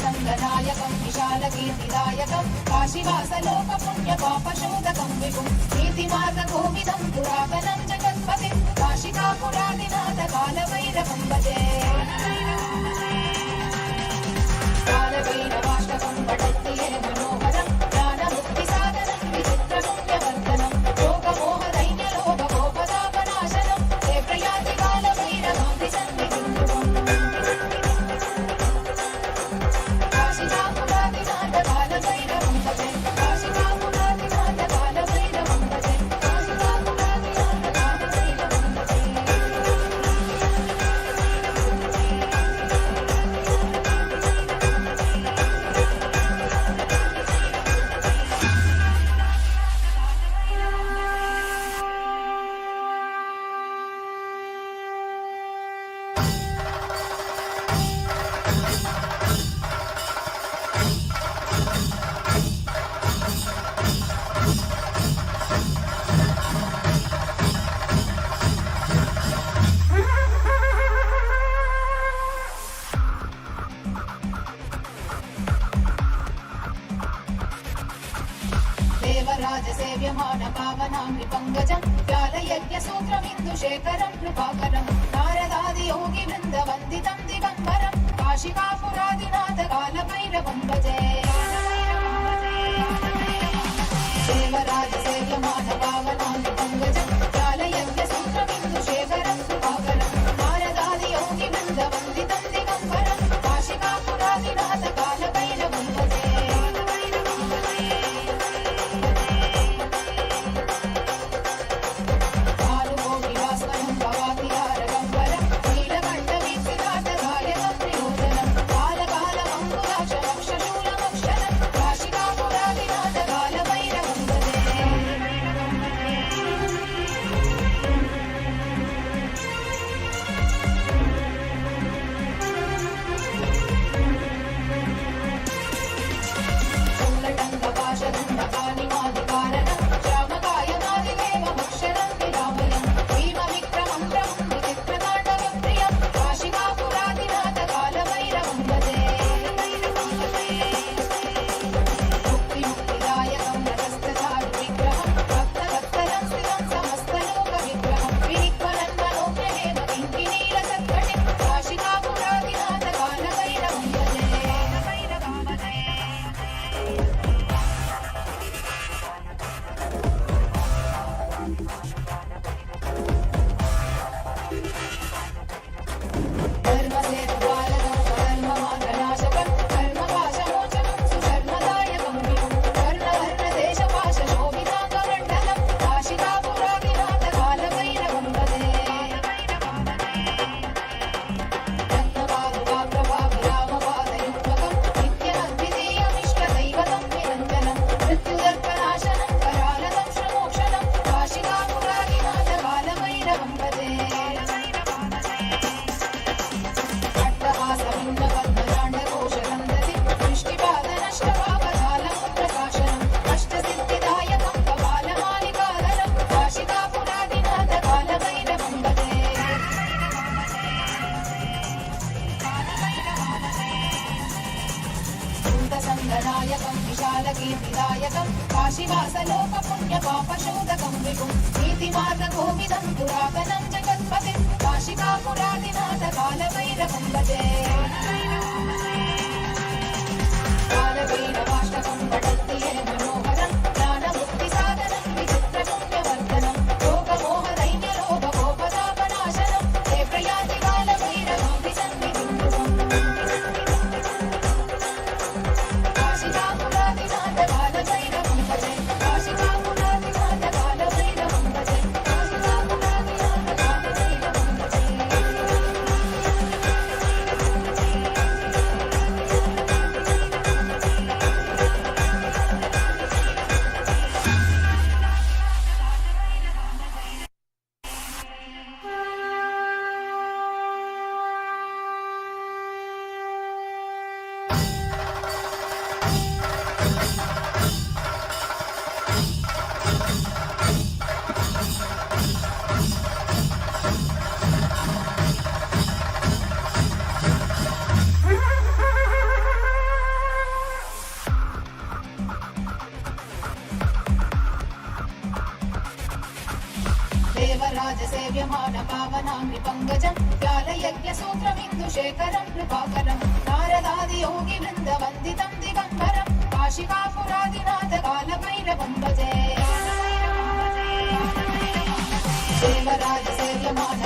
संगनायकं विशालकीर्तिदायकं काशीवासलोकपुण्यपापशोधकं विभुं नीतिमार्गकोविदं पुरातनं जगत्पतिं काशिकापुरादिनाथ कालभैरवं भजे कालभैरवाष्टकं पठन्ति ये मनोहरं ज्ञानमुक्तिसाधनं विचित्रपुण्यवर्धनं लोकमोहदैन्यलोककोपतापनाशनं ते प्रयाति कालभैरवं विसन्निधिं पङ्कजं व्यालयज्ञसूत्रमिन्दुशेखरं कृपाकरं नारदादि योगि वृन्दवन्दितं दिगम्बरं काशिकापुरादिनाथ कालभैरवं भजे देवराज सेव्यमान पावनामि पङ्कजं व्यालयज्ञसूत्रमिन्दुशेखरं कृपाकरं नारदादि योगि वृन्दवन्दितं दिगम्बरं काशिकापुरादिनाथ कालभैरवं भजे कालकालमङ्गुलाक्षरक्षशूलम नायकं विशालकीर्तिदायकं काशीवासलोकपुण्यपापशोधकं विभुं नीतिमार्गकोविदं पुरातनं जगत्पतिं काशिकापुरादिनाथ कालभैरवं भजे कालभैरवाष्टकं पठन्ति ये मनोहरं ज्ञानमुक्तिसाधनं विचित्रपुण्यवर्धनं लोकमोहदैन्यलोभगोपतापनाशनं हे प्रयाति कालभैरवां सन्निधिं काशिकापुरादिनाथ कालभैरवं भजे काशिकापुरादिनाथ कालभैरवं भजे काशिकापुरादिनाथ कालभैरवं भजे देवराजसेव्यमानपावनामृपङ्कजं व्यालयज्ञसूत्रमिन्दुशेखरं कृपाकरं नारदादियोगिवृन्दवन्दितं दिगम्बरं काशिकापुरादिनाथ कालभैरवं भजे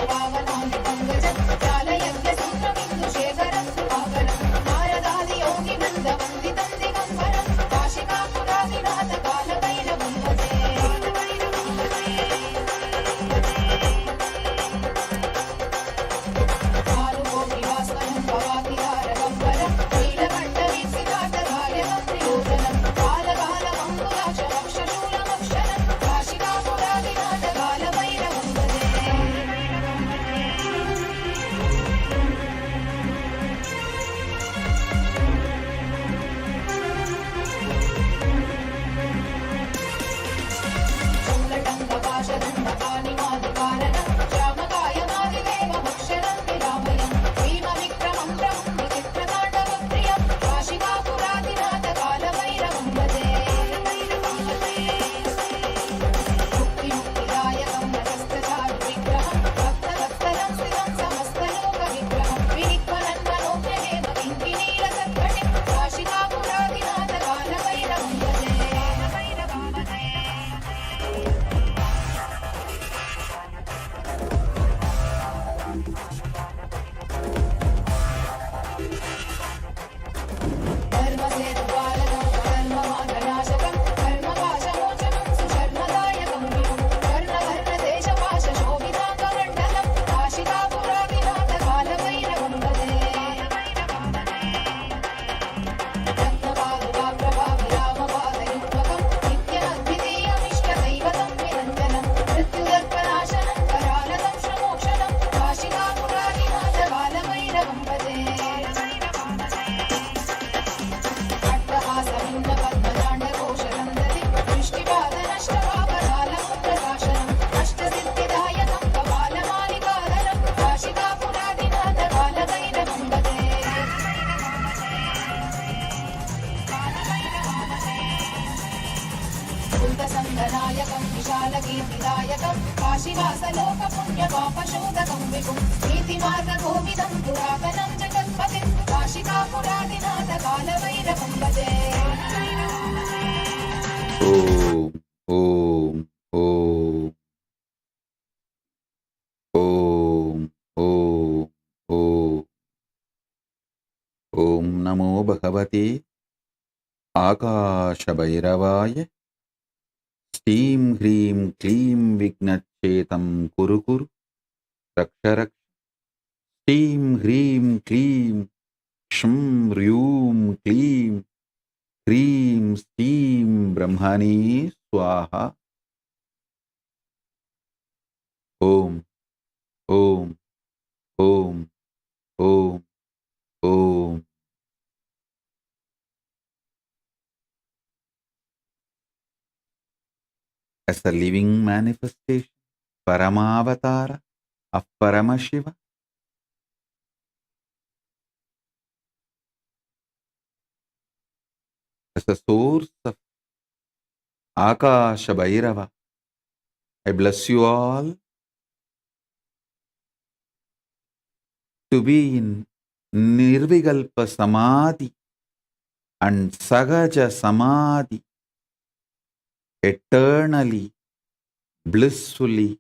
देवराजसेव्यमानपावनामृपङ्कजं व्यालयज्ञसूत्रमिन्दुशेखरं कृपाकरं नारदादियोगिवृन्दवन्दितं दिगम्बरं काशिकापुरादिनाथ कालभैरवं भजे कालकोटिवास्वनं भवातिहारगम्बरं नीलकण्ठवीक्षिताटकार्यकं त्रिलोचनं कालकालमङ्कुलाक्षरक्षशूलमक्षरं काशिकापुरादिनाथ कालभैरवं भजे शूलटङ्कपाशदण्डपाणिमादिकारणं श्यामकायमादिदेवमक्षरं विरामयं भीमविक्रमं प्रभुं विचित्रताण्डवप्रियं काशिकापुरादिनाथ कालभैरवं भजे मुक्तिमुक्तिदायकं नतस्त्रचारुविग्रहं भक्तवत्सलं स्थितं समस्तलोकविग्रहं विनिक्वलन्मनोज्ञहेम किङ्किणीलसत्कटिं काशिकापुरादिनाथ कालभैरवं भजे धर्मसेतुपालकं कर्ममार्गनाशकं कर्मपाशमोचनं सुशर्मदायकं विभुं कर्णवर्णदेशपाशशोभिताङ्गमण्डलं काशिकापुरादिनाथ कालभैरवं भजे रत्नपादुकाप्रभाविरामपादयुग्मकं नित्यमद्वितीयमिष्टदैवतं निरञ्जनं मृत्युदर्पनाशनं करालकं श्रमोक्षणं काशिकापुरादिनाथ कालभैरवं भजे अट्टहासभिन्नपद्मजाण्डकोशरन्दति दृष्टिपादनष्टपापरालमुद्रशासनं अष्टसिद्धिदायकं कपालमालिकाधरं काशिकापुरादिनाथ कालभैरवं भजे भूतसङ्गनायकं विशालकीर्तिदायकं काशीवासलोकपुण्यपापशोधकं विभुं नीतिमार्गकोविदं पुरातनं जगत्पतिं काशिकापुरादिनाथ कालभैरवं भजे ఓం ఓం ఓం ఓం ఓం ఓం నమో భగవతే ఆకాశభైరవాయ శ్రీం హ్రీం క్లీం విఘ్నచ్చేతం కురు కురు రక్ష రక్ష శ్రీం హ్రీం క్లీం క్షం హ్రూం క్లీం హ్రీం శ్రీం బ్రహ్మణే స్వాహ ఓం ఓం ఓం ఓం ఓం as a living manifestation, Paramavatara of Paramashiva, as a source of Akasha Bhairava. I bless you all to be in Nirvikalpa Samadhi and Sahaja Samadhi, eternally, blissfully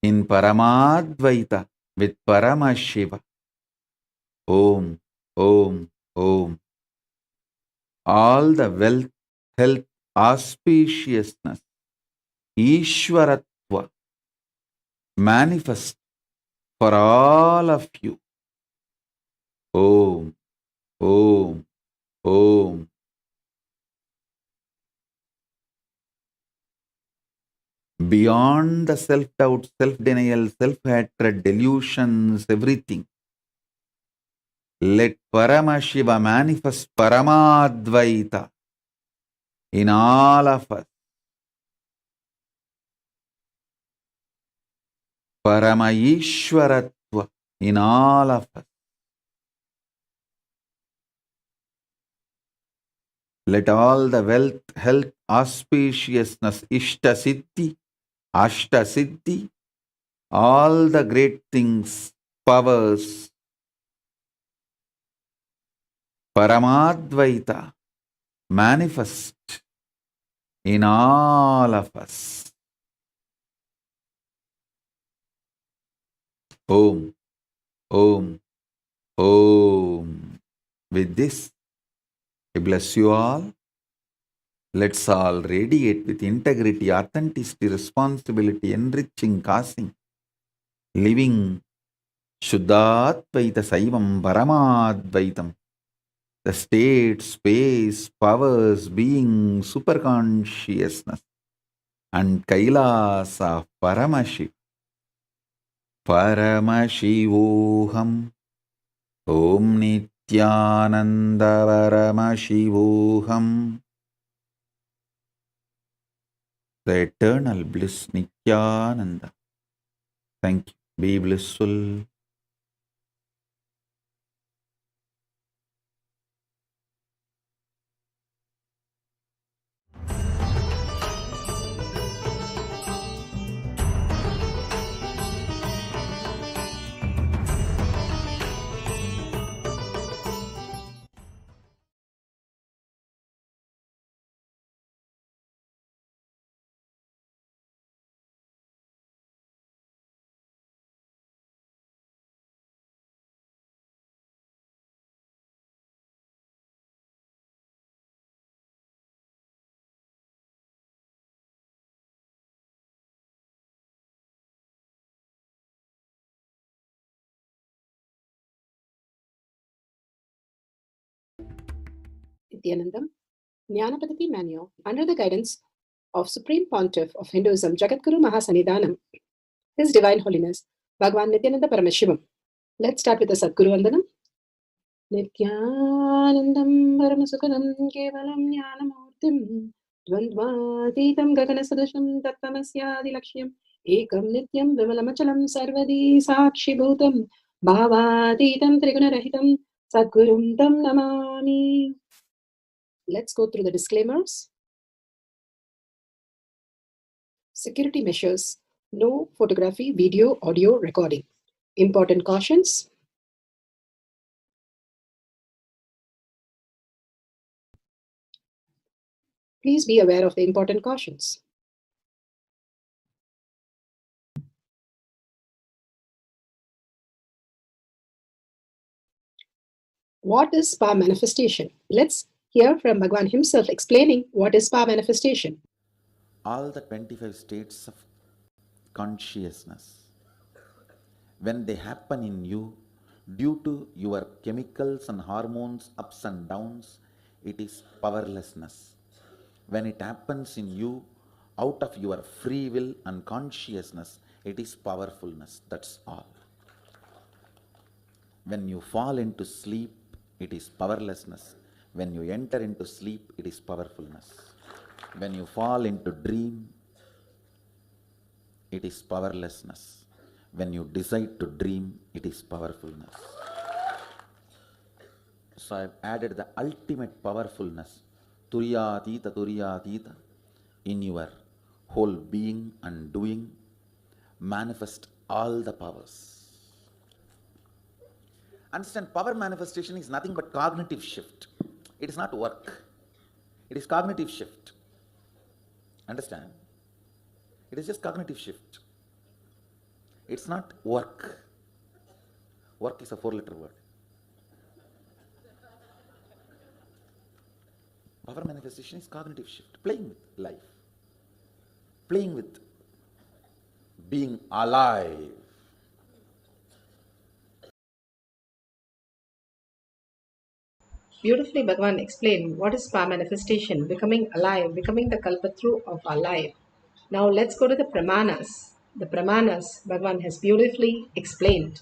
in Paramadvaita with Paramashiva. Om, Om, Om. All the wealth, health, auspiciousness, Ishwaratva manifest for all of you. Om, Om, Om. Beyond the self-doubt, self-denial, self-hatred, delusions, everything, let Paramashiva manifest Paramadvaita in all of us. Paramaishwaratva in all of us. Let all the wealth, health, auspiciousness, Ishta Siddhi, Ashta Siddhi, all the great things, powers, Paramadvaita manifest in all of us. Om, Om, Om. With this, I bless you all. Let's all radiate with integrity, authenticity, responsibility, enriching, causing, living Shuddhadvaita Saivam Paramadvaitam. The state, space, powers, being, superconsciousness, and Kailasa Paramashiv. Paramashivoham. Om Nithyananda Paramashivoham. The eternal bliss Nithyananda. Thank you. Be blissful. Nithyanandam, Jnanapadati Manual, under the guidance of Supreme Pontiff of Hinduism, Jagadguru Mahasannidhanam, His Divine Holiness, Bhagavan Nithyananda Paramashivam. Let's start with the Sadguru Vandanam. Nithyanandam Paramasukhanam Kevalam Jnanamurtim Dvandvatitam Gaganasadasham Tattamasyadi Lakshyam Ekam Nityam Vimalamachalam Sarvadi Sakshi Bhutam Bhavatitam Trigunarahitam Sadgurum Tam Namami. Let's go through the disclaimers. Security measures. No photography, video, audio recording. Important cautions. Please be aware of the important cautions. What is spa manifestation? Let's hear from Bhagavan himself explaining what is spa manifestation. All the 25 states of consciousness, when they happen in you, due to your chemicals and hormones ups and downs, it is powerlessness. When it happens in you, out of your free will and consciousness, it is powerfulness. That's all. When you fall into sleep, it is powerlessness. When you enter into sleep, it is powerfulness. When you fall into dream, it is powerlessness. When you decide to dream, it is powerfulness. So I've added the ultimate powerfulness, Turyatita, in your whole being and doing. Manifest all the powers. Understand, power manifestation is nothing but cognitive shift. It is not work. It is cognitive shift. Understand? It is just cognitive shift. It's not work. Work is a 4-letter word. Power manifestation is cognitive shift, playing with life, playing with being alive. Beautifully, Bhagavan explained what is power manifestation, becoming alive, becoming the kalpatru of our life. Now let's go to the Pramanas. The Pramanas, Bhagavan has beautifully explained.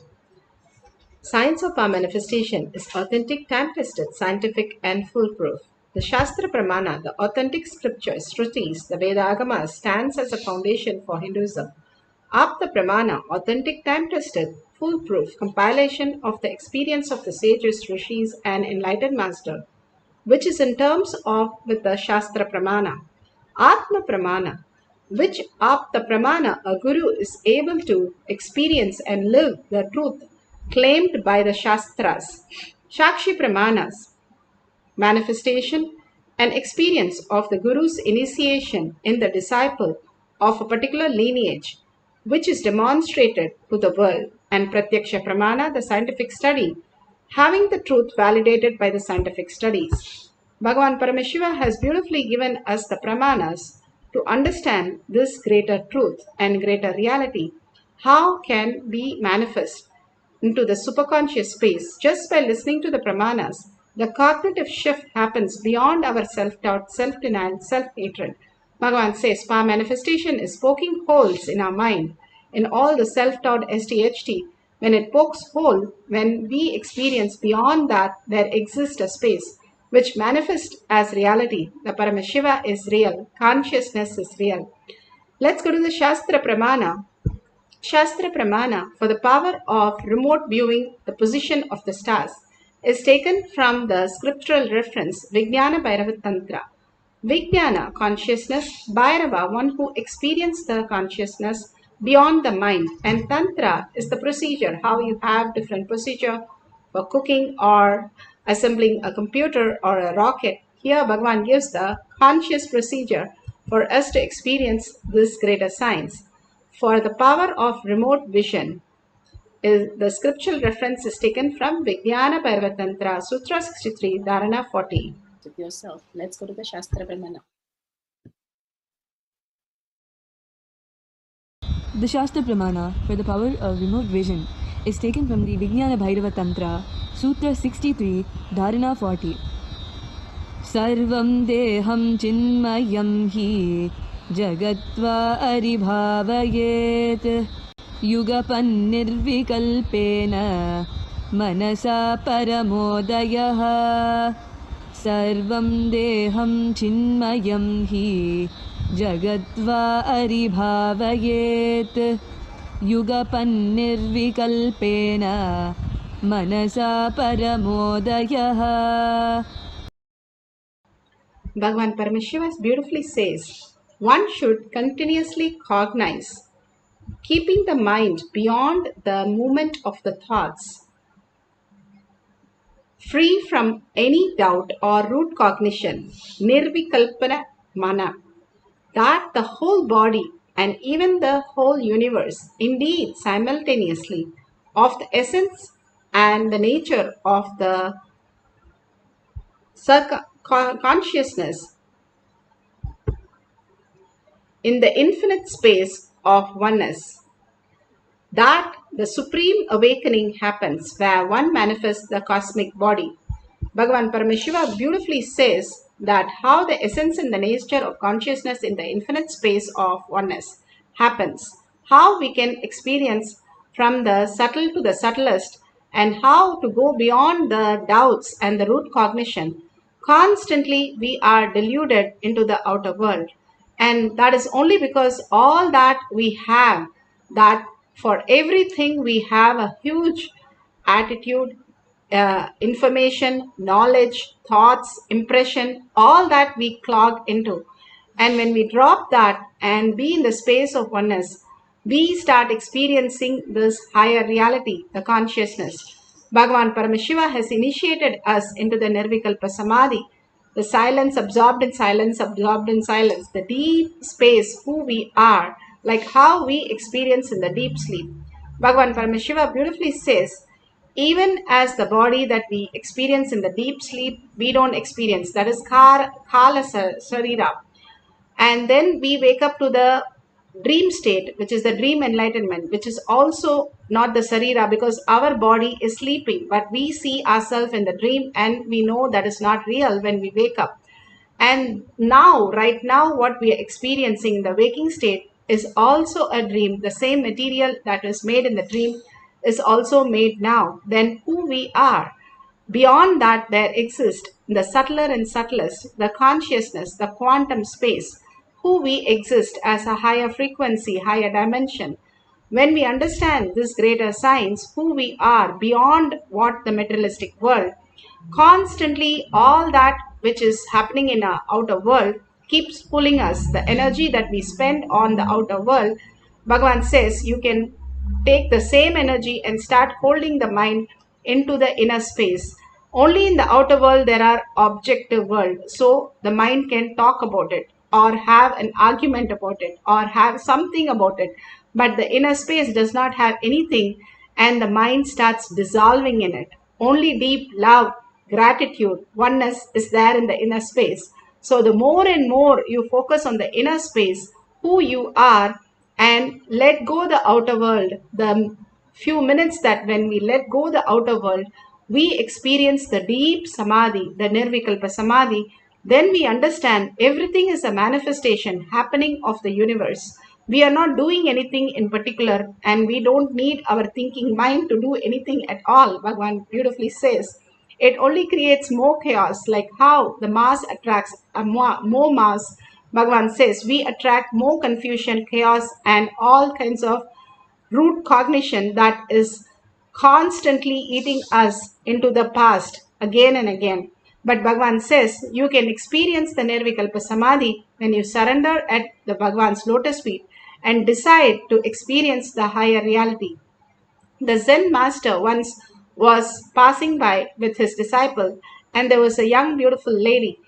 Science of power manifestation is authentic, time-tested, scientific, and foolproof. The Shastra Pramana, the authentic scriptures, Shrutis, the Veda Agamas, stands as a foundation for Hinduism. Apta Pramana, authentic, time-tested, foolproof compilation of the experience of the sages, rishis, and enlightened master, which is in terms of with the Shastra Pramana. Atma Pramana, which Apta Pramana, a guru is able to experience and live the truth claimed by the Shastras. Shakshi Pramanas, manifestation and experience of the guru's initiation in the disciple of a particular lineage, which is demonstrated to the world, and Pratyaksha Pramana, the scientific study, having the truth validated by the scientific studies. Bhagavan Paramashiva has beautifully given us the Pramanas to understand this greater truth and greater reality. How can we manifest into the superconscious space just by listening to the Pramanas? The cognitive shift happens beyond our self-doubt, self-denial, self-hatred. Bhagavan says power manifestation is poking holes in our mind, in all the self-doubt SDHT. When it pokes hole, when we experience beyond that, there exists a space which manifests as reality. The Paramashiva is real. Consciousness is real. Let's go to the Shastra Pramana. Shastra Pramana for the power of remote viewing the position of the stars is taken from the scriptural reference Vijnana Bhairava Tantra. Vijnana, consciousness, Bhairava, one who experienced the consciousness beyond the mind, and Tantra is the procedure, how you have different procedure for cooking or assembling a computer or a rocket. Here Bhagavan gives the conscious procedure for us to experience this greater science. For the power of remote vision, the scriptural reference is taken from Vijnana Bhairava Tantra, Sutra 63, Dharana 40. With yourself. Let's go to the Shastra Pramana. The Shastra Pramana for the power of remote vision is taken from the Vijnana Bhairava Tantra, Sutra 63, Dharana 40. Sarvam deham chinmayam hi jagatva aribhavayet yugapan nirvikalpena manasa paramodayah. Sarvam deham chinmayam hi jagatva aribhavayet yugapan nirvikalpena manasa paramodayah. Bhagavan Paramashiva beautifully says, one should continuously cognize, keeping the mind beyond the movement of the thoughts, free from any doubt or root cognition, nirvikalpana mana, that the whole body and even the whole universe, indeed simultaneously, of the essence and the nature of the consciousness in the infinite space of oneness, that the supreme awakening happens where one manifests the cosmic body. Bhagavan Paramashiva beautifully says that how the essence and the nature of consciousness in the infinite space of oneness happens, how we can experience from the subtle to the subtlest, and how to go beyond the doubts and the root cognition. Constantly we are deluded into the outer world, and that is only because all that we have, that for everything we have a huge attitude, information, knowledge, thoughts, impression, all that we clog into. And when we drop that and be in the space of oneness, we start experiencing this higher reality, the consciousness. Bhagavan Paramashiva has initiated us into the Nirvikalpa Samadhi, the silence, absorbed in silence, absorbed in silence, the deep space, who we are, like how we experience in the deep sleep. Bhagavan Paramashiva beautifully says, even as the body that we experience in the deep sleep, we don't experience. That is KAILASA Sarira. And then we wake up to the dream state, which is the dream enlightenment, which is also not the Sarira, because our body is sleeping, but we see ourselves in the dream and we know that is not real when we wake up. And now, right now, what we are experiencing in the waking state is also a dream. The same material that was made in the dream is also made now. Then who we are. Beyond that, there exists the subtler and subtlest, the consciousness, the quantum space, who we exist as a higher frequency, higher dimension. When we understand this greater science, who we are beyond what the materialistic world, constantly all that which is happening in our outer world keeps pulling us. The energy that we spend on the outer world, Bhagavan says you can take the same energy and start holding the mind into the inner space. Only in the outer world there are objective world, so the mind can talk about it or have an argument about it or have something about it, but the inner space does not have anything, and the mind starts dissolving in it. Only deep love, gratitude, oneness is there in the inner space. So the more and more you focus on the inner space, who you are, and let go the outer world, the few minutes that when we let go the outer world, we experience the deep samadhi, the nirvikalpa samadhi, then we understand everything is a manifestation happening of the universe. We are not doing anything in particular, and we don't need our thinking mind to do anything at all. Bhagavan beautifully says it only creates more chaos, like how the mass attracts more mass. Bhagavan says we attract more confusion, chaos, and all kinds of root cognition that is constantly eating us into the past again and again. But Bhagavan says you can experience the Nirvikalpa Samadhi when you surrender at the Bhagavan's lotus feet and decide to experience the higher reality. The Zen master once was passing by with his disciple, and there was a young, beautiful lady,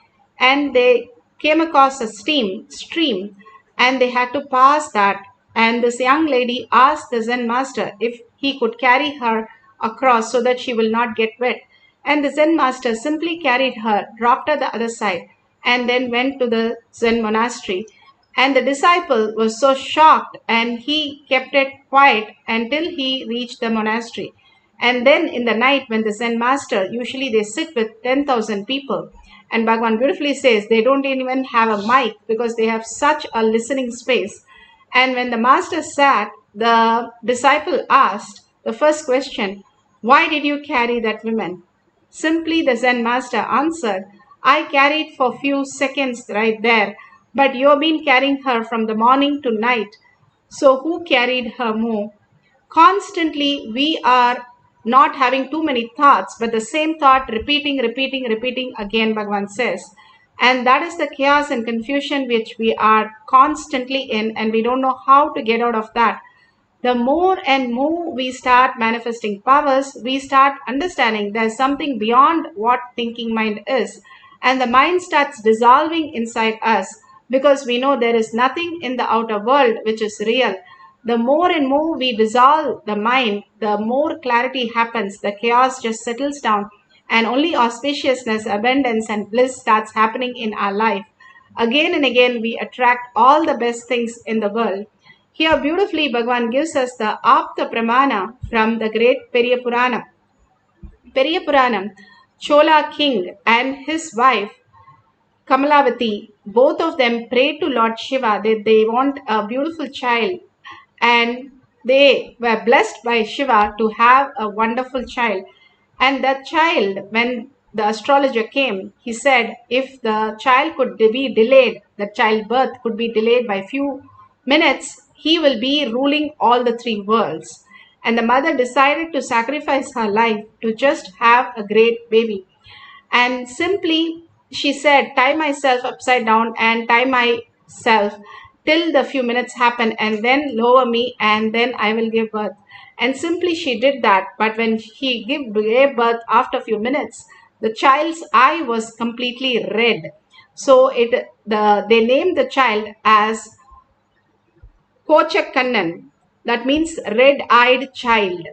and they came across a stream, and they had to pass that. And this young lady asked the Zen master if he could carry her across so that she will not get wet. And the Zen master simply carried her, dropped her the other side, and then went to the Zen monastery. And the disciple was so shocked, and he kept it quiet until he reached the monastery. And then in the night, when the Zen master, usually they sit with 10,000 people, and Bhagavan beautifully says they don't even have a mic because they have such a listening space. And when the master sat, the disciple asked the first question, "Why did you carry that woman?" Simply the Zen master answered, "I carried for few seconds right there, but you've been carrying her from the morning to night. So who carried her more?" Constantly we are not having too many thoughts, but the same thought repeating again, Bhagavan says. And that is the chaos and confusion which we are constantly in, and we don't know how to get out of that. The more and more we start manifesting powers, we start understanding there's something beyond what thinking mind is. And the mind starts dissolving inside us because we know there is nothing in the outer world which is real. The more and more we dissolve the mind, the more clarity happens, the chaos just settles down, and only auspiciousness, abundance, and bliss starts happening in our life. Again and again, we attract all the best things in the world. Here, beautifully, Bhagavan gives us the Apta Pramana from the great Periya Puranam. Periya Puranam, Chola king and his wife Kamalavati, both of them prayed to Lord Shiva that they want a beautiful child, and they were blessed by Shiva to have a wonderful child. And that child, when the astrologer came, he said if the child could be delayed, the childbirth could be delayed by few minutes, he will be ruling all the three worlds. and the mother decided to sacrifice her life to just have a great baby. And simply she said, tie myself upside down and tie myself till the few minutes happen, and then lower me, and then I will give birth. And simply she did that. But when he gave birth after a few minutes, the child's eye was completely red. So they named the child as Kochakannan, that means red-eyed child.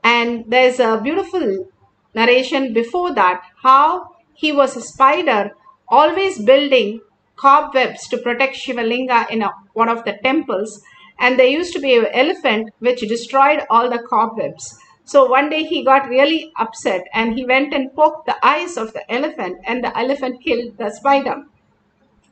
And there's a beautiful narration before that, how he was a spider always building cobwebs to protect Shivalinga in one of the temples. And there used to be an elephant which destroyed all the cobwebs. So one day he got really upset and he went and poked the eyes of the elephant, and the elephant killed the spider.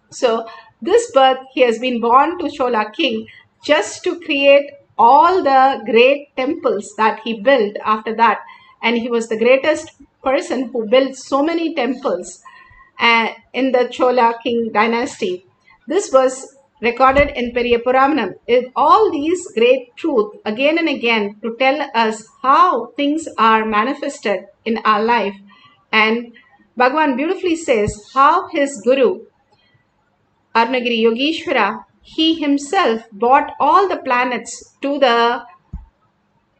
So this birth, he has been born to Chola king just to create all the great temples that he built after that. And he was the greatest person who built so many temples in the Chola king dynasty. This was recorded in Periyapuranam. All these great truths again and again to tell us how things are manifested in our life. And Bhagavan beautifully says how his guru Arunagiri Yogeshwara, he himself brought all the planets to the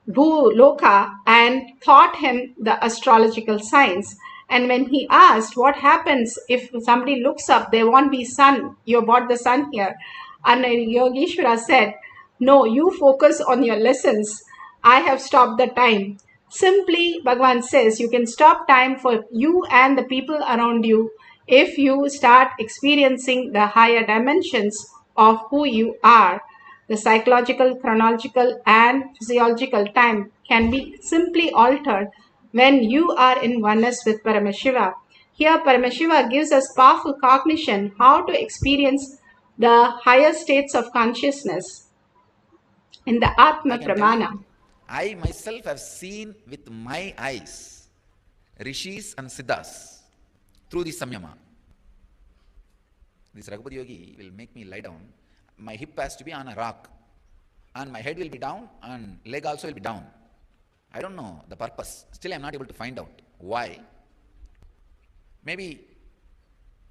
Bhuloka and taught him the astrological science. And when he asked what happens if somebody looks up, there won't be sun, you brought the sun here. Arunagiri Yogeshwara said, no, you focus on your lessons. I have stopped the time. Simply, Bhagavan says, you can stop time for you and the people around you if you start experiencing the higher dimensions of who you are. The psychological, chronological, and physiological time can be simply altered when you are in oneness with Paramashiva. Here, Paramashiva gives us powerful cognition how to experience the higher states of consciousness in the Atma Pramana. I myself have seen with my eyes Rishis and Siddhas through the Samyama. This Raghupati Yogi will make me lie down. My hip has to be on a rock, and my head will be down, and leg also will be down. I don't know the purpose. Still I am not able to find out why. Maybe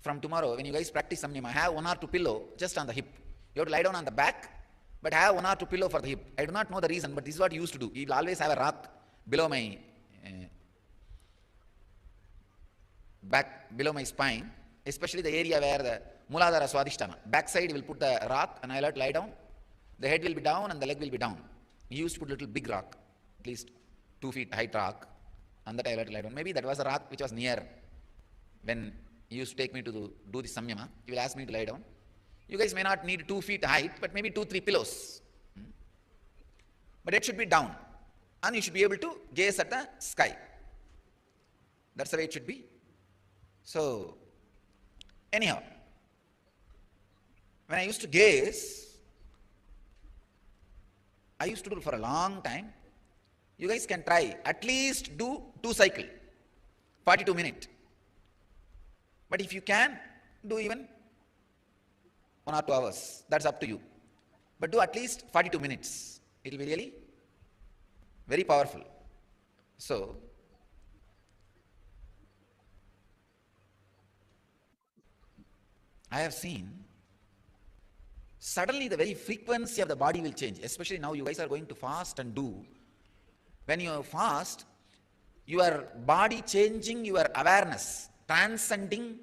from tomorrow when you guys practice Samyama, have one or two pillow just on the hip. You have to lie down on the back, but have one or two pillow for the hip. I do not know the reason, but this is what you used to do. You will always have a rock below my back, below my spine, especially the area where the Muladhara Swadhisthana. Backside will put the rock, and I will lie down. The head will be down and the leg will be down. He used to put a little big rock, at least 2 feet height rock, and that I will lie down. Maybe that was a rock which was near when he used to take me to do the Samyama. He will ask me to lie down. You guys may not need 2 feet height, but maybe 2-3 pillows. But it should be down, and you should be able to gaze at the sky. That's the way it should be. So, anyhow, when I used to gaze, I used to do it for a long time. You guys can try, at least do 2 cycles, 42 minutes. But if you can, do even 1 or 2 hours. That's up to you. But do at least 42 minutes. It will be really very powerful. So, I have seen suddenly the very frequency of the body will change. Especially now you guys are going to fast and do. When you fast, your body changing your awareness, transcending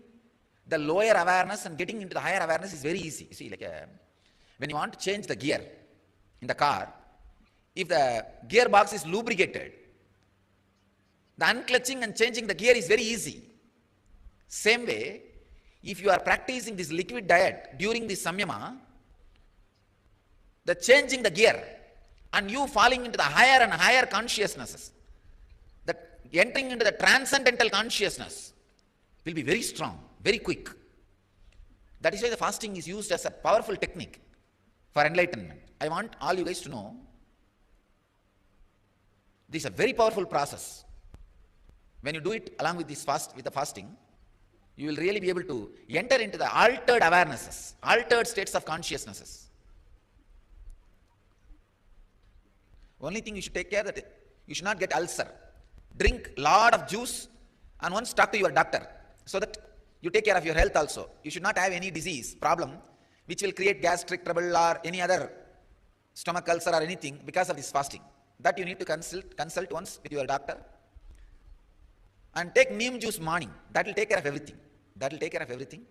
the lower awareness and getting into the higher awareness is very easy. You see, like when you want to change the gear in the car, if the gearbox is lubricated, the unclutching and changing the gear is very easy. Same way, if you are practicing this liquid diet during this Samyama, the changing the gear and you falling into the higher and higher consciousnesses, that entering into the transcendental consciousness will be very strong, very quick. That is why the fasting is used as a powerful technique for enlightenment. I want all you guys to know this is a very powerful process. When you do it along with this with the fasting, you will really be able to enter into the altered awarenesses, altered states of consciousnesses. Only thing you should take care that you should not get ulcer. Drink lot of juice and once talk to your doctor so that you take care of your health also. You should not have any disease, problem, which will create gastric trouble or any other stomach ulcer or anything because of this fasting. That you need to consult once with your doctor. And take neem juice morning. That will take care of everything. That will take care of everything.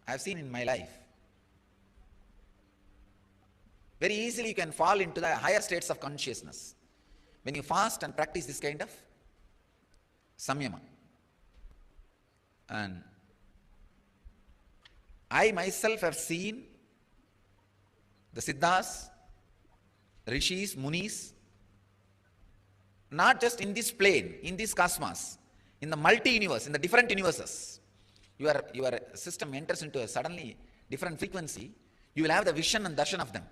I have seen in my life. Very easily you can fall into the higher states of consciousness when you fast and practice this kind of samyama. And I myself have seen the Siddhas, Rishis, Munis, not just in this plane, in this cosmos, in the multi-universe, in the different universes. Your system enters into a suddenly different frequency. You will have the vision and darshan of them.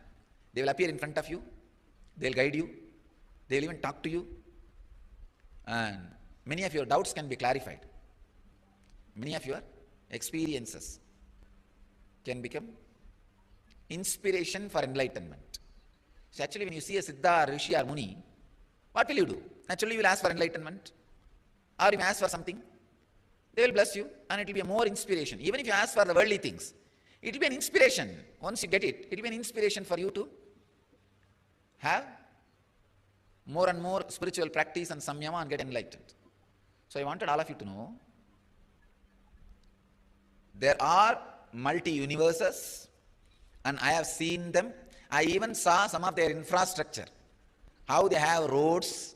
They will appear in front of you. They will guide you. They will even talk to you. And many of your doubts can be clarified. Many of your experiences can become inspiration for enlightenment. So actually when you see a Siddha, or Rishi or Muni, what will you do? Naturally you will ask for enlightenment, or you may ask for something. They will bless you and it will be a more inspiration. Even if you ask for the worldly things, it will be an inspiration. Once you get it, it will be an inspiration for you to have more and more spiritual practice and samyama and get enlightened. So I wanted all of you to know, there are multi-universes and I have seen them. I even saw some of their infrastructure, how they have roads,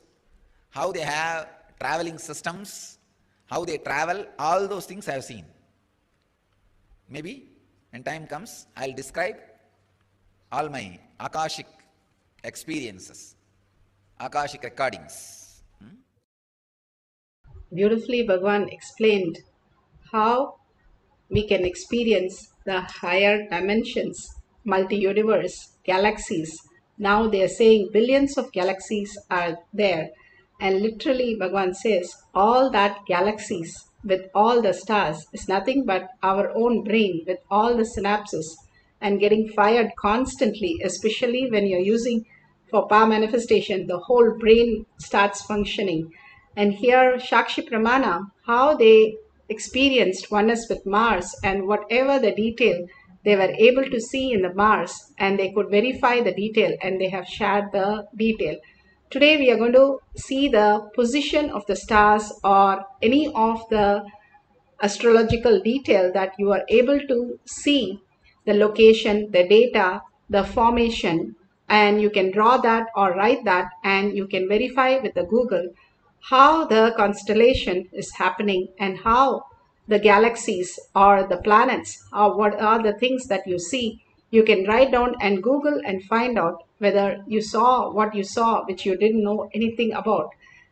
how they have traveling systems, how they travel, all those things I have seen. Maybe when time comes, I'll describe all my Akashic experiences, Akashic recordings. Beautifully, Bhagavan explained how we can experience the higher dimensions, multi-universe, galaxies. Now they are saying billions of galaxies are there. And literally, Bhagavan says, all that galaxies with all the stars is nothing but our own brain with all the synapses and getting fired constantly, especially when you're using for power manifestation, the whole brain starts functioning. And here, Shakshi Pramana, how they experienced oneness with Mars and whatever the detail they were able to see in the Mars, and they could verify the detail and they have shared the detail. Today we are going to see the position of the stars or any of the astrological detail that you are able to see the location, the data, the formation, and you can draw that or write that and you can verify with the Google how the constellation is happening and how the galaxies or the planets or what are the things that you see. You can write down and Google and find out whether you saw what you saw, which you didn't know anything about,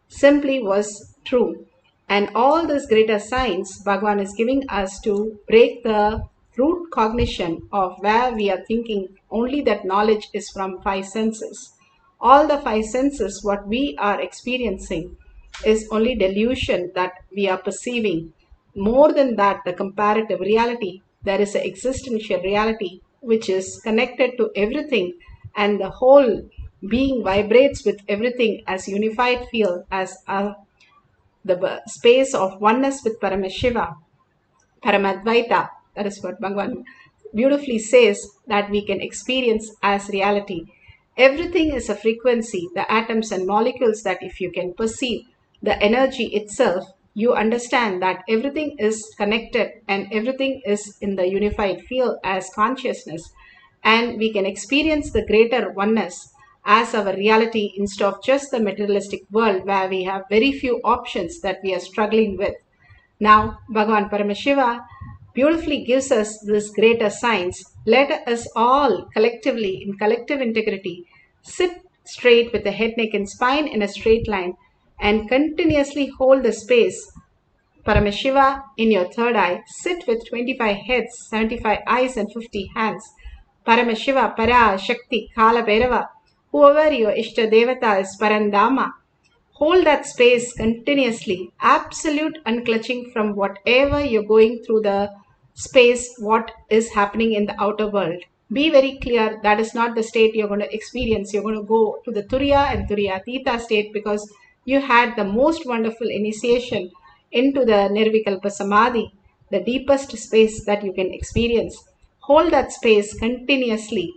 simply was true. And all this greater science Bhagavan is giving us to break the root cognition of where we are thinking only that knowledge is from five senses. All the five senses, what we are experiencing is only delusion that we are perceiving. More than that, the comparative reality, there is an existential reality which is connected to everything and the whole being vibrates with everything as unified field, as the space of oneness with Paramashiva, Paramadvaita. That is what Bhagavan beautifully says that we can experience as reality. Everything is a frequency, the atoms and molecules, that if you can perceive the energy itself, you understand that everything is connected and everything is in the unified field as consciousness. And we can experience the greater oneness as our reality instead of just the materialistic world where we have very few options that we are struggling with. Now, Bhagavan Paramashiva beautifully gives us this greater science. Let us all collectively, in collective integrity, sit straight with the head, neck and spine in a straight line and continuously hold the space. Paramashiva in your third eye. Sit with 25 heads, 75 eyes and 50 hands. Paramashiva, Parashakti, Kala Bhairava, whoever your Ishta Devata is, Parandama. Hold that space continuously, absolute unclutching from whatever you're going through the space, what is happening in the outer world. be very clear that is not the state you're going to experience. You're going to go to the Turiya and Turiyatita state because you had the most wonderful initiation into the Nirvikalpa Samadhi, the deepest space that you can experience. Hold that space continuously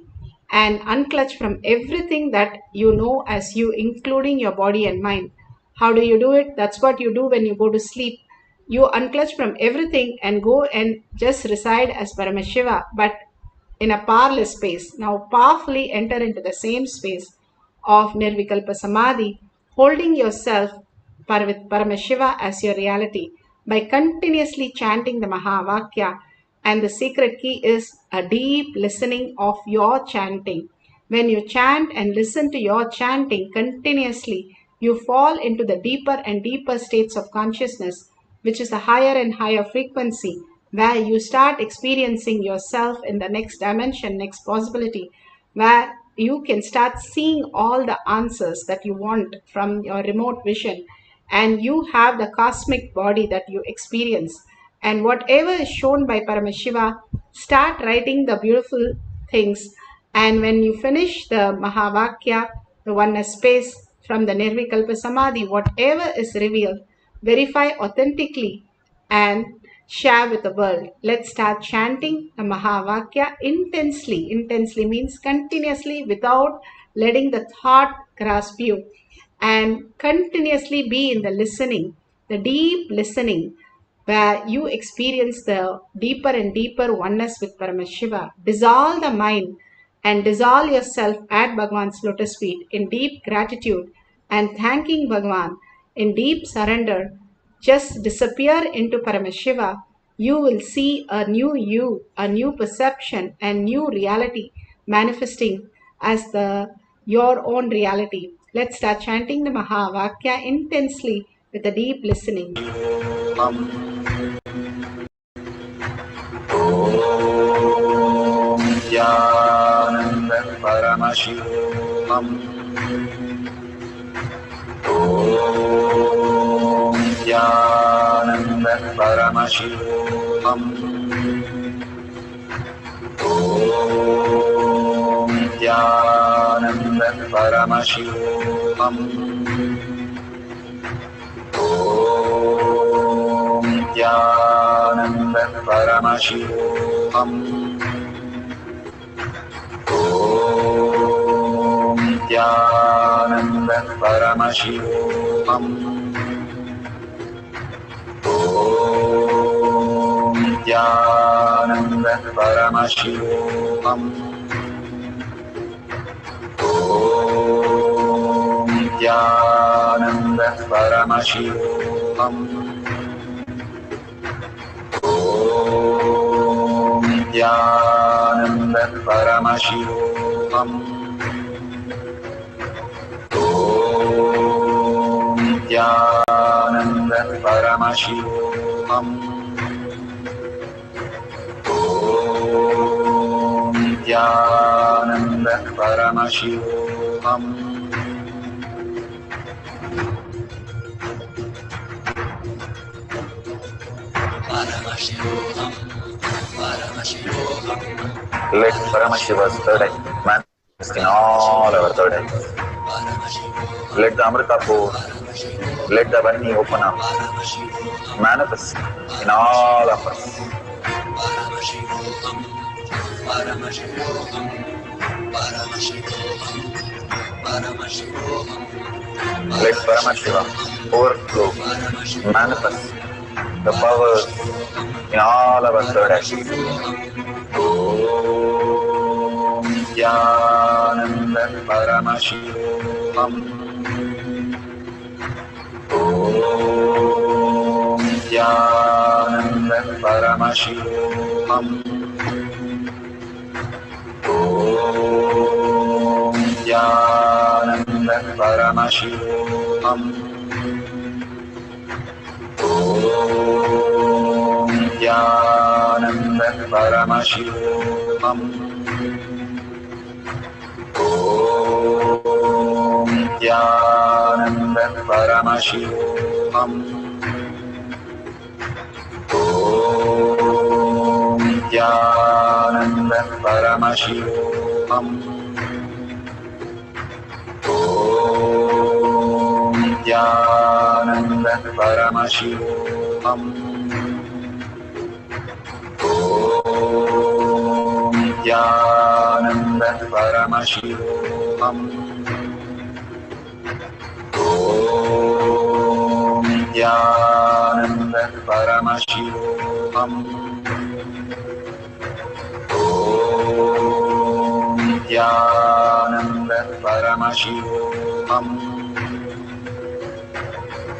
and unclutch from everything that you know as you, including your body and mind. How do you do it? That's what you do when you go to sleep. You unclutch from everything and go and just reside as Paramashiva, but in a powerless space. Now powerfully enter into the same space of Nirvikalpa Samadhi, holding yourself with Paramashiva as your reality by continuously chanting the Mahavakya. And the secret key is a deep listening of your chanting. When you chant and listen to your chanting continuously, you fall into the deeper and deeper states of consciousness, which is a higher and higher frequency, where you start experiencing yourself in the next dimension, next possibility, where you can start seeing all the answers that you want from your remote vision, and you have the cosmic body that you experience. And whatever is shown by Paramashiva, start writing the beautiful things. And when you finish the Mahavakya, the oneness space from the Nirvikalpa Samadhi, whatever is revealed, verify authentically and share with the world. Let's start chanting the Mahavakya intensely. Intensely means continuously without letting the thought grasp you, and continuously be in the listening, the deep listening, where you experience the deeper and deeper oneness with Paramashiva. Dissolve the mind and dissolve yourself at Bhagwan's lotus feet in deep gratitude and thanking Bhagwan in deep surrender. Just disappear into Paramashiva. You will see a new you, a new perception and new reality manifesting as your own reality. Let's start chanting the Mahavakya intensely with a deep listening. Nithyananda Paramashivam. Om Nithyananda Paramashivam. Om Nithyananda Paramashivam. Om Nithyananda Paramashivam. Om Nithyananda Paramashivoham. Om Nithyananda Paramashivoham. Om Nithyananda Paramashivoham. Om Nithyananda Paramashivoham. Om Nithyananda Paramashivoham. Om Nithyananda Paramashivoham. Let Paramashiva's third eye manifest in all our third eyes. Let the Amrita pour, let the Varni open up, manifest in all of us. Let Paramashiva overflow, manifest the powers in all our third eyes. Om Nithyananda Paramashivoham. Om Nithyananda Paramashivoham. Om Nithyananda Paramashivoham. Om Nithyananda Paramashivoham. Om Nithyananda Paramashivoham. Om Nithyananda Paramashivoham. Om Nithyananda Paramashivoham. Om Nithyananda Paramashivoham. Om Nithyananda Paramashivoham. Om Nithyananda Paramashivoham.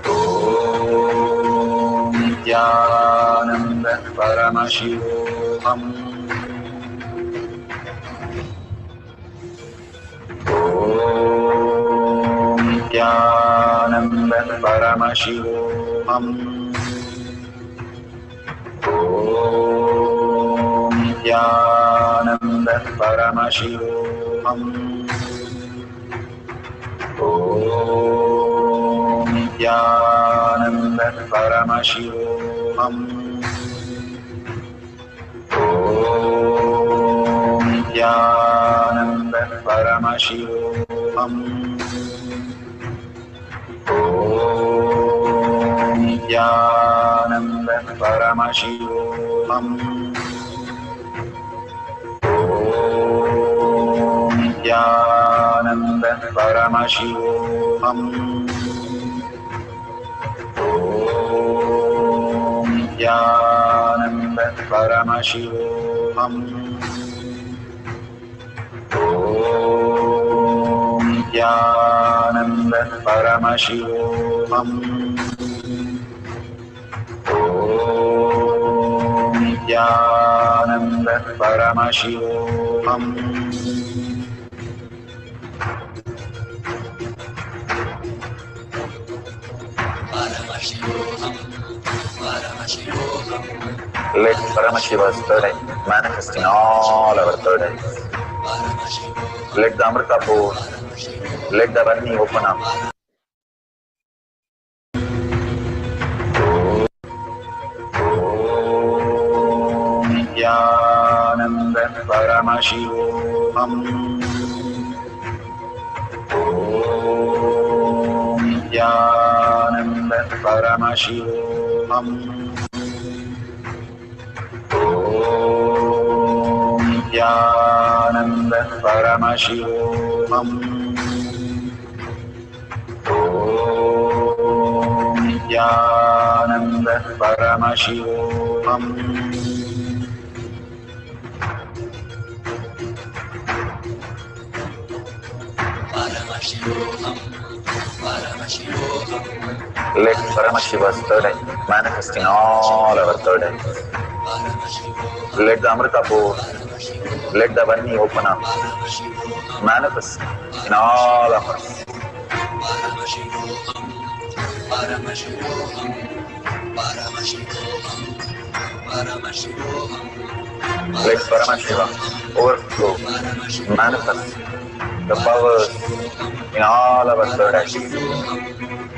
Om Nithyananda Paramashivoham. Om Nithyananda Paramashivoham. Om Nithyananda Paramashivoham. Om Nithyananda Paramashivoham. Om Nithyananda Paramashivoham. Om Nithyananda Paramashivoham. Om Nithyananda Paramashivoham. Om Nithyananda Paramashivoham. Om Nithyananda Paramashivoham. Om Nithyananda Paramashivoham. Let Paramashiva's third eye manifest in all our third eyes. Let the Amrita pour, let the Varni open up. Om Nithyananda Paramashivoham. Om Nithyananda Paramashivoham. Om Nithyananda Paramashivoham. Om Nithyananda Paramashivoham. Let Paramashiva's third eye manifest in all our third eyes. Let the Amrita pour, let the Varni open up, manifest in all of us. Let Paramashiva overflow, manifest the powers in all our third eyes.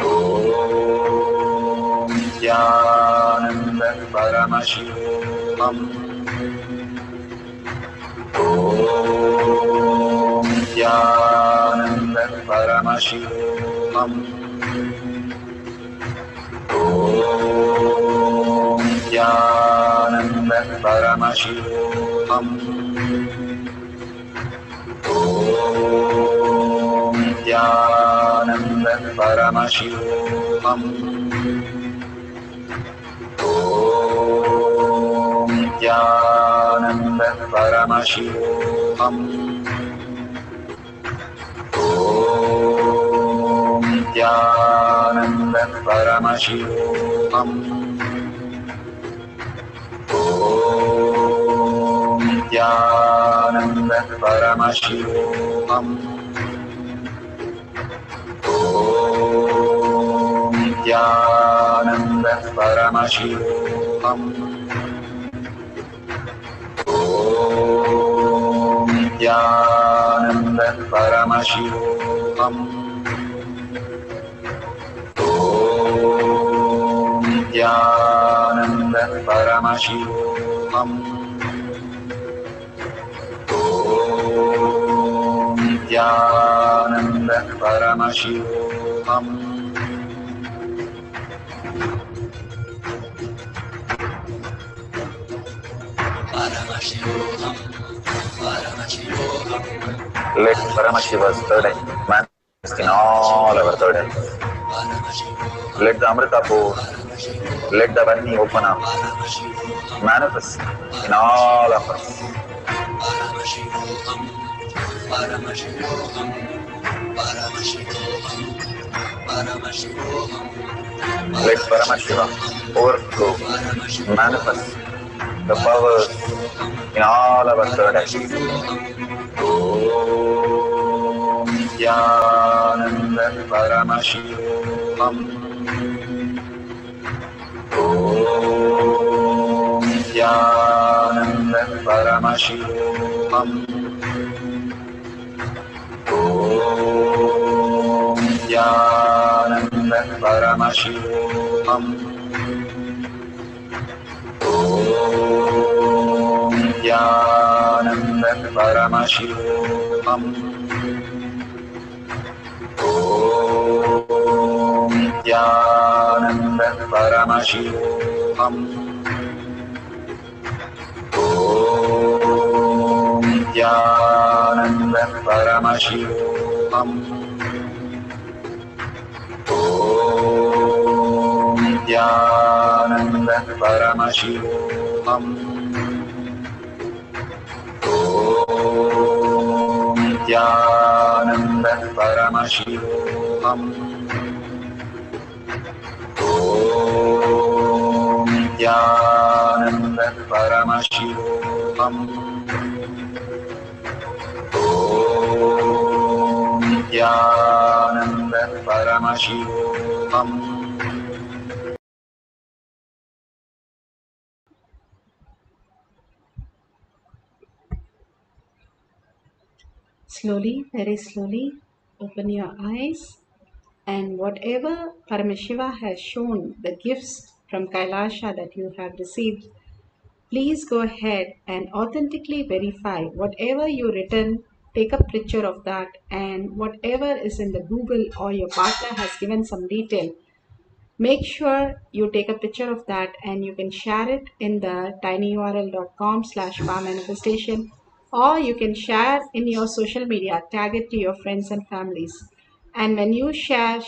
Om Nithyananda Paramashivoham. Om Nithyananda Paramashivoham. Om Nithyananda Paramashivoham. Om Nithyananda Paramashivoham. Om Nithyananda Paramashivoham. Om Nithyananda Paramashivoham. Om Nithyananda Paramashivoham. Om Nithyananda Paramashivoham. Om Nithyananda Paramashivoham. Om Nithyananda Paramashivoham. Nithyananda Paramashivoham. Let Paramashiva's third eye manifest in all our third eyes. Let the Amrita pour, let the Varni open up, manifest in all of us. Let Paramashiva overflow, manifest the powers in all our third eyes. Om Nithyananda Paramashivoham. Om Nithyananda Paramashivoham. Om Nithyananda Paramashivoham. Om Nithyananda Paramashivoham. Om Nithyananda Paramashivoham. Om Nithyananda Paramashivoham. Om Nithyananda Paramashivoham. Om Nithyananda Paramashivoham. Om Nithyananda Paramashivoham. Om Nithyananda Paramashivoham. Slowly, very slowly, open your eyes, and whatever Paramashiva has shown, the gifts from Kailasha that you have received, please go ahead and authentically verify whatever you written. Take a picture of that, and whatever is in the Google or your partner has given some detail, make sure you take a picture of that and you can share it in the tinyurl.com/manifestation, or you can share in your social media, tag it to your friends and families. And when you share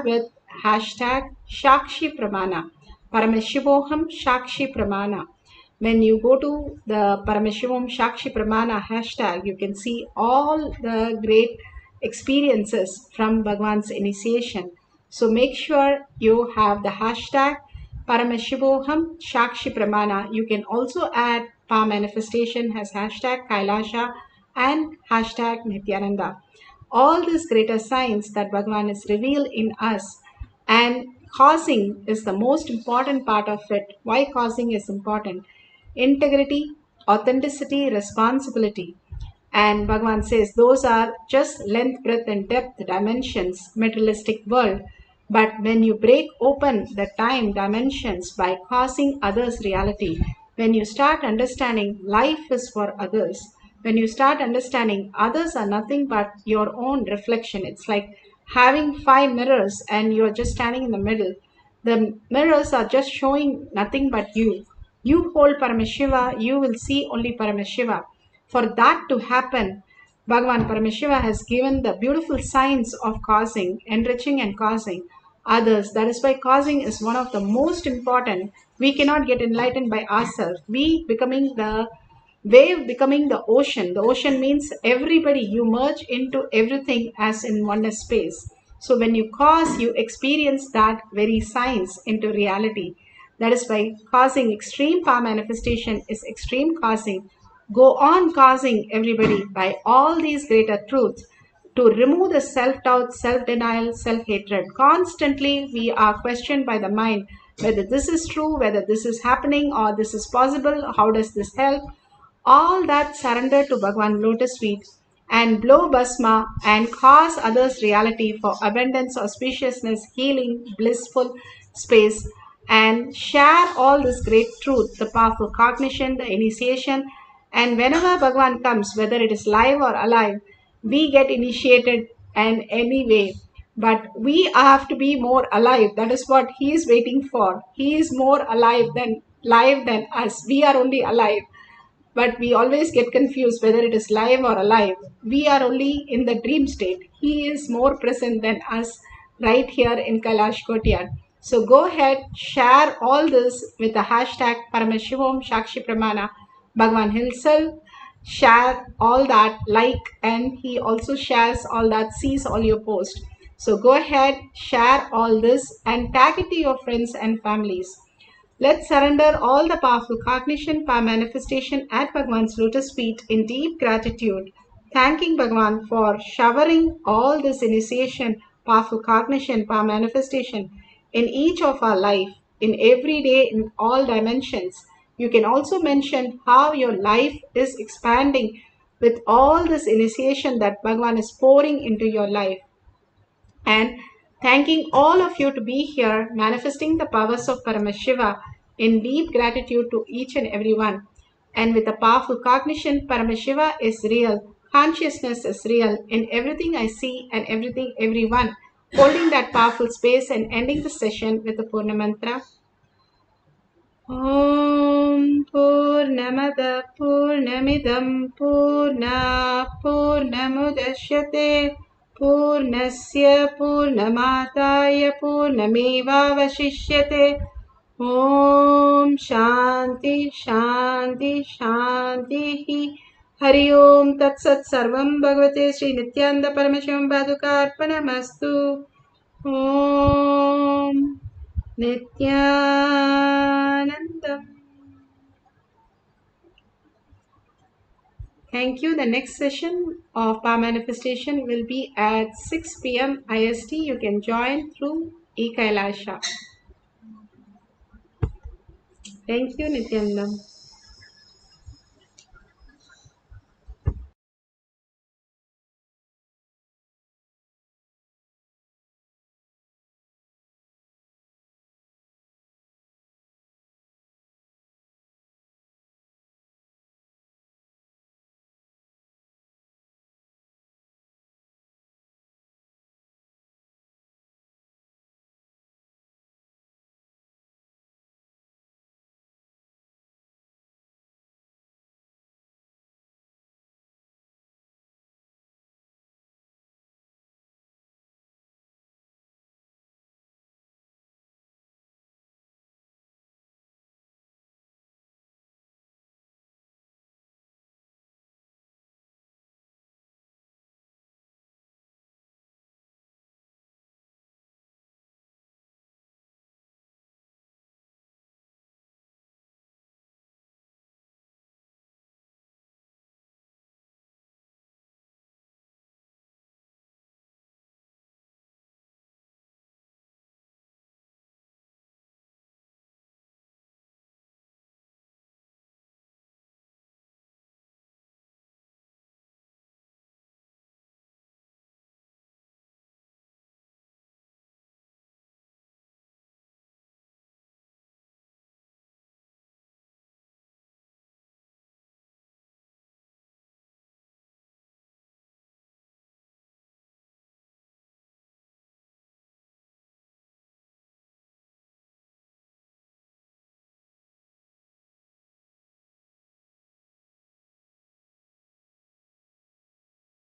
with hashtag Shakshi Pramana, Paramashivoham Shakshi Pramana. When you go to the Paramashivoham Shakshi Pramana hashtag, you can see all the great experiences from Bhagwan's initiation. So make sure you have the hashtag Paramashivoham Shakshi Pramana. You can also add Pa Manifestation as hashtag Kailasha and hashtag Nithyananda. All these greater signs that Bhagwan is revealed in us, and causing is the most important part of it. Why causing is important? Integrity, authenticity, responsibility. And Bhagavan says those are just length, breadth, and depth dimensions, materialistic world. But when you break open the time dimensions by causing others reality, when you start understanding life is for others, when you start understanding others are nothing but your own reflection, it's like having 5 mirrors and you're just standing in the middle. The mirrors are just showing nothing but you. You hold Paramashiva, you will see only Paramashiva. For that to happen, Bhagavan Paramashiva has given the beautiful science of causing, enriching and causing others. That is why causing is one of the most important. We cannot get enlightened by ourselves. We becoming the wave, becoming the ocean. The ocean means everybody. You merge into everything as in oneness space. So when you cause, you experience that very science into reality. That is why causing extreme power manifestation is extreme causing. Go on causing everybody by all these greater truths to remove the self-doubt, self-denial, self-hatred. Constantly we are questioned by the mind whether this is true, whether this is happening or this is possible, how does this help? All that surrender to Bhagwan lotus feet and blow bhasma and cause others reality for abundance, auspiciousness, healing, blissful space, and share all this great truth, the powerful cognition, the initiation. And whenever Bhagwan comes, whether it is live or alive, we get initiated and anyway, but we have to be more alive. That is what he is waiting for. He is more alive than live than us. We are only alive, but we always get confused whether it is live or alive. We are only in the dream state. He is more present than us right here in Kailash Courtyard. So go ahead, share all this with the hashtag Paramashivoham Shakshi Pramana. Bhagavan himself share all that, like, and he also shares all that, sees all your posts. So go ahead, share all this and tag it to your friends and families. Let's surrender all the powerful cognition, power manifestation at Bhagwan's lotus feet in deep gratitude, thanking Bhagwan for showering all this initiation, powerful cognition, power manifestation in each of our life, in every day, in all dimensions. You can also mention how your life is expanding with all this initiation that Bhagwan is pouring into your life. And thanking all of you to be here, manifesting the powers of Paramashiva in deep gratitude to each and every one. And with a powerful cognition, Paramashiva is real, consciousness is real in everything I see and everything, everyone. Holding that powerful space and ending the session with the Purna Mantra. Om Purnamada Purnamidam Purna Purnamudashyate Purnasya Purnamataya Purnamevavashishyate. Om Shanti Shanti Shanti. Hari Om Tat Sat Sarvam Bhagavate Sri Nithyananda Paramashivam Padukarpanamastu. Om Nithyanandam. Thank you. The next session of Power Manifestation will be at 6 p.m. IST. You can join through KAILASA. Thank you, Nithyanandam.